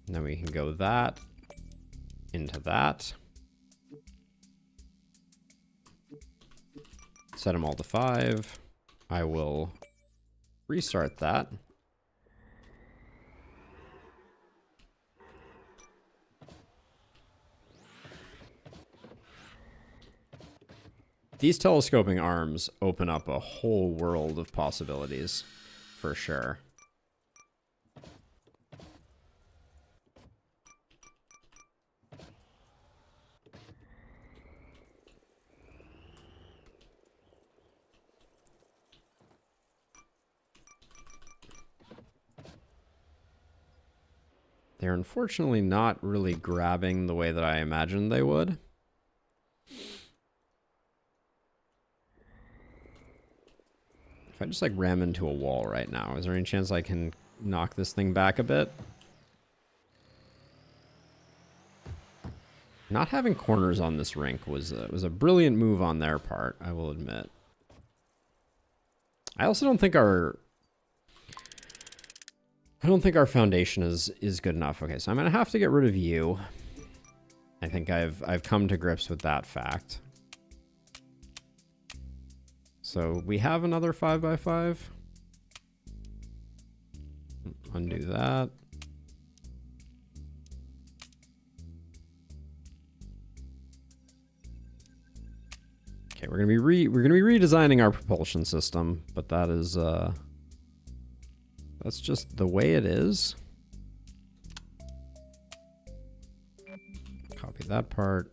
And then we can go that into that. Set them all to 5. I will restart that. These telescoping arms open up a whole world of possibilities, for sure. They're unfortunately not really grabbing the way that I imagined they would. If I just like ram into a wall right now, is there any chance I can knock this thing back a bit? Not having corners on this rink was a brilliant move on their part, I will admit. I also don't think our foundation is good enough. Okay, so I'm gonna have to get rid of you. I think I've come to grips with that fact. So we have another 5x5. Undo that. Okay, we're gonna be redesigning our propulsion system, but that is that's just the way it is. Copy that part.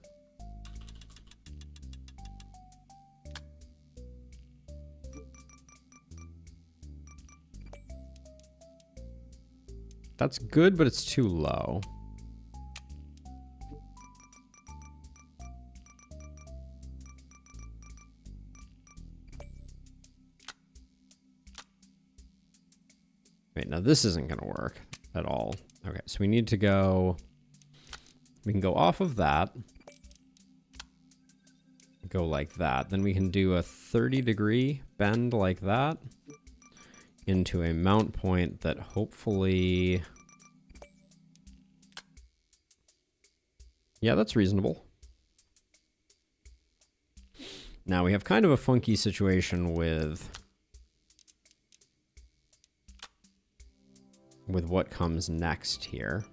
That's good, but it's too low. Wait, now this isn't going to work at all. Okay, so we need to go... We can go off of that. Go like that. Then we can do a 30-degree bend like that into a mount point that hopefully... Yeah, that's reasonable. Now we have kind of a funky situation with what comes next here.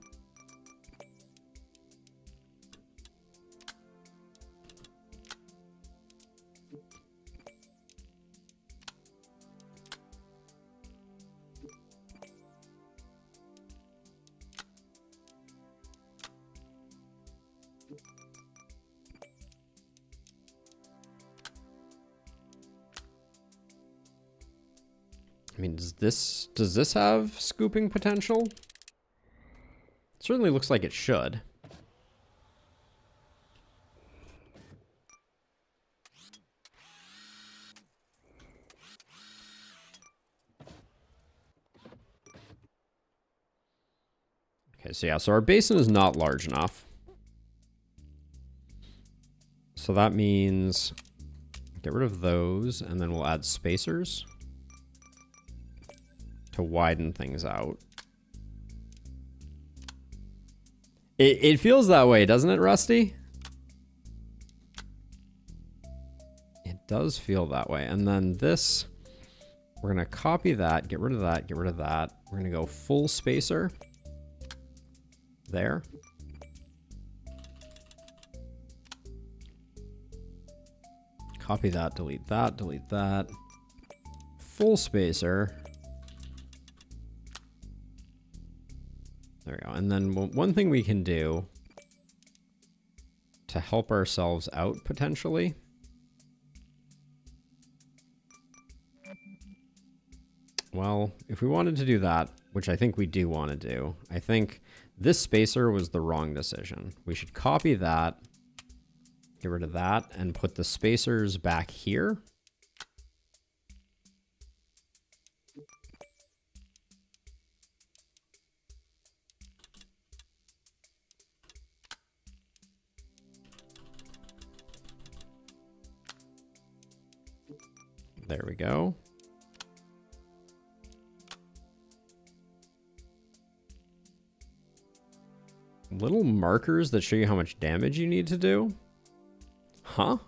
I mean, does this have scooping potential? It certainly looks like it should. Okay, so yeah, so our basin is not large enough. So that means get rid of those, and then we'll add spacers to widen things out. It feels that way, doesn't it, Rusty? It does feel that way. And then this, we're gonna copy that, get rid of that, get rid of that. We're gonna go full spacer there. Copy that, delete that, delete that. Full spacer. There we go. And then one thing we can do to help ourselves out potentially. Well, if we wanted to do that, which I think we do want to do, I think this spacer was the wrong decision. We should copy that, get rid of that, and put the spacers back here. There we go. Little markers that show you how much damage you need to do. Huh?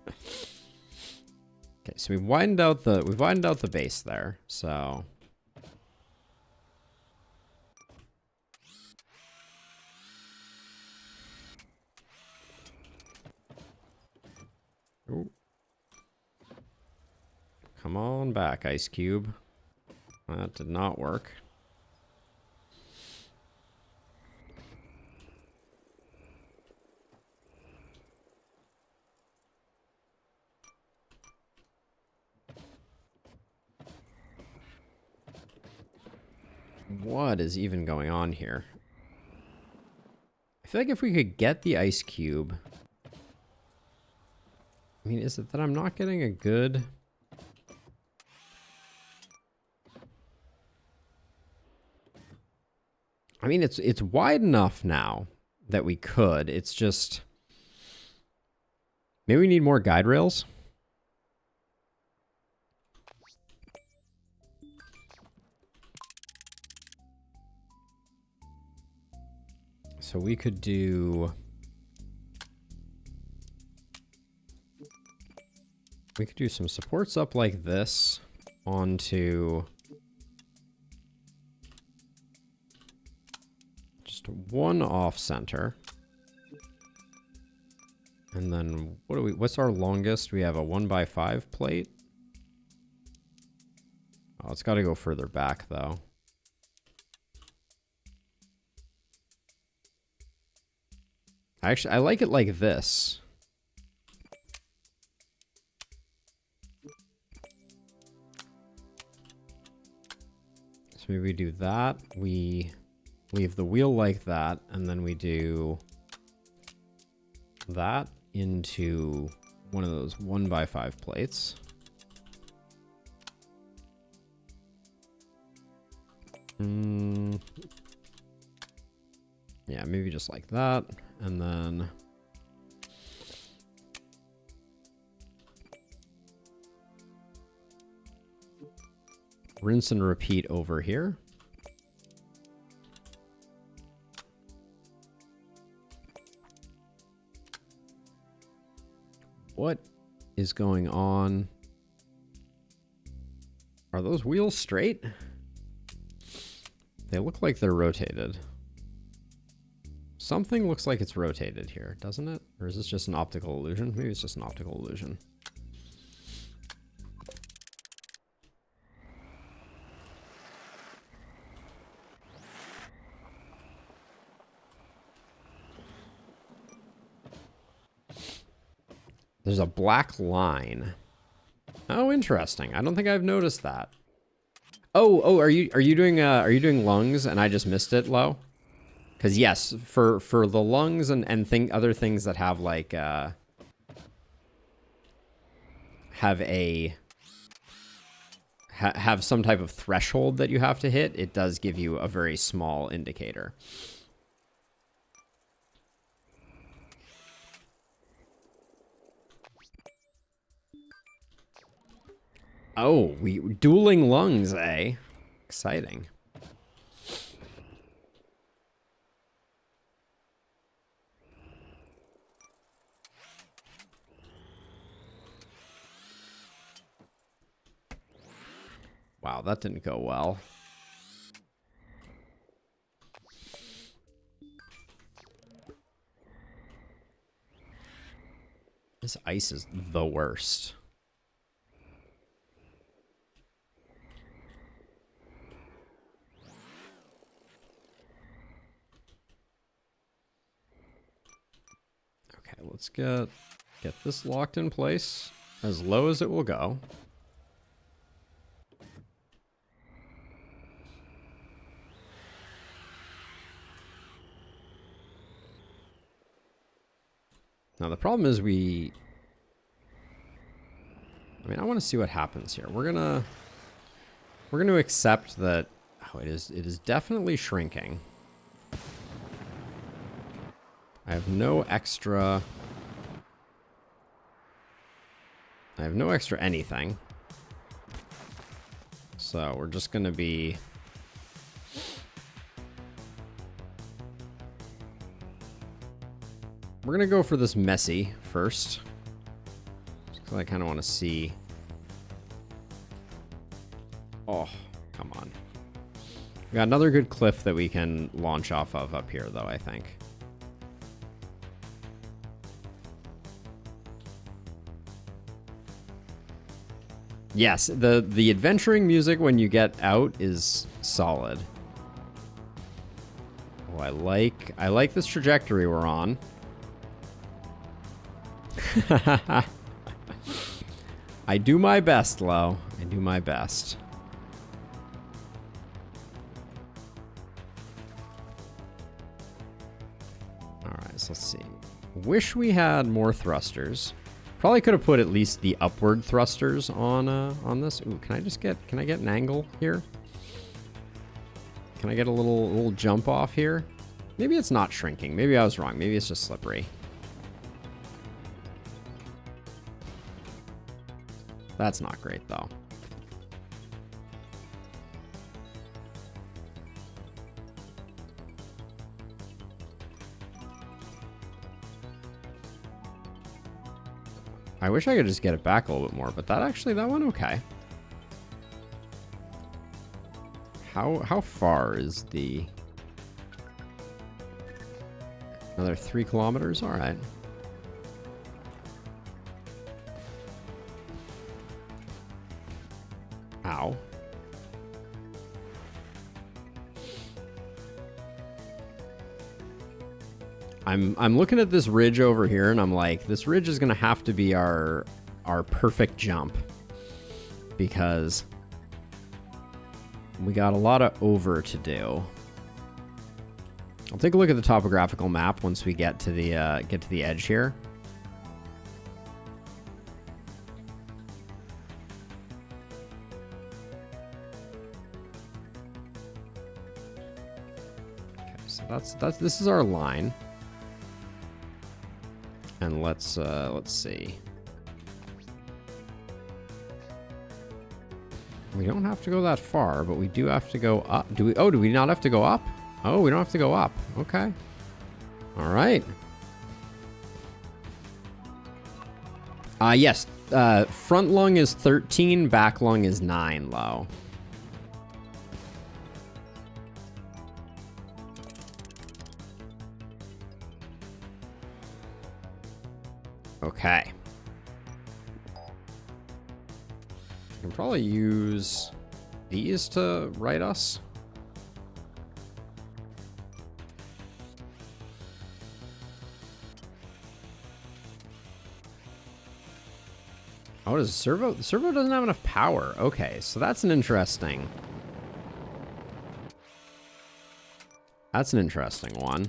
Okay, so we've widened out the base there. So ooh. Come on back, Ice Cube. That did not work. What is even going on here? feel like if we could get the ice cube... I mean, is it that I'm not getting a good... I mean, it's wide enough now that we could. It's just... Maybe we need more guide rails? So we could do... We could do some supports up like this onto just one off center. And then what's our longest? We have a 1x5 plate. Oh, it's got to go further back though. Actually, I like it like this. So maybe we do that. We leave the wheel like that, and then we do that into one of those 1x5 plates. Yeah, maybe just like that, and then rinse and repeat over here. What is going on? Are those wheels straight? They look like they're rotated. Something looks like it's rotated here, doesn't it? Or is this just an optical illusion? Maybe it's just an optical illusion. There's a black line. Oh, interesting. I don't think I've noticed that. Oh, are you doing lungs and I just missed it, Lo? Because yes, for the lungs and other things that have like have some type of threshold that you have to hit, it does give you a very small indicator. Oh, we dueling lungs, eh? Exciting. Wow, that didn't go well. This ice is the worst. Okay, let's get this locked in place as low as it will go. Now the problem is I want to see what happens here. We're gonna accept that. Oh, it is definitely shrinking. I have no extra anything. So we're just gonna be We're gonna go for this messy first, because I kind of want to see. Oh, come on. We got another good cliff that we can launch off of up here, though, I think. Yes, the adventuring music when you get out is solid. Oh, I like this trajectory we're on. I do my best, Lo. I do my best. All So let's see. Wish we had more thrusters. Probably could have put at least the upward thrusters on this. Ooh, can I get an angle here? Can I get a little jump off here? Maybe it's not shrinking. Maybe I was wrong. Maybe it's just slippery. That's not great though. I wish I could just get it back a little bit more, but that went okay. How far is the... Another 3 kilometers? All right. Ow. I'm looking at this ridge over here and I'm like, this ridge is gonna have to be our perfect jump, because we got a lot of over to do. I'll take a look at the topographical map once we get to the edge here. Okay, so this is our line. And let's see. We don't have to go that far, but we do have to go up. Do we not have to go up? Oh, we don't have to go up. Okay. All right. Yes. Front lung is 13, back lung is 9 low. Okay. I can probably use these to right us. Oh, does the servo? The servo doesn't have enough power. Okay, so that's an interesting. That's an interesting one.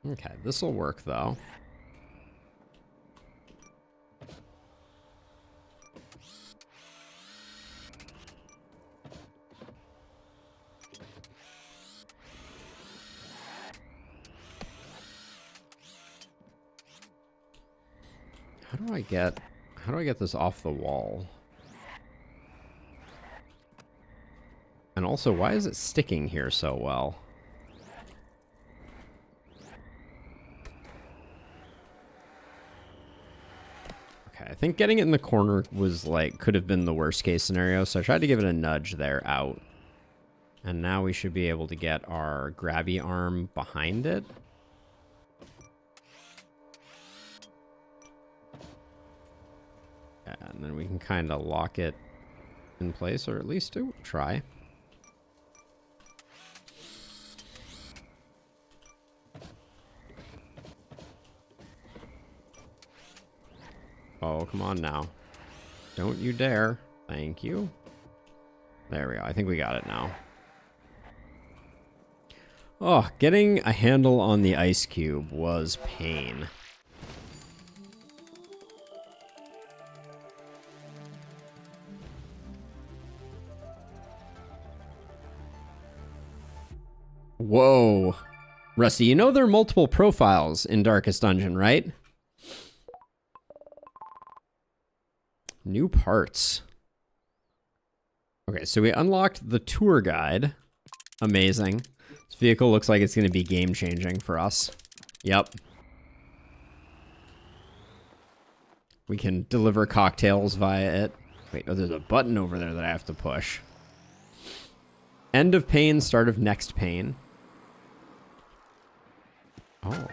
Okay, this will work though. How do I get this off the wall? And also, why is it sticking here so well? Okay, I think getting it in the corner was like, could have been the worst case scenario, so I tried to give it a nudge there out. And now we should be able to get our grabby arm behind it. And then we can kind of lock it in place, or at least try. Oh, come on now. Don't you dare. Thank you. There we go. I think we got it now. Oh, getting a handle on the ice cube was pain. Whoa. Rusty, you know there are multiple profiles in Darkest Dungeon, right? New parts. Okay, so we unlocked the tour guide. Amazing. This vehicle looks like it's going to be game-changing for us. Yep. We can deliver cocktails via it. Wait, oh, there's a button over there that I have to push. End of pain, start of next pain. Oh.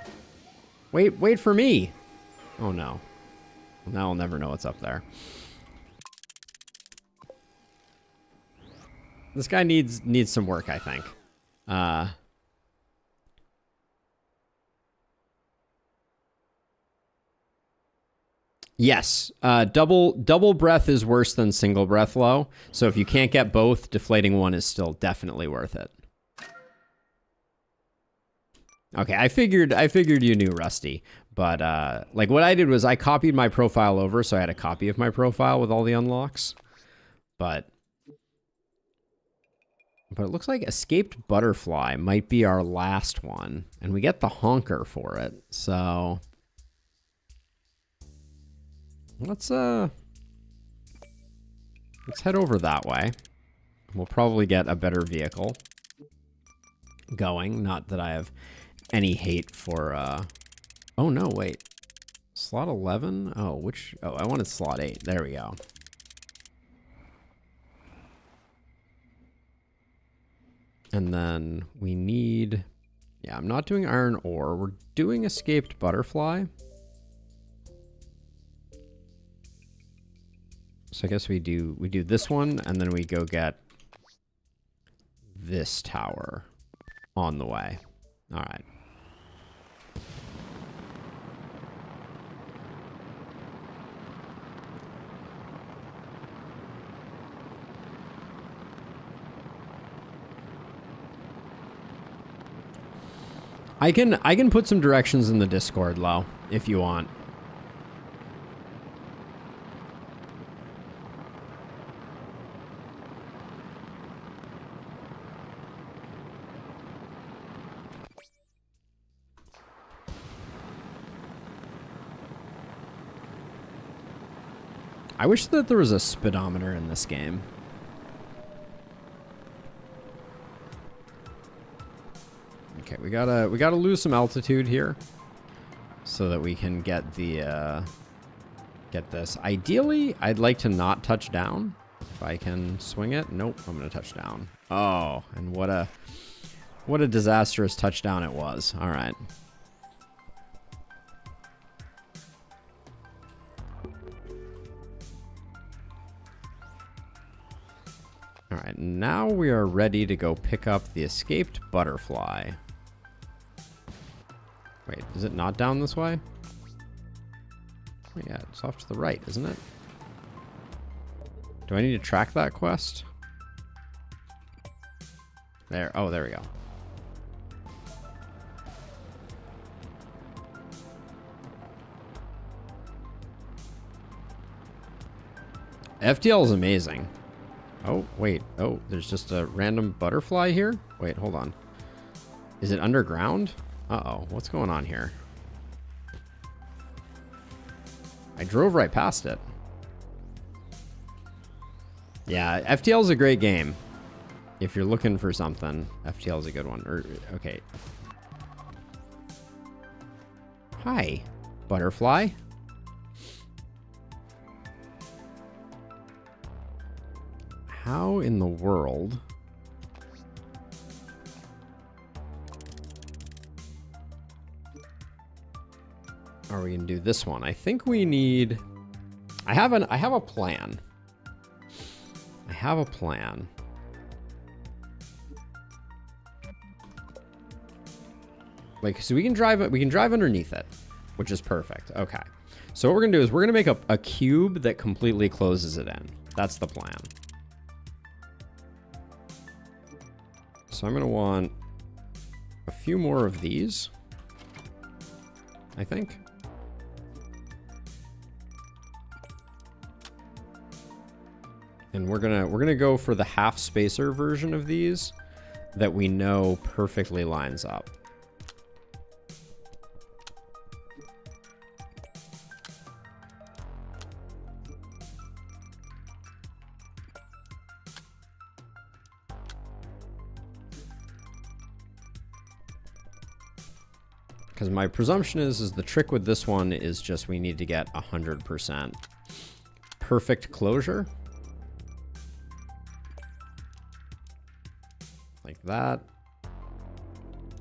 Wait for me. Oh no. Now I'll never know what's up there. This guy needs some work, I think. Yes. Double breath is worse than single breath low. So if you can't get both, deflating one is still definitely worth it. Okay, I figured you knew Rusty. But like what I did was I copied my profile over, so I had a copy of my profile with all the unlocks. But it looks like Escaped Butterfly might be our last one, and we get the honker for it. So let's head over that way. We'll probably get a better vehicle going. Not that I have any hate for oh no, wait. Slot 11? Oh, which I wanted slot 8. There we go. And then we need, yeah, I'm not doing iron ore. We're doing Escaped Butterfly. So I guess we do this one, and then we go get this tower on the way. All right. I can put some directions in the Discord, Lau, if you want. I wish that there was a speedometer in this game. Okay, we gotta lose some altitude here so that we can get the get this. Ideally, I'd like to not touch down if I can swing it. Nope, I'm gonna touch down. Oh, and what a disastrous touchdown it was. All right. All right, now we are ready to go pick up the Escaped Butterfly. Wait, is it not down this way? Oh, yeah, it's off to the right, isn't it? Do I need to track that quest? There. Oh, there we go. FTL is amazing. Oh, wait. Oh, there's just a random butterfly here? Wait, hold on. Is it underground? Uh-oh, what's going on here? I drove right past it. Yeah, FTL is a great game. If you're looking for something, FTL is a good one. Okay. Hi, butterfly. How in the world... are we gonna do this one? I think we need... I have a plan. I have a plan. Like, so we can drive underneath it, which is perfect. Okay. So what we're gonna do is we're gonna make a cube that completely closes it in. That's the plan. So I'm gonna want a few more of these, I think. And we're gonna go for the half spacer version of these that we know perfectly lines up. Because my presumption is the trick with this one is just we need to get 100% perfect closure. Like that.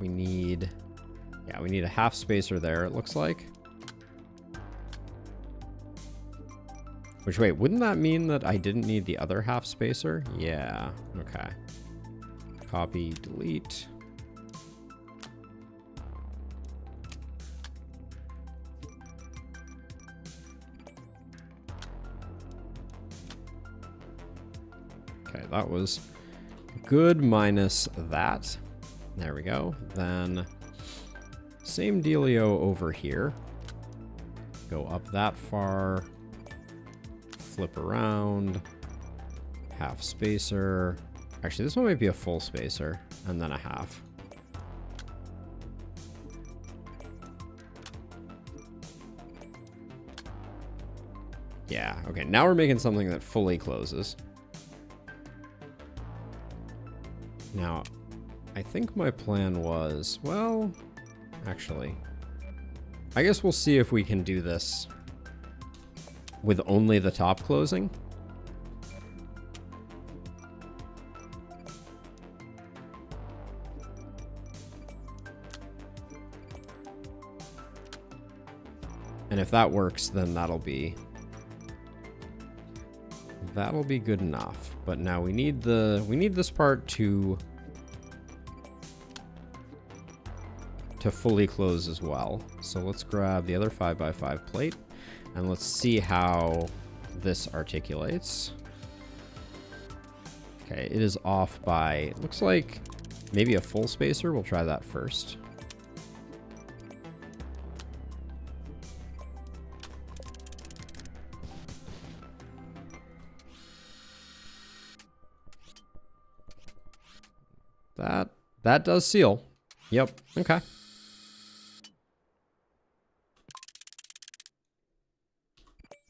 We need a half spacer there, it looks like. Which, wait, wouldn't that mean that I didn't need the other half spacer? Yeah, okay. Copy, delete. Okay, that was good minus that. There we go. Then Same dealio over here. Go up that far. Flip around. Half spacer. Actually, this one might be a full spacer. And then a half. Yeah, okay. Now we're making something that fully closes. Now, I think my plan was, well, actually, I guess we'll see if we can do this with only the top closing. And if that works, then that'll be good enough. But now we need this part to fully close as well. So let's grab the other 5x5 plate and let's see how this articulates. Okay, it is off by, looks like maybe a full spacer. We'll try that first. That does seal. Yep. Okay.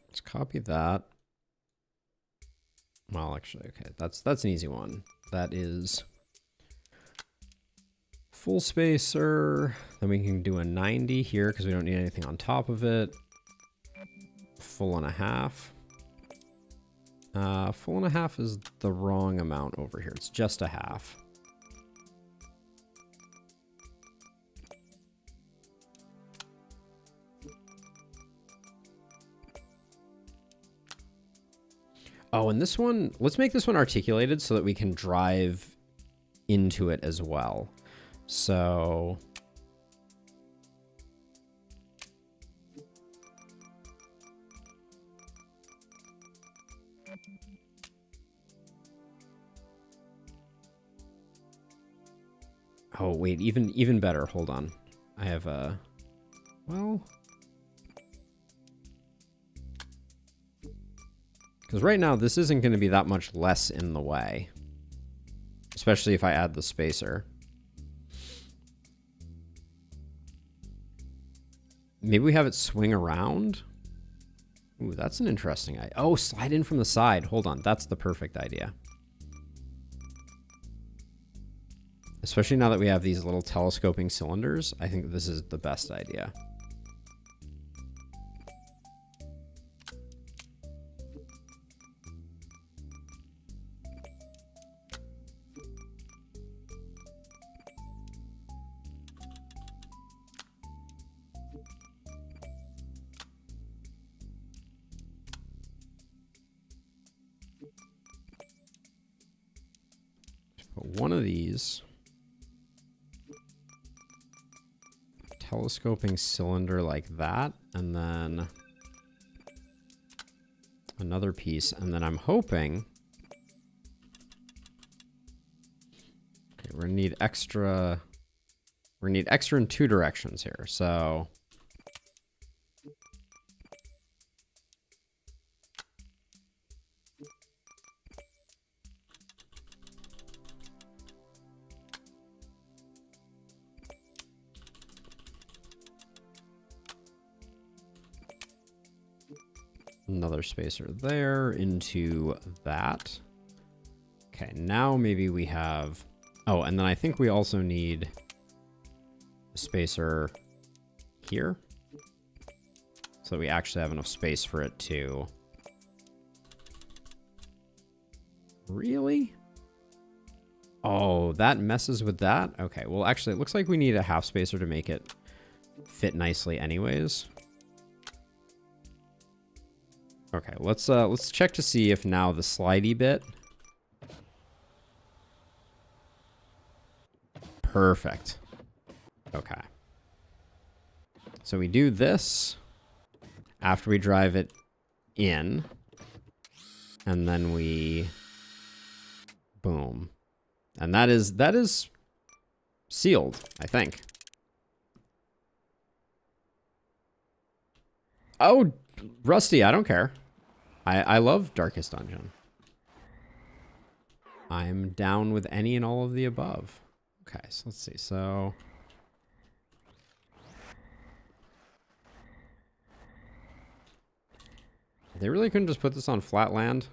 Let's copy that. Well, actually, okay. That's an easy one. That is full spacer. Then we can do a 90 here because we don't need anything on top of it. Full and a half. Full and a half is the wrong amount over here. It's just a half. Oh, and this one, let's make this one articulated so that we can drive into it as well. So oh, wait, even better. Hold on. I have a, well, because right now this isn't going to be that much less in the way, especially if I add the spacer. Maybe we have it swing around. Ooh, that's an interesting idea. Oh, slide in from the side. Hold on. That's the perfect idea. Especially now that we have these little telescoping cylinders, I think this is the best idea. One of these telescoping cylinder like that, and then another piece, and then I'm hoping, okay, we're gonna need extra in two directions here. So another spacer there into that. Okay, now maybe we have, oh, and then I think we also need a spacer here, so we actually have enough space for it to, really? Oh, that messes with that? Okay, well, actually, it looks like we need a half spacer to make it fit nicely anyways. Okay, let's check to see if now the slidey bit. Perfect. Okay. So we do this after we drive it in, and then we boom. And that is sealed, I think. Oh, Rusty, I don't care. I love Darkest Dungeon. I'm down with any and all of the above. Okay, so let's see. So they really couldn't just put this on flat land.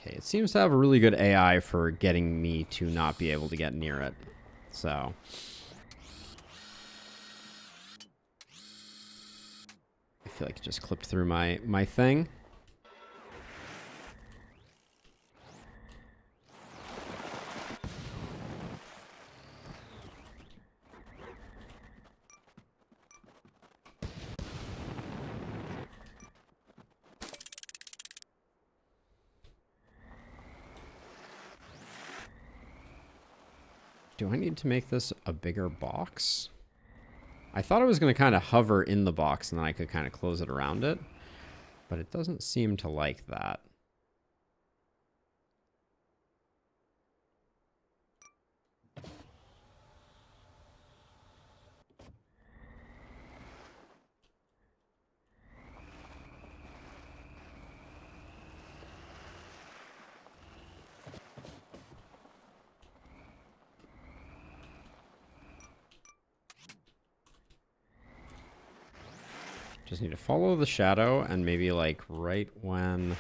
Okay, it seems to have a really good AI for getting me to not be able to get near it. So I feel like it just clipped through my thing. Do I need to make this a bigger box? I thought I was going to kind of hover in the box and then I could kind of close it around it, but it doesn't seem to like that. Just need to follow the shadow and maybe like right when...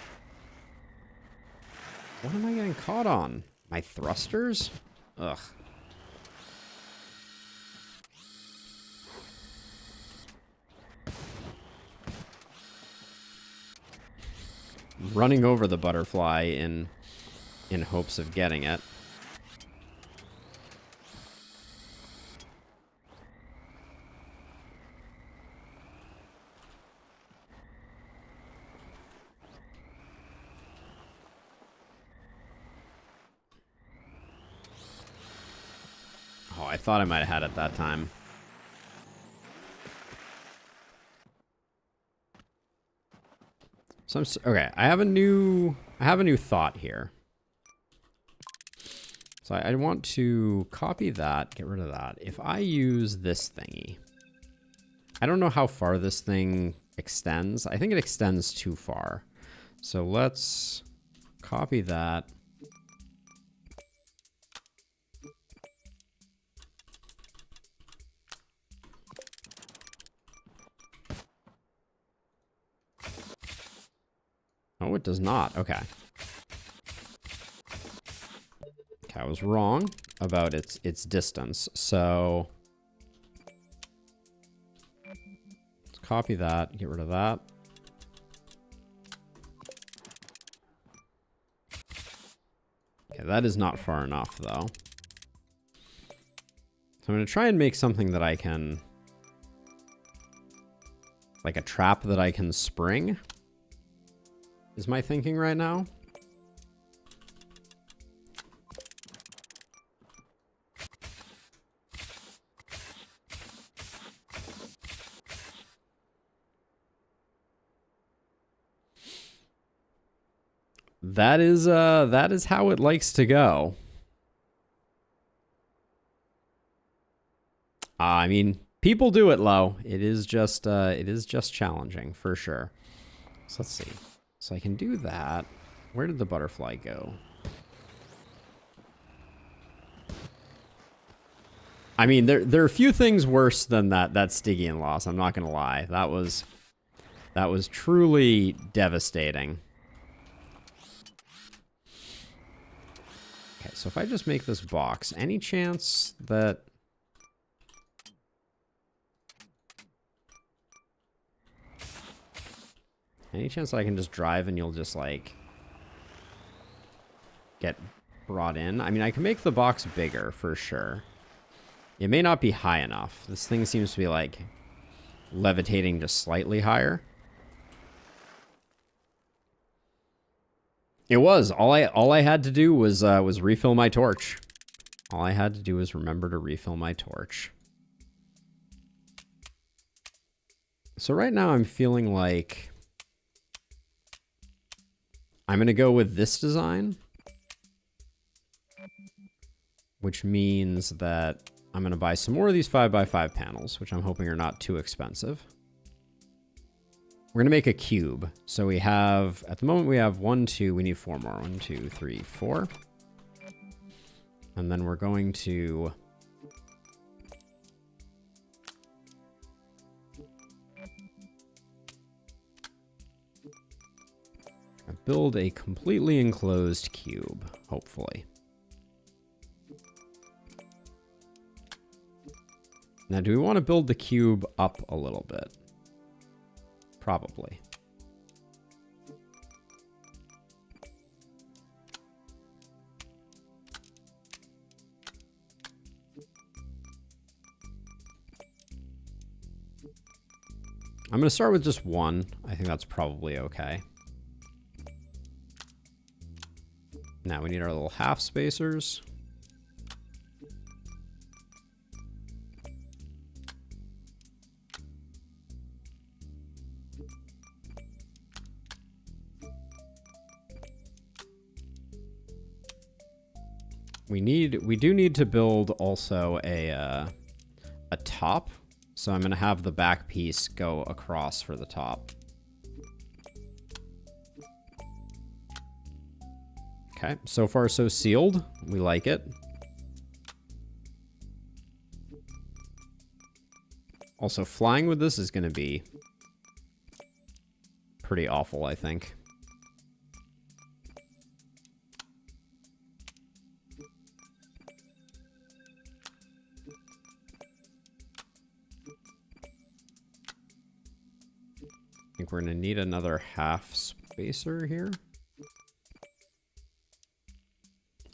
What am I getting caught on? My thrusters? Ugh. Running over the butterfly in hopes of getting it. Oh, I thought I might have had it that time. So okay, I have a new thought here. So I want to copy that, get rid of that. If I use this thingy, I don't know how far this thing extends. I think it extends too far. So let's copy that. Oh, it does not. Okay. Okay, I was wrong about its distance. So let's copy that, get rid of that. Okay, that is not far enough though. So I'm going to try and make something that I can, like a trap that I can spring. Is my thinking right now? That is how it likes to go. I mean, people do it low. It is just challenging for sure. So let's see. So I can do that. Where did the butterfly go? I mean, there are a few things worse than that Stygian loss. I'm not gonna lie. That was truly devastating. Okay, so if I just make this box, any chance that... Any chance that I can just drive and you'll just, like, get brought in? I mean, I can make the box bigger, for sure. It may not be high enough. This thing seems to be, like, levitating just slightly higher. It was. All I had to do was refill my torch. All I had to do was remember to refill my torch. So right now I'm feeling like I'm going to go with this design, which means that I'm going to buy some more of these 5x5 panels, which I'm hoping are not too expensive. We're going to make a cube. So we have, at the moment we have 1, 2, we need 4 more. 1, 2, 3, 4. And then we're going to build a completely enclosed cube, hopefully. Now, do we want to build the cube up a little bit? Probably. I'm going to start with just 1. I think that's probably okay. Now we need our little half spacers. We do need to build also a top. So I'm going to have the back piece go across for the top. Okay, so far so sealed. We like it. Also, flying with this is going to be pretty awful, I think. I think we're going to need another half spacer here.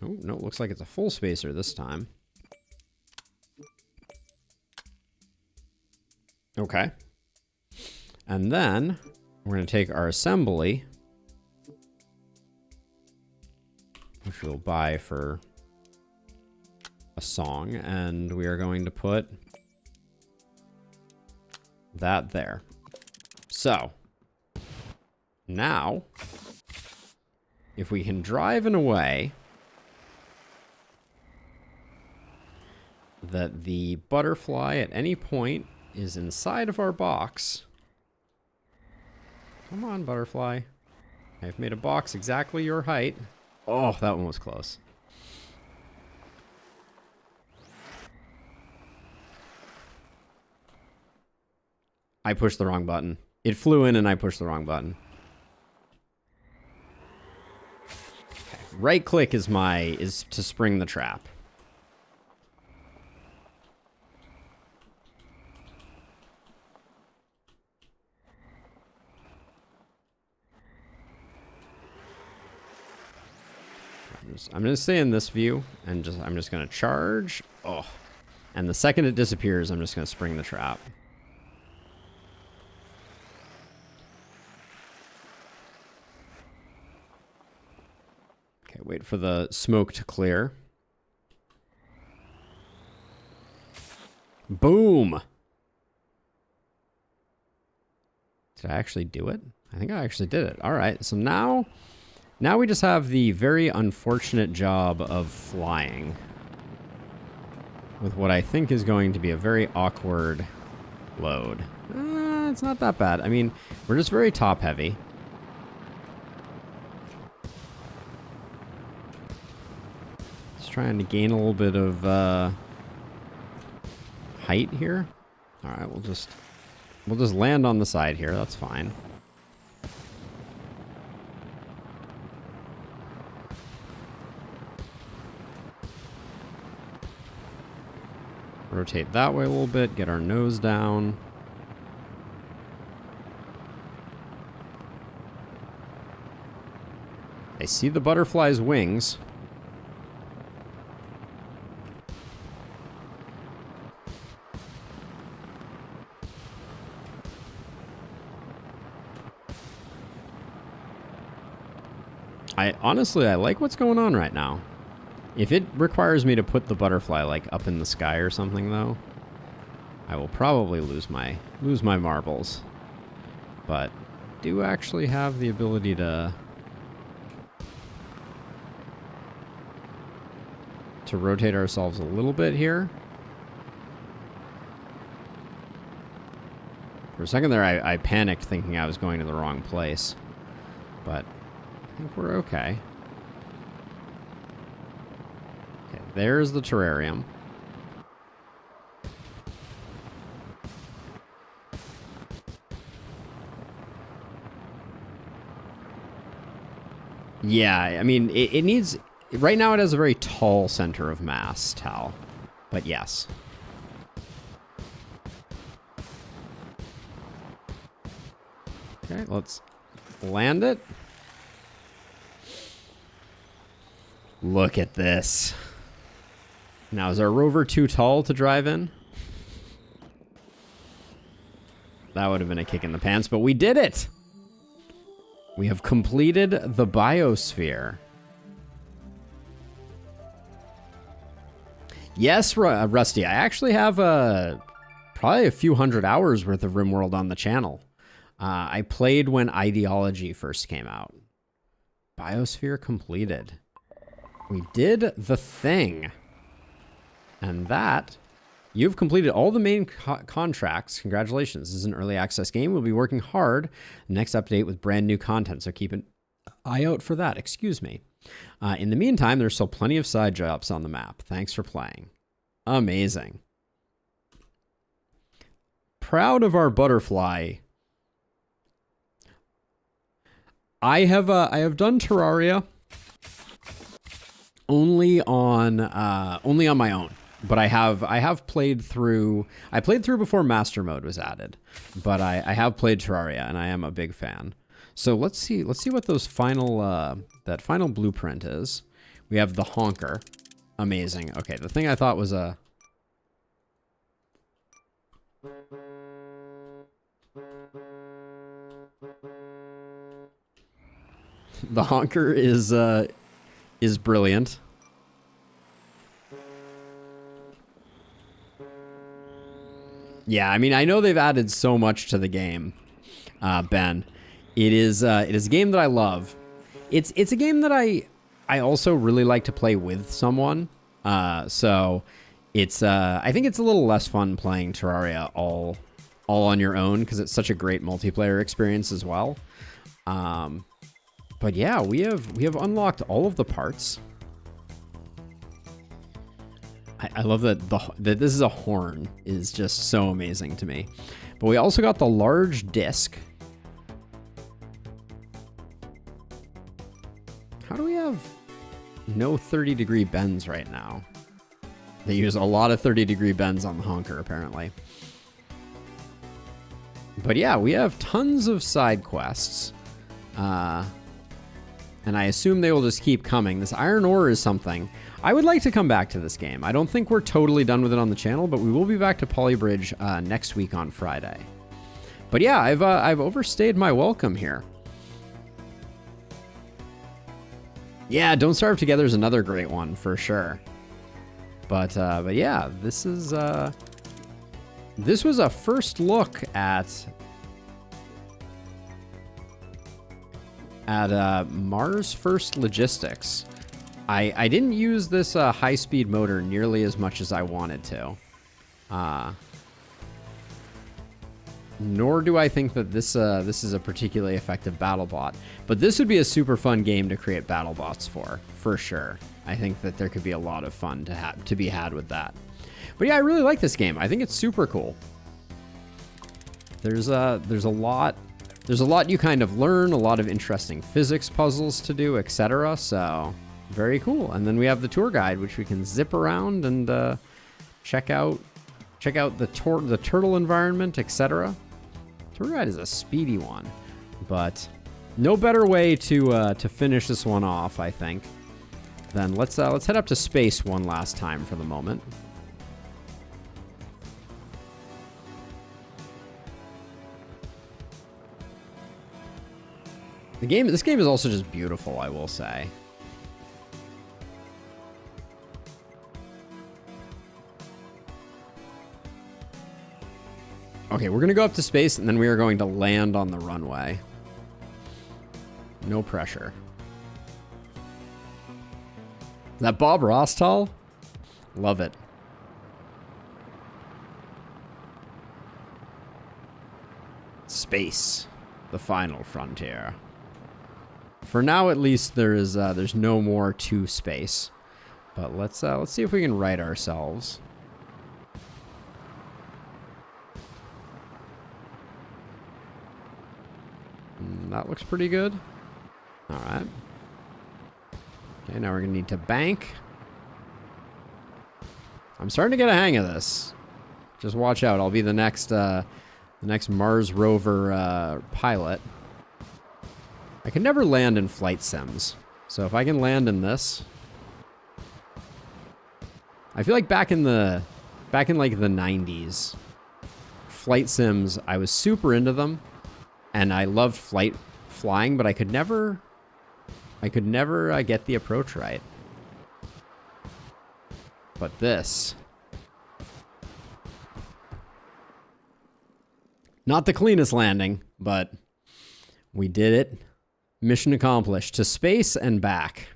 Oh, no, it looks like it's a full spacer this time. Okay. And then we're going to take our assembly, which we'll buy for a song, and we are going to put that there. So, now, if we can drive in a way that the butterfly at any point is inside of our box. Come on, butterfly. I've made a box exactly your height. Oh, that one was close. I pushed the wrong button. It flew in and I pushed the wrong button. Okay. Right click is to spring the trap. I'm going to stay in this view and I'm just going to charge. Oh. And the second it disappears, I'm just going to spring the trap. Okay, wait for the smoke to clear. Boom. Did I actually do it? I think I actually did it. All right. So now we just have the very unfortunate job of flying with what I think is going to be a very awkward load. It's not that bad. I mean, we're just very top heavy. Just trying to gain a little bit of height here. All right, we'll just land on the side here. That's fine. Rotate that way a little bit, get our nose down. I see the butterfly's wings. Honestly, I like what's going on right now. If it requires me to put the butterfly like up in the sky or something though, I will probably lose my marbles. but do actually have the ability to rotate ourselves a little bit here. For a second there, I panicked thinking I was going to the wrong place, but I think we're okay. Okay, there's the terrarium. Yeah, I mean, it needs... Right now it has a very tall center of mass, Tal. But yes. Okay, let's land it. Look at this. Now, is our rover too tall to drive in? That would have been a kick in the pants, but we did it! We have completed the biosphere. Yes, Rusty, I actually have probably a few hundred hours worth of RimWorld on the channel. I played when Ideology first came out. Biosphere completed. We did the thing. And that, you've completed all the main contracts. Congratulations. This is an early access game. We'll be working hard. Next update with brand new content, so keep an eye out for that. Excuse me. In the meantime, there's still plenty of side jobs on the map. Thanks for playing. Amazing. Proud of our butterfly. I have done Terraria only on my own, but I have played through. I played through before Master Mode was added, but I have played Terraria and I am a big fan. So let's see what those final that final blueprint is. We have the honker. Amazing. Okay, the thing I thought was a the honker is brilliant. Yeah, I mean, I know they've added so much to the game, Ben. It is a game that I love. It's a game that I also really like to play with someone. So it's I think it's a little less fun playing Terraria all on your own because it's such a great multiplayer experience as well. But yeah, we have unlocked all of the parts. I love that that this is a horn is just so amazing to me. But we also got the large disc. How do we have no 30-degree bends right now? They use a lot of 30-degree bends on the honker, apparently. But yeah, we have tons of side quests. And I assume they will just keep coming. This iron ore is something. I would like to come back to this game. I don't think we're totally done with it on the channel, but we will be back to Polybridge next week on Friday. But yeah, I've overstayed my welcome here. Yeah, Don't Starve Together is another great one for sure. But yeah, this was a first look at Mars First Logistics. I didn't use this high-speed motor nearly as much as I wanted to. Nor do I think that this is a particularly effective battle bot. But this would be a super fun game to create battle bots for sure. I think that there could be a lot of fun to be had with that. But yeah, I really like this game. I think it's super cool. There's a lot you kind of learn, a lot of interesting physics puzzles to do, etc. So very cool. And then we have the tour guide, which we can zip around and check out the turtle environment, etc. Tour guide is a speedy one, but no better way to finish this one off, I think. Then let's head up to space one last time for the moment. This game is also just beautiful, I will say. Okay, we're going to go up to space, and then we are going to land on the runway. No pressure. Is that Bob Rostal? Love it. Space, the final frontier. For now, at least, there's no more to space. But let's see if we can right ourselves. That looks pretty good. All right. Okay, now we're gonna need to bank. I'm starting to get a hang of this. Just watch out. I'll be the next Mars rover pilot. I can never land in flight sims, so if I can land in this, I feel like back in like the 90s, flight sims, I was super into them, and I loved flying, but I could never get the approach right. But this, not the cleanest landing, but we did it. Mission accomplished. To space and back.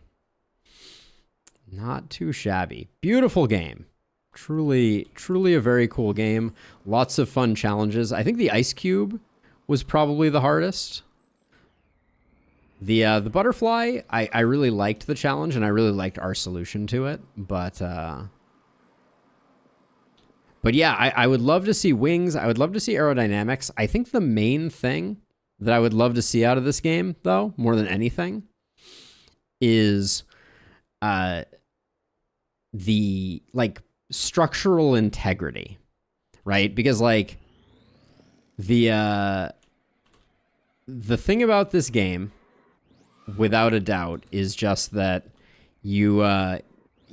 Not too shabby. Beautiful game. Truly a very cool game. Lots of fun challenges. I think the ice cube was probably the hardest. The butterfly, I really liked the challenge, and I really liked our solution to it. But yeah, I would love to see wings. I would love to see aerodynamics. I think the main thing that I would love to see out of this game, though, more than anything, is the, like, structural integrity, right? Because, like, the thing about this game, without a doubt, is just that you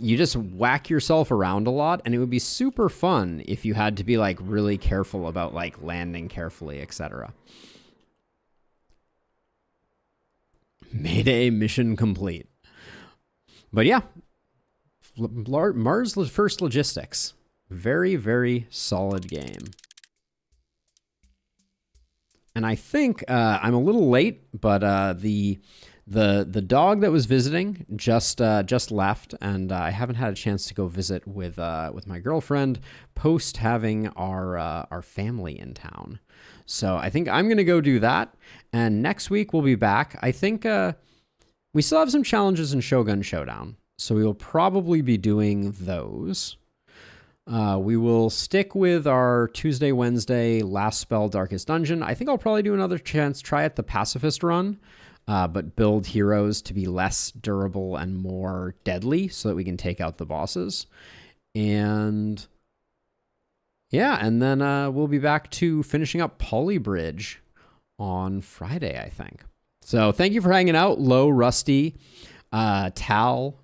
just whack yourself around a lot, and it would be super fun if you had to be, like, really careful about, like, landing carefully, etc. Mayday mission complete. But yeah, Mars First Logistics. Very, very solid game. And I think I'm a little late, but the dog that was visiting just left, and I haven't had a chance to go visit with my girlfriend post having our family in town. So I think I'm gonna go do that, and next week we'll be back. I think we still have some challenges in Shogun Showdown, so we will probably be doing those. We will stick with our Tuesday, Wednesday, Last Spell, Darkest Dungeon. I think I'll probably do another try at the Pacifist run, but build heroes to be less durable and more deadly so that we can take out the bosses. And yeah, and then we'll be back to finishing up Polybridge on Friday, I think. So thank you for hanging out, Low, Rusty, Tal,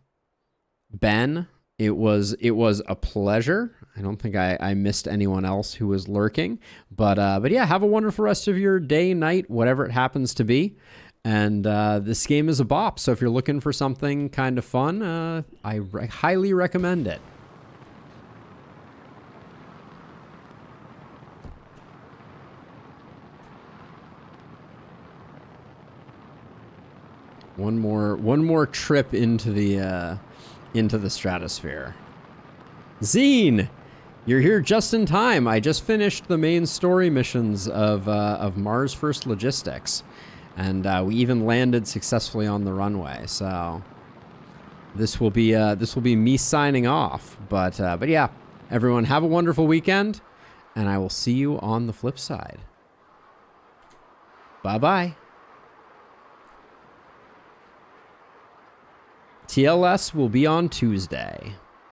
Ben. It was a pleasure. I don't think I missed anyone else who was lurking, but yeah, have a wonderful rest of your day, night, whatever it happens to be. And this game is a bop, so if you're looking for something kind of fun, I highly recommend it. One more trip into the stratosphere. Zine, you're here just in time. I just finished the main story missions of Mars First Logistics, and we even landed successfully on the runway. So this will be me signing off. But yeah, everyone have a wonderful weekend, and I will see you on the flip side. Bye bye. TLS will be on Tuesday.